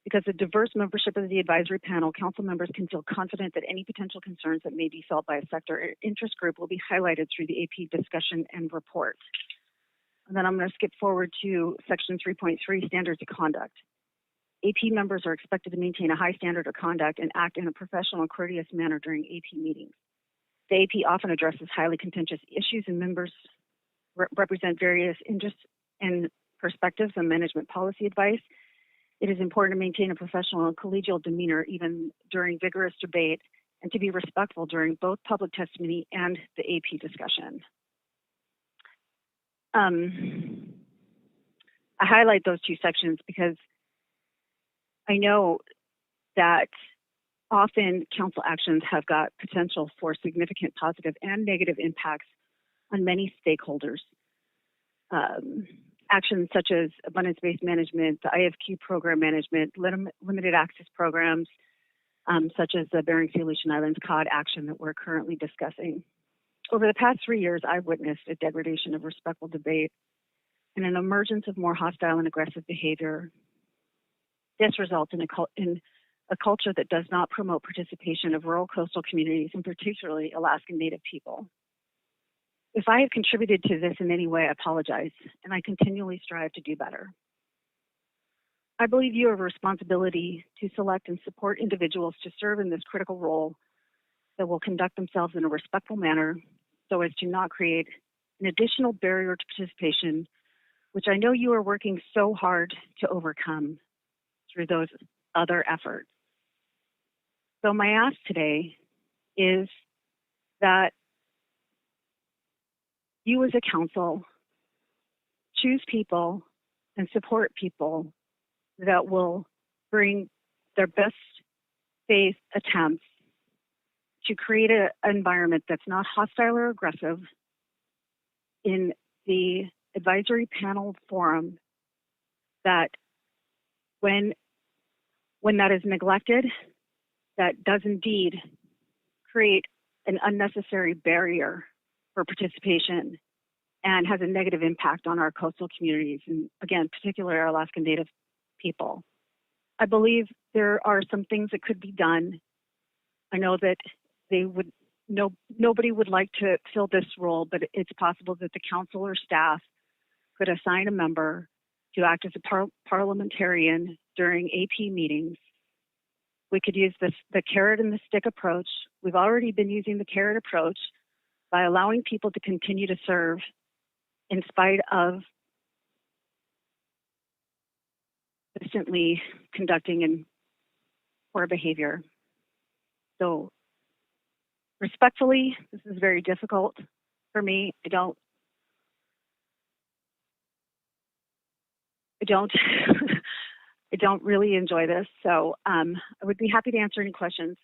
because the diverse membership of the advisory panel, council members can feel confident that any potential concerns that may be felt by a sector or interest group will be highlighted through the AP discussion and report. And then I'm going to skip forward to section 3.3, standards of conduct. AP members are expected to maintain a high standard of conduct and act in a professional and courteous manner during AP meetings. The AP often addresses highly contentious issues, and members represent various interests and perspectives on management policy advice. It is important to maintain a professional and collegial demeanor even during vigorous debate, and to be respectful during both public testimony and the AP discussion. I highlight those two sections because I know that often council actions have got potential for significant positive and negative impacts on many stakeholders. Actions such as abundance-based management, the IFQ program management, limited access programs, such as the Bering Sea Aleutian Islands COD action that we're currently discussing. Over the past 3 years, I've witnessed a degradation of respectful debate and an emergence of more hostile and aggressive behavior. This results in a culture that does not promote participation of rural coastal communities, and particularly Alaskan Native people. If I have contributed to this in any way, I apologize, and I continually strive to do better. I believe you have a responsibility to select and support individuals to serve in this critical role that will conduct themselves in a respectful manner so as to not create an additional barrier to participation, which I know you are working so hard to overcome through those other efforts. So my ask today is that you as a council choose people and support people that will bring their best faith attempts to create an environment that's not hostile or aggressive in the advisory panel forum, that when that is neglected, that does indeed create an unnecessary barrier for participation and has a negative impact on our coastal communities, and again, particularly our Alaskan Native people. I believe there are some things that could be done. I know that nobody would like to fill this role, but it's possible that the council or staff could assign a member to act as a parliamentarian during AP meetings. We could use the carrot and the stick approach. We've already been using the carrot approach by allowing people to continue to serve in spite of consistently conducting in poor behavior. So respectfully, this is very difficult for me. I don't I don't really enjoy this. So I would be happy to answer any questions,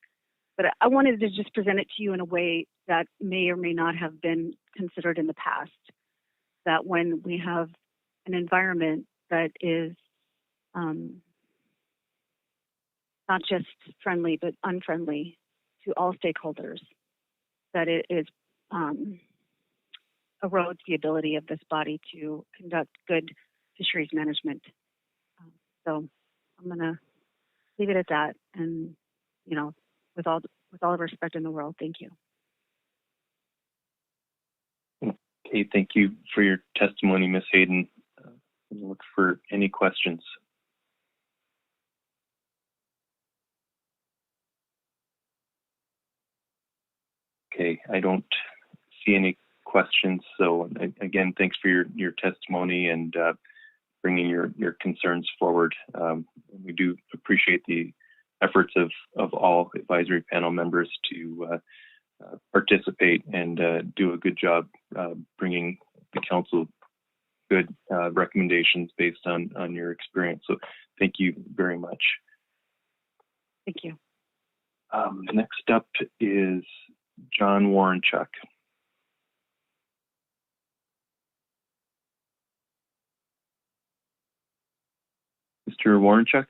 but I wanted to just present it to you in a way that may or may not have been considered in the past. That when we have an environment that is not just friendly but unfriendly to all stakeholders, that it is erodes the ability of this body to conduct good fisheries management. So I'm going to leave it at that. And, with all the respect in the world, thank you. Okay, thank you for your testimony, Ms. Hayden. We'll look for any questions. Okay, I don't see any questions. So again, thanks for your testimony and bringing your concerns forward. We do appreciate the efforts of all advisory panel members to participate and do a good job bringing the council good recommendations based on your experience. So thank you very much. Thank you. Next up is John Warrenchuk. Mr. Warrenchuk?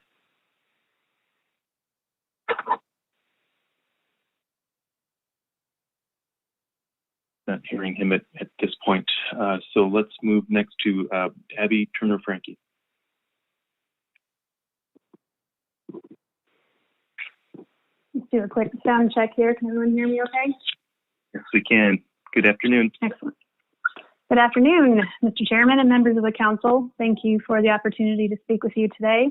Not hearing him at this point. So let's move next to Abby Turner-Franke. Let's do a quick sound check here. Can everyone hear me okay? Yes, we can. Good afternoon. Excellent. Good afternoon, Mr. Chairman and members of the council. Thank you for the opportunity to speak with you today.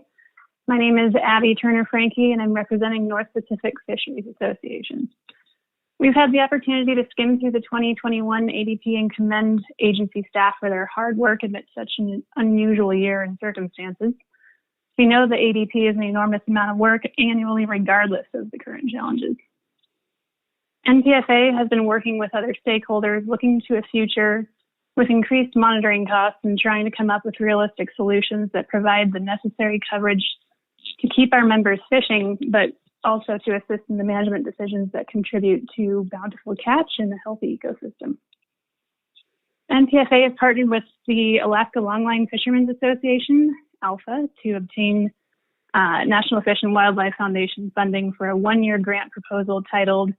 My name is Abby Turner-Franke, and I'm representing North Pacific Fisheries Association. We've had the opportunity to skim through the 2021 ADP and commend agency staff for their hard work amidst such an unusual year and circumstances. We know that ADP is an enormous amount of work annually, regardless of the current challenges. NPFA has been working with other stakeholders, looking to a future with increased monitoring costs and trying to come up with realistic solutions that provide the necessary coverage to keep our members fishing, but also to assist in the management decisions that contribute to bountiful catch and a healthy ecosystem. NPFA has partnered with the Alaska Longline Fishermen's Association, ALPHA, to obtain National Fish and Wildlife Foundation funding for a one-year grant proposal titled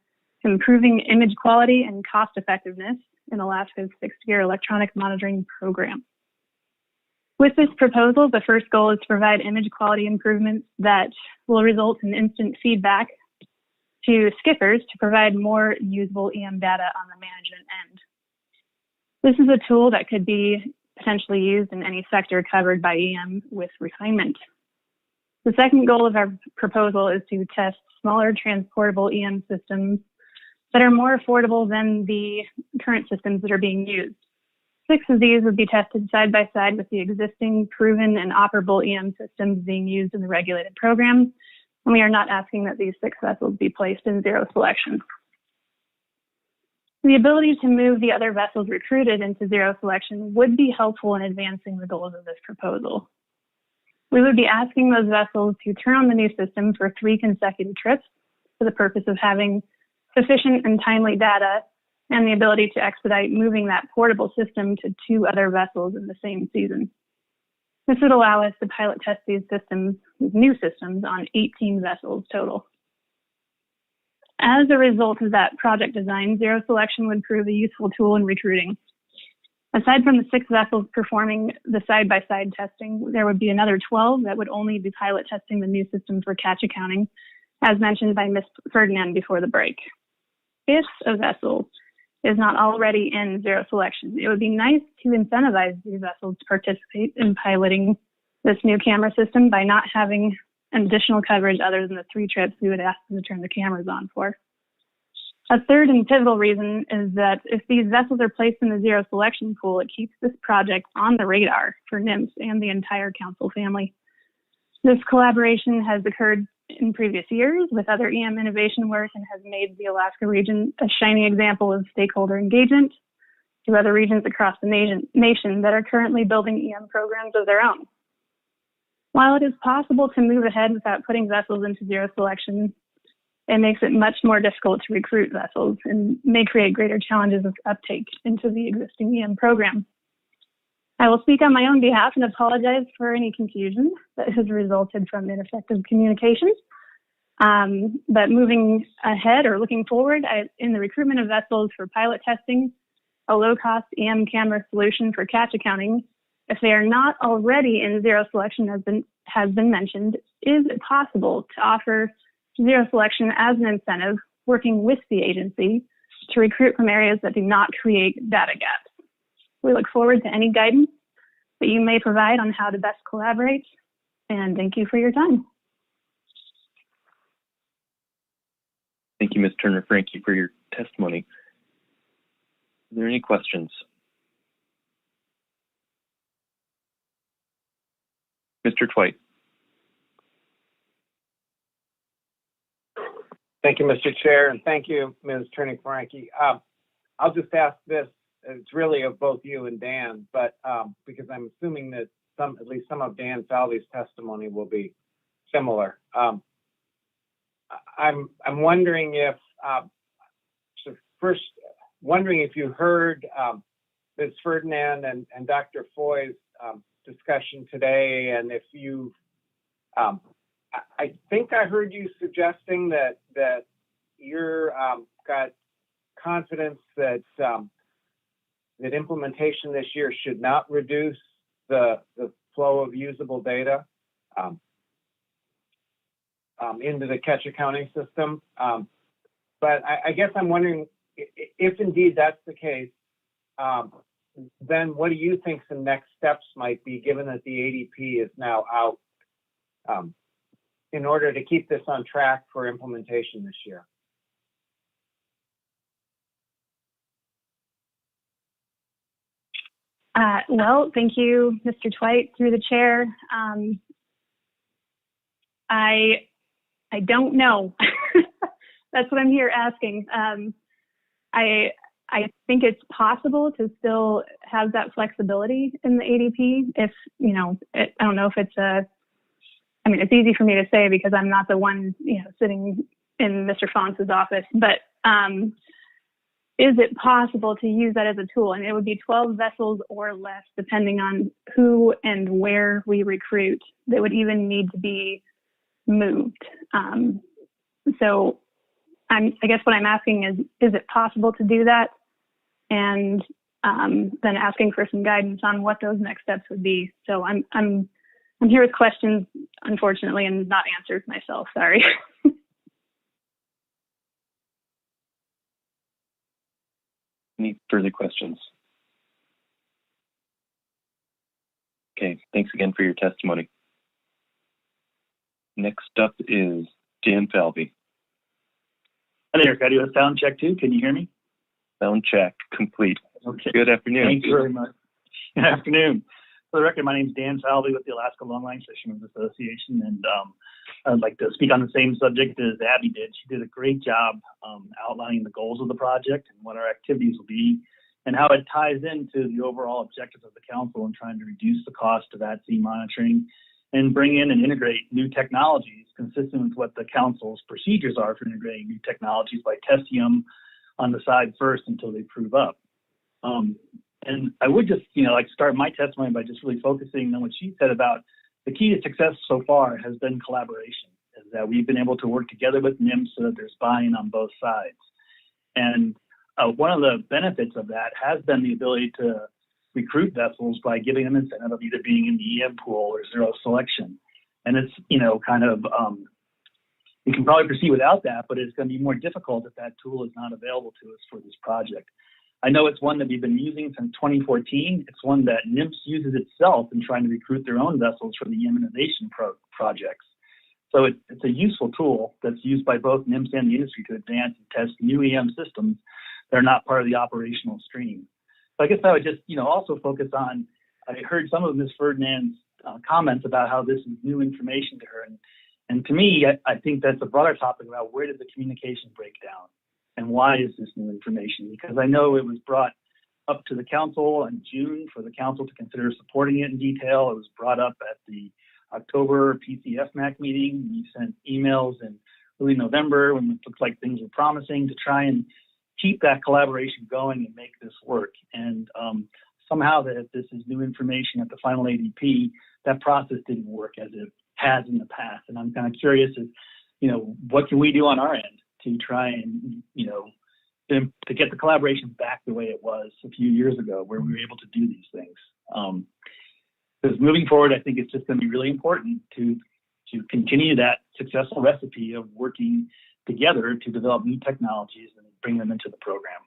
Improving Image Quality and Cost Effectiveness in Alaska's Sixth-Year Electronic Monitoring Program. With this proposal, the first goal is to provide image quality improvements that will result in instant feedback to skippers to provide more usable EM data on the management end. This is a tool that could be potentially used in any sector covered by EM with refinement. The second goal of our proposal is to test smaller transportable EM systems that are more affordable than the current systems that are being used. 6 of these would be tested side by side with the existing proven and operable EM systems being used in the regulated program, and we are not asking that these 6 vessels be placed in zero selection. The ability to move the other vessels recruited into zero selection would be helpful in advancing the goals of this proposal. We would be asking those vessels to turn on the new system for 3 consecutive trips for the purpose of having sufficient and timely data and the ability to expedite moving that portable system to 2 other vessels in the same season. This would allow us to pilot test these systems, these new systems, on 18 vessels total. As a result of that project design, zero selection would prove a useful tool in recruiting. Aside from the 6 vessels performing the side-by-side testing, there would be another 12 that would only be pilot testing the new system for catch accounting, as mentioned by Ms. Ferdinand before the break. If a vessel is not already in zero selection, it would be nice to incentivize these vessels to participate in piloting this new camera system by not having additional coverage other than the 3 trips we would ask them to turn the cameras on for. A third and pivotal reason is that if these vessels are placed in the zero selection pool, it keeps this project on the radar for NMFS and the entire council family. This collaboration has occurred in previous years with other EM innovation work and has made the Alaska region a shining example of stakeholder engagement to other regions across the nation that are currently building EM programs of their own. While it is possible to move ahead without putting vessels into zero selection, it makes it much more difficult to recruit vessels and may create greater challenges of uptake into the existing EM program. I will speak on my own behalf and apologize for any confusion that has resulted from ineffective communications. But moving ahead or looking forward, in the recruitment of vessels for pilot testing, a low-cost EM camera solution for catch accounting, if they are not already in zero selection has been mentioned, is it possible to offer zero selection as an incentive, working with the agency to recruit from areas that do not create data gaps? We look forward to any guidance that you may provide on how to best collaborate, and thank you for your time. Thank you, Ms. Turner-Franke, for your testimony. Are there any questions? Mr. Twite. Thank you, Mr. Chair, and thank you, Ms. Turner-Franke. I'll just ask this. It's really of both you and Dan, but because I'm assuming that at least some of Dan Falvey's testimony will be similar. I'm wondering if you heard Ms. Ferdinand and Dr. Foy's discussion today, and if you, I think I heard you suggesting that you're got confidence that that implementation this year should not reduce the flow of usable data into the catch accounting system. But I guess I'm wondering if indeed that's the case, then what do you think some next steps might be, given that the ADP is now out, in order to keep this on track for implementation this year? Well, thank you, Mr. Twite, through the chair. I don't know. That's what I'm here asking. I think it's possible to still have that flexibility in the ADP. If, I don't know if it's it's easy for me to say because I'm not the one, sitting in Mr. Fonce's office, but is it possible to use that as a tool? And it would be 12 vessels or less, depending on who and where we recruit, that would even need to be moved. So I guess what I'm asking is it possible to do that? And then asking for some guidance on what those next steps would be. So I'm here with questions, unfortunately, and not answers myself. Sorry. Any further questions? Okay, thanks again for your testimony. Next up is Dan Falvey. Hi there, can I do a sound check too? Can you hear me? Sound check complete. Okay. Good afternoon. Thank you very much. Good afternoon. For the record, my name is Dan Falvey with the Alaska Longline Fishermen's Association, and I'd like to speak on the same subject as Abby did. She did a great job outlining the goals of the project and what our activities will be, and how it ties into the overall objectives of the council in trying to reduce the cost of at-sea monitoring and bring in and integrate new technologies consistent with what the council's procedures are for integrating new technologies by testing them on the side first until they prove up. And I would just, like start my testimony by just really focusing on what she said about the key to success so far has been collaboration, is that we've been able to work together with NIMS so that there's buy-in on both sides. And one of the benefits of that has been the ability to recruit vessels by giving them incentive of either being in the EM pool or zero selection. And it's, we can probably proceed without that, but it's going to be more difficult if that tool is not available to us for this project. I know it's one that we've been using since 2014. It's one that NIMS uses itself in trying to recruit their own vessels for the EM innovation projects. So it's a useful tool that's used by both NIMS and the industry to advance and test new EM systems that are not part of the operational stream. So I guess I would just, also focus on, I heard some of Ms. Ferdinand's comments about how this is new information to her. And to me, I think that's a broader topic about where did the communication break down and why is this new information? Because I know it was brought up to the council in June for the council to consider supporting it in detail. It was brought up at the October PCFMAC meeting. We sent emails in early November when it looked like things were promising to try and keep that collaboration going and make this work. And somehow that if this is new information at the final ADP, that process didn't work as it has in the past. And I'm kind of curious if, what can we do on our end to try and, to get the collaboration back the way it was a few years ago, where we were able to do these things. Because moving forward, I think it's just going to be really important to continue that successful recipe of working together to develop new technologies and bring them into the program.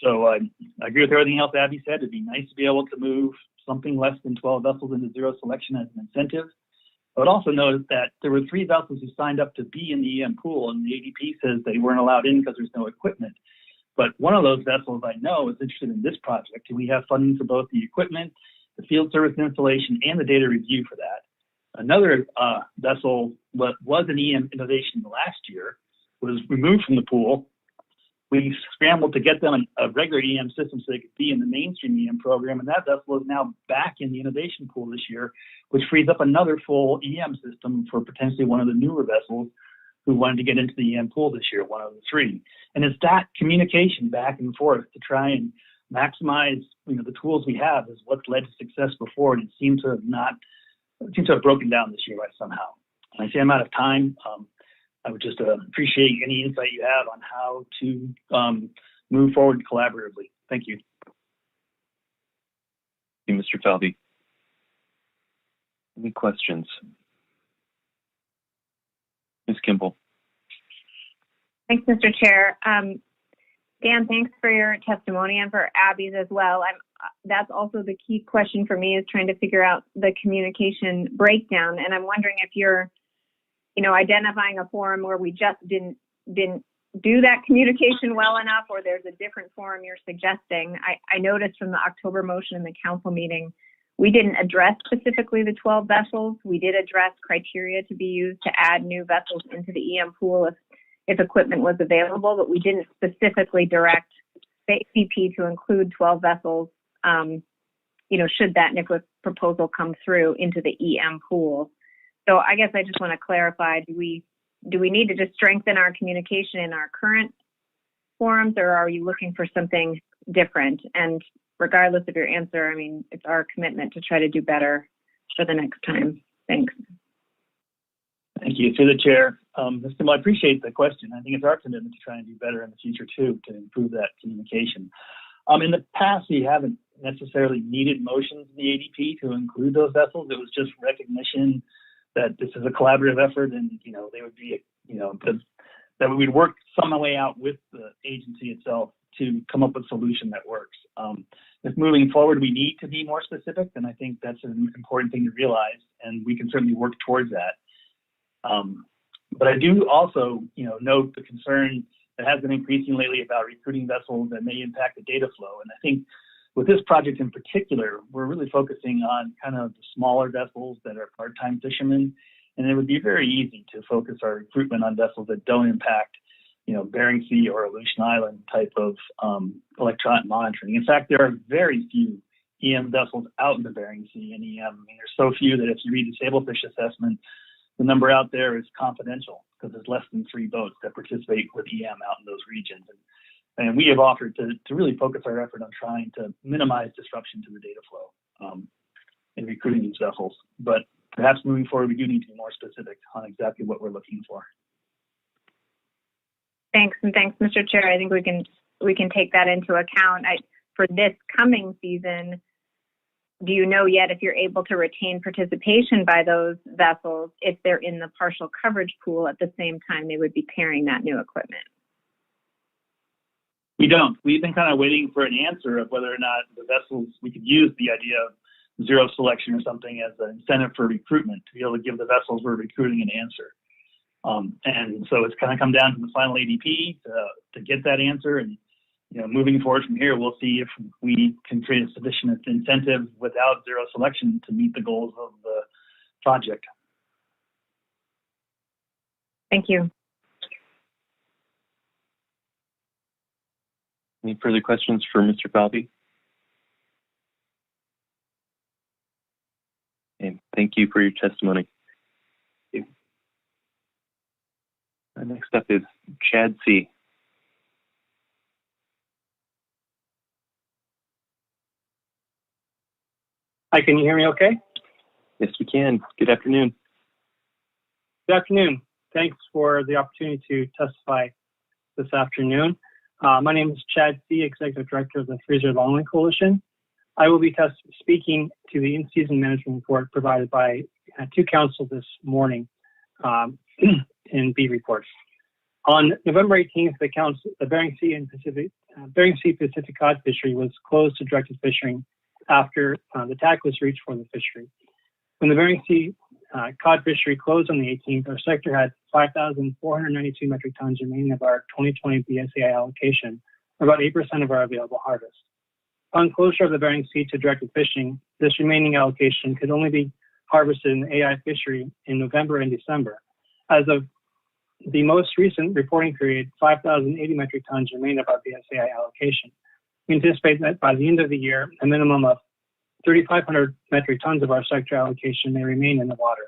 So I agree with everything else Abby said. It'd be nice to be able to move something less than 12 vessels into zero selection as an incentive. I would also note that there were 3 vessels who signed up to be in the EM pool, and the ADP says they weren't allowed in because there's no equipment. But one of those vessels I know is interested in this project, and we have funding for both the equipment, the field service and installation, and the data review for that. Another vessel was an EM innovation last year, was removed from the pool. We scrambled to get them a regular EM system so they could be in the mainstream EM program, and that vessel is now back in the innovation pool this year, which frees up another full EM system for potentially one of the newer vessels who wanted to get into the EM pool this year, one of the 3. And it's that communication back and forth to try and maximize, the tools we have is what's led to success before, and it seems to have broken down this year somehow. And I say I'm out of time. I would just appreciate any insight you have on how to move forward collaboratively. Thank you. Thank you, Mr. Falvey. Any questions? Ms. Kimball. Thanks, Mr. Chair. Dan, thanks for your testimony and for Abby's as well. That's also the key question for me, is trying to figure out the communication breakdown. And I'm wondering if you're, identifying a forum where we just didn't do that communication well enough, or there's a different forum you're suggesting. I noticed from the October motion in the council meeting, we didn't address specifically the 12 vessels. We did address criteria to be used to add new vessels into the EM pool if equipment was available, but we didn't specifically direct CP to include 12 vessels, should that NPFMC proposal come through into the EM pool. So I guess I just want to clarify, do we need to just strengthen our communication in our current forums, or are you looking for something different? And regardless of your answer, it's our commitment to try to do better for the next time. Thanks. Thank you. Through the chair, Ms. Kimball, I appreciate the question. I think it's our commitment to try and do better in the future too, to improve that communication. In the past, we haven't necessarily needed motions in the ADP to include those vessels. It was just recognition that this is a collaborative effort, and they would be, that we would work some way out with the agency itself to come up with a solution that works. If moving forward we need to be more specific, then I think that's an important thing to realize, and we can certainly work towards that. But I do also, note the concern that has been increasing lately about recruiting vessels that may impact the data flow. And I think with this project in particular, we're really focusing on kind of the smaller vessels that are part-time fishermen. And it would be very easy to focus our recruitment on vessels that don't impact, Bering Sea or Aleutian Island type of electronic monitoring. In fact, there are very few EM vessels out in the Bering Sea in EM. There's so few that if you read the Sablefish assessment, the number out there is confidential because there's less than 3 boats that participate with EM out in those regions. And we have offered to really focus our effort on trying to minimize disruption to the data flow in recruiting these vessels. But perhaps moving forward, we do need to be more specific on exactly what we're looking for. Thanks, and thanks, Mr. Chair. I think we can take that into account. For this coming season, do you know yet if you're able to retain participation by those vessels if they're in the partial coverage pool at the same time they would be pairing that new equipment? We don't. We've been kind of waiting for an answer of whether or not the vessels, we could use the idea of zero selection or something as an incentive for recruitment to be able to give the vessels we're recruiting an answer. And so it's kind of come down to the final ADP to get that answer. And, moving forward from here, we'll see if we can create a sufficient incentive without zero selection to meet the goals of the project. Thank you. Any further questions for Mr. Falvey? Okay, thank you for your testimony. Next up is Chad C. Hi, can you hear me okay? Yes, we can. Good afternoon. Good afternoon. Thanks for the opportunity to testify this afternoon. My name is Chad C., Executive Director of the Freezer Longline Coalition. I will be speaking to the in-season management report provided by to Council this morning in B reports. On November 18th, the Bering Sea Pacific cod fishery was closed to directed fishing after the TAC was reached for the fishery. When the Bering Sea cod fishery closed on the 18th, our sector had 5,492 metric tons remaining of our 2020 BSAI allocation, or about 8% of our available harvest. Upon closure of the Bering Sea to directed fishing, this remaining allocation could only be harvested in the AI fishery in November and December. As of the most recent reporting period, 5,080 metric tons remain of our BSAI allocation. We anticipate that by the end of the year, a minimum of 3,500 metric tons of our sector allocation may remain in the water.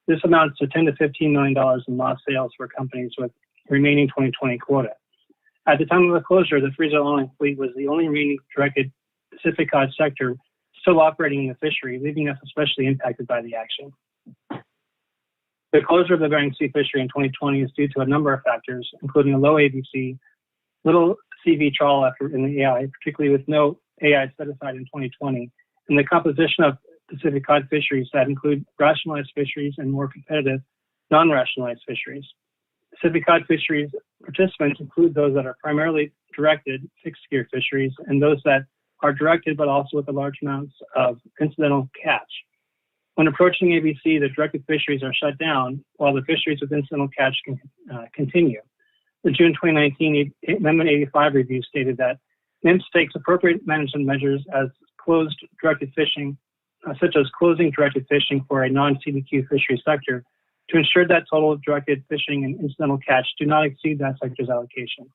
This amounts to $10 to $15 million in lost sales for companies with remaining 2020 quota. At the time of the closure, the freezer longline fleet was the only remaining directed Pacific cod sector still operating in the fishery, leaving us especially impacted by the action. The closure of the Bering Sea fishery in 2020 is due to a number of factors, including a low ABC, little CV trawl effort in the AI, particularly with no AI set aside in 2020, and the composition of Pacific cod fisheries that include rationalized fisheries and more competitive non-rationalized fisheries. Pacific cod fisheries participants include those that are primarily directed fixed gear fisheries and those that are directed but also with a large amounts of incidental catch. When approaching ABC, the directed fisheries are shut down while the fisheries with incidental catch can continue. The June 2019 Amendment 85 review stated that NIMS takes appropriate management measures as closed directed fishing, such as closing directed fishing for a non-CDQ fishery sector to ensure that total directed fishing and incidental catch do not exceed that sector's allocation.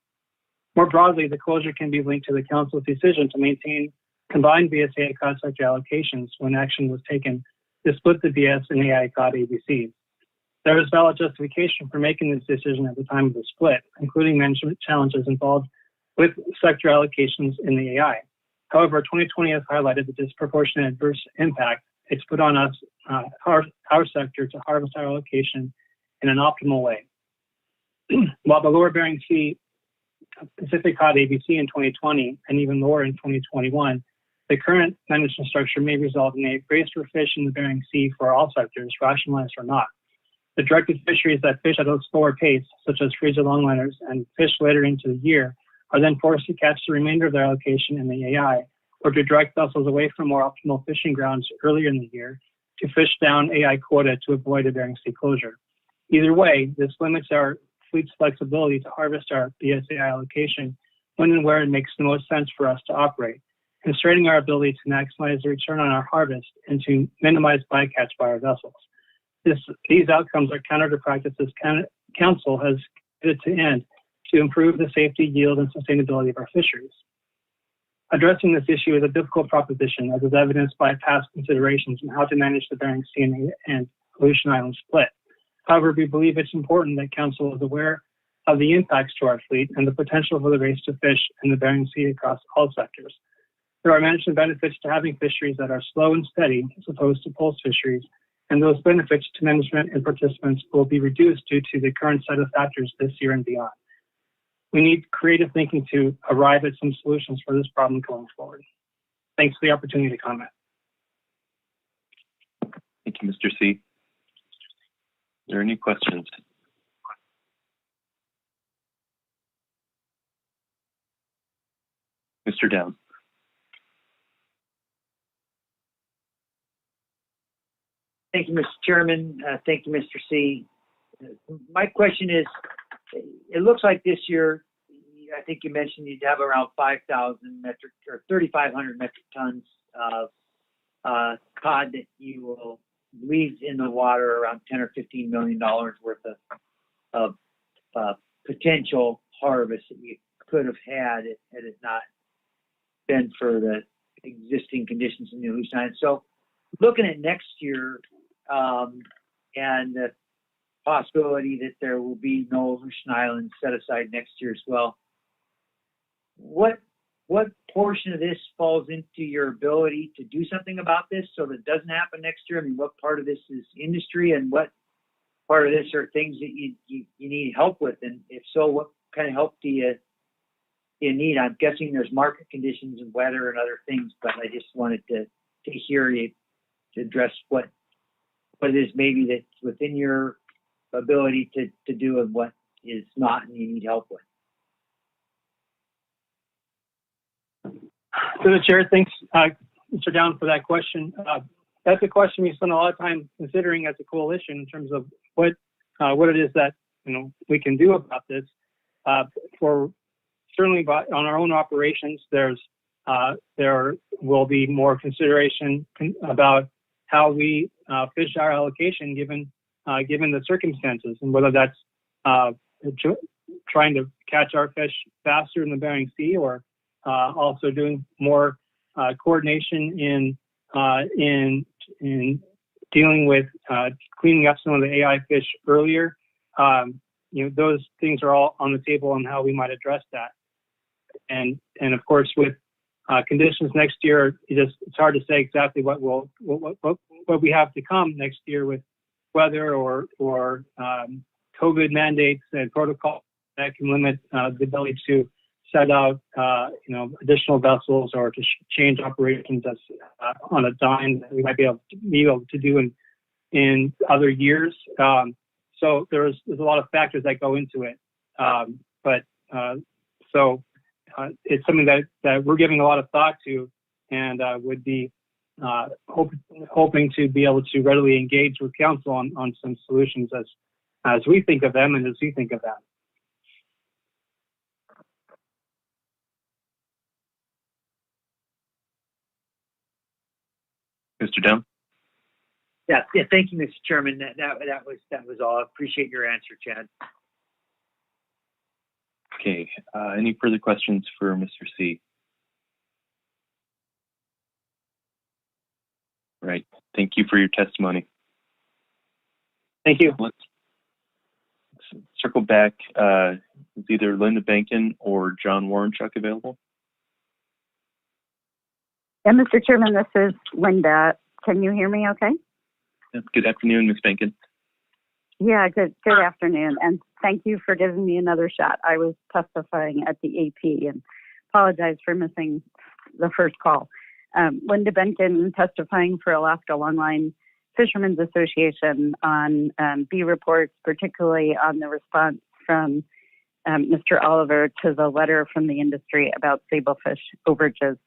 More broadly, the closure can be linked to the Council's decision to maintain combined BSA cod sector allocations when action was taken to split the BS and AI cod ABCs. There is valid justification for making this decision at the time of the split, including management challenges involved with sector allocations in the AI. However, 2020 has highlighted the disproportionate adverse impact it's put on us, our sector, to harvest our allocation in an optimal way. While the lower Bering Sea Pacific cod ABC in 2020 and even lower in 2021, the current management structure may result in a race for fish in the Bering Sea for all sectors, rationalized or not. The directed fisheries that fish at a slower pace, such as freezer longliners and fish later into the year, are then forced to catch the remainder of their allocation in the AI, or to direct vessels away from more optimal fishing grounds earlier in the year to fish down AI quota to avoid a Bering Sea closure. Either way, this limits our fleet's flexibility to harvest our BSA allocation when and where it makes the most sense for us to operate, constraining our ability to maximize the return on our harvest and to minimize bycatch by our vessels. These outcomes are counter to practices Council has committed to end to improve the safety, yield, and sustainability of our fisheries. Addressing this issue is a difficult proposition, as is evidenced by past considerations on how to manage the Bering Sea and Aleutian Island split. However, we believe it's important that Council is aware of the impacts to our fleet and the potential for the race to fish in the Bering Sea across all sectors. There are management benefits to having fisheries that are slow and steady as opposed to pulse fisheries, and those benefits to management and participants will be reduced due to the current set of factors this year and beyond. We need creative thinking to arrive at some solutions for this problem going forward. Thanks for the opportunity to comment. Thank you, Mr. C. Are there any questions? Mr. Downs. Thank you, Mr. Chairman. Thank you, Mr. C. My question is, it looks like this year, I think you mentioned you'd have around 5,000 metric or 3,500 metric tons of cod that you will leave in the water, around $10 or $15 million worth of potential harvest that you could have had it not been for the existing conditions in the Aleutian Islands. So looking at next year and the possibility that there will be no Aleutian Islands set aside next year as well, what what portion of this falls into your ability to do something about this so that it doesn't happen next year? I mean, what part of this is industry and what part of this are things that you need help with? And if so, what kind of help do you need? I'm guessing there's market conditions and weather and other things, but I just wanted to hear you to address what it is maybe that's within your ability to do and what is not and you need help with. To the chair, thanks, Mr. Down, for that question. That's a question we spend a lot of time considering as a coalition in terms of what it is that we can do about this. For certainly on our own operations, there will be more consideration about how we fish our allocation given the circumstances, and whether that's trying to catch our fish faster in the Bering Sea, or also doing more coordination in dealing with cleaning up some of the AI fish earlier. Those things are all on the table on how we might address that. And of course, with conditions next year, it's hard to say exactly what we have to come next year with weather or COVID mandates and protocols that can limit the ability to set out additional vessels or to change operations on a dime that we might be able to do in other years. So there's a lot of factors that go into it. So it's something that we're giving a lot of thought to, and would be hoping to be able to readily engage with council on some solutions as we think of them and as we think of them. Mr. Dunn? Yeah. Thank you, Mr. Chairman. That was all. I appreciate your answer, Chad. Okay. Any further questions for Mr. C? Right. Thank you for your testimony. Thank you. Let's circle back. Is either Linda Benkin or John Warrenchuk available? Yeah, Mr. Chairman, this is Linda. Can you hear me okay? Good afternoon, Ms. Benkin. Yeah, good afternoon. And thank you for giving me another shot. I was testifying at the AP and apologize for missing the first call. Linda Benkin, testifying for Alaska Longline Fishermen's Association on B reports, particularly on the response from Mr. Oliver to the letter from the industry about sablefish overages.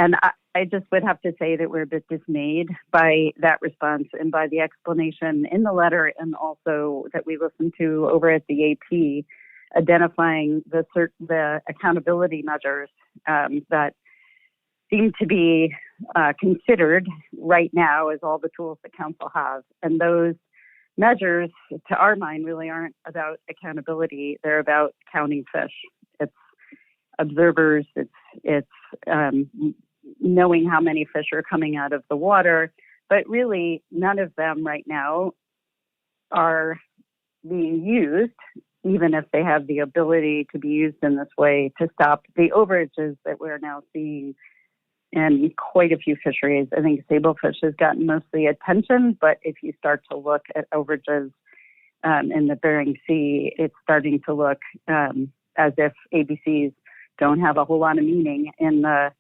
And I just would have to say that we're a bit dismayed by that response and by the explanation in the letter, and also that we listened to over at the AP, identifying the accountability measures that seem to be considered right now as all the tools that council has. And those measures, to our mind, really aren't about accountability. They're about counting fish. It's observers. It's knowing how many fish are coming out of the water, but really none of them right now are being used, even if they have the ability to be used in this way, to stop the overages that we're now seeing in quite a few fisheries. I think sablefish has gotten most of the attention, but if you start to look at overages in the Bering Sea, it's starting to look as if ABCs don't have a whole lot of meaning in the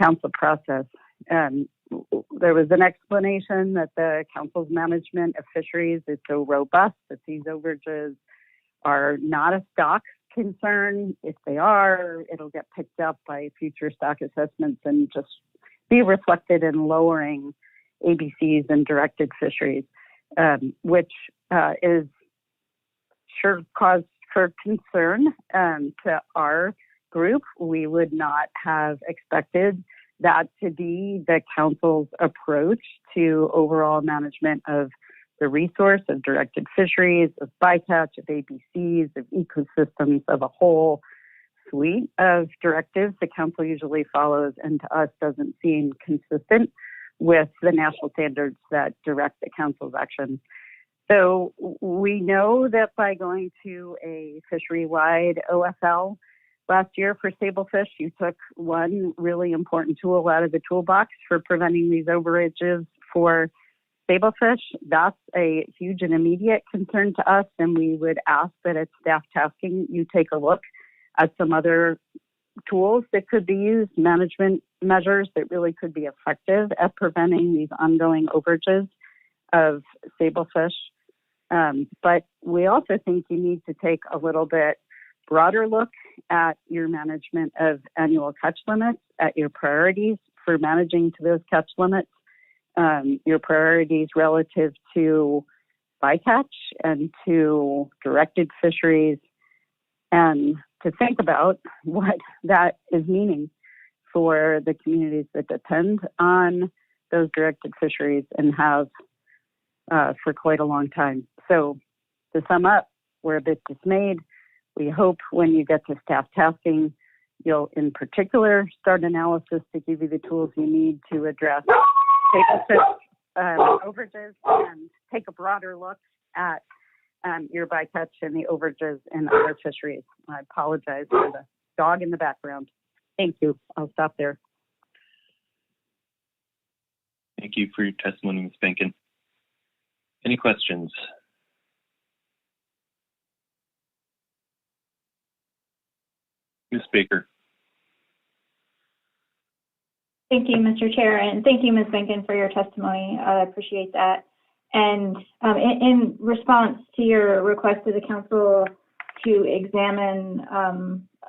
council process. There was an explanation that the council's management of fisheries is so robust that these overages are not a stock concern. If they are, it'll get picked up by future stock assessments and just be reflected in lowering ABCs and directed fisheries, which is sure cause for concern to our group. We would not have expected that to be the council's approach to overall management of the resource of directed fisheries, of bycatch, of ABCs, of ecosystems, of a whole suite of directives the council usually follows, and to us doesn't seem consistent with the national standards that direct the council's action. So we know that by going to a fishery-wide OFL, last year for sablefish, you took one really important tool out of the toolbox for preventing these overages for sablefish. That's a huge and immediate concern to us, and we would ask that at staff tasking you take a look at some other tools that could be used, management measures that really could be effective at preventing these ongoing overages of sablefish. But we also think you need to take a little bit broader look at your management of annual catch limits, at your priorities for managing to those catch limits, your priorities relative to bycatch and to directed fisheries, and to think about what that is meaning for the communities that depend on those directed fisheries and have for quite a long time. So to sum up, we're a bit dismayed. We hope when you get to staff tasking, you'll in particular start analysis to give you the tools you need to address sablefish overages and take a broader look at your bycatch and the overages in other fisheries. I apologize for the dog in the background. Thank you. I'll stop there. Thank you for your testimony, Ms. Benkin. Any questions? Ms. Baker. Thank you, Mr. Chair, and thank you, Ms. Benkin, for your testimony. I appreciate that. And in response to your request to the council to examine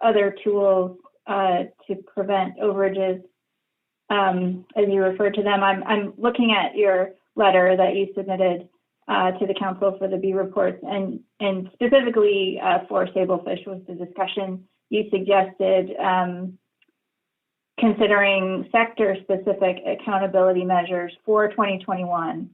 other tools to prevent overages, as you refer to them, I'm looking at your letter that you submitted to the council for the B reports, and specifically for sablefish was the discussion you suggested considering sector-specific accountability measures for 2021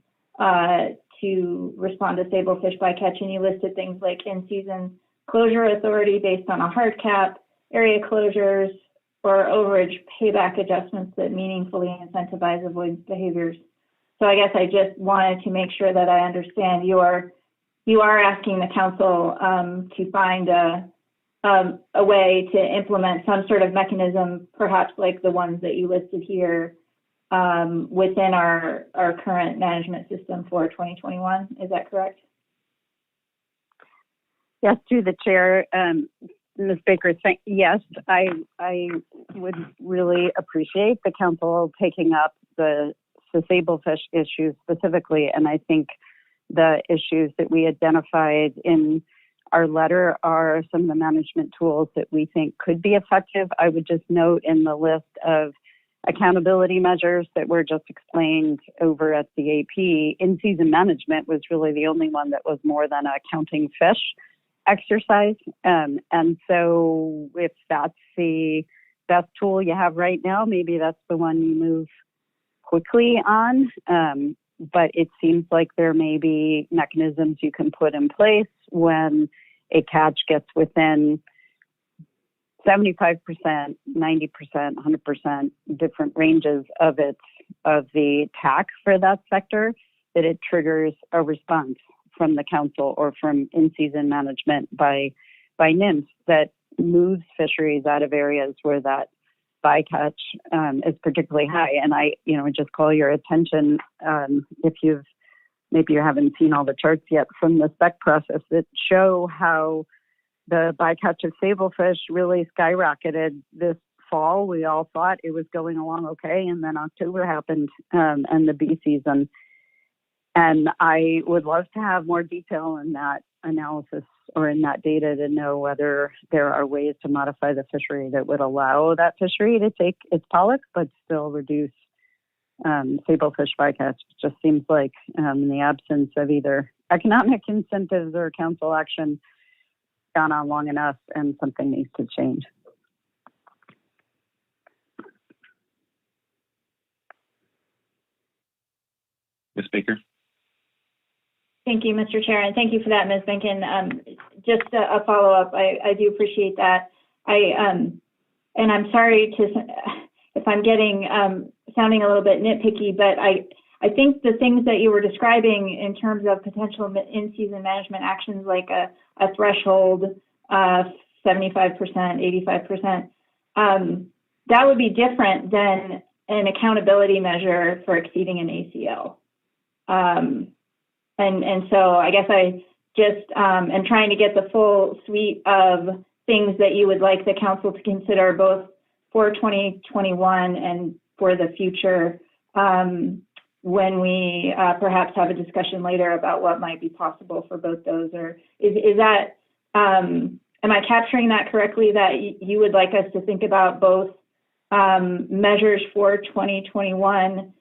to respond to sablefish bycatch, and you listed things like in-season closure authority based on a hard cap, area closures, or overage payback adjustments that meaningfully incentivize avoidance behaviors. So I guess I just wanted to make sure that I understand you are asking the council to find a way to implement some sort of mechanism, perhaps like the ones that you listed here, within our current management system for 2021. Is that correct? Yes, through the chair, Ms. Baker. Yes, I would really appreciate the council taking up the sablefish issue specifically, and I think the issues that we identified in our letter are some of the management tools that we think could be effective. I would just note in the list of accountability measures that were just explained over at the AP, in-season management was really the only one that was more than a counting fish exercise. And so if that's the best tool you have right now, maybe that's the one you move quickly on. But it seems like there may be mechanisms you can put in place when a catch gets within 75%, 90%, 100% different ranges of the TAC for that sector, that it triggers a response from the council or from in-season management by NIMS that moves fisheries out of areas where that bycatch is particularly high. And I just call your attention, if maybe you haven't seen all the charts yet from the spec process that show how the bycatch of sablefish really skyrocketed this fall. We all thought it was going along okay, and then October happened and the bee season. And I would love to have more detail in that analysis or in that data to know whether there are ways to modify the fishery that would allow that fishery to take its pollock but still reduce sablefish bycatch. It just seems like in the absence of either economic incentives or council action, gone on long enough and something needs to change. Ms. Baker. Thank you, Mr. Chair, and thank you for that, Ms. Benkin. Just a follow-up, I do appreciate that. And I'm sorry if I'm getting sounding a little bit nitpicky, but I think the things that you were describing in terms of potential in-season management actions like a threshold 75%, 85%, that would be different than an accountability measure for exceeding an ACL. And so I guess I just am trying to get the full suite of things that you would like the council to consider both for 2021 and for the future when we perhaps have a discussion later about what might be possible for both those. Or is that, am I capturing that correctly, that you would like us to think about both measures for 2021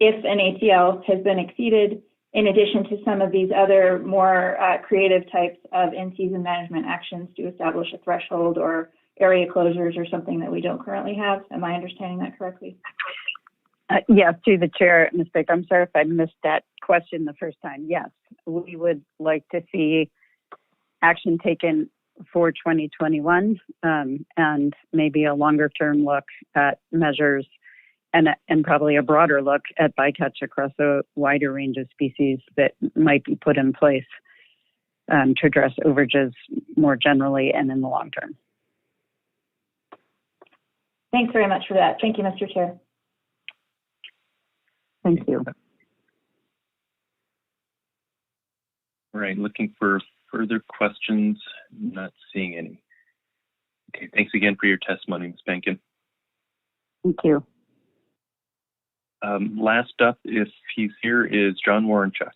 if an ACL has been exceeded, in addition to some of these other more creative types of in-season management actions to establish a threshold or area closures or something that we don't currently have? Am I understanding that correctly? Yes, to the chair, Ms. Baker. I'm sorry if I missed that question the first time. Yes, we would like to see action taken for 2021 and maybe a longer term look at measures and probably a broader look at bycatch across a wider range of species that might be put in place to address overages more generally and in the long term. Thanks very much for that. Thank you, Mr. Chair. Thank you. All right, looking for further questions. Not seeing any. Okay, thanks again for your testimony, Ms. Benkin. Thank you. Last up, if he's here, is John Warrenchuk.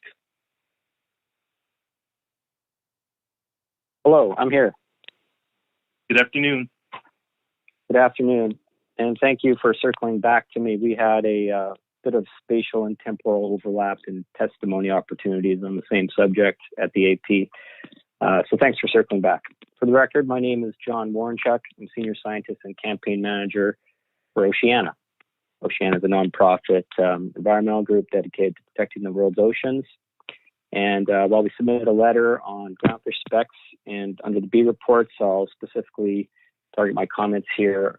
Hello, I'm here. Good afternoon. Good afternoon, and thank you for circling back to me. We had a bit of spatial and temporal overlap in testimony opportunities on the same subject at the AP. So thanks for circling back. For the record, my name is John Warrenchuk. I'm Senior Scientist and Campaign Manager for Oceana. Oceana is a nonprofit environmental group dedicated to protecting the world's oceans. And while we submitted a letter on groundfish specs and under the B reports, I'll specifically target my comments here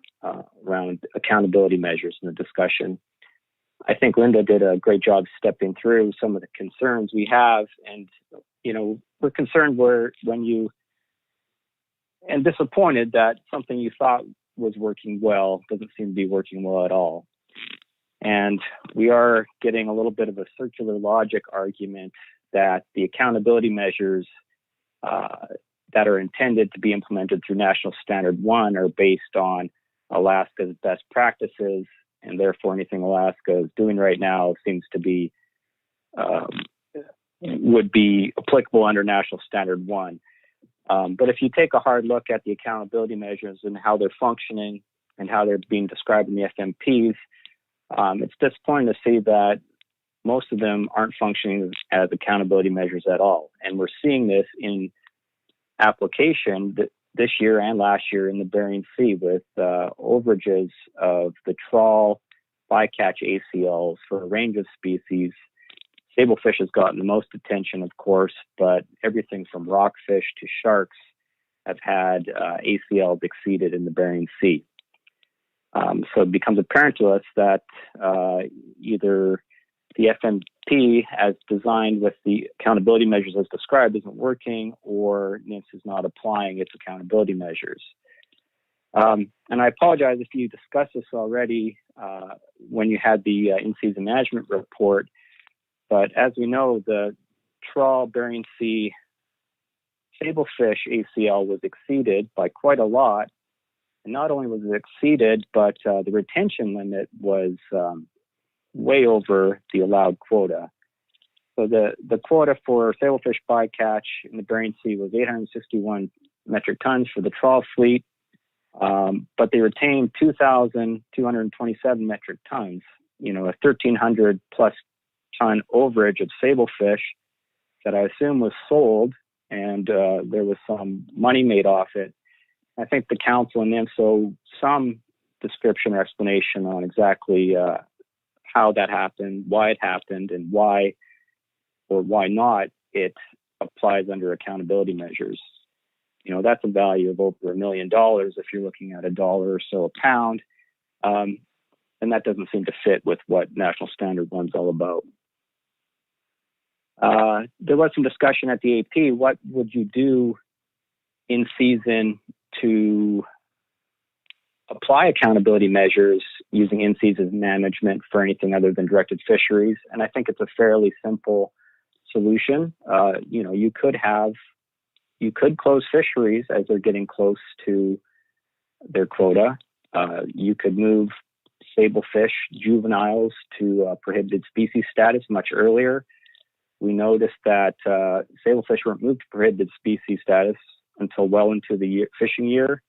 around accountability measures in the discussion. I think Linda did a great job stepping through some of the concerns we have. And, you know, we're concerned and disappointed that something you thought was working well doesn't seem to be working well at all. And we are getting a little bit of a circular logic argument that the accountability measures that are intended to be implemented through National Standard 1 are based on Alaska's best practices, and therefore anything Alaska is doing right now seems to be would be applicable under National Standard 1. But if you take a hard look at the accountability measures and how they're functioning and how they're being described in the FMPs, it's disappointing to see that most of them aren't functioning as accountability measures at all. And we're seeing this in application this year and last year in the Bering Sea with overages of the trawl bycatch ACLs for a range of species. Sablefish has gotten the most attention, of course, but everything from rockfish to sharks have had ACLs exceeded in the Bering Sea. So it becomes apparent to us that either the FMP as designed with the accountability measures as described isn't working, or NIMS is not applying its accountability measures. And I apologize if you discussed this already when you had the in-season management report, but as we know, the trawl Bering Sea sablefish ACL was exceeded by quite a lot. And not only was it exceeded, but the retention limit was way over the allowed quota. So the quota for sablefish bycatch in the Bering Sea was 861 metric tons for the trawl fleet, but they retained 2,227 metric tons, you know, a 1,300 plus ton overage of sablefish that I assume was sold, and there was some money made off it. I think the council and NIMS some description or explanation on exactly how that happened, why it happened, and why or why not it applies under accountability measures. You know, that's a value of over $1 million if you're looking at $1 or so a pound. And that doesn't seem to fit with what National Standard 1's all about. There was some discussion at the AP. What would you do in season to apply accountability measures using in-season management for anything other than directed fisheries. And I think it's a fairly simple solution. You could close fisheries as they're getting close to their quota. You could move sablefish juveniles to prohibited species status much earlier. We noticed that sablefish weren't moved to prohibited species status until well into the fishing year.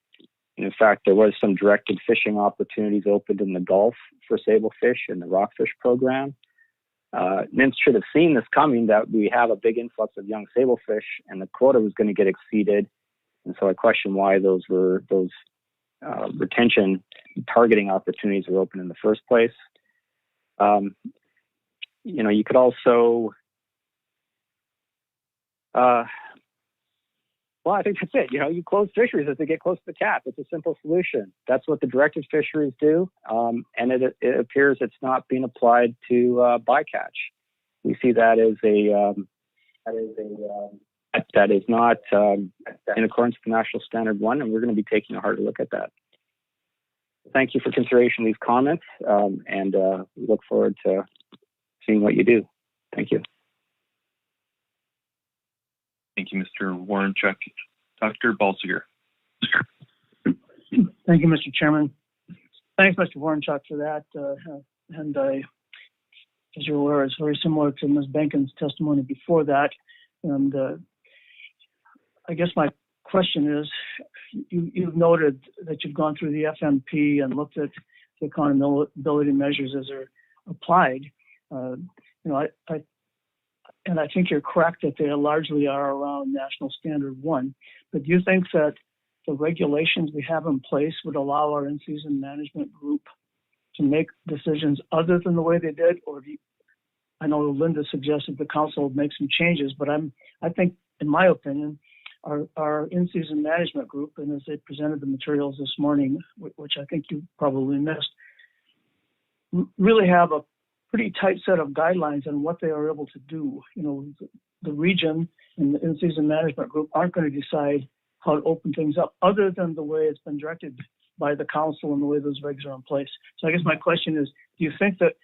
And in fact, there was some directed fishing opportunities opened in the Gulf for sablefish in the rockfish program. NIMS should have seen this coming, that we have a big influx of young sablefish and the quota was going to get exceeded. And so I question why those retention targeting opportunities were open in the first place. You could also, well, I think that's it. You close fisheries as they get close to the cap. It's a simple solution. That's what the directed fisheries do, and it appears it's not being applied to bycatch. We see that as that is not in accordance with National Standard 1, and we're going to be taking a harder look at that. Thank you for consideration of these comments, and we look forward to seeing what you do. Thank you. Thank you, Mr. Warrenchuk. Dr. Balsiger. Thank you, Mr. Chairman. Thanks, Mr. Warrenchuk, for that. And as you're aware, it's very similar to Ms. Benkin's testimony before that. And I guess my question is, you've noted that you've gone through the FMP and looked at the accountability measures as they're applied. And I think you're correct that they largely are around National Standard 1. But do you think that the regulations we have in place would allow our in-season management group to make decisions other than the way they did? Or I know Linda suggested the council would make some changes, but I think, in my opinion, our in-season management group, and as they presented the materials this morning, which I think you probably missed, really have a pretty tight set of guidelines on what they are able to do. The region and the in-season management group aren't going to decide how to open things up other than the way it's been directed by the council and the way those regs are in place. So I guess my question is, do you think that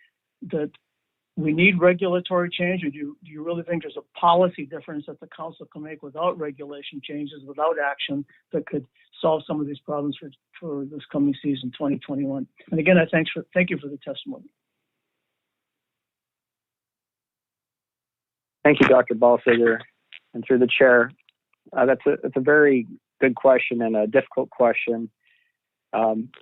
we need regulatory change, or do you really think there's a policy difference that the council can make without regulation changes, without action, that could solve some of these problems for this coming season, 2021? And again, thank you for the testimony. Thank you, Dr. Balsiger, and through the chair. That's a very good question and a difficult question. And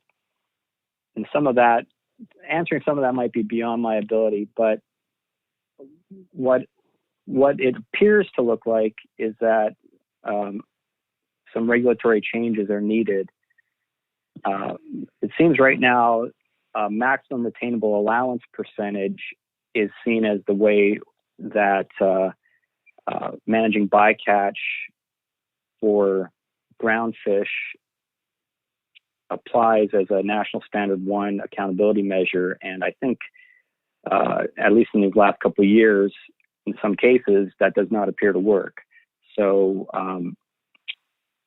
answering some of that might be beyond my ability, but what it appears to look like is that some regulatory changes are needed. It seems right now maximum attainable allowance percentage is seen as the way that managing bycatch for groundfish applies as a National Standard 1 accountability measure. And I think, at least in these last couple of years, in some cases, that does not appear to work. So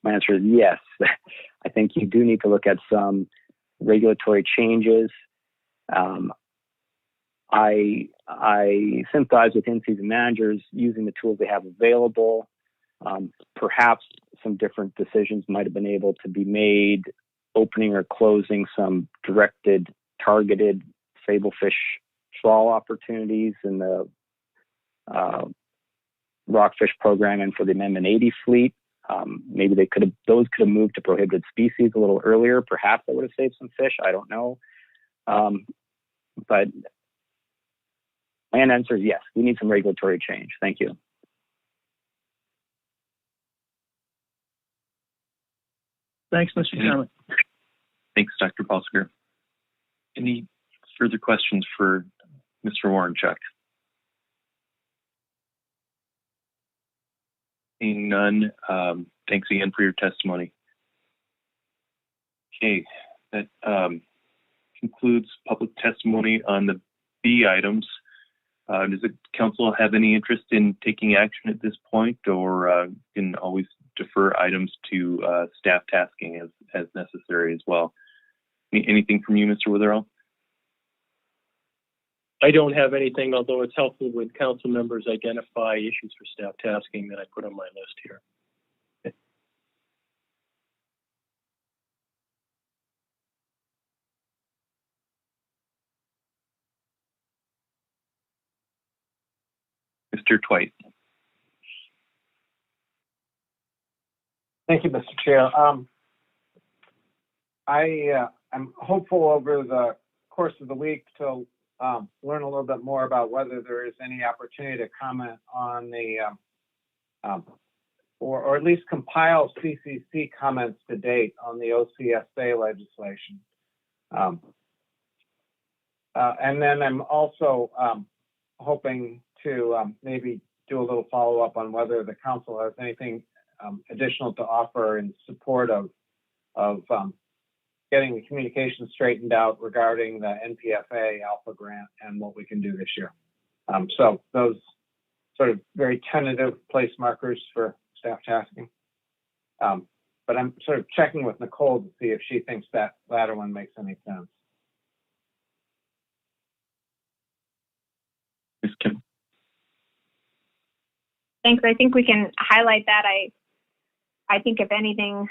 my answer is yes. I think you do need to look at some regulatory changes. I sympathize with in-season managers using the tools they have available. Perhaps some different decisions might have been able to be made, opening or closing some directed, targeted sablefish trawl opportunities in the rockfish program and for the Amendment 80 fleet. Maybe those could have moved to prohibited species a little earlier. Perhaps that would have saved some fish. I don't know. But my answer is yes, we need some regulatory change. Thank you. Thanks, Mr. Chairman. Thanks, Dr. Balsiger. Any further questions for Mr. Warrenchuk? Seeing none, thanks again for your testimony. Okay, that concludes public testimony on the B items. Does the council have any interest in taking action at this point, or can always defer items to staff tasking as necessary as well? Anything from you, Mr. Witherell? I don't have anything, although it's helpful when council members identify issues for staff tasking that I put on my list here. Mr. Twite. Thank you, Mr. Chair. I'm hopeful over the course of the week to learn a little bit more about whether there is any opportunity to comment on the, or at least compile CCC comments to date on the OCSA legislation. And then I'm also hoping to maybe do a little follow-up on whether the council has anything additional to offer in support of getting the communication straightened out regarding the NPFA Alpha grant and what we can do this year. So those sort of very tentative place markers for staff tasking. But I'm sort of checking with Nicole to see if she thinks that latter one makes any sense. Ms. Kim. Thanks. I think we can highlight that. I think if anything,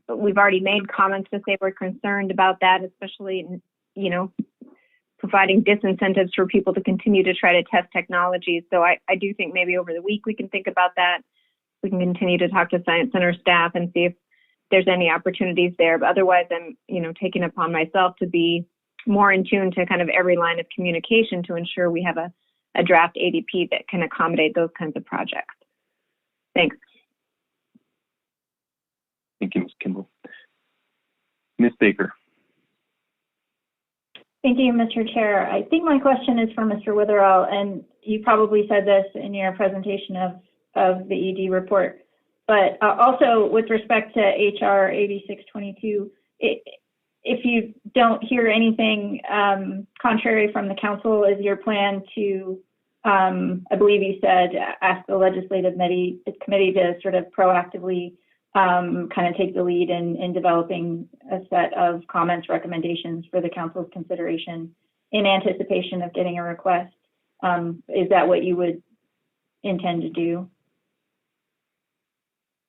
we've already made comments to say we're concerned about that, especially, providing disincentives for people to continue to try to test technology. So I do think maybe over the week we can think about that. We can continue to talk to Science Center staff and see if there's any opportunities there. But otherwise, I'm, taking upon myself to be more in tune to kind of every line of communication to ensure we have a draft ADP that can accommodate those kinds of projects. Thanks. Thank you, Ms. Kimball. Ms. Baker. Thank you, Mr. Chair. I think my question is for Mr. Witherell, and you probably said this in your presentation of the ED report, but also with respect to HR 8622, if you don't hear anything contrary from the council, is your plan to, I believe you said, ask the legislative committee to sort of proactively kind of take the lead in developing a set of comments, recommendations for the council's consideration in anticipation of getting a request? Is that what you would intend to do?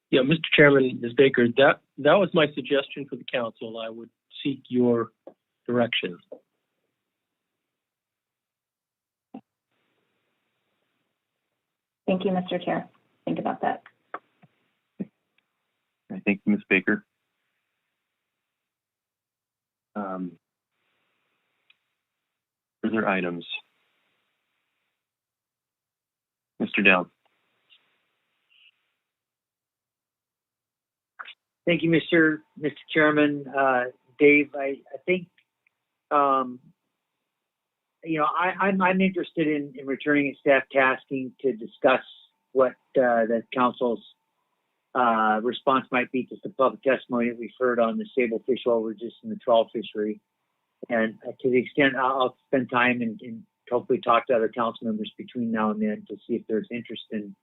Yeah, Mr. Chairman, Ms. Baker, that was my suggestion for the council. I would seek your direction. Thank you, Mr. Chair. Think about that. I thank you, Ms. Baker. Further items. Mr. Dowd. Thank you, Mr. Chairman. Dave, I think, I'm interested in returning a staff tasking to discuss what the council's response might be to the public testimony that we've heard on the sable fish overages and the trawl fishery. And to the extent I'll spend time and hopefully talk to other council members between now and then to see if there's interest in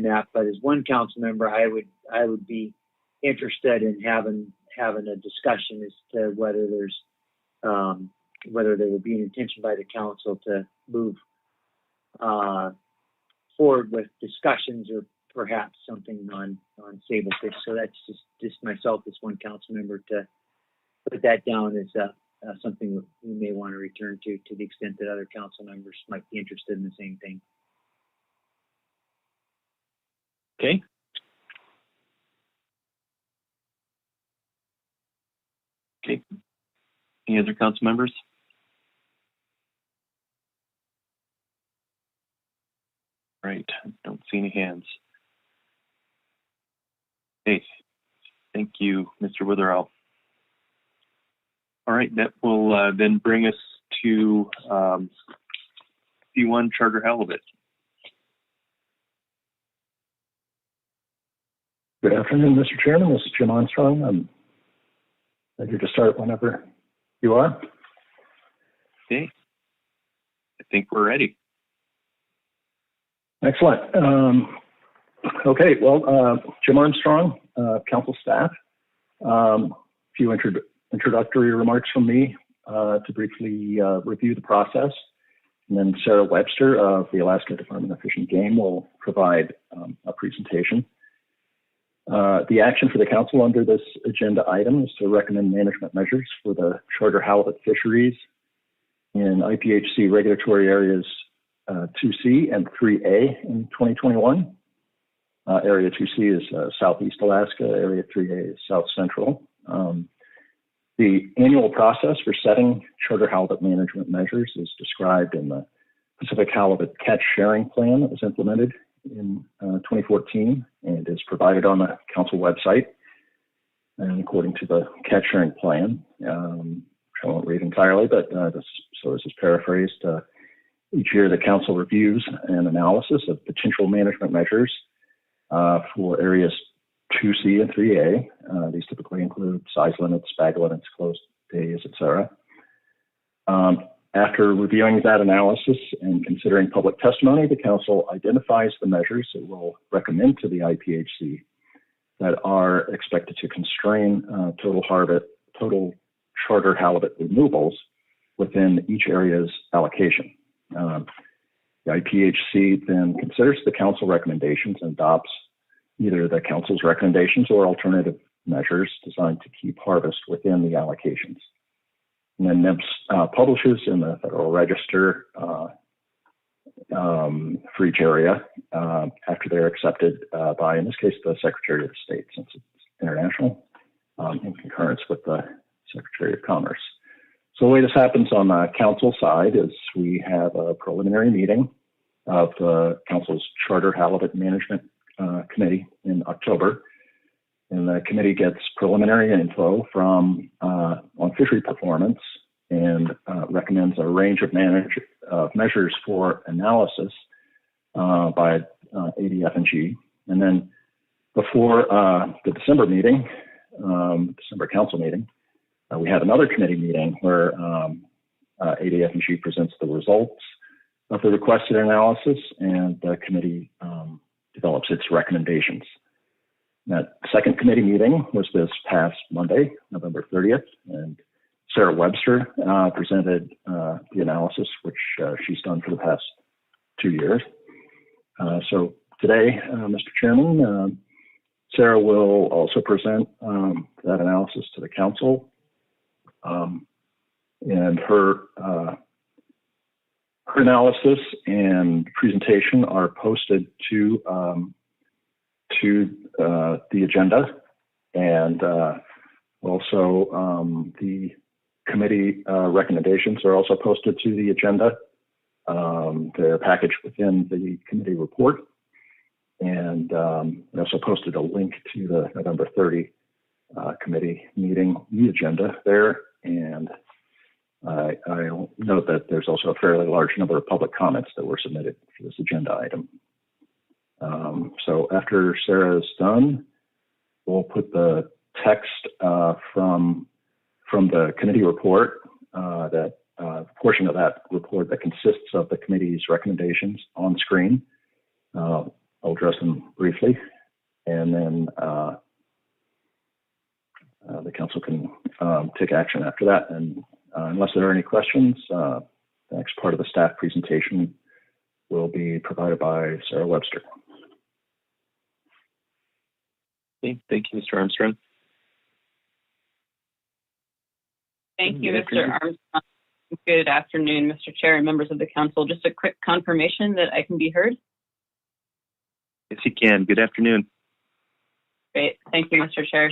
that. But as one council member, I would be interested in having a discussion as to whether there would be an intention by the council to move forward with discussions or perhaps something on sable fish. So that's just myself as one council member to put that down as something that we may want to return to the extent that other council members might be interested in the same thing. Okay. Okay. Any other council members? Right. Don't see any hands. Okay. Thank you, Mr. Witherell. All right. That will then bring us to C1 Charter Halibut. Good afternoon, Mr. Chairman. This is Jim Armstrong. I'm ready to start whenever you are. Okay. I think we're ready. Excellent. Okay, well, Jim Armstrong, council staff. A few introductory remarks from me to briefly review the process. And then Sarah Webster of the Alaska Department of Fish and Game will provide a presentation. The action for the council under this agenda item is to recommend management measures for the charter halibut fisheries in IPHC regulatory areas 2C and 3A in 2021. Area 2C is Southeast Alaska, Area 3A is South Central. The annual process for setting charter halibut management measures is described in the Pacific Halibut Catch Sharing Plan that was implemented in 2014 and is provided on the council website. And according to the Catch Sharing Plan, which I won't read entirely, but this is paraphrased. Each year, the council reviews an analysis of potential management measures for areas 2C and 3A. These typically include size limits, bag limits, closed days, etc. After reviewing that analysis and considering public testimony, the council identifies the measures it will recommend to the IPHC that are expected to constrain total charter halibut removals within each area's allocation. The IPHC then considers the council recommendations and adopts either the council's recommendations or alternative measures designed to keep harvest within the allocations. And then NPFMC publishes in the Federal Register for each area after they're accepted by, in this case, the Secretary of the State, since it's international, in concurrence with the Secretary of Commerce. So the way this happens on the council side is we have a preliminary meeting of the council's Charter Halibut Management Committee in October. And the committee gets preliminary info from on fishery performance and recommends a range of measures for analysis by ADF&G. And then before the December meeting, December council meeting, we have another committee meeting where ADF&G presents the results of the requested analysis, and the committee develops its recommendations. That second committee meeting was this past Monday, November 30th, and Sarah Webster presented the analysis, which she's done for the past 2 years. So today, Mr. Chairman, Sarah will also present that analysis to the council. And her analysis and presentation are posted to the agenda, and also the committee recommendations are also posted to the agenda. They're packaged within the committee report, and we also posted a link to the November 30 committee meeting, the agenda there, and I'll note that there's also a fairly large number of public comments that were submitted for this agenda item. So after Sarah's done, we'll put the text from the committee report, that portion of that report that consists of the committee's recommendations on screen. I'll address them briefly, and then the council can take action after that. And unless there are any questions, the next part of the staff presentation will be provided by Sarah Webster. Okay, thank you, Mr. Armstrong. Thank you, Mr. Armstrong. Good afternoon, Mr. Chair and members of the council. Just a quick confirmation that I can be heard. Yes, you can. Good afternoon. Great. Thank you, Mr. Chair.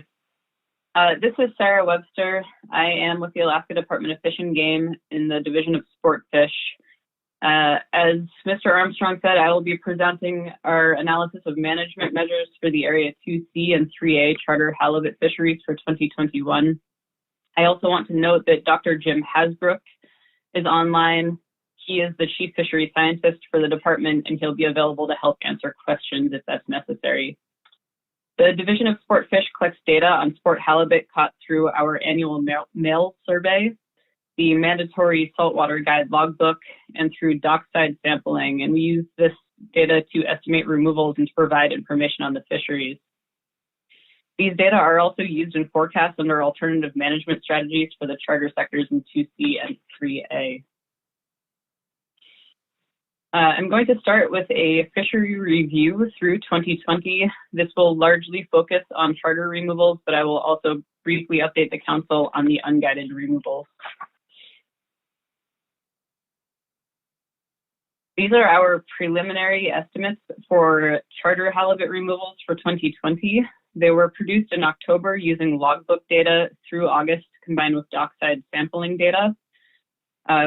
This is Sarah Webster. I am with the Alaska Department of Fish and Game in the Division of Sport Fish. As Mr. Armstrong said, I will be presenting our analysis of management measures for the Area 2C and 3A charter halibut fisheries for 2021. I also want to note that Dr. Jim Hasbrook is online. He is the Chief Fisheries Scientist for the department, and he'll be available to help answer questions if that's necessary. The Division of Sport Fish collects data on sport halibut caught through our annual mail survey, the mandatory saltwater guide logbook, and through dockside sampling. And we use this data to estimate removals and to provide information on the fisheries. These data are also used in forecasts under alternative management strategies for the charter sectors in 2C and 3A. I'm going to start with a fishery review through 2020. This will largely focus on charter removals, but I will also briefly update the council on the unguided removals. These are our preliminary estimates for charter halibut removals for 2020. They were produced in October using logbook data through August combined with dockside sampling data.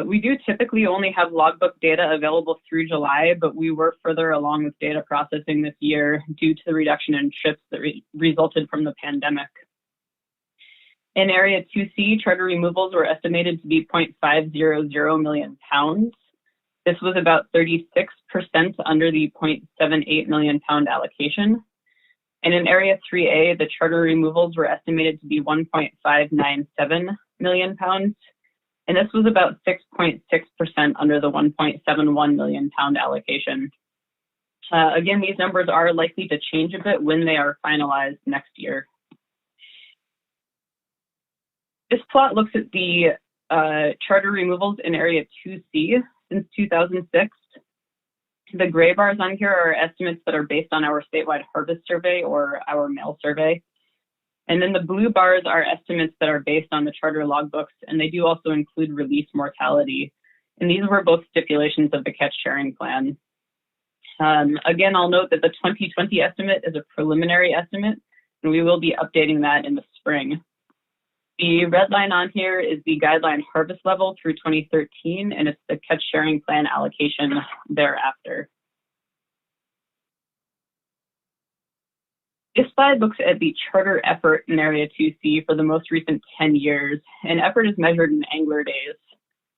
We do typically only have logbook data available through July, but we were further along with data processing this year due to the reduction in trips that resulted from the pandemic. In Area 2C, charter removals were estimated to be 0.500 million pounds. This was about 36% under the 0.78 million pound allocation. And in Area 3A, the charter removals were estimated to be 1.597 million pounds. And this was about 6.6% under the 1.71 million pound allocation. Again, these numbers are likely to change a bit when they are finalized next year. This plot looks at the charter removals in Area 2C since 2006. The gray bars on here are estimates that are based on our statewide harvest survey or our mail survey. And then the blue bars are estimates that are based on the charter logbooks, and they do also include release mortality. And these were both stipulations of the catch sharing plan. Again, I'll note that the 2020 estimate is a preliminary estimate, and we will be updating that in the spring. The red line on here is the guideline harvest level through 2013, and it's the catch sharing plan allocation thereafter. This slide looks at the charter effort in Area 2C for the most recent 10 years, and effort is measured in angler days.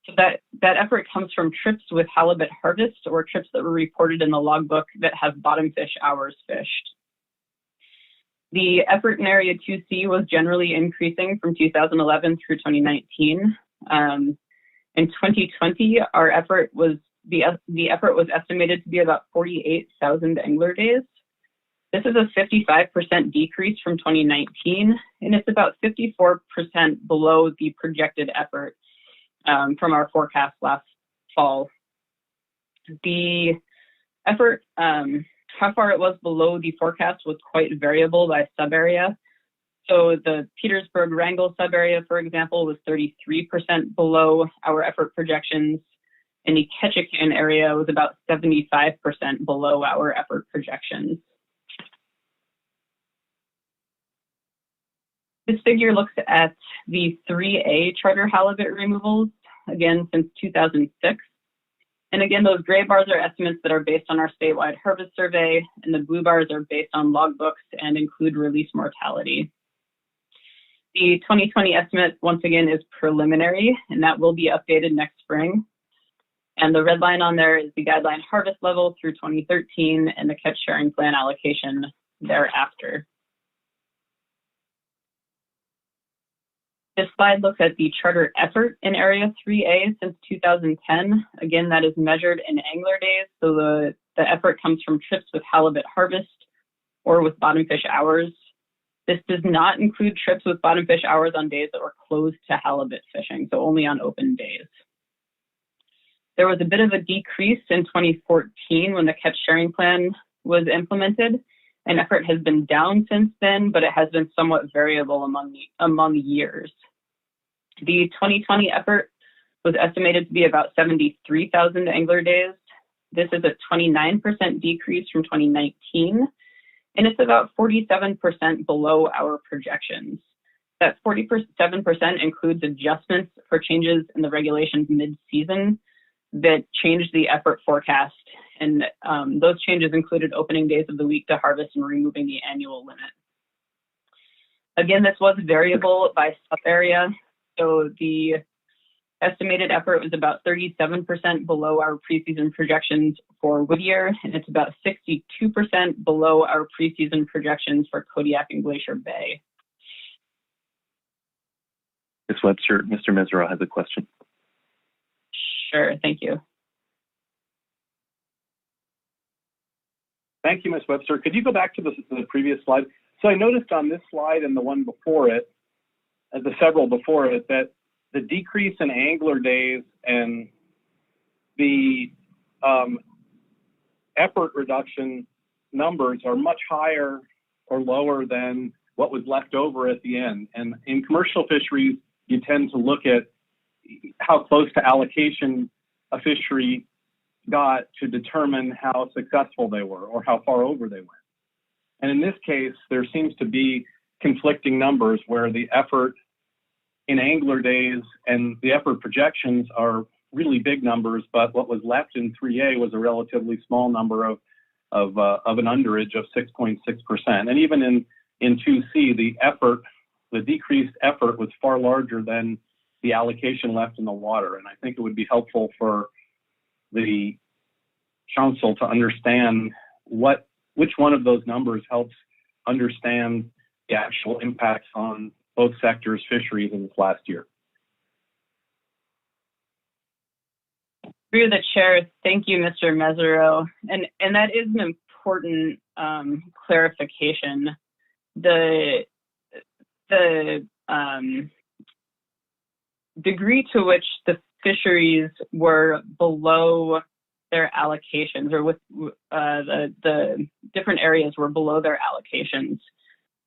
So that effort comes from trips with halibut harvest or trips that were reported in the logbook that have bottom fish hours fished. The effort in Area 2C was generally increasing from 2011 through 2019. In 2020, our effort was the effort was estimated to be about 48,000 angler days. This is a 55% decrease from 2019, and it's about 54% below the projected effort from our forecast last fall. The effort, how far it was below the forecast was quite variable by sub-area. So the Petersburg-Wrangell sub-area, for example, was 33% below our effort projections, and the Ketchikan area was about 75% below our effort projections. This figure looks at the 3A charter halibut removals, again, since 2006. And again, those gray bars are estimates that are based on our statewide harvest survey, and the blue bars are based on logbooks and include release mortality. The 2020 estimate, once again, is preliminary, and that will be updated next spring. And the red line on there is the guideline harvest level through 2013 and the catch sharing plan allocation thereafter. This slide looks at the charter effort in Area 3A since 2010. Again, that is measured in angler days, so the effort comes from trips with halibut harvest or with bottom fish hours. This does not include trips with bottom fish hours on days that were closed to halibut fishing, so only on open days. There was a bit of a decrease in 2014 when the catch sharing plan was implemented, and effort has been down since then, but it has been somewhat variable among years. The 2020 effort was estimated to be about 73,000 angler days. This is a 29% decrease from 2019, and it's about 47% below our projections. That 47% includes adjustments for changes in the regulations mid-season that changed the effort forecast. And those changes included opening days of the week to harvest and removing the annual limit. Again, this was variable by sub-area. So the estimated effort was about 37% below our preseason projections for Whittier, and it's about 62% below our preseason projections for Kodiak and Glacier Bay. Ms. Webster, Mr. Mesereau has a question. Sure, thank you. Thank you, Ms. Webster. Could you go back to the previous slide? So I noticed on this slide and the one before it, the several before it, that the decrease in angler days and the effort reduction numbers are much higher or lower than what was left over at the end. And in commercial fisheries, you tend to look at how close to allocation a fishery got to determine how successful they were or how far over they went. And in this case, there seems to be conflicting numbers where the effort in angler days and the effort projections are really big numbers, but what was left in 3A was a relatively small number of an underage of 6.6%. And even in 2C, the decreased effort was far larger than the allocation left in the water. And I think it would be helpful for the council to understand which one of those numbers helps understand the actual impacts on both sectors' fisheries in this last year. Through the chair, thank you, Mr. Mesereau. And that is an important clarification. The degree to which the fisheries were below their allocations, or with the different areas were below their allocations,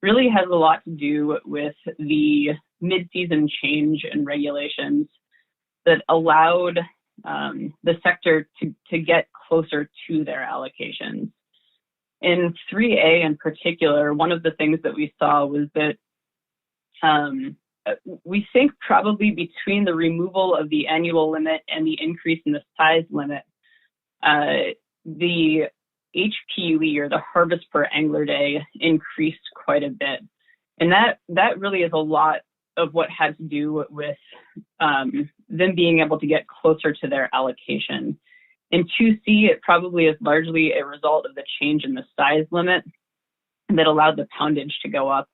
really has a lot to do with the mid-season change in regulations that allowed the sector to get closer to their allocations. In 3A in particular, one of the things that we saw was that we think probably between the removal of the annual limit and the increase in the size limit, the HPUE, or the harvest per angler day, increased quite a bit. And that really is a lot of what had to do with them being able to get closer to their allocation. In 2C, it probably is largely a result of the change in the size limit that allowed the poundage to go up.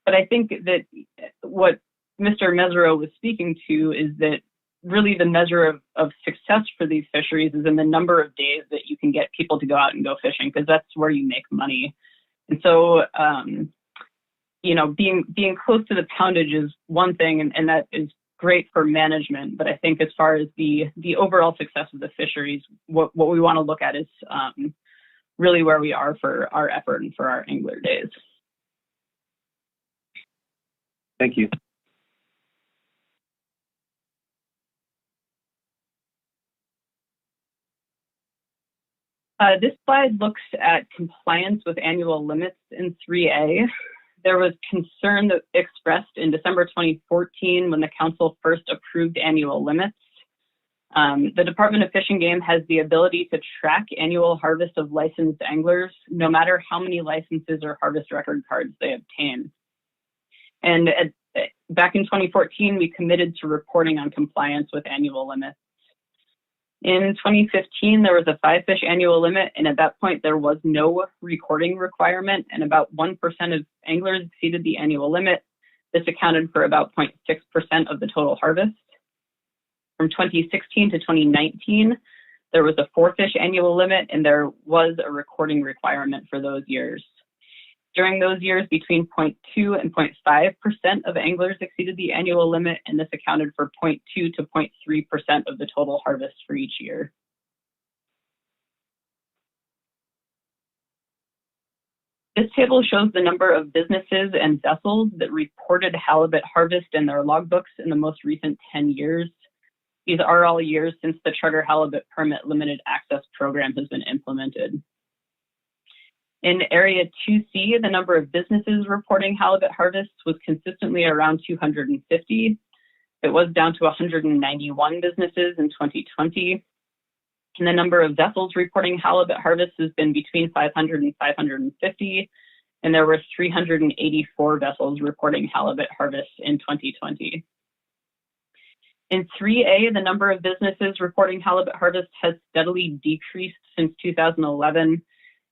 But I think that what Mr. Mesereau was speaking to is that really the measure of success for these fisheries is in the number of days that you can get people to go out and go fishing, because that's where you make money. And so, being close to the poundage is one thing, and that is great for management. But I think as far as the overall success of the fisheries, what we want to look at is really where we are for our effort and for our angler days. Thank you. This slide looks at compliance with annual limits in 3A. There was concern that expressed in December 2014 when the council first approved annual limits. The Department of Fish and Game has the ability to track annual harvest of licensed anglers, no matter how many licenses or harvest record cards they obtain. And back in 2014, we committed to reporting on compliance with annual limits. In 2015, there was a 5-fish annual limit, and at that point, there was no recording requirement, and about 1% of anglers exceeded the annual limit. This accounted for about 0.6% of the total harvest. From 2016 to 2019, there was a 4-fish annual limit, and there was a recording requirement for those years. During those years, between 0.2 and 0.5% of anglers exceeded the annual limit, and this accounted for 0.2 to 0.3% of the total harvest for each year. This table shows the number of businesses and vessels that reported halibut harvest in their logbooks in the most recent 10 years. These are all years since the Charter Halibut Permit Limited Access Program has been implemented. In Area 2C, the number of businesses reporting halibut harvests was consistently around 250. It was down to 191 businesses in 2020. And the number of vessels reporting halibut harvests has been between 500 and 550, and there were 384 vessels reporting halibut harvests in 2020. In 3A, the number of businesses reporting halibut harvests has steadily decreased since 2011.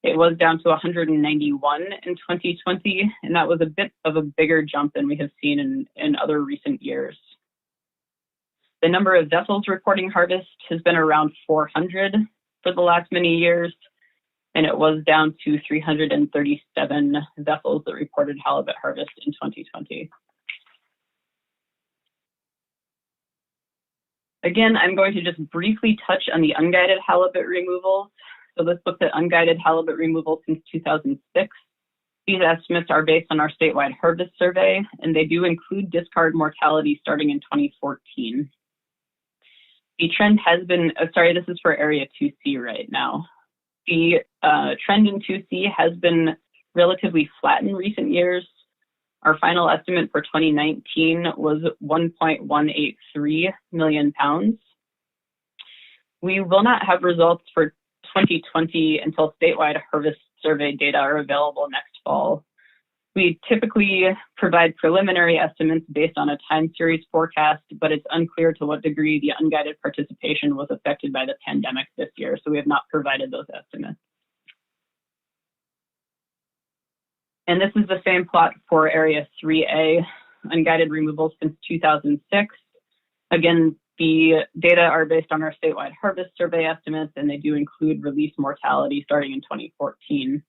It was down to 191 in 2020, and that was a bit of a bigger jump than we have seen in other recent years. The number of vessels reporting harvest has been around 400 for the last many years, and it was down to 337 vessels that reported halibut harvest in 2020. Again, I'm going to just briefly touch on the unguided halibut removals. So this looks at unguided halibut removal since 2006. These estimates are based on our statewide harvest survey, and they do include discard mortality starting in 2014. The trend has been, this is for Area 2C right now. The trend in 2C has been relatively flat in recent years. Our final estimate for 2019 was 1.183 million pounds. We will not have results for 2020 until statewide harvest survey data are available next fall. We typically provide preliminary estimates based on a time series forecast, but it's unclear to what degree the unguided participation was affected by the pandemic this year, so we have not provided those estimates. And this is the same plot for Area 3A, unguided removals since 2006. Again, the data are based on our statewide harvest survey estimates, and they do include release mortality starting in 2014.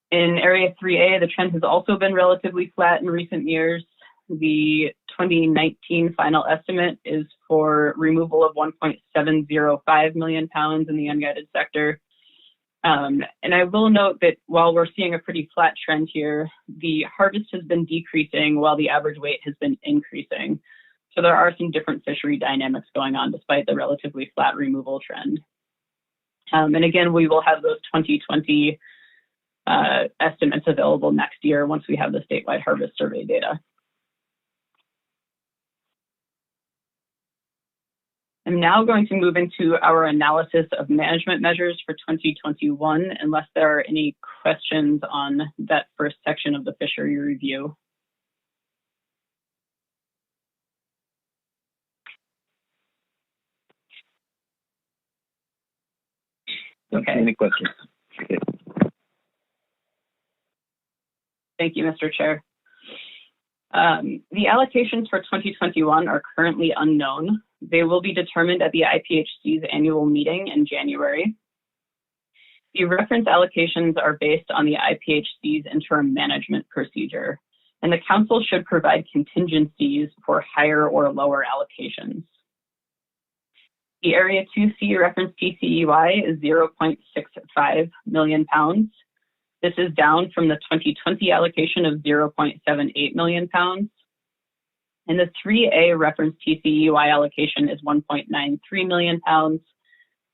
In Area 3A, the trend has also been relatively flat in recent years. The 2019 final estimate is for removal of 1.705 million pounds in the unguided sector. And I will note that while we're seeing a pretty flat trend here, the harvest has been decreasing while the average weight has been increasing. So there are some different fishery dynamics going on despite the relatively flat removal trend. And again, we will have those 2020 estimates available next year once we have the statewide harvest survey data. I'm now going to move into our analysis of management measures for 2021, unless there are any questions on that first section of the fishery review. Okay. Any questions? Okay. Thank you, Mr. Chair. The allocations for 2021 are currently unknown. They will be determined at the IPHC's annual meeting in January. The reference allocations are based on the IPHC's interim management procedure, and the council should provide contingencies for higher or lower allocations. The Area 2C reference TCEY is 0.65 million pounds. This is down from the 2020 allocation of 0.78 million pounds. And the 3A reference TCEY allocation is 1.93 million pounds.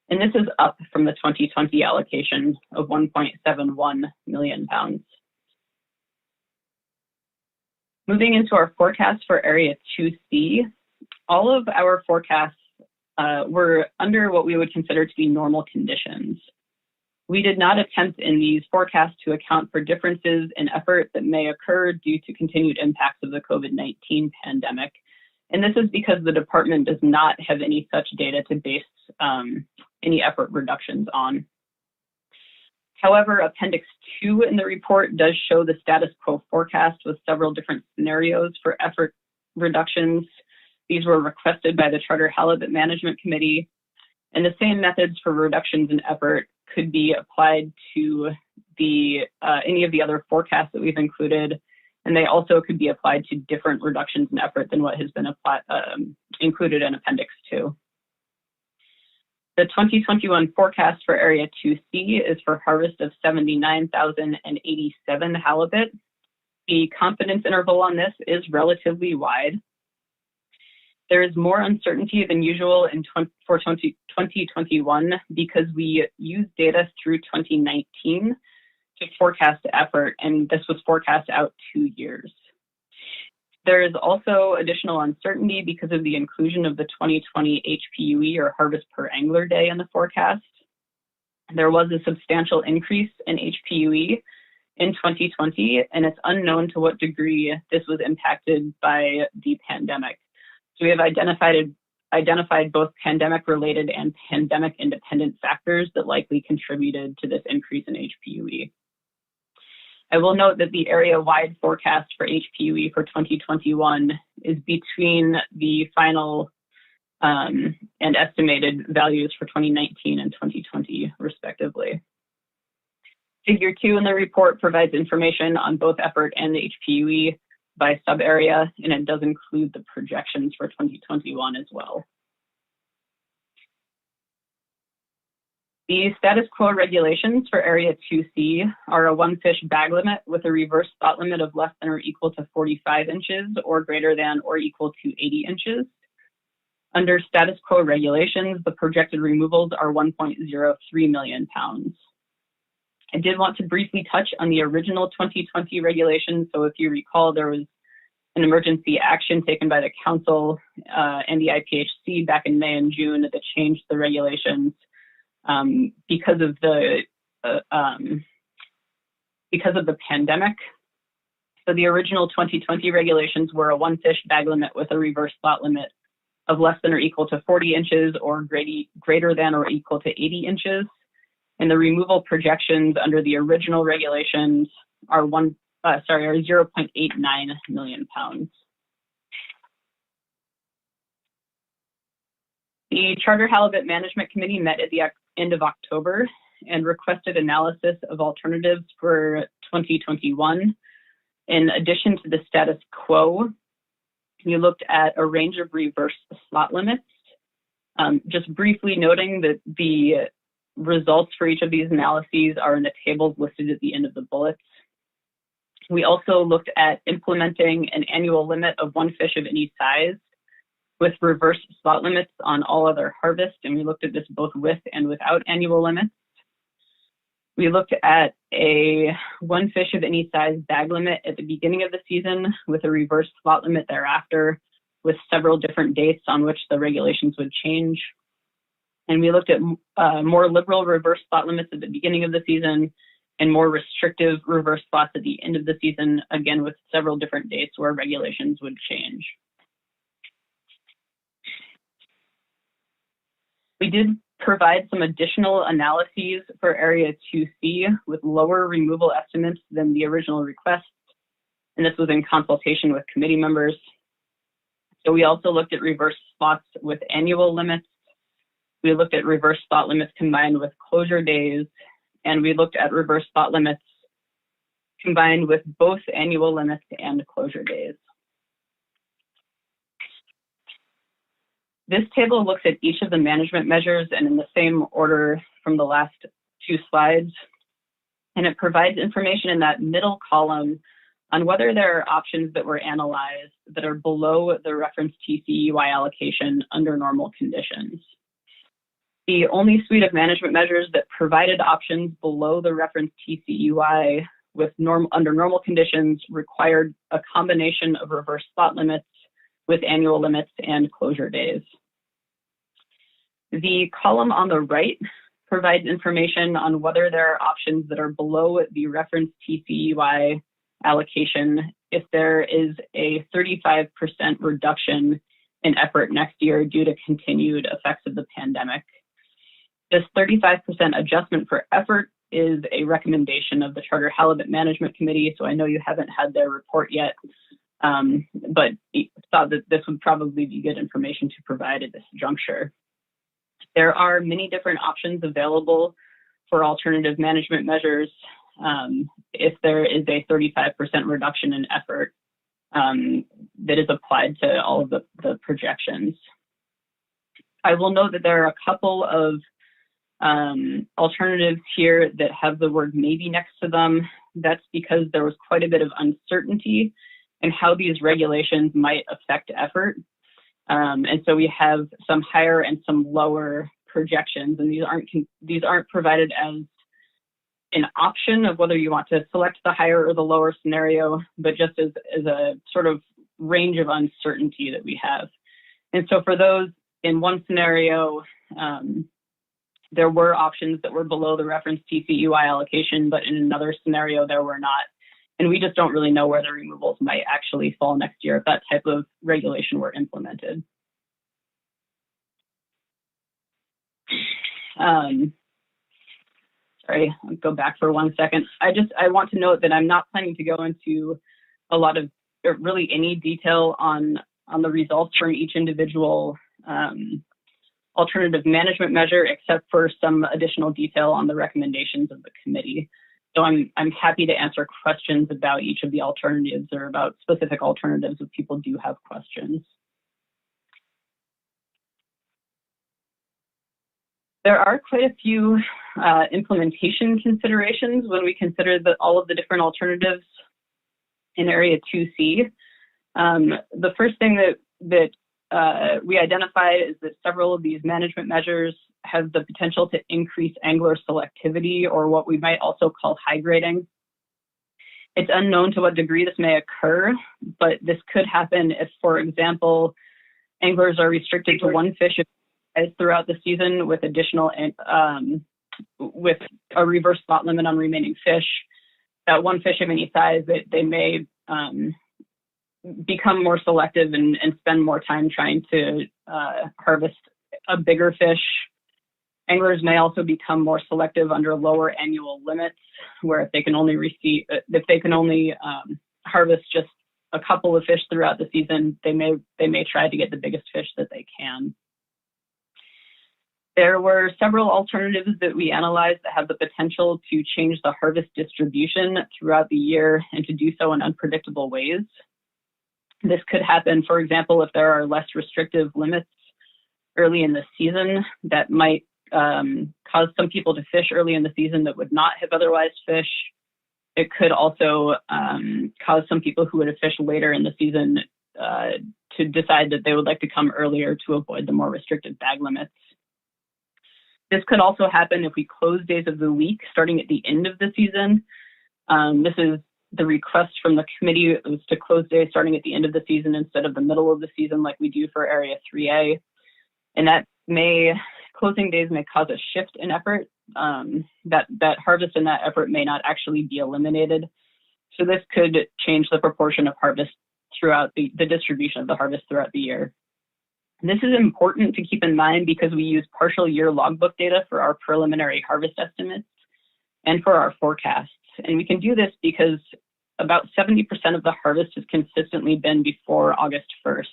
And this is up from the 2020 allocation of 1.71 million pounds. Moving into our forecast for Area 2C, all of our forecasts were under what we would consider to be normal conditions. We did not attempt in these forecasts to account for differences in effort that may occur due to continued impacts of the COVID-19 pandemic. And this is because the department does not have any such data to base any effort reductions on. However, Appendix 2 in the report does show the status quo forecast with several different scenarios for effort reductions. These were requested by the Charter Halibut Management Committee, and the same methods for reductions in effort could be applied to the any of the other forecasts that we've included, and they also could be applied to different reductions in effort than what has been included in Appendix 2. The 2021 forecast for Area 2C is for harvest of 79,087 halibut. The confidence interval on this is relatively wide. There is more uncertainty than usual for 2021 because we used data through 2019 to forecast effort, and this was forecast out 2 years. There is also additional uncertainty because of the inclusion of the 2020 HPUE, or harvest per angler day, in the forecast. There was a substantial increase in HPUE in 2020, and it's unknown to what degree this was impacted by the pandemic. So we have identified both pandemic-related and pandemic-independent factors that likely contributed to this increase in HPUE. I will note that the area-wide forecast for HPUE for 2021 is between the final and estimated values for 2019 and 2020, respectively. Figure 2 in the report provides information on both effort and the HPUE by sub-area, and it does include the projections for 2021 as well. The status quo regulations for Area 2C are a 1 fish bag limit with a reverse spot limit of less than or equal to 45 inches or greater than or equal to 80 inches. Under status quo regulations, the projected removals are 1.03 million pounds. I did want to briefly touch on the original 2020 regulations. So if you recall, there was an emergency action taken by the council and the IPHC back in May and June that changed the regulations because of the pandemic. So the original 2020 regulations were a 1 fish bag limit with a reverse spot limit of less than or equal to 40 inches or greater than or equal to 80 inches. And the removal projections under the original regulations are 0.89 million pounds. The Charter Halibut Management Committee met at the end of October and requested analysis of alternatives for 2021. In addition to the status quo, we looked at a range of reverse slot limits. Just briefly noting that the results for each of these analyses are in the tables listed at the end of the bullets. We also looked at implementing an annual limit of 1 fish of any size with reverse slot limits on all other harvests, and we looked at this both with and without annual limits. We looked at a 1 fish of any size bag limit at the beginning of the season with a reverse slot limit thereafter with several different dates on which the regulations would change. And we looked at more liberal reverse spot limits at the beginning of the season and more restrictive reverse spots at the end of the season, again, with several different dates where regulations would change. We did provide some additional analyses for Area 2C with lower removal estimates than the original request, and this was in consultation with committee members. So we also looked at reverse spots with annual limits. We looked at reverse spot limits combined with closure days, and we looked at reverse spot limits combined with both annual limits and closure days. This table looks at each of the management measures and in the same order from the last 2 slides, and it provides information in that middle column on whether there are options that were analyzed that are below the reference TCEY allocation under normal conditions. The only suite of management measures that provided options below the reference TCEY under normal conditions required a combination of reverse spot limits with annual limits and closure days. The column on the right provides information on whether there are options that are below the reference TCEY allocation if there is a 35% reduction in effort next year due to continued effects of the pandemic. This 35% adjustment for effort is a recommendation of the Charter Halibut Management Committee, so I know you haven't had their report yet, but thought that this would probably be good information to provide at this juncture. There are many different options available for alternative management measures if there is a 35% reduction in effort that is applied to all of the projections. I will note that there are a couple of alternatives here that have the word maybe next to them. That's because there was quite a bit of uncertainty in how these regulations might affect effort. And so we have some higher and some lower projections, and these aren't provided as an option of whether you want to select the higher or the lower scenario, but just as a sort of range of uncertainty that we have. And so for those in one scenario, there were options that were below the reference TCEY allocation, but in another scenario, there were not. And we just don't really know where the removals might actually fall next year if that type of regulation were implemented. Sorry, I'll go back for 1 second. I want to note that I'm not planning to go into a lot of, or really any detail on the results from each individual alternative management measure, except for some additional detail on the recommendations of the committee. So I'm happy to answer questions about each of the alternatives or about specific alternatives if people do have questions. There are quite a few implementation considerations when we consider all of the different alternatives in Area 2C. The first thing that we identified is that several of these management measures have the potential to increase angler selectivity, or what we might also call high grading. It's unknown to what degree this may occur, but this could happen if, for example, anglers are restricted to one fish throughout the season with additional, with a reverse spot limit on remaining fish. That one fish of any size, that they may become more selective and spend more time trying to harvest a bigger fish. Anglers may also become more selective under lower annual limits, where if they can only harvest just a couple of fish throughout the season, they may try to get the biggest fish that they can. There were several alternatives that we analyzed that have the potential to change the harvest distribution throughout the year and to do so in unpredictable ways. This could happen, for example, if there are less restrictive limits early in the season that might cause some people to fish early in the season that would not have otherwise fished. It could also cause some people who would have fished later in the season to decide that they would like to come earlier to avoid the more restricted bag limits. This could also happen if we close days of the week starting at the end of the season. This is the request from the committee, was to close days starting at the end of the season instead of the middle of the season like we do for Area 3A. And closing days may cause a shift in effort. That harvest and that effort may not actually be eliminated. So this could change the proportion of harvest throughout the distribution of the harvest throughout the year. This is important to keep in mind because we use partial year logbook data for our preliminary harvest estimates and for our forecasts. And we can do this because about 70% of the harvest has consistently been before August 1st.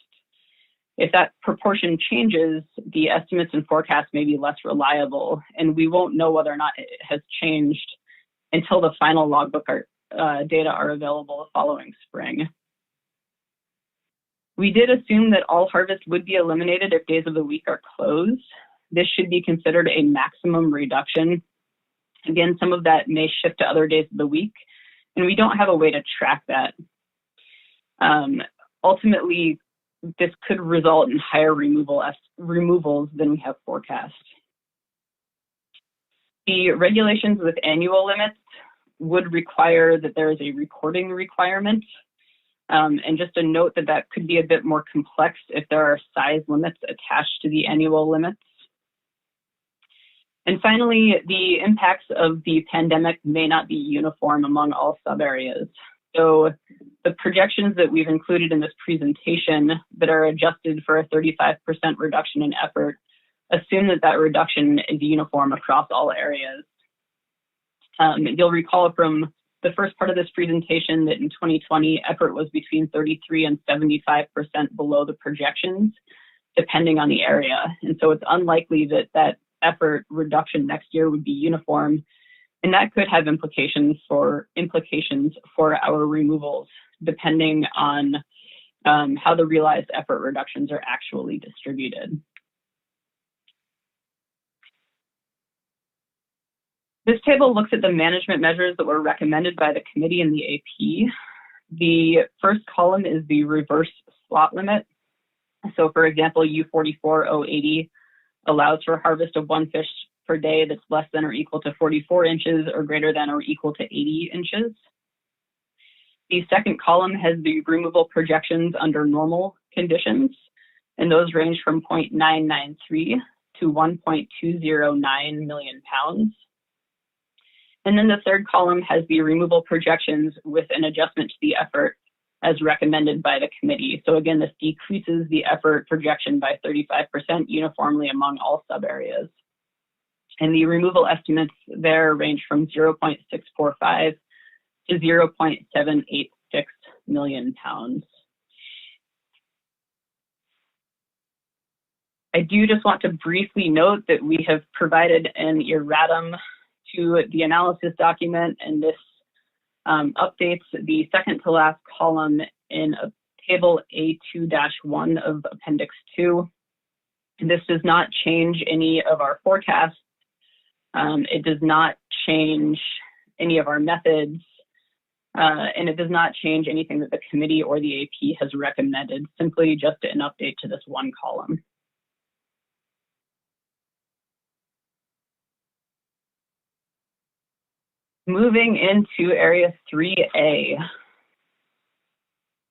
If that proportion changes, the estimates and forecasts may be less reliable, and we won't know whether or not it has changed until the final logbook data are available the following spring. We did assume that all harvest would be eliminated if days of the week are closed. This should be considered a maximum reduction. Again, some of that may shift to other days of the week, and we don't have a way to track that. Ultimately, this could result in higher removals than we have forecast. The regulations with annual limits would require that there is a recording requirement. And just a note that could be a bit more complex if there are size limits attached to the annual limits. And finally, the impacts of the pandemic may not be uniform among all sub-areas. So the projections that we've included in this presentation that are adjusted for a 35% reduction in effort assume that reduction is uniform across all areas. You'll recall from the first part of this presentation that in 2020, effort was between 33 and 75% below the projections, depending on the area. And so it's unlikely that effort reduction next year would be uniform. And that could have implications for our removals, depending on how the realized effort reductions are actually distributed. This table looks at the management measures that were recommended by the committee and the AP. The first column is the reverse slot limit. So for example, U44-080 allows for harvest of one fish per day that's less than or equal to 44 inches or greater than or equal to 80 inches. The second column has the removal projections under normal conditions, and those range from 0.993 to 1.209 million pounds. And then the third column has the removal projections with an adjustment to the effort as recommended by the committee. So again, this decreases the effort projection by 35% uniformly among all sub-areas. And the removal estimates there range from 0.645 to 0.786 million pounds. I do just want to briefly note that we have provided an erratum to the analysis document, and this updates the second to last column in table A2-1 of Appendix 2. This does not change any of our forecasts. It does not change any of our methods, and it does not change anything that the committee or the AP has recommended, simply just an update to this one column. Moving into Area 3A.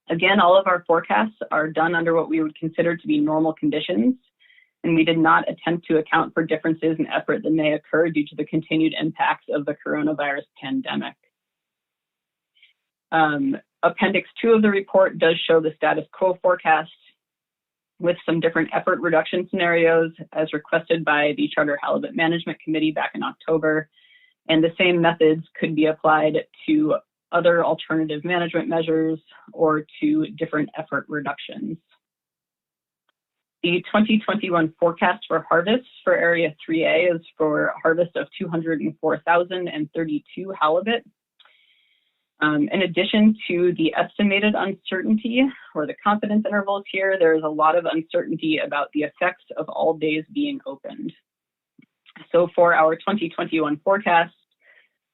Again, all of our forecasts are done under what we would consider to be normal conditions, and we did not attempt to account for differences in effort that may occur due to the continued impacts of the coronavirus pandemic. Appendix 2 of the report does show the status quo forecast with some different effort reduction scenarios as requested by the Charter Halibut Management Committee back in October. And the same methods could be applied to other alternative management measures or to different effort reductions. The 2021 forecast for harvests for Area 3A is for a harvest of 204,032 halibut. In addition to the estimated uncertainty or the confidence intervals here, there is a lot of uncertainty about the effects of all days being opened. So for our 2021 forecast,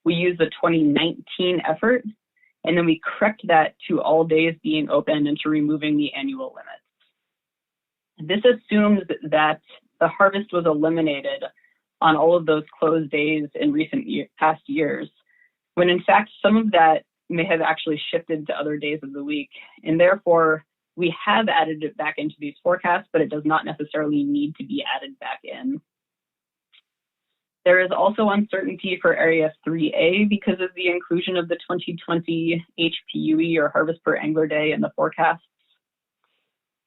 we use the 2019 effort, and then we correct that to all days being open and to removing the annual limits. This assumes that the harvest was eliminated on all of those closed days in past years, when in fact some of that may have actually shifted to other days of the week, and therefore we have added it back into these forecasts, but it does not necessarily need to be added back in. There is also uncertainty for Area 3A because of the inclusion of the 2020 HPUE or harvest per angler day in the forecasts.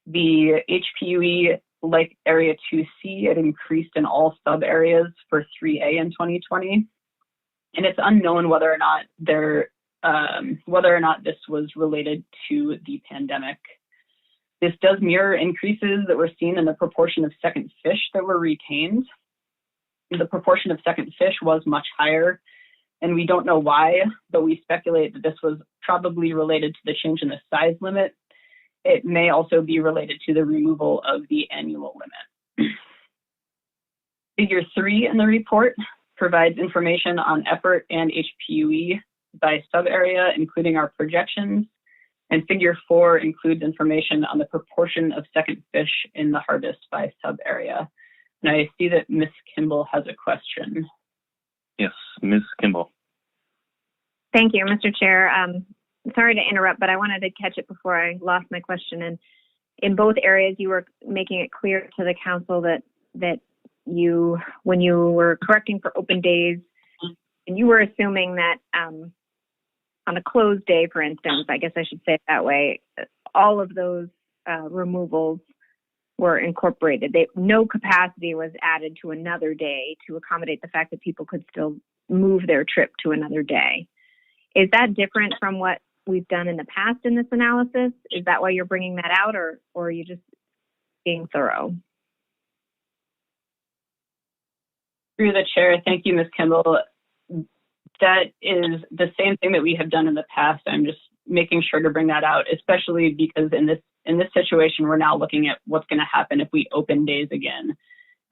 The HPUE, like Area 2C, it increased in all sub areas for 3A in 2020, and it's unknown whether or not this was related to the pandemic. This does mirror increases that were seen in the proportion of second fish that were retained. The proportion of second fish was much higher, and we don't know why, but we speculate that this was probably related to the change in the size limit. It may also be related to the removal of the annual limit. Figure 3 in the report provides information on effort and HPUE by sub-area, including our projections, and Figure 4 includes information on the proportion of second fish in the harvest by sub-area. And I see that Ms. Kimball has a question. Yes, Ms. Kimball. Thank you, Mr. Chair. Sorry to interrupt, but I wanted to catch it before I lost my question. And in both areas, you were making it clear to the council that you, when you were correcting for open days, and you were assuming that on a closed day, for instance, I guess I should say it that way, all of those removals were incorporated. No capacity was added to another day to accommodate the fact that people could still move their trip to another day. Is that different from what we've done in the past in this analysis? Is that why you're bringing that out, or are you just being thorough? Through the chair, thank you, Ms. Kimball. That is the same thing that we have done in the past. I'm just making sure to bring that out, especially because in this situation, we're now looking at what's going to happen if we open days again.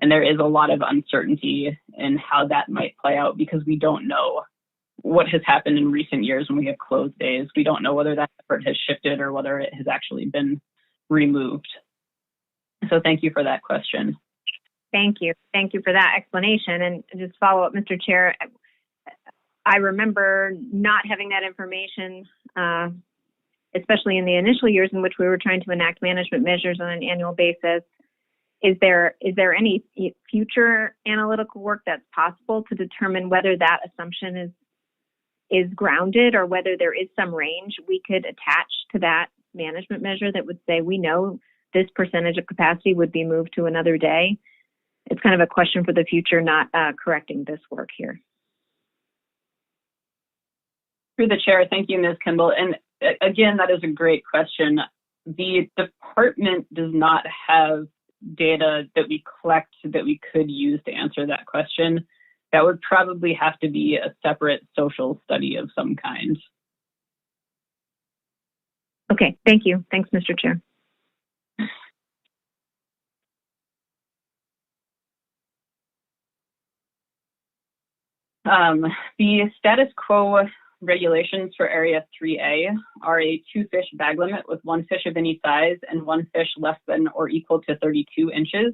And there is a lot of uncertainty in how that might play out because we don't know what has happened in recent years when we have closed days. We don't know whether that effort has shifted or whether it has actually been removed. So thank you for that question. Thank you. Thank you for that explanation. And just follow up, Mr. Chair, I remember not having that information, especially in the initial years in which we were trying to enact management measures on an annual basis. Is there any future analytical work that's possible to determine whether that assumption is grounded or whether there is some range we could attach to that management measure that would say we know this percentage of capacity would be moved to another day? It's kind of a question for the future, not correcting this work here. Through the chair, thank you, Ms. Kimball. And again, that is a great question. The department does not have data that we collect that we could use to answer that question. That would probably have to be a separate social study of some kind. Okay, thank you. Thanks, Mr. Chair. The status quo regulations for Area 3A are a 2-fish bag limit with 1 fish of any size and 1 fish less than or equal to 32 inches.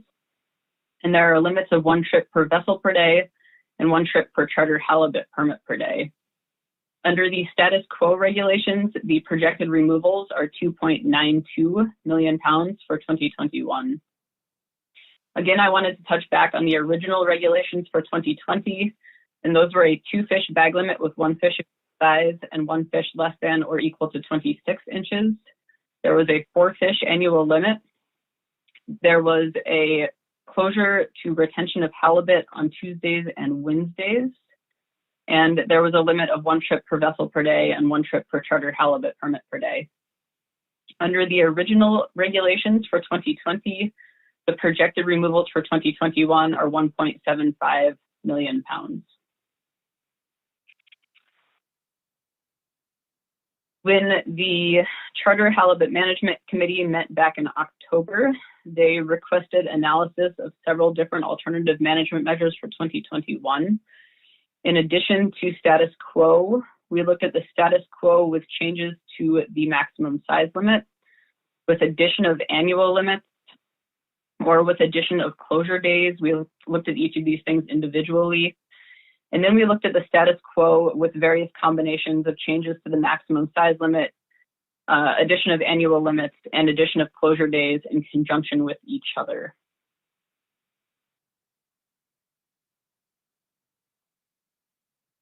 And there are limits of 1 trip per vessel per day and 1 trip per charter halibut permit per day. Under the status quo regulations, the projected removals are 2.92 million pounds for 2021. Again, I wanted to touch back on the original regulations for 2020, and those were a 2-fish bag limit with 1 fish size and 1 fish less than or equal to 26 inches. There was a 4-fish annual limit. There was a closure to retention of halibut on Tuesdays and Wednesdays. And there was a limit of 1 trip per vessel per day and 1 trip per charter halibut permit per day. Under the original regulations for 2020, the projected removals for 2021 are 1.75 million pounds. When the Charter Halibut Management Committee met back in October, they requested analysis of several different alternative management measures for 2021. In addition to status quo, we looked at the status quo with changes to the maximum size limit, with addition of annual limits, or with addition of closure days. We looked at each of these things individually. And then we looked at the status quo with various combinations of changes to the maximum size limit, addition of annual limits, and addition of closure days in conjunction with each other.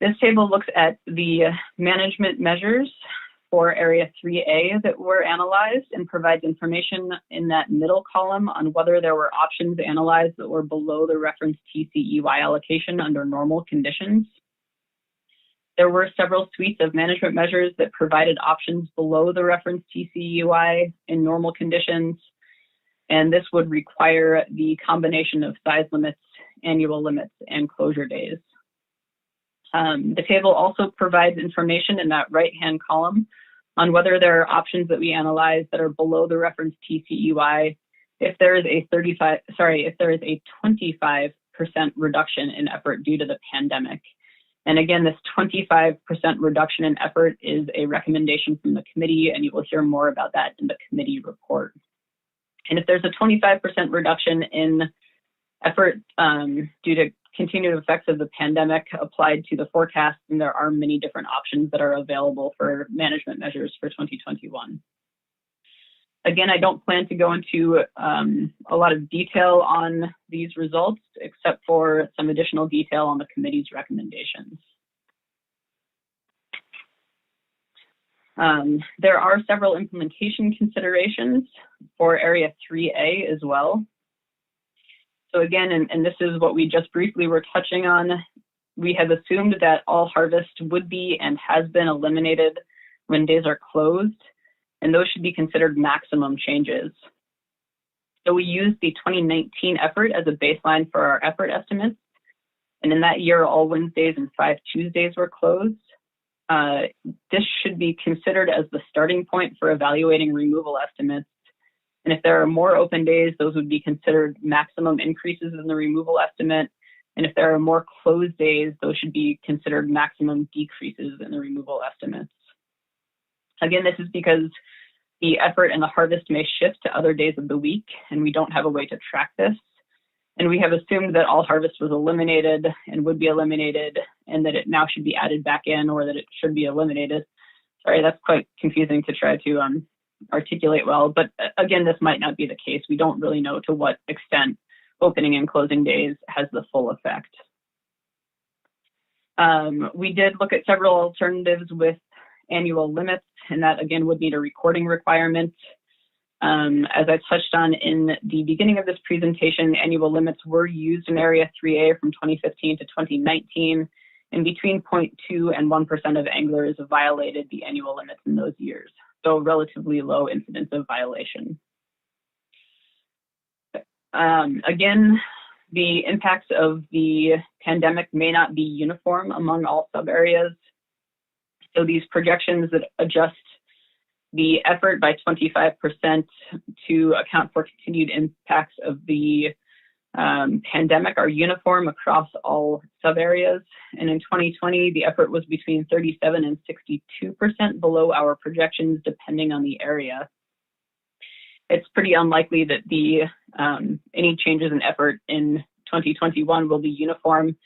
This table looks at the management measures for Area 3A that were analyzed and provides information in that middle column on whether there were options analyzed that were below the reference TCEY allocation under normal conditions. There were several suites of management measures that provided options below the reference TCEY in normal conditions, and this would require the combination of size limits, annual limits, and closure days. The table also provides information in that right-hand column on whether there are options that we analyze that are below the reference TCEY if there is a 25% reduction in effort due to the pandemic. And again, this 25% reduction in effort is a recommendation from the committee, and you will hear more about that in the committee report. And if there's a 25% reduction in effort due to continued effects of the pandemic applied to the forecast, and there are many different options that are available for management measures for 2021. Again, I don't plan to go into a lot of detail on these results, except for some additional detail on the committee's recommendations. There are several implementation considerations for Area 3A as well. So again, and this is what we just briefly were touching on, we have assumed that all harvest would be and has been eliminated when days are closed, and those should be considered maximum changes. So we used the 2019 effort as a baseline for our effort estimates, and in that year, all Wednesdays and 5 Tuesdays were closed. This should be considered as the starting point for evaluating removal estimates. And if there are more open days, those would be considered maximum increases in the removal estimate. And if there are more closed days, those should be considered maximum decreases in the removal estimates. Again, this is because the effort and the harvest may shift to other days of the week, and we don't have a way to track this. And we have assumed that all harvest was eliminated and would be eliminated, and that it now should be added back in, or that it should be eliminated. Sorry, that's quite confusing to try to articulate well, but again, this might not be the case. We don't really know to what extent opening and closing days has the full effect. We did look at several alternatives with annual limits, and that again would need a recording requirement. As I touched on in the beginning of this presentation, annual limits were used in Area 3A from 2015 to 2019, and between 0.2 and 1% of anglers violated the annual limits in those years. So relatively low incidence of violation. Again, the impacts of the pandemic may not be uniform among all sub-areas. So these projections that adjust the effort by 25% to account for continued impacts of the pandemic are uniform across all sub-areas. And in 2020, the effort was between 37 and 62% below our projections, depending on the area. It's pretty unlikely that the any changes in effort in 2021 will be uniform,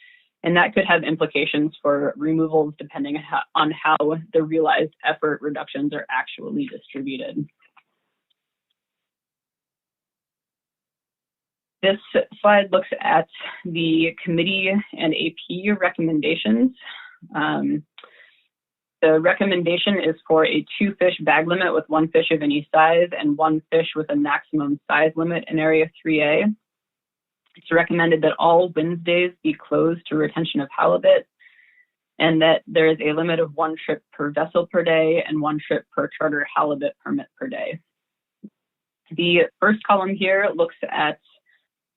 and that could have implications for removals depending on how the realized effort reductions are actually distributed. This slide looks at the committee and AP recommendations. The recommendation is for a 2-fish bag limit with 1 fish of any size and 1 fish with a maximum size limit in Area 3A. It's recommended that all Wednesdays be closed to retention of halibut, and that there is a limit of 1 trip per vessel per day and 1 trip per charter halibut permit per day. The first column here looks at,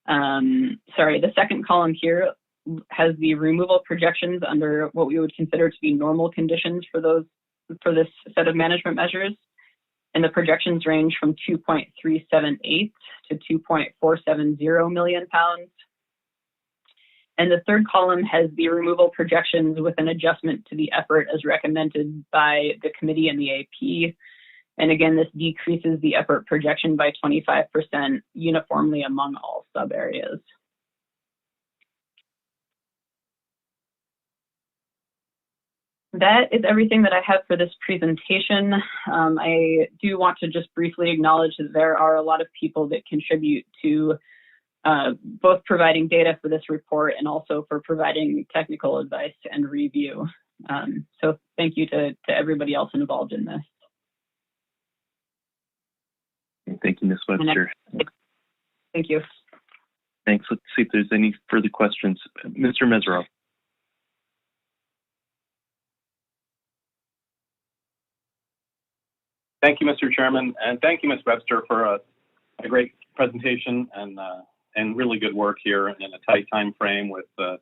the second column here has the removal projections under what we would consider to be normal conditions for this set of management measures. And the projections range from 2.378 to 2.470 million pounds. And the third column has the removal projections with an adjustment to the effort as recommended by the committee and the AP. And again, this decreases the effort projection by 25% uniformly among all sub areas. That is everything that I have for this presentation. I do want to just briefly acknowledge that there are a lot of people that contribute to both providing data for this report and also for providing technical advice and review. So thank you to everybody else involved in this. Thank you, Ms. Webster. Thank you. Thanks. Let's see if there's any further questions. Mr. Mesereau. Thank you, Mr. Chairman, and thank you, Ms. Webster, for a great presentation and really good work here in a tight time frame with the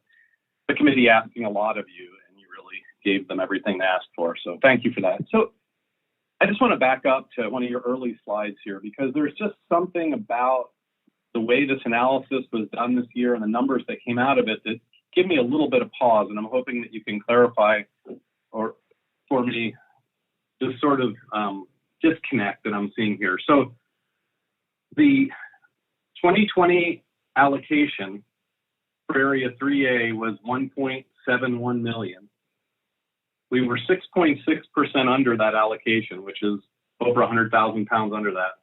committee asking a lot of you, and you really gave them everything they asked for. So thank you for that. So I just want to back up to one of your early slides here, because there's just something about the way this analysis was done this year and the numbers that came out of it that give me a little bit of pause, and I'm hoping that you can clarify or for me this sort of disconnect that I'm seeing here. So the 2020 allocation for Area 3A was 1.71 million. We were 6.6% under that allocation, which is over 100,000 pounds under that.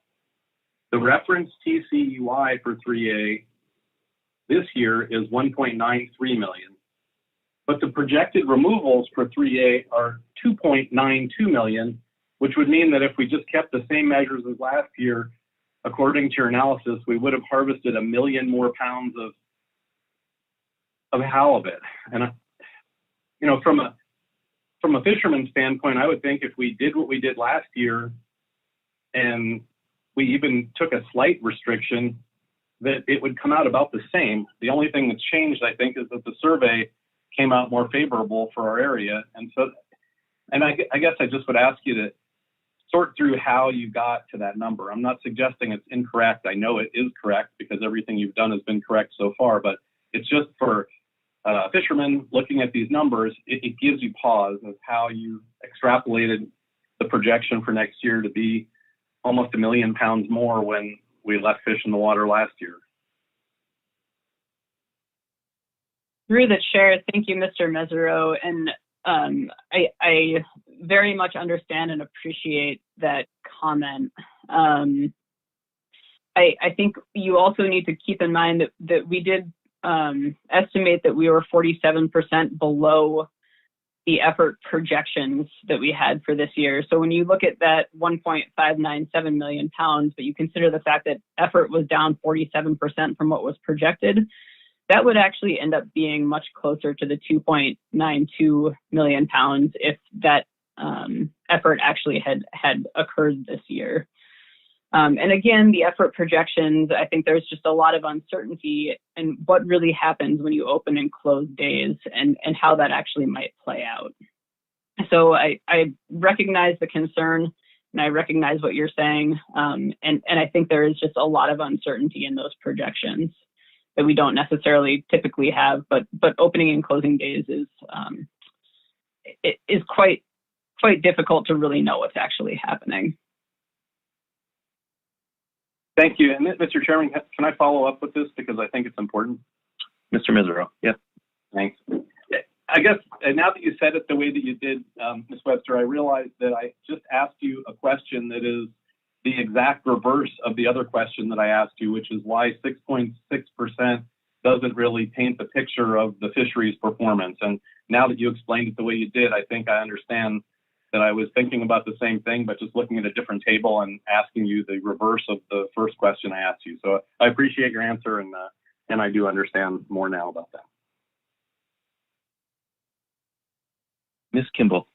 The reference TCUI for 3A this year is 1.93 million, but the projected removals for 3A are 2.92 million, which would mean that if we just kept the same measures as last year, according to your analysis, we would have harvested 1 million more pounds of halibut. And you know, from a fisherman's standpoint, I would think if we did what we did last year, and we even took a slight restriction, that it would come out about the same. The only thing that's changed, I think, is that the survey came out more favorable for our area. And so, and I guess I just would ask you to sort through how you got to that number. I'm not suggesting it's incorrect. I know it is correct because everything you've done has been correct so far, but it's just for fishermen looking at these numbers, it gives you pause of how you extrapolated the projection for next year to be almost 1 million pounds more when we left fish in the water last year. Through the chair, thank you, Mr. Mesereau. And I very much understand and appreciate that comment. I think you also need to keep in mind that we did estimate that we were 47% below the effort projections that we had for this year. So when you look at that 1.597 million pounds, but you consider the fact that effort was down 47% from what was projected, that would actually end up being much closer to the 2.92 million pounds if that effort actually had occurred this year. And again, the effort projections, I think there's just a lot of uncertainty in what really happens when you open and close days and how that actually might play out. So I recognize the concern and I recognize what you're saying. And I think there is just a lot of uncertainty in those projections that we don't necessarily typically have, but opening and closing days is quite difficult to really know what's actually happening. Thank you. And Mr. Chairman, can I follow up with this because I think it's important? Mr. Misero, yep. Thanks. I guess now that you said it the way that you did, Ms. Webster, I realized that I just asked you a question that is the exact reverse of the other question that I asked you, which is why 6.6% doesn't really paint the picture of the fisheries performance. And now that you explained it the way you did, I think I understand that I was thinking about the same thing, but just looking at a different table and asking you the reverse of the first question I asked you. So I appreciate your answer, and I do understand more now about that. Ms. Kimball.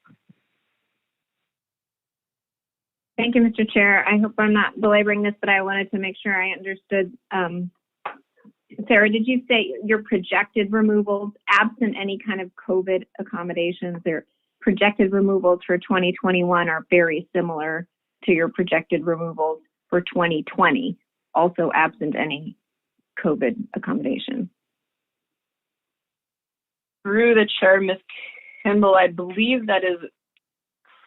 Thank you, Mr. Chair. I hope I'm not belaboring this, but I wanted to make sure I understood. Sarah, did you say your projected removals, absent any kind of COVID accommodations, their projected removals for 2021 are very similar to your projected removals for 2020, also absent any COVID accommodation? Through the chair, Ms. Kimball, I believe that is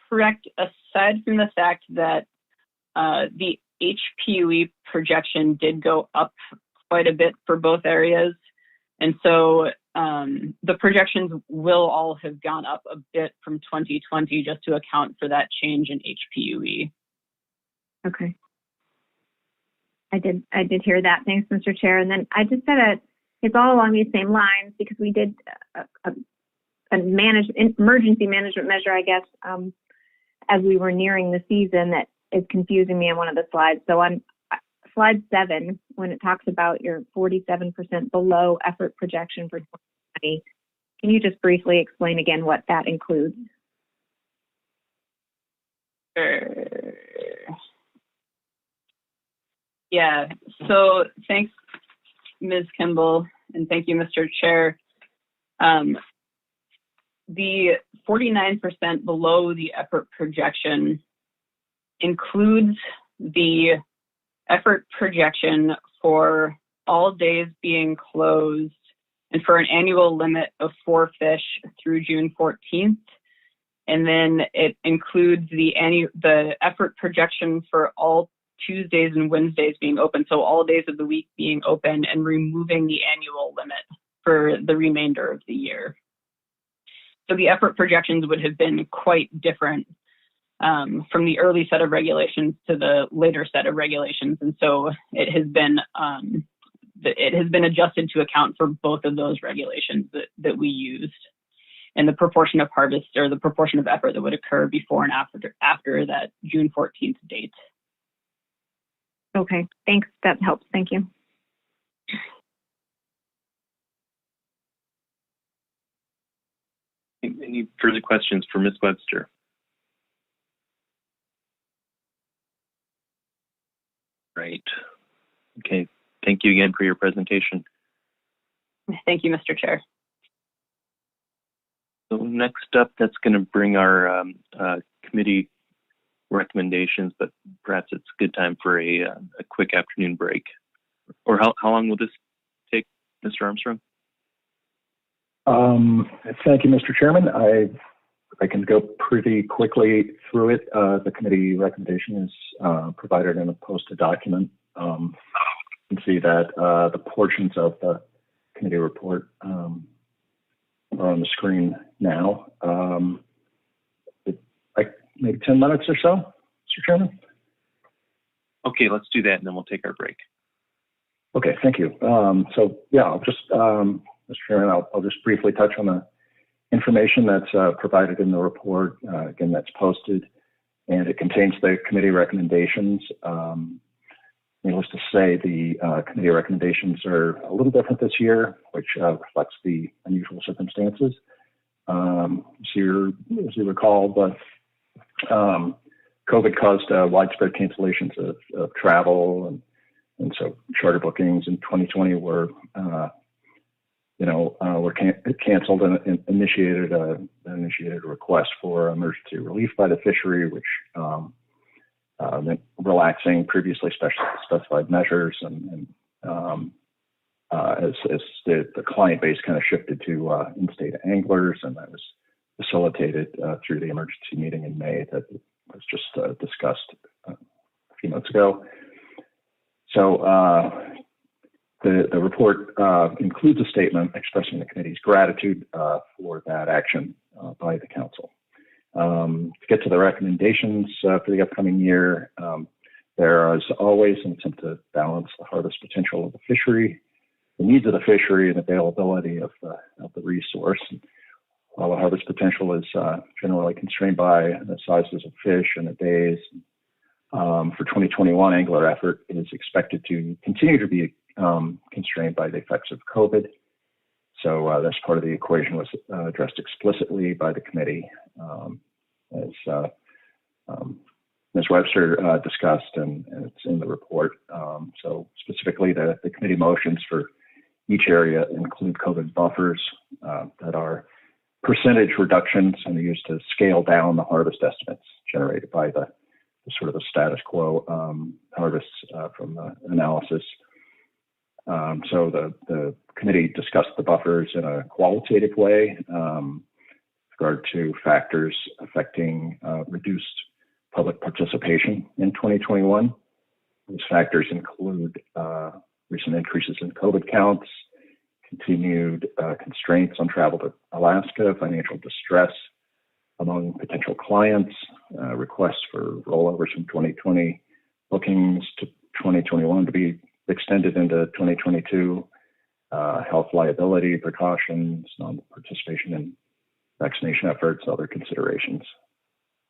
correct, aside from the fact that the HPUE projection did go up quite a bit for both areas. And so the projections will all have gone up a bit from 2020 just to account for that change in HPUE. Okay. I did hear that. Thanks, Mr. Chair. And then I just said it's all along these same lines because we did an emergency management measure, I guess, as we were nearing the season that is confusing me on one of the slides. So on slide 7, when it talks about your 47% below effort projection for 2020, can you just briefly explain again what that includes? Yeah, so thanks, Ms. Kimball, and thank you, Mr. Chair. The 49% below the effort projection includes the effort projection for all days being closed and for an annual limit of 4 fish through June 14th. And then it includes the effort projection for all Tuesdays and Wednesdays being open, so all days of the week being open and removing the annual limit for the remainder of the year. So the effort projections would have been quite different from the early set of regulations to the later set of regulations, and so it has been adjusted to account for both of those regulations that we used, and the proportion of harvest or the proportion of effort that would occur before and after that June 14th date. Okay, thanks. That helps. Thank you. Any further questions for Ms. Webster? Right. Okay. Thank you again for your presentation. Thank you, Mr. Chair. So next up, that's going to bring our committee recommendations, but perhaps it's a good time for a quick afternoon break. Or how long will this take, Mr. Armstrong? Thank you, Mr. Chairman. I can go pretty quickly through it. The committee recommendation is provided in a posted document. You can see that the portions of the committee report are on the screen now. Maybe 10 minutes or so, Mr. Chairman. Okay, let's do that, and then we'll take our break. Okay, thank you. So yeah, I'll just, Mr. Chairman, I'll just briefly touch on the information that's provided in the report. Again, that's posted, and it contains the committee recommendations. Needless to say, the committee recommendations are a little different this year, which reflects the unusual circumstances. As you recall, COVID caused widespread cancellations of travel, and so charter bookings in 2020 were canceled and initiated a request for emergency relief by the fishery, which meant relaxing previously specified measures, and as the client base kind of shifted to in-state anglers, and that was facilitated through the emergency meeting in May that was just discussed a few months ago. So the report includes a statement expressing the committee's gratitude for that action by the council. To get to the recommendations for the upcoming year, there is always an attempt to balance the harvest potential of the fishery, the needs of the fishery, and availability of the resource. While the harvest potential is generally constrained by the sizes of fish and the days, for 2021, angler effort is expected to continue to be constrained by the effects of COVID. So this part of the equation was addressed explicitly by the committee, as Ms. Webster discussed, and it's in the report. So specifically, the committee motions for each area include COVID buffers that are percentage reductions and are used to scale down the harvest estimates generated by the sort of the status quo harvests from the analysis. So the committee discussed the buffers in a qualitative way with regard to factors affecting reduced public participation in 2021. These factors include recent increases in COVID counts, continued constraints on travel to Alaska, financial distress among potential clients, requests for rollovers from 2020 bookings to 2021 to be extended into 2022, health liability precautions, non-participation in vaccination efforts, other considerations.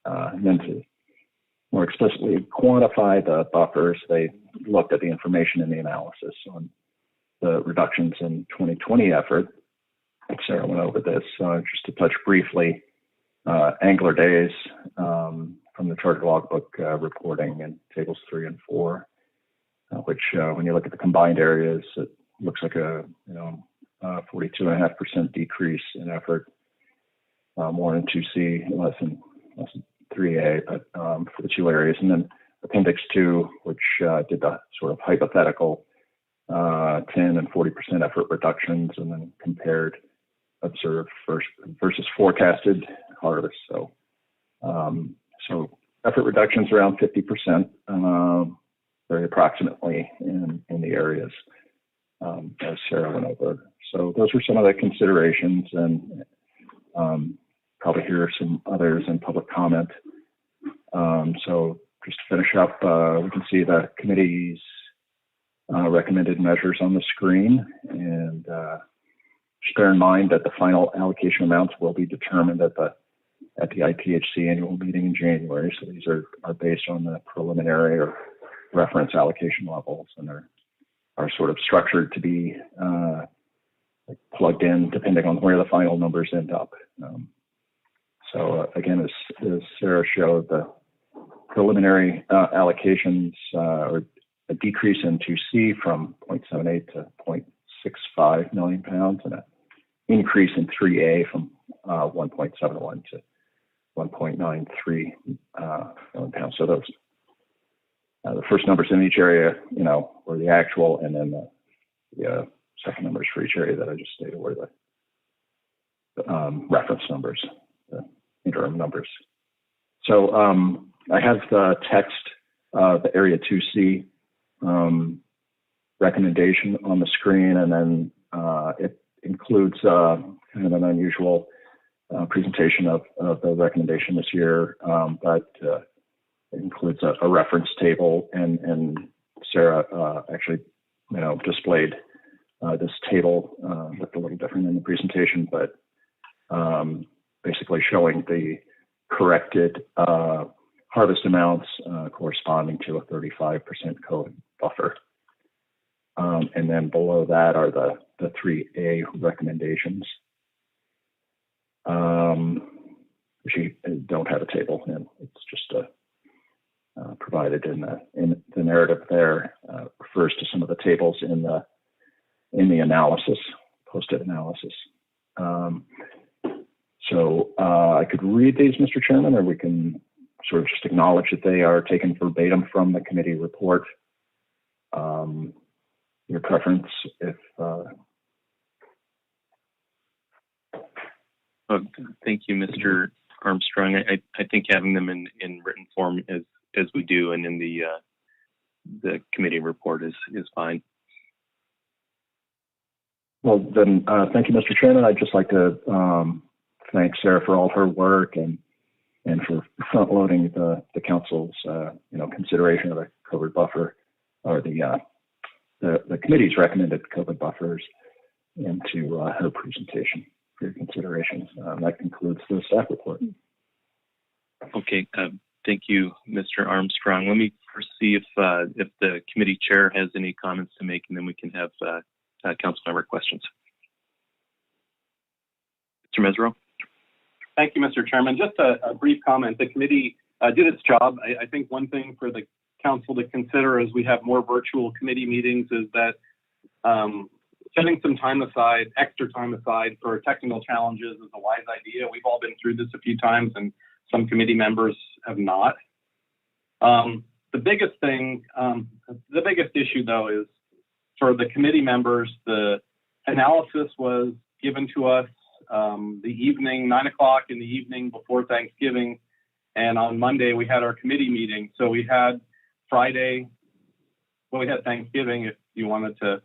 And then to more explicitly quantify the buffers, they looked at the information in the analysis on the reductions in 2020 effort. Sarah went over this. Just to touch briefly, angler days from the charter logbook reporting in tables 3 and 4, which when you look at the combined areas, it looks like a 42.5% decrease in effort, more in 2C, less in 3A, but for the two areas. And then Appendix 2, which did the sort of hypothetical 10 and 40% effort reductions, and then compared observed versus forecasted harvest. So effort reductions around 50%, very approximately in the areas, as Sarah went over. So those were some of the considerations, and probably hear some others in public comment. So just to finish up, we can see the committee's recommended measures on the screen, and just bear in mind that the final allocation amounts will be determined at the IPHC annual meeting in January. So these are based on the preliminary or reference allocation levels, and are sort of structured to be plugged in depending on where the final numbers end up. So again, as Sarah showed, the preliminary allocations are a decrease in 2C from 0.78 to 0.65 million pounds, and an increase in 3A from 1.71 to 1.93 million pounds. So those the first numbers in each area, were the actual, and then the second numbers for each area that I just stated were the reference numbers, the interim numbers. So I have the text of the Area 2C recommendation on the screen, and then it includes kind of an unusual presentation of the recommendation this year, but it includes a reference table, and Sarah actually displayed this table, looked a little different in the presentation, but basically showing the corrected harvest amounts corresponding to a 35% COVID buffer. And then below that are the 3A recommendations, which you don't have a table, and it's just provided in the narrative there refers to some of the tables in the analysis, posted analysis. So I could read these, Mr. Chairman, or we can sort of just acknowledge that they are taken verbatim from the committee report. Your preference, if thank you, Mr. Armstrong. I think having them in written form as we do and in the committee report is fine. Well, then, thank you, Mr. Chairman. I'd just like to thank Sarah for all her work and for front loading the council's consideration of a COVID buffer, or the committee's recommended COVID buffers into her presentation for your consideration. That concludes the staff report. Okay, thank you, Mr. Armstrong. Let me first see if the committee chair has any comments to make, and then we can have council member questions. Mr. Mesereau. Thank you, Mr. Chairman. Just a brief comment. The committee did its job. I think one thing for the council to consider as we have more virtual committee meetings is that setting some time aside, extra time aside for technical challenges is a wise idea. We've all been through this a few times and some committee members have not. The biggest thing, the biggest issue though is for the committee members, the analysis was given to us the evening, 9 o'clock in the evening before Thanksgiving. And on Monday, we had our committee meeting. So we had Friday, well, we had Thanksgiving, if you wanted to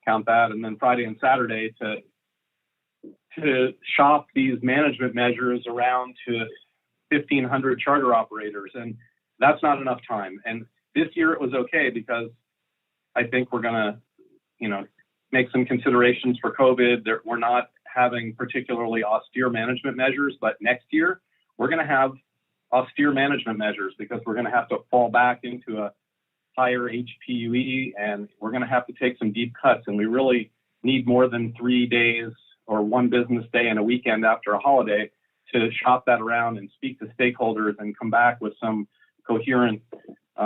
count that, and then Friday and Saturday to shop these management measures around to 1,500 charter operators. And that's not enough time. And this year it was okay because I think we're going to, make some considerations for COVID. We're not having particularly austere management measures, but next year we're going to have austere management measures because we're going to have to fall back into a higher HPUE and we're going to have to take some deep cuts. And we really need more than 3 days or one business day and a weekend after a holiday to shop that around and speak to stakeholders and come back with some coherent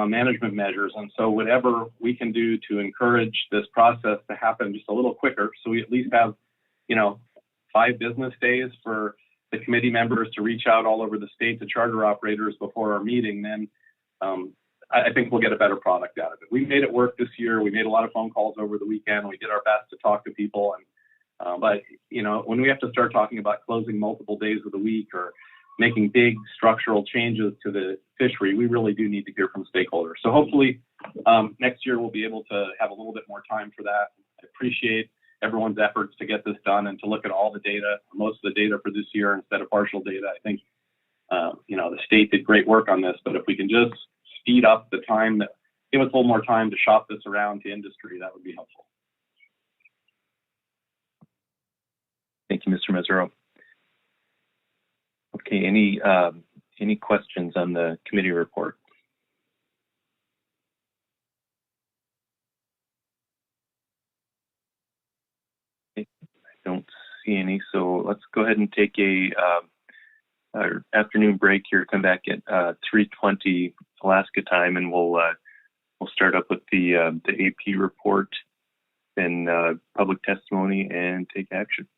management measures. And so whatever we can do to encourage this process to happen just a little quicker, so we at least have, 5 business days for the committee members to reach out all over the state to charter operators before our meeting, then I think we'll get a better product out of it. We made it work this year. We made a lot of phone calls over the weekend. We did our best to talk to people. And but, when we have to start talking about closing multiple days of the week or making big structural changes to the fishery, we really do need to hear from stakeholders. So hopefully next year we'll be able to have a little bit more time for that. I appreciate everyone's efforts to get this done and to look at all the data, most of the data for this year instead of partial data. I think, the state did great work on this, but if we can just speed up the time, give us a little more time to shop this around to industry, that would be helpful. Thank you, Mr. Mesereau. Okay, any questions on the committee report? Okay, I don't see any, so let's go ahead and take our afternoon break here. Come back at 3:20 Alaska time, and we'll start up with the AP report and public testimony and take action.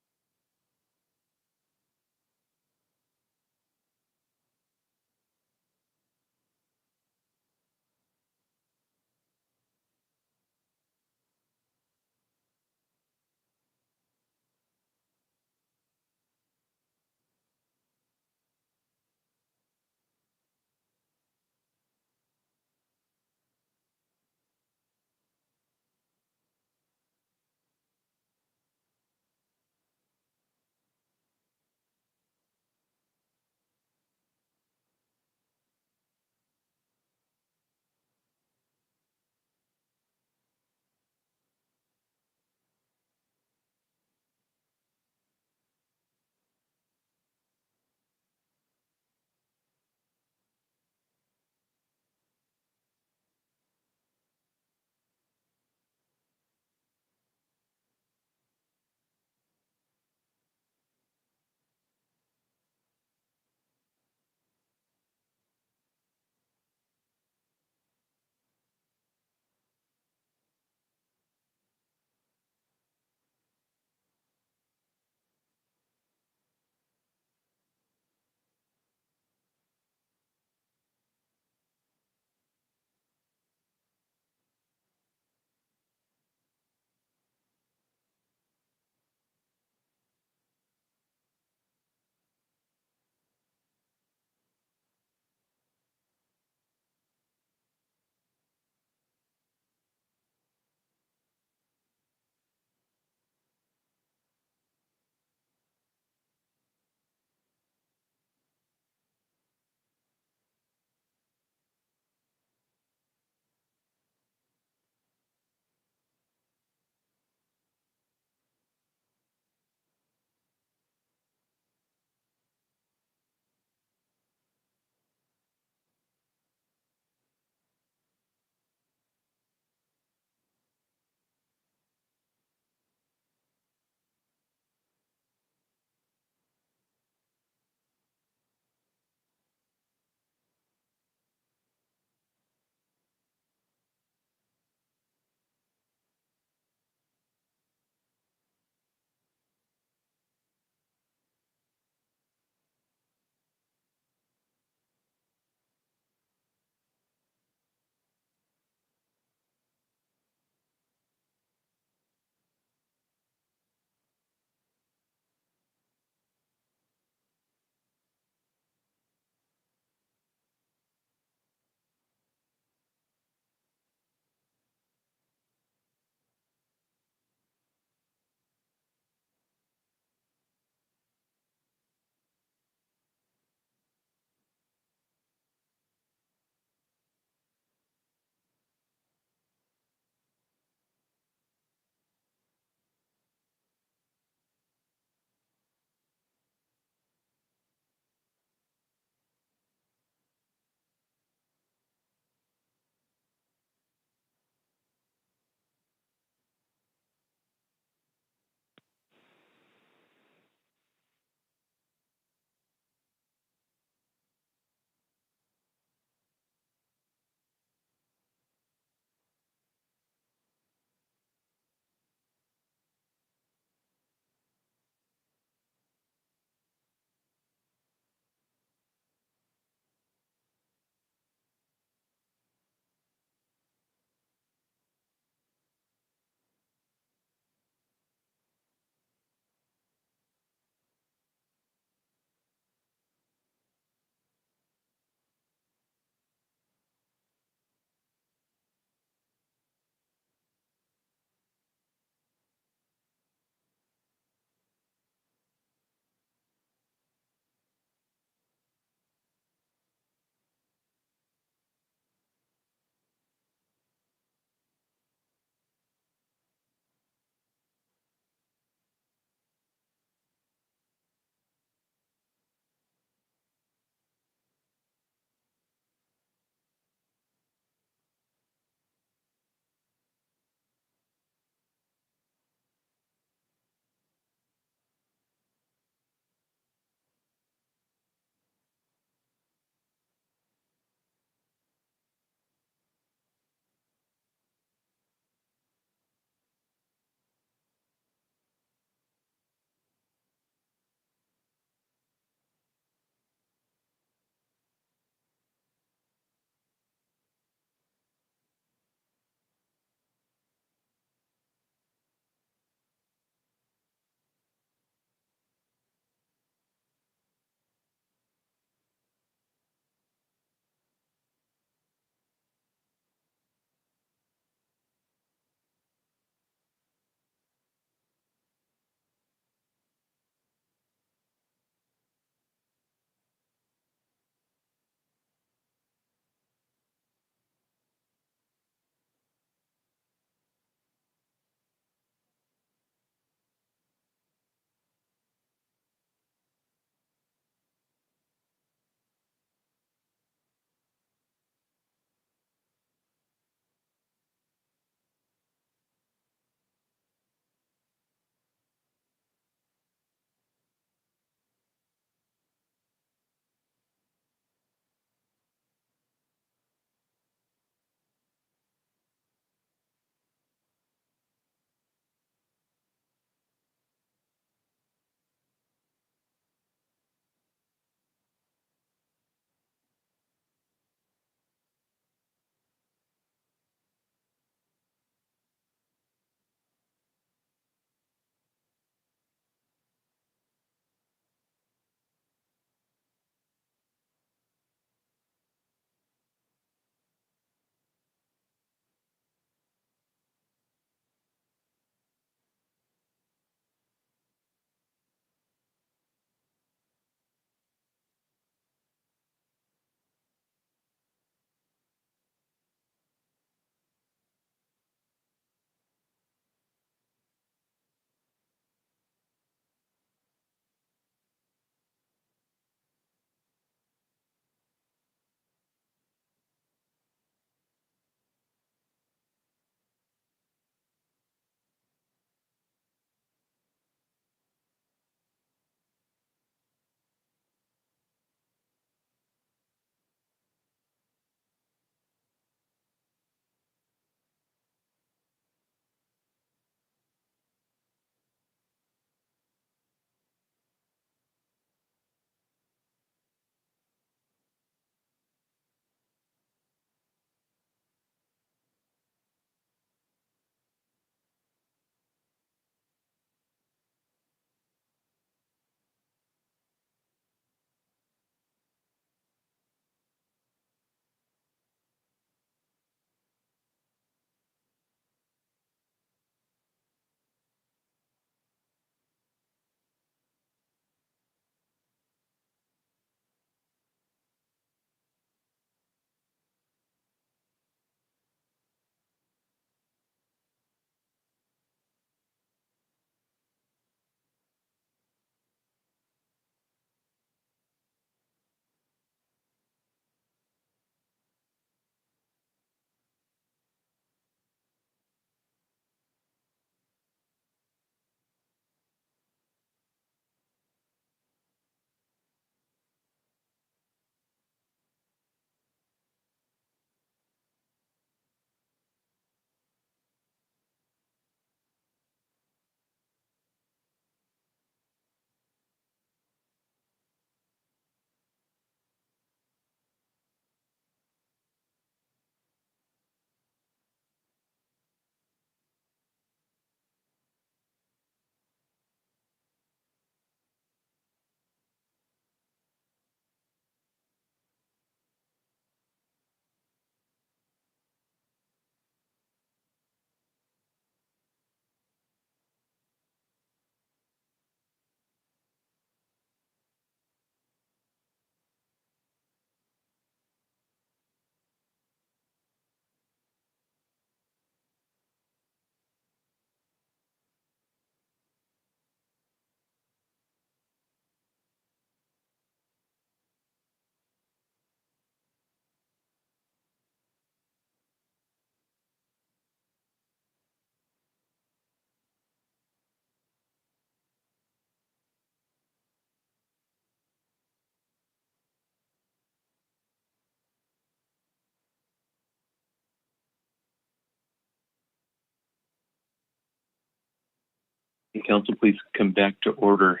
council please come back to order?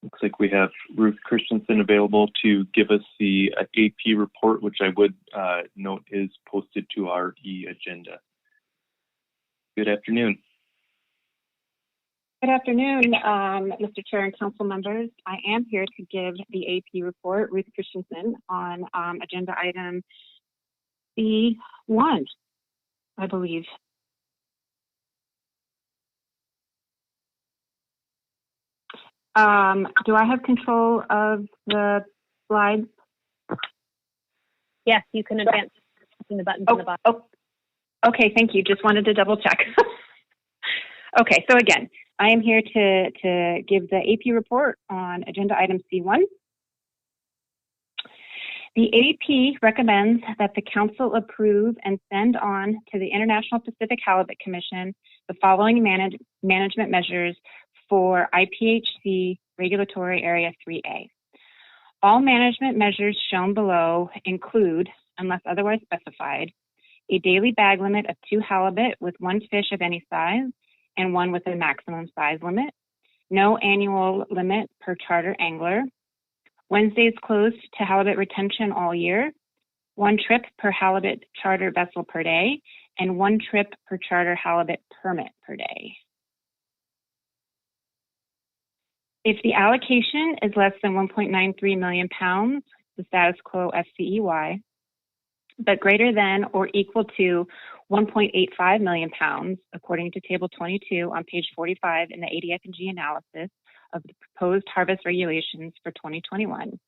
Looks like we have Ruth Christensen available to give us the AP report, which I would note is posted to our e-agenda. Good afternoon. Good afternoon, Mr. Chair and council members. I am here to give the AP report, Ruth Christensen, on agenda item C1, I believe. Do I have control of the slides? Yes, you can advance the buttons on the bottom. Okay, thank you. Just wanted to double check. Okay, so again, I am here to give the AP report on agenda item C1. The AP recommends that the council approve and send on to the International Pacific Halibut Commission the following management measures for IPHC Regulatory Area 3A. All management measures shown below include, unless otherwise specified, a daily bag limit of 2 halibut with 1 fish of any size and 1 with a maximum size limit, no annual limit per charter angler, Wednesdays closed to halibut retention all year, 1 trip per halibut charter vessel per day, and 1 trip per charter halibut permit per day. If the allocation is less than 1.93 million pounds, the status quo FCEY, but greater than or equal to 1.85 million pounds, according to Table 22 on page 45 in the ADF&G analysis of the proposed harvest regulations for 2021.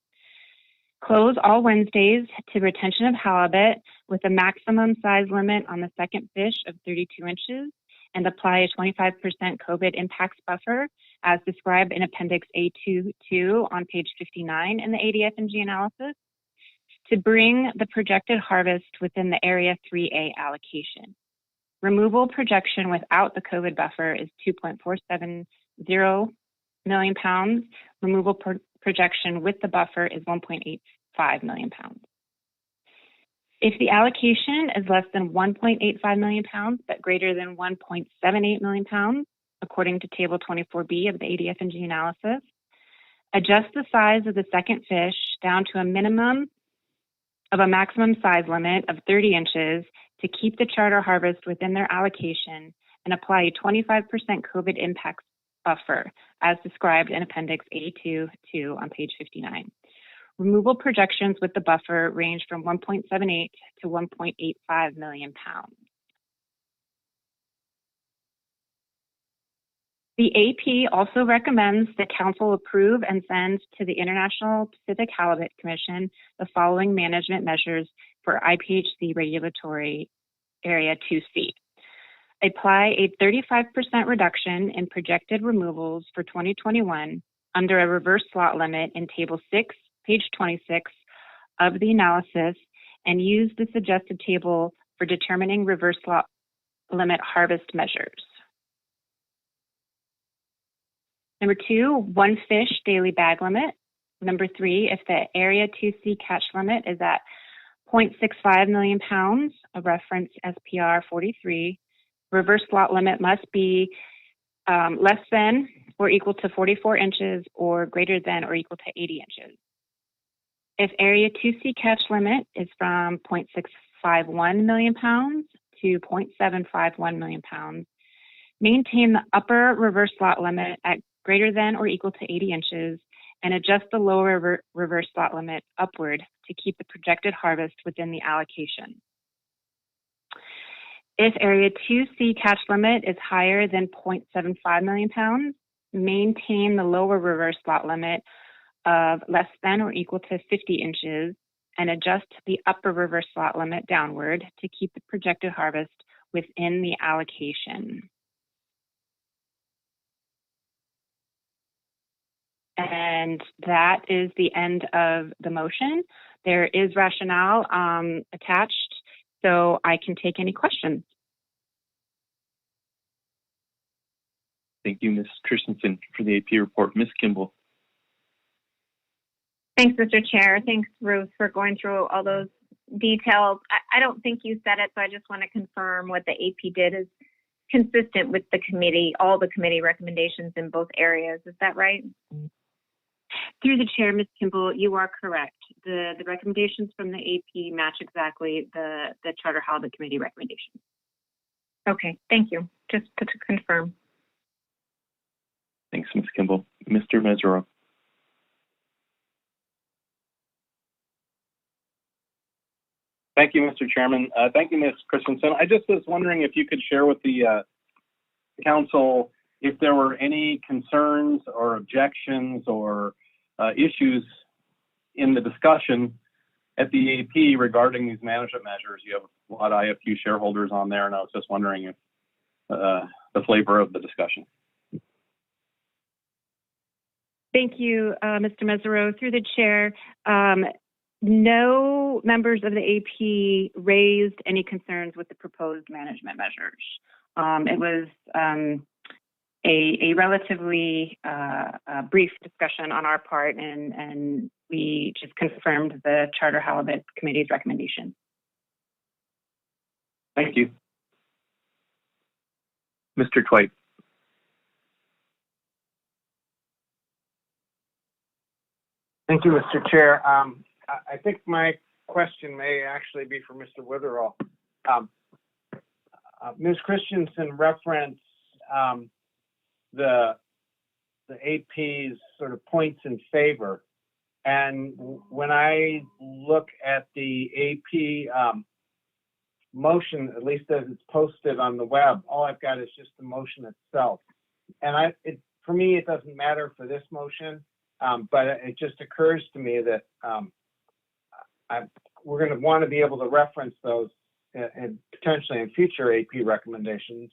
Close all Wednesdays to retention of halibut with a maximum size limit on the second fish of 32 inches and apply a 25% COVID impacts buffer as described in Appendix A22 on page 59 in the ADF&G analysis to bring the projected harvest within the Area 3A allocation. Removal projection without the COVID buffer is 2.470 million pounds. Removal projection with the buffer is 1.85 million pounds. If the allocation is less than 1.85 million pounds, but greater than 1.78 million pounds, according to Table 24B of the ADF&G analysis, adjust the size of the second fish down to a minimum of a maximum size limit of 30 inches to keep the charter harvest within their allocation and apply a 25% COVID impacts buffer as described in Appendix A22 on page 59. Removal projections with the buffer range from 1.78 to 1.85 million pounds. The AP also recommends the council approve and send to the International Pacific Halibut Commission the following management measures for IPHC Regulatory Area 2C. Apply a 35% reduction in projected removals for 2021 under a reverse slot limit in Table 6, page 26 of the analysis, and use the suggested table for determining reverse slot limit harvest measures. Number 2, 1 fish daily bag limit. Number 3, if the Area 2C catch limit is at 0.65 million pounds, a reference SPR 43, reverse slot limit must be less than or equal to 44 inches or greater than or equal to 80 inches. If Area 2C catch limit is from 0.651 million pounds to 0.751 million pounds, maintain the upper reverse slot limit at greater than or equal to 80 inches and adjust the lower reverse slot limit upward to keep the projected harvest within the allocation. If Area 2C catch limit is higher than 0.75 million pounds, maintain the lower reverse slot limit of less than or equal to 50 inches and adjust the upper reverse slot limit downward to keep the projected harvest within the allocation. And that is the end of the motion. There is rationale attached, so I can take any questions. Thank you, Ms. Christensen, for the AP report. Ms. Kimball. Thanks, Mr. Chair. Thanks, Ruth, for going through all those details. I don't think you said it, so I just want to confirm what the AP did is consistent with the committee, all the committee recommendations in both areas. Is that right? Through the chair, Ms. Kimball, you are correct. The recommendations from the AP match exactly the Charter Halibut Committee recommendations. Okay, thank you. Just to confirm. Thanks, Ms. Kimball. Mr. Mesereau. Thank you, Mr. Chairman. Thank you, Ms. Christensen. I just was wondering if you could share with the council if there were any concerns or objections or issues in the discussion at the AP regarding these management measures. You have a lot of IFU shareholders on there, and I was just wondering if the flavor of the discussion. Thank you, Mr. Mesereau. Through the chair, no members of the AP raised any concerns with the proposed management measures. It was a relatively brief discussion on our part, and we just confirmed the Charter Halibut Committee's recommendation. Thank you. Mr. Twite. Thank you, Mr. Chair. I think my question may actually be for Mr. Witherall. Ms. Christensen referenced the AP's sort of points in favor. And when I look at the AP motion, at least as it's posted on the web, all I've got is just the motion itself. And for me, it doesn't matter for this motion, but it just occurs to me that we're going to want to be able to reference those and potentially in future AP recommendations.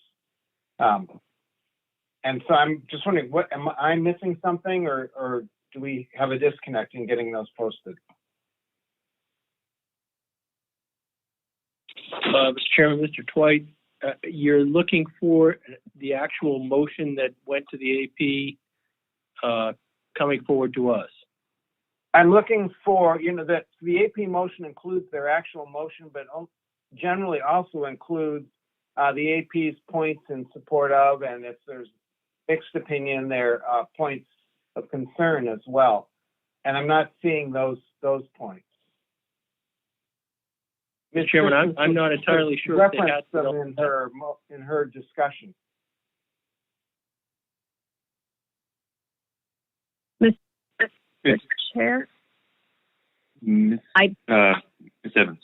And so I'm just wondering, am I missing something, or do we have a disconnect in getting those posted? Mr. Chairman, Mr. Twite, you're looking for the actual motion that went to the AP coming forward to us. I'm looking for, that the AP motion includes their actual motion, but generally also includes the AP's points in support of, and if there's mixed opinion, their points of concern as well. And I'm not seeing those points. Mr. Chairman, I'm not entirely sure if they had them in her discussion. Mr. Chair, Ms. Evans.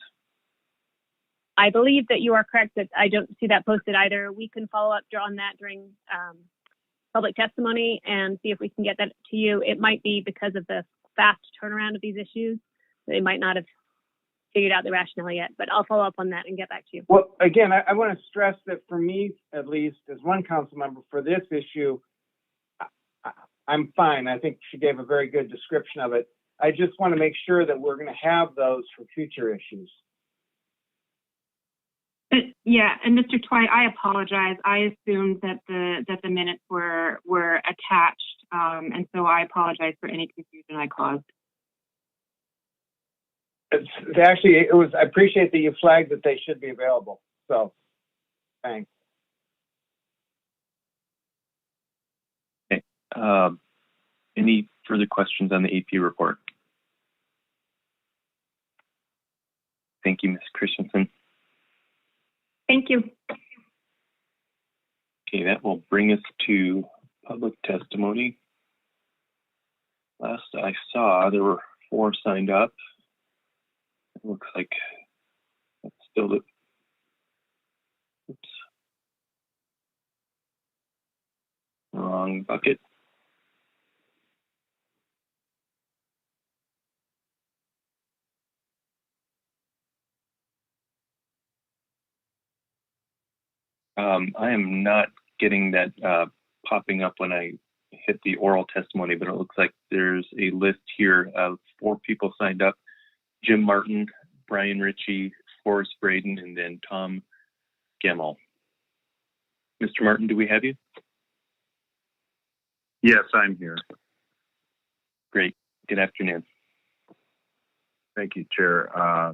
I believe that you are correct that I don't see that posted either. We can follow up on that during public testimony and see if we can get that to you. It might be because of the fast turnaround of these issues. They might not have figured out the rationale yet, but I'll follow up on that and get back to you. Well, again, I want to stress that for me, at least, as one council member for this issue, I'm fine. I think she gave a very good description of it. I just want to make sure that we're going to have those for future issues. Yeah, and Mr. Twite, I apologize. I assumed that the minutes were attached, and so I apologize for any confusion I caused. Actually, I appreciate that you flagged that they should be available. So, thanks. Okay. Any further questions on the AP report? Thank you, Ms. Christensen. Thank you. Okay, that will bring us to public testimony. Last I saw, there were 4 signed up. It looks like that's still the. Oops. Wrong bucket. I am not getting that popping up when I hit the oral testimony, but it looks like there's a list here of 4 people signed up: Jim Martin, Brian Ritchie, Forrest Braden, and then Tom Gemmel. Mr. Martin, do we have you? Yes, I'm here. Great. Good afternoon. Thank you, Chair.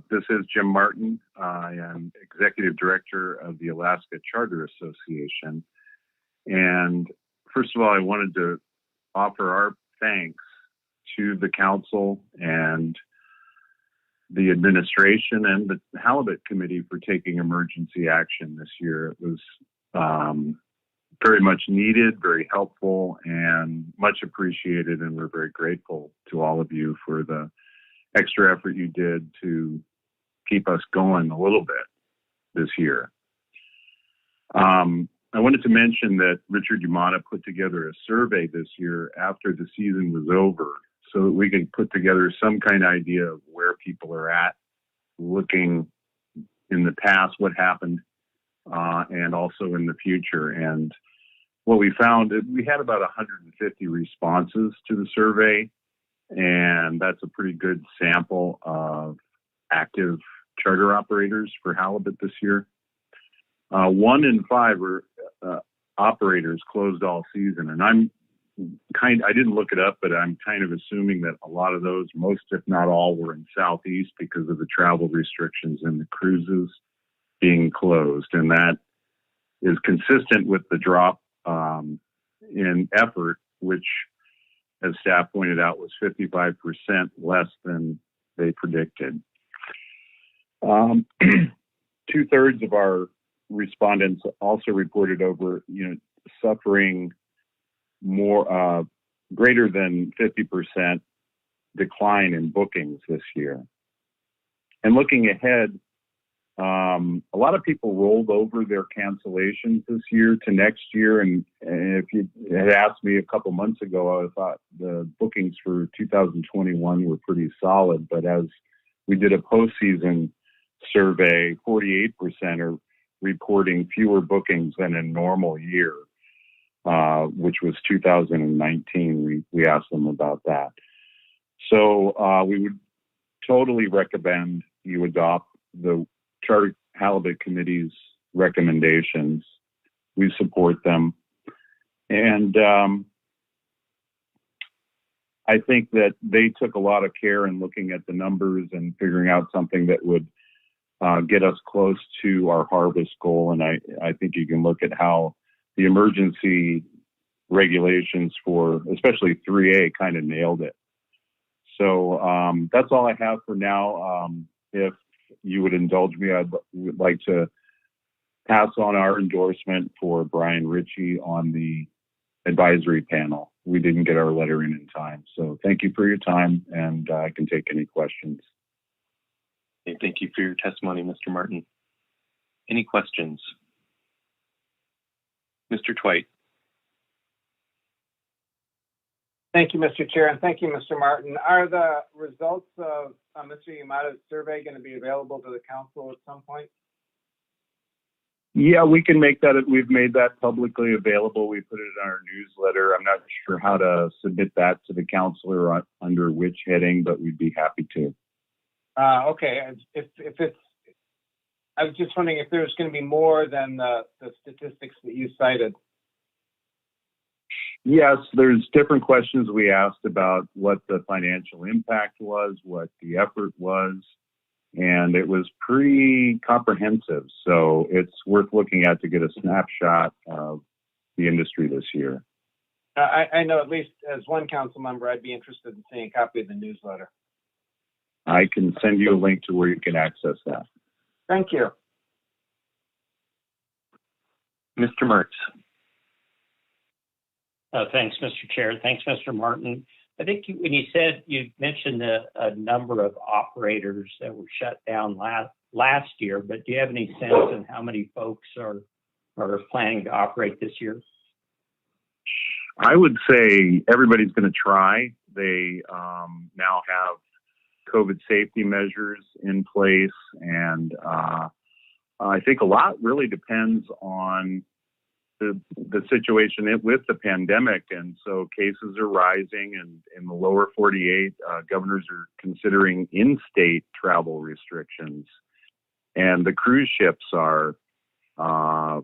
This is Jim Martin. I am Executive Director of the Alaska Charter Association. And first of all, I wanted to offer our thanks to the Council and the administration and the Halibut Committee for taking emergency action this year. It was very much needed, very helpful, and much appreciated, and we're very grateful to all of you for the extra effort you did to keep us going a little bit this year. I wanted to mention that Richard Yamada put together a survey this year after the season was over so that we could put together some kind of idea of where people are at, looking in the past, what happened, and also in the future. And what we found, we had about 150 responses to the survey, and that's a pretty good sample of active charter operators for halibut this year. 1 in 5 operators closed all season, and I didn't look it up, but I'm kind of assuming that a lot of those, most if not all, were in Southeast because of the travel restrictions and the cruises being closed, and that is consistent with the drop in effort, which, as staff pointed out, was 55% less than they predicted. 2/3 of our respondents also reported suffering more, greater than 50% decline in bookings this year. And looking ahead, a lot of people rolled over their cancellations this year to next year. And if you had asked me a couple months ago, I thought the bookings for 2021 were pretty solid. But as we did a postseason survey, 48% are reporting fewer bookings than a normal year, which was 2019. We asked them about that. So we would totally recommend you adopt the Charter Halibut Committee's recommendations. We support them. And I think that they took a lot of care in looking at the numbers and figuring out something that would get us close to our harvest goal. And I think you can look at how the emergency regulations for especially 3A kind of nailed it. So that's all I have for now. If you would indulge me, I would like to pass on our endorsement for Brian Ritchie on the advisory panel. We didn't get our letter in time. So thank you for your time, and I can take any questions. Okay, thank you for your testimony, Mr. Martin. Any questions? Mr. Twite. Thank you, Mr. Chair, and thank you, Mr. Martin. Are the results of Mr. Yamada's survey going to be available to the council at some point? Yeah, we can make that. We've made that publicly available. We put it in our newsletter. I'm not sure how to submit that to the council or under which heading, but we'd be happy to. Okay. If it's, I was just wondering if there's going to be more than the statistics that you cited. Yes, there's different questions we asked about what the financial impact was, what the effort was, and it was pretty comprehensive. So it's worth looking at to get a snapshot of the industry this year. I know at least as one council member, I'd be interested in seeing a copy of the newsletter. I can send you a link to where you can access that. Thank you. Mr. Mertz. Thanks, Mr. Chair. Thanks, Mr. Martin. I think when you mentioned a number of operators that were shut down last year, but do you have any sense on how many folks are planning to operate this year? I would say everybody's going to try. They now have COVID safety measures in place, and I think a lot really depends on the situation with the pandemic. And so cases are rising, and in the lower 48, governors are considering in-state travel restrictions, and the cruise ships are on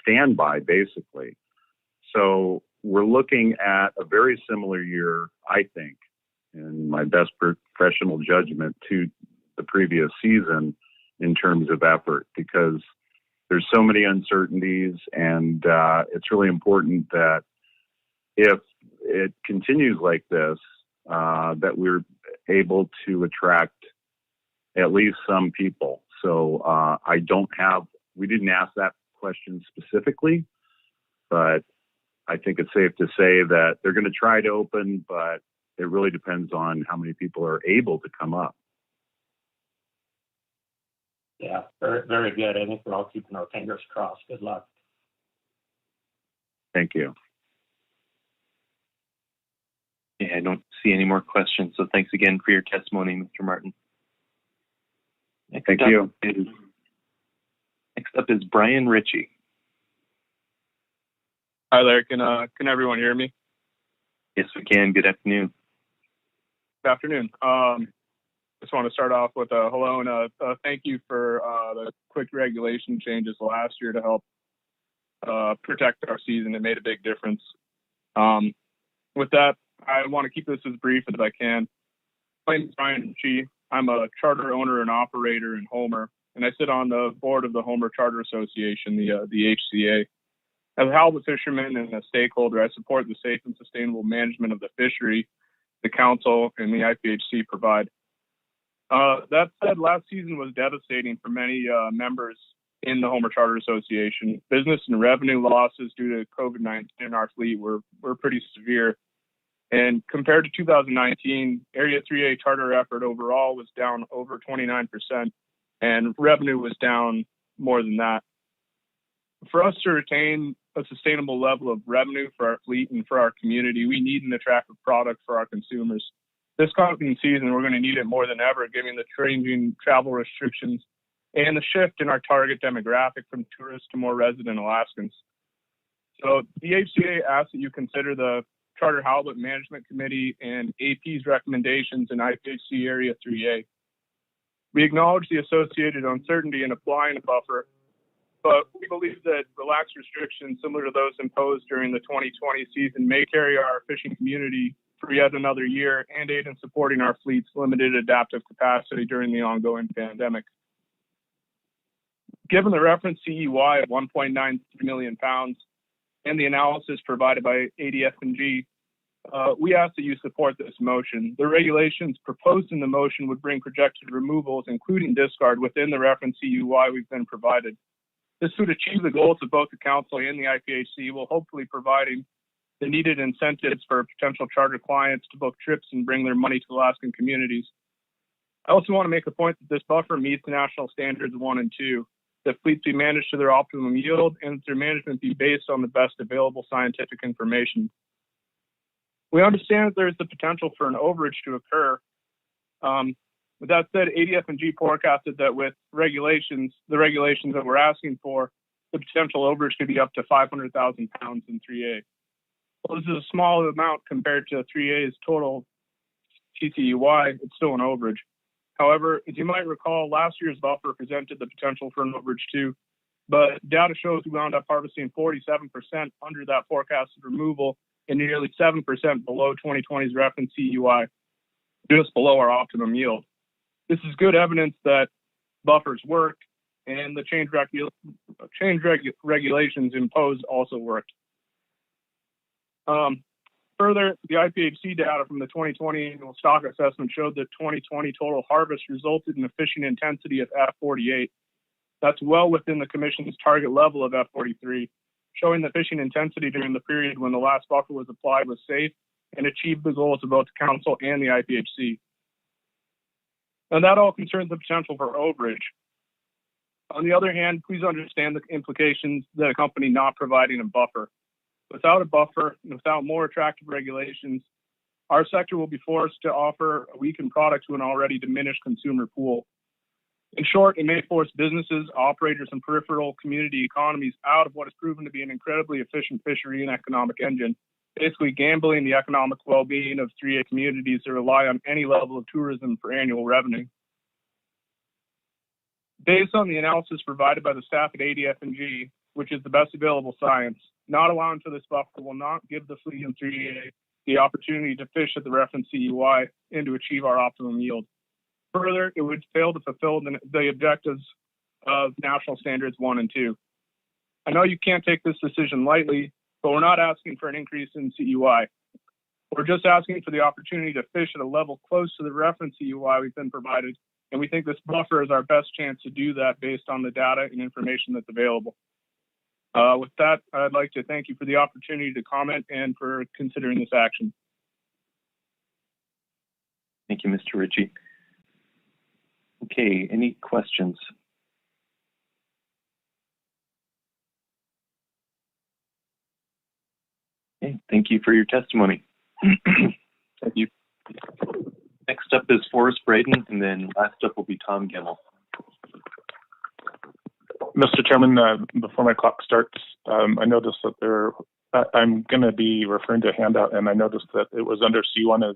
standby, basically. So we're looking at a very similar year, I think, in my best professional judgment to the previous season in terms of effort, because there's so many uncertainties, and it's really important that if it continues like this, that we're able to attract at least some people. So we didn't ask that question specifically, but I think it's safe to say that they're going to try to open, but it really depends on how many people are able to come up. Yeah, very, very good. I think we're all keeping our fingers crossed. Good luck. Thank you. Yeah, I don't see any more questions. So thanks again for your testimony, Mr. Martin. Thank you. Next up is Brian Ritchie. Hi there. Can everyone hear me? Yes, we can. Good afternoon. Good afternoon. Just want to start off with a hello and a thank you for the quick regulation changes last year to help protect our season. It made a big difference. With that, I want to keep this as brief as I can. My name is Brian Ritchie. I'm a charter owner and operator in Homer, and I sit on the board of the Homer Charter Association, the HCA. As a halibut fisherman and a stakeholder, I support the safe and sustainable management of the fishery the council and the IPHC provide. That said, last season was devastating for many members in the Homer Charter Association. Business and revenue losses due to COVID-19 in our fleet were pretty severe. And compared to 2019, Area 3A charter effort overall was down over 29%, and revenue was down more than that. For us to retain a sustainable level of revenue for our fleet and for our community, we need an attractive product for our consumers. This coming season, we're going to need it more than ever, given the changing travel restrictions and the shift in our target demographic from tourists to more resident Alaskans. So the HCA asks that you consider the Charter Halibut Management Committee and AP's recommendations in IPHC Area 3A. We acknowledge the associated uncertainty in applying a buffer, but we believe that relaxed restrictions similar to those imposed during the 2020 season may carry our fishing community for yet another year and aid in supporting our fleet's limited adaptive capacity during the ongoing pandemic. Given the reference CEY of 1.93 million pounds and the analysis provided by ADF&G, we ask that you support this motion. The regulations proposed in the motion would bring projected removals, including discard, within the reference CEY we've been provided. This would achieve the goals of both the Council and the IPHC, while hopefully providing the needed incentives for potential charter clients to book trips and bring their money to Alaskan communities. I also want to make a point that this buffer meets the national standards 1 and 2, that fleets be managed to their optimum yield and that their management be based on the best available scientific information. We understand that there is the potential for an overage to occur. With that said, ADF&G forecasted that with the regulations that we're asking for, the potential overage could be up to 500,000 pounds in 3A. Well, this is a small amount compared to 3A's total TCEY. It's still an overage. However, as you might recall, last year's buffer presented the potential for an overage too, but data shows we wound up harvesting 47% under that forecasted removal and nearly 7% below 2020's reference CUI, just below our optimum yield. This is good evidence that buffers work, and the change regulations imposed also worked. Further, the IPHC data from the 2020 annual stock assessment showed that 2020 total harvest resulted in a fishing intensity of F48. That's well within the Commission's target level of F43, showing that fishing intensity during the period when the last buffer was applied was safe and achieved the goals of both the Council and the IPHC. And that all concerns the potential for overage. On the other hand, please understand the implications that accompany not providing a buffer. Without a buffer and without more attractive regulations, our sector will be forced to offer a weakened product to an already diminished consumer pool. In short, it may force businesses, operators, and peripheral community economies out of what has proven to be an incredibly efficient fishery and economic engine, basically gambling the economic well-being of 3A communities that rely on any level of tourism for annual revenue. Based on the analysis provided by the staff at ADF&G, which is the best available science, not allowing for this buffer will not give the fleet in 3A the opportunity to fish at the reference CUI and to achieve our optimum yield. Further, it would fail to fulfill the objectives of National Standards 1 and 2. I know you can't take this decision lightly, but we're not asking for an increase in CUI. We're just asking for the opportunity to fish at a level close to the reference CUI we've been provided, and we think this buffer is our best chance to do that based on the data and information that's available. With that, I'd like to thank you for the opportunity to comment and for considering this action. Thank you, Mr. Ritchie. Okay, any questions? Okay, thank you for your testimony. Thank you. Next up is Forrest Braden, and then last up will be Tom Gemmell. Mr. Chairman, before my clock starts, I noticed that I'm going to be referring to a handout, and I noticed that it was under C1 as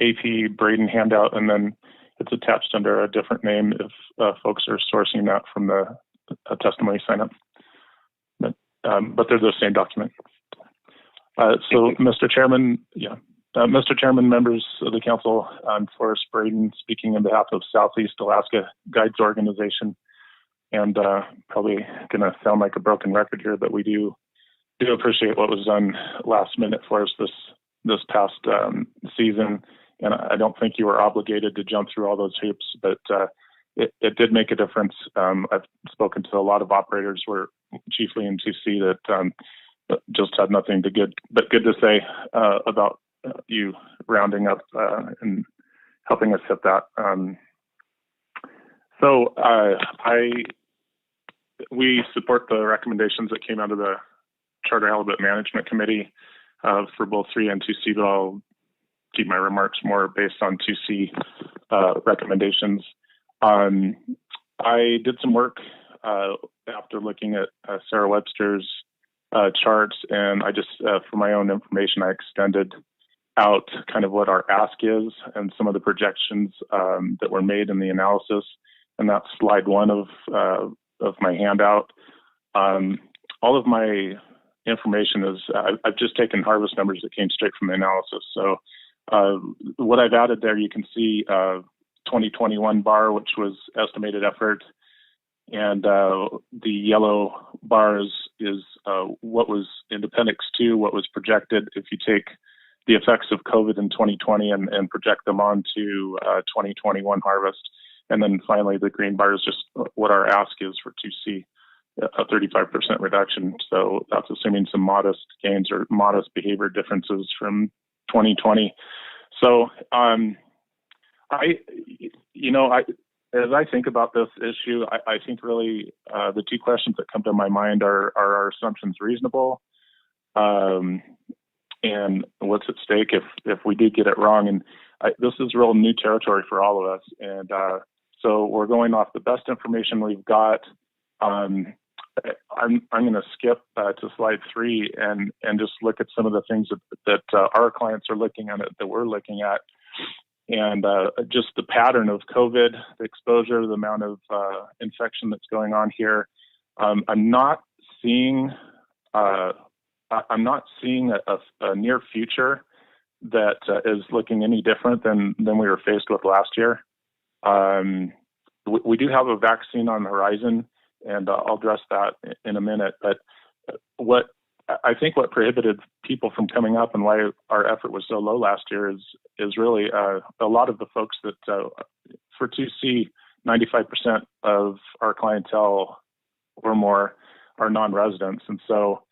AP Braden handout, and then it's attached under a different name if folks are sourcing that from the testimony sign-up. But they're the same document. So, Mr. Chairman, Mr. Chairman, members of the council, I'm Forrest Braden, speaking on behalf of Southeast Alaska Guides Organization, and probably going to sound like a broken record here, but we do appreciate what was done last minute for us this past season, and I don't think you were obligated to jump through all those hoops, but it did make a difference. I've spoken to a lot of operators, were chiefly in 2C, that just had nothing but good to say about you rounding up and helping us hit that. We support the recommendations that came out of the Charter Halibut Management Committee for both 3 and 2C, but I'll keep my remarks more based on 2C recommendations. I did some work after looking at Sarah Webster's charts, and I just, for my own information, I extended out kind of what our ask is and some of the projections that were made in the analysis, and that's slide 1 of my handout. All of my information is, I've just taken harvest numbers that came straight from the analysis. So what I've added there, you can see 2021 bar, which was estimated effort, and the yellow bars is what was in Appendix 2, what was projected if you take the effects of COVID in 2020 and project them onto 2021 harvest. And then finally, the green bar is just what our ask is for 2C, a 35% reduction. So that's assuming some modest gains or modest behavior differences from 2020. So as I think about this issue, I think really the two questions that come to my mind are our assumptions reasonable? And what's at stake if we do get it wrong? And this is real new territory for all of us. And so we're going off the best information we've got. I'm going to skip to slide 3 and just look at some of the things that our clients are looking at, that we're looking at. And just the pattern of COVID, the exposure, the amount of infection that's going on here. I'm not seeing a near future that is looking any different than we were faced with last year. We do have a vaccine on the horizon, and I'll address that in a minute. But what prohibited people from coming up and why our effort was so low last year is really a lot of the folks that for 2C, 95% of our clientele or more are non-residents, and so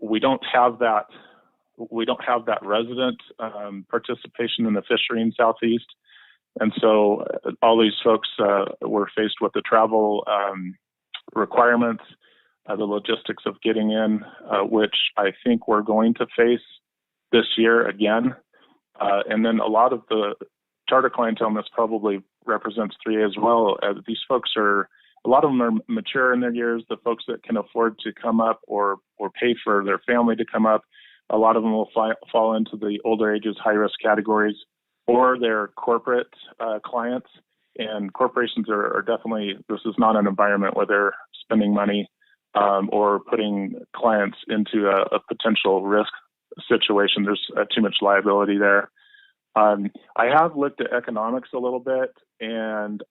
we don't have that resident participation in the fishery in Southeast. And so all these folks were faced with the travel requirements, the logistics of getting in, which I think we're going to face this year again. And then a lot of the charter clientele, and this probably represents 3A as well, these folks a lot of them are mature in their years, the folks that can afford to come up or pay for their family to come up. A lot of them will fall into the older ages, high-risk categories, or they're corporate clients. And corporations are definitely, this is not an environment where they're spending money or putting clients into a potential risk situation. There's too much liability there. I have looked at economics a little bit, and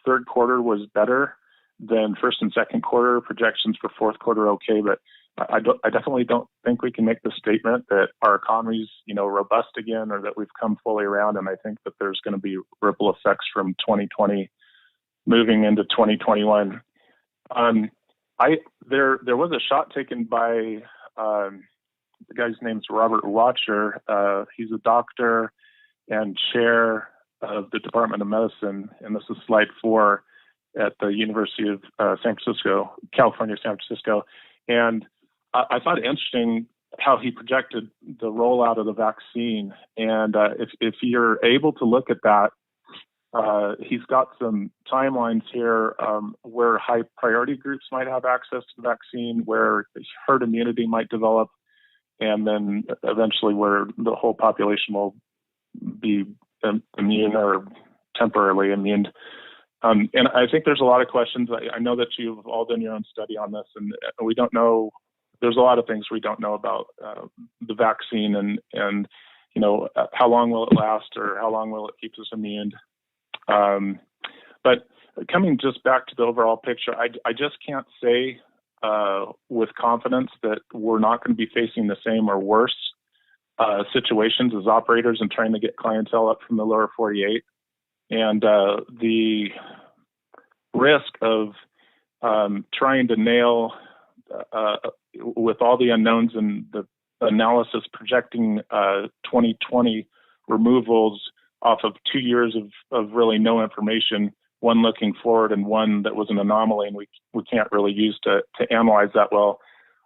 third quarter was better than first and second quarter. Projections for fourth quarter okay, but I definitely don't think we can make the statement that our economy's robust again, or that we've come fully around. And I think that there's going to be ripple effects from 2020 moving into 2021. There was a shot taken by the guy's name's Robert Watcher. He's a doctor and chair of the Department of Medicine, and this is slide 4 at the University of California, San Francisco. And I thought it interesting how he projected the rollout of the vaccine. And if you're able to look at that, he's got some timelines here where high priority groups might have access to the vaccine, where herd immunity might develop, and then eventually where the whole population will be immune or temporarily immune. And I think there's a lot of questions. I know that you've all done your own study on this, and we don't know. There's a lot of things we don't know about the vaccine, and how long will it last, or how long will it keep us immune. But coming just back to the overall picture, I just can't say with confidence that we're not going to be facing the same or worse situations as operators and trying to get clientele up from the lower 48. And the risk of trying to nail, with all the unknowns and the analysis projecting 2020 removals off of 2 years of really no information, one looking forward and one that was an anomaly, and we can't really use to analyze that well.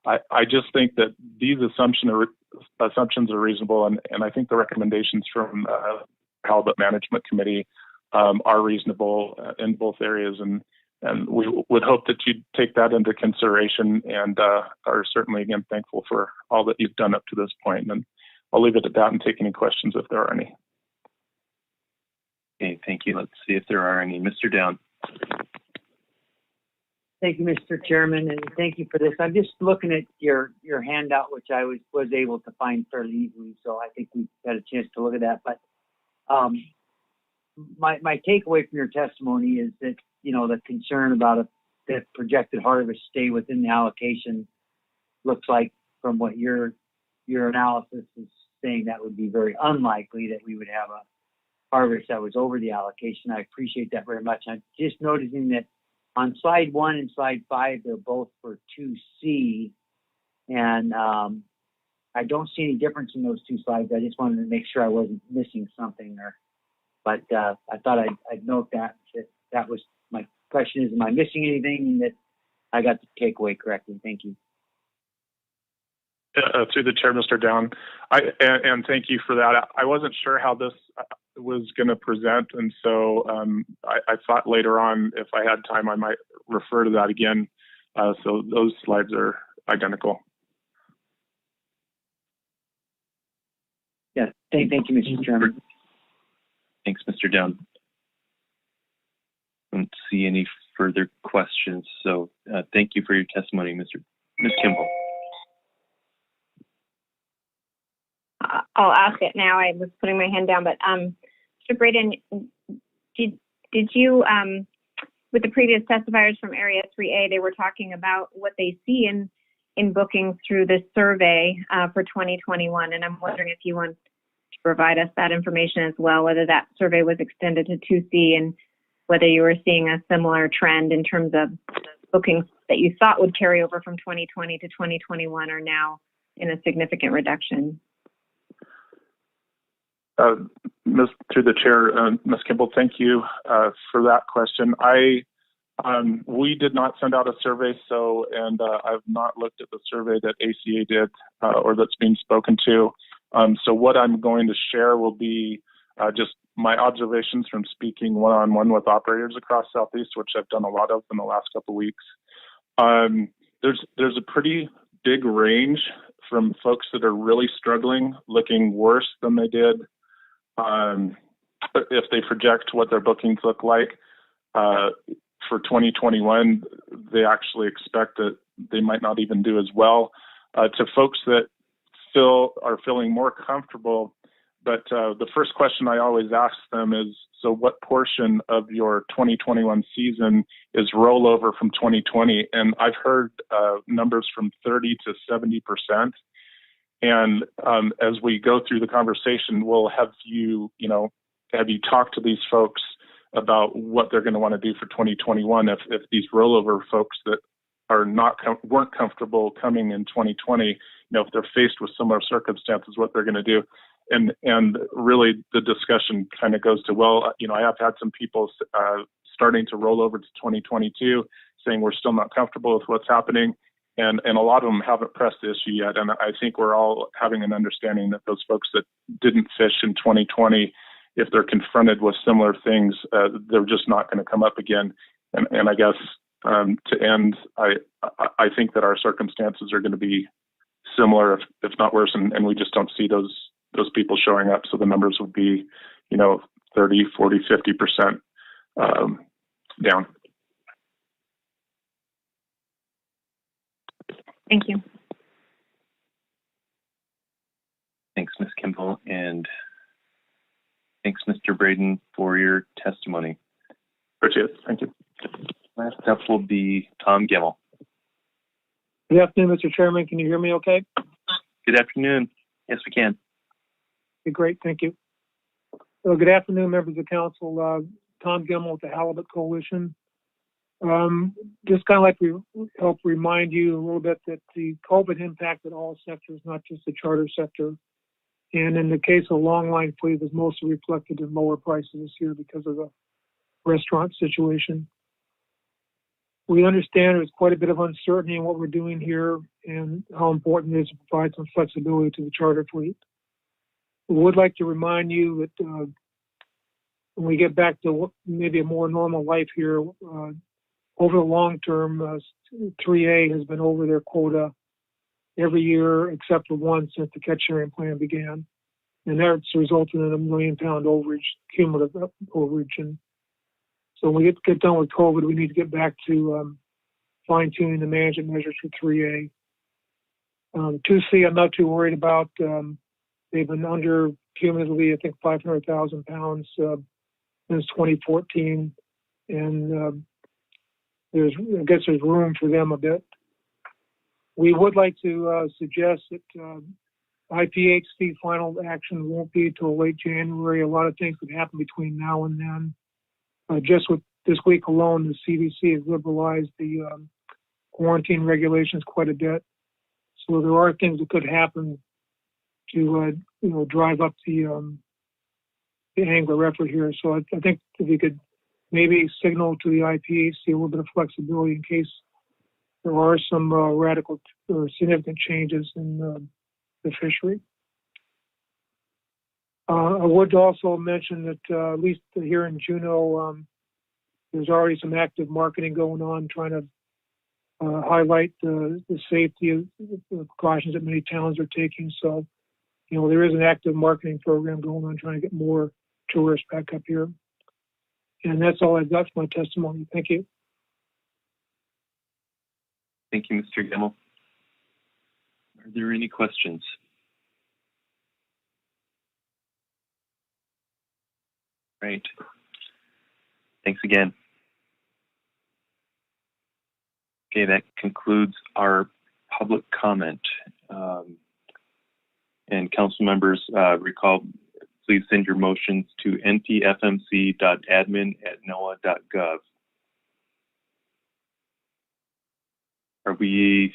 I just think that these assumptions are reasonable, and I think the recommendations from Halibut Management Committee are reasonable in both areas, and we would hope that you'd take that into consideration, and are certainly, again, thankful for all that you've done up to this point. And I'll leave it at that and take any questions if there are any. Okay, thank you. Let's see if there are any. Mr. Down. Thank you, Mr. Chairman, and thank you for this. I'm just looking at your handout, which I was able to find fairly easily, so I think we had a chance to look at that. But my takeaway from your testimony is that the concern about the projected harvest stay within the allocation looks like, from what your analysis is saying, that would be very unlikely that we would have a harvest that was over the allocation. I appreciate that very much. I'm just noticing that on slide 1 and slide 5, they're both for 2C, and I don't see any difference in those two slides. I just wanted to make sure I wasn't missing something there. But I thought I'd note that was my question is, am I missing anything, and that I got the takeaway correctly? Thank you. Through the chair, Mr. Down, and thank you for that. I wasn't sure how this was going to present, and so I thought later on, if I had time, I might refer to that again. So those slides are identical. Yeah, thank you, Mr. Chairman. Thanks, Mr. Down. I don't see any further questions, so thank you for your testimony, Ms. Kimball. I'll ask it now. I was putting my hand down, but Mr. Braden, did you, with the previous testifiers from Area 3A, they were talking about what they see in bookings through this survey for 2021, and I'm wondering if you want to provide us that information as well, whether that survey was extended to 2C and whether you were seeing a similar trend in terms of bookings that you thought would carry over from 2020 to 2021 are now in a significant reduction. Through the chair, Ms. Kimball, thank you for that question. We did not send out a survey, and I've not looked at the survey that ACA did or that's being spoken to. So what I'm going to share will be just my observations from speaking one-on-one with operators across Southeast, which I've done a lot of in the last couple of weeks. There's a pretty big range from folks that are really struggling, looking worse than they did. If they project what their bookings look like for 2021, they actually expect that they might not even do as well. To folks that are feeling more comfortable. But the first question I always ask them is, so what portion of your 2021 season is rollover from 2020? And I've heard numbers from 30 to 70%. And as we go through the conversation, we'll have you talked to these folks about what they're going to want to do for 2021 if these rollover folks that are weren't comfortable coming in 2020, if they're faced with similar circumstances, what they're going to do. And really the discussion kind of goes to, I have had some people starting to roll over to 2022 saying we're still not comfortable with what's happening. And a lot of them haven't pressed the issue yet. And I think we're all having an understanding that those folks that didn't fish in 2020, if they're confronted with similar things, they're just not going to come up again. And I guess to end, I think that our circumstances are going to be similar, if not worse, and we just don't see those people showing up. So the numbers would be, 30, 40, 50% down. Thank you. Thanks, Ms. Kimball, and thanks, Mr. Braden, for your testimony. Appreciate it. Thank you. Last up will be Tom Gimmel. Good afternoon, Mr. Chairman. Can you hear me okay? Good afternoon. Yes, we can. Okay, great. Thank you. Good afternoon, members of council. Tom Gimmel with the Halibut Coalition. Just kind of like we help remind you a little bit that the COVID impacted all sectors, not just the charter sector. And in the case of longline fleet, it was mostly reflected in lower prices this year because of the restaurant situation. We understand there's quite a bit of uncertainty in what we're doing here and how important it is to provide some flexibility to the charter fleet. We would like to remind you that when we get back to maybe a more normal life here, over the long term, 3A has been over their quota every year except for one since the catch sharing plan began. And that's resulted in a £1 million overage, cumulative overage. And so when we get done with COVID, we need to get back to fine-tuning the management measures for 3A. 2C, I'm not too worried about. They've been under cumulatively, I think, 500,000 pounds since 2014. And I guess there's room for them a bit. We would like to suggest that IPHC final action won't be until late January. A lot of things could happen between now and then. Just with this week alone, the CDC has liberalized the quarantine regulations quite a bit. So there are things that could happen to drive up the angler effort here. So I think if you could maybe signal to the IPHC a little bit of flexibility in case there are some radical or significant changes in the fishery. I would also mention that at least here in Juneau, there's already some active marketing going on, trying to highlight the safety of the precautions that many towns are taking. So, there is an active marketing program going on, trying to get more tourists back up here. And that's all I've got for my testimony. Thank you. Thank you, Mr. Gimmel. Are there any questions? Great. Thanks again. Okay, that concludes our public comment. And council members, recall, please send your motions to npfmc.admin@noaa.gov. Are we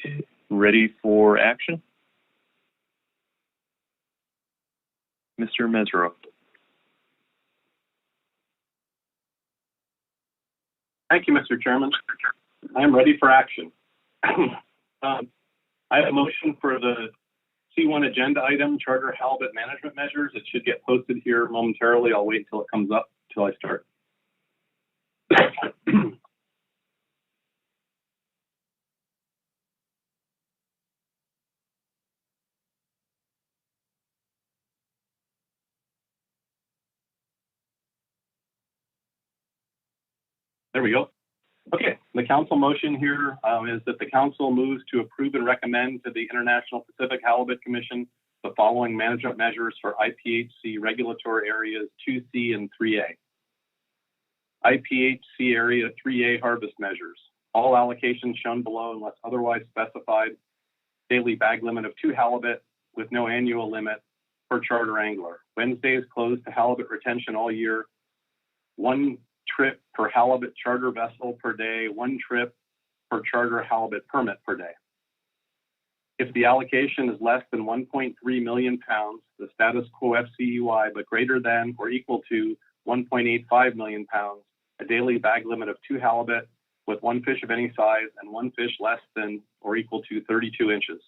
ready for action? Mr. Mesro. Thank you, Mr. Chairman. I am ready for action. I have a motion for the C1 agenda item, Charter Halibut Management Measures. It should get posted here momentarily. I'll wait until it comes up, until I start. There we go. Okay, the council motion here is that the council moves to approve and recommend to the International Pacific Halibut Commission the following management measures for IPHC regulatory areas 2C and 3A. IPHC area 3A harvest measures. All allocations shown below unless otherwise specified. Daily bag limit of 2 halibut with no annual limit per charter angler. Wednesdays closed to halibut retention all year. 1 trip per halibut charter vessel per day, 1 trip per charter halibut permit per day. If the allocation is less than 1.3 million pounds, the status quo FCEY, but greater than or equal to 1.85 million pounds, a daily bag limit of 2 halibut with 1 fish of any size and 1 fish less than or equal to 32 inches.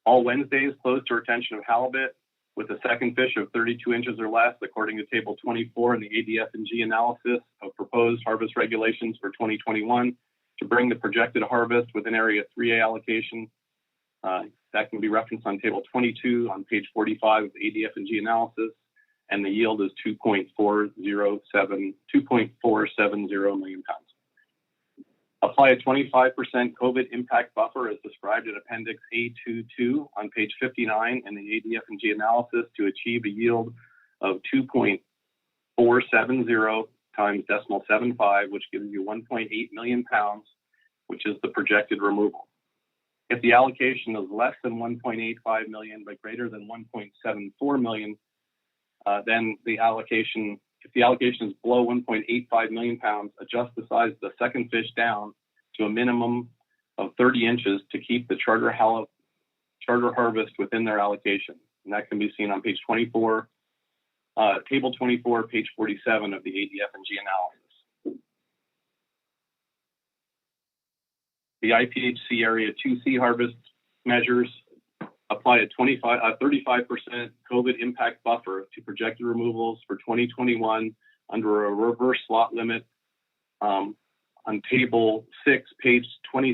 All Wednesdays closed to retention of halibut with a second fish of 32 inches or less, according to Table 24 in the ADF&G analysis of proposed harvest regulations for 2021 to bring the projected harvest within Area 3A allocation. That can be referenced on Table 22 on page 45 of the ADF&G analysis, and the yield is 2.470 million pounds. Apply a 25% COVID impact buffer as described in Appendix A22 on page 59 in the ADF&G analysis to achieve a yield of 2.470 times 0.75, which gives you 1.8 million pounds, which is the projected removal. If the allocation is less than 1.85 million but greater than 1.74 million, then the allocation, if the allocation is below 1.85 million pounds, adjust the size of the second fish down to a minimum of 30 inches to keep the charter harvest within their allocation. And that can be seen on page 24, Table 24, page 47 of the ADF&G analysis. The IPHC Area 2C harvest measures apply a 35% COVID impact buffer to projected removals for 2021 under a reverse slot limit on Table 6, page 20.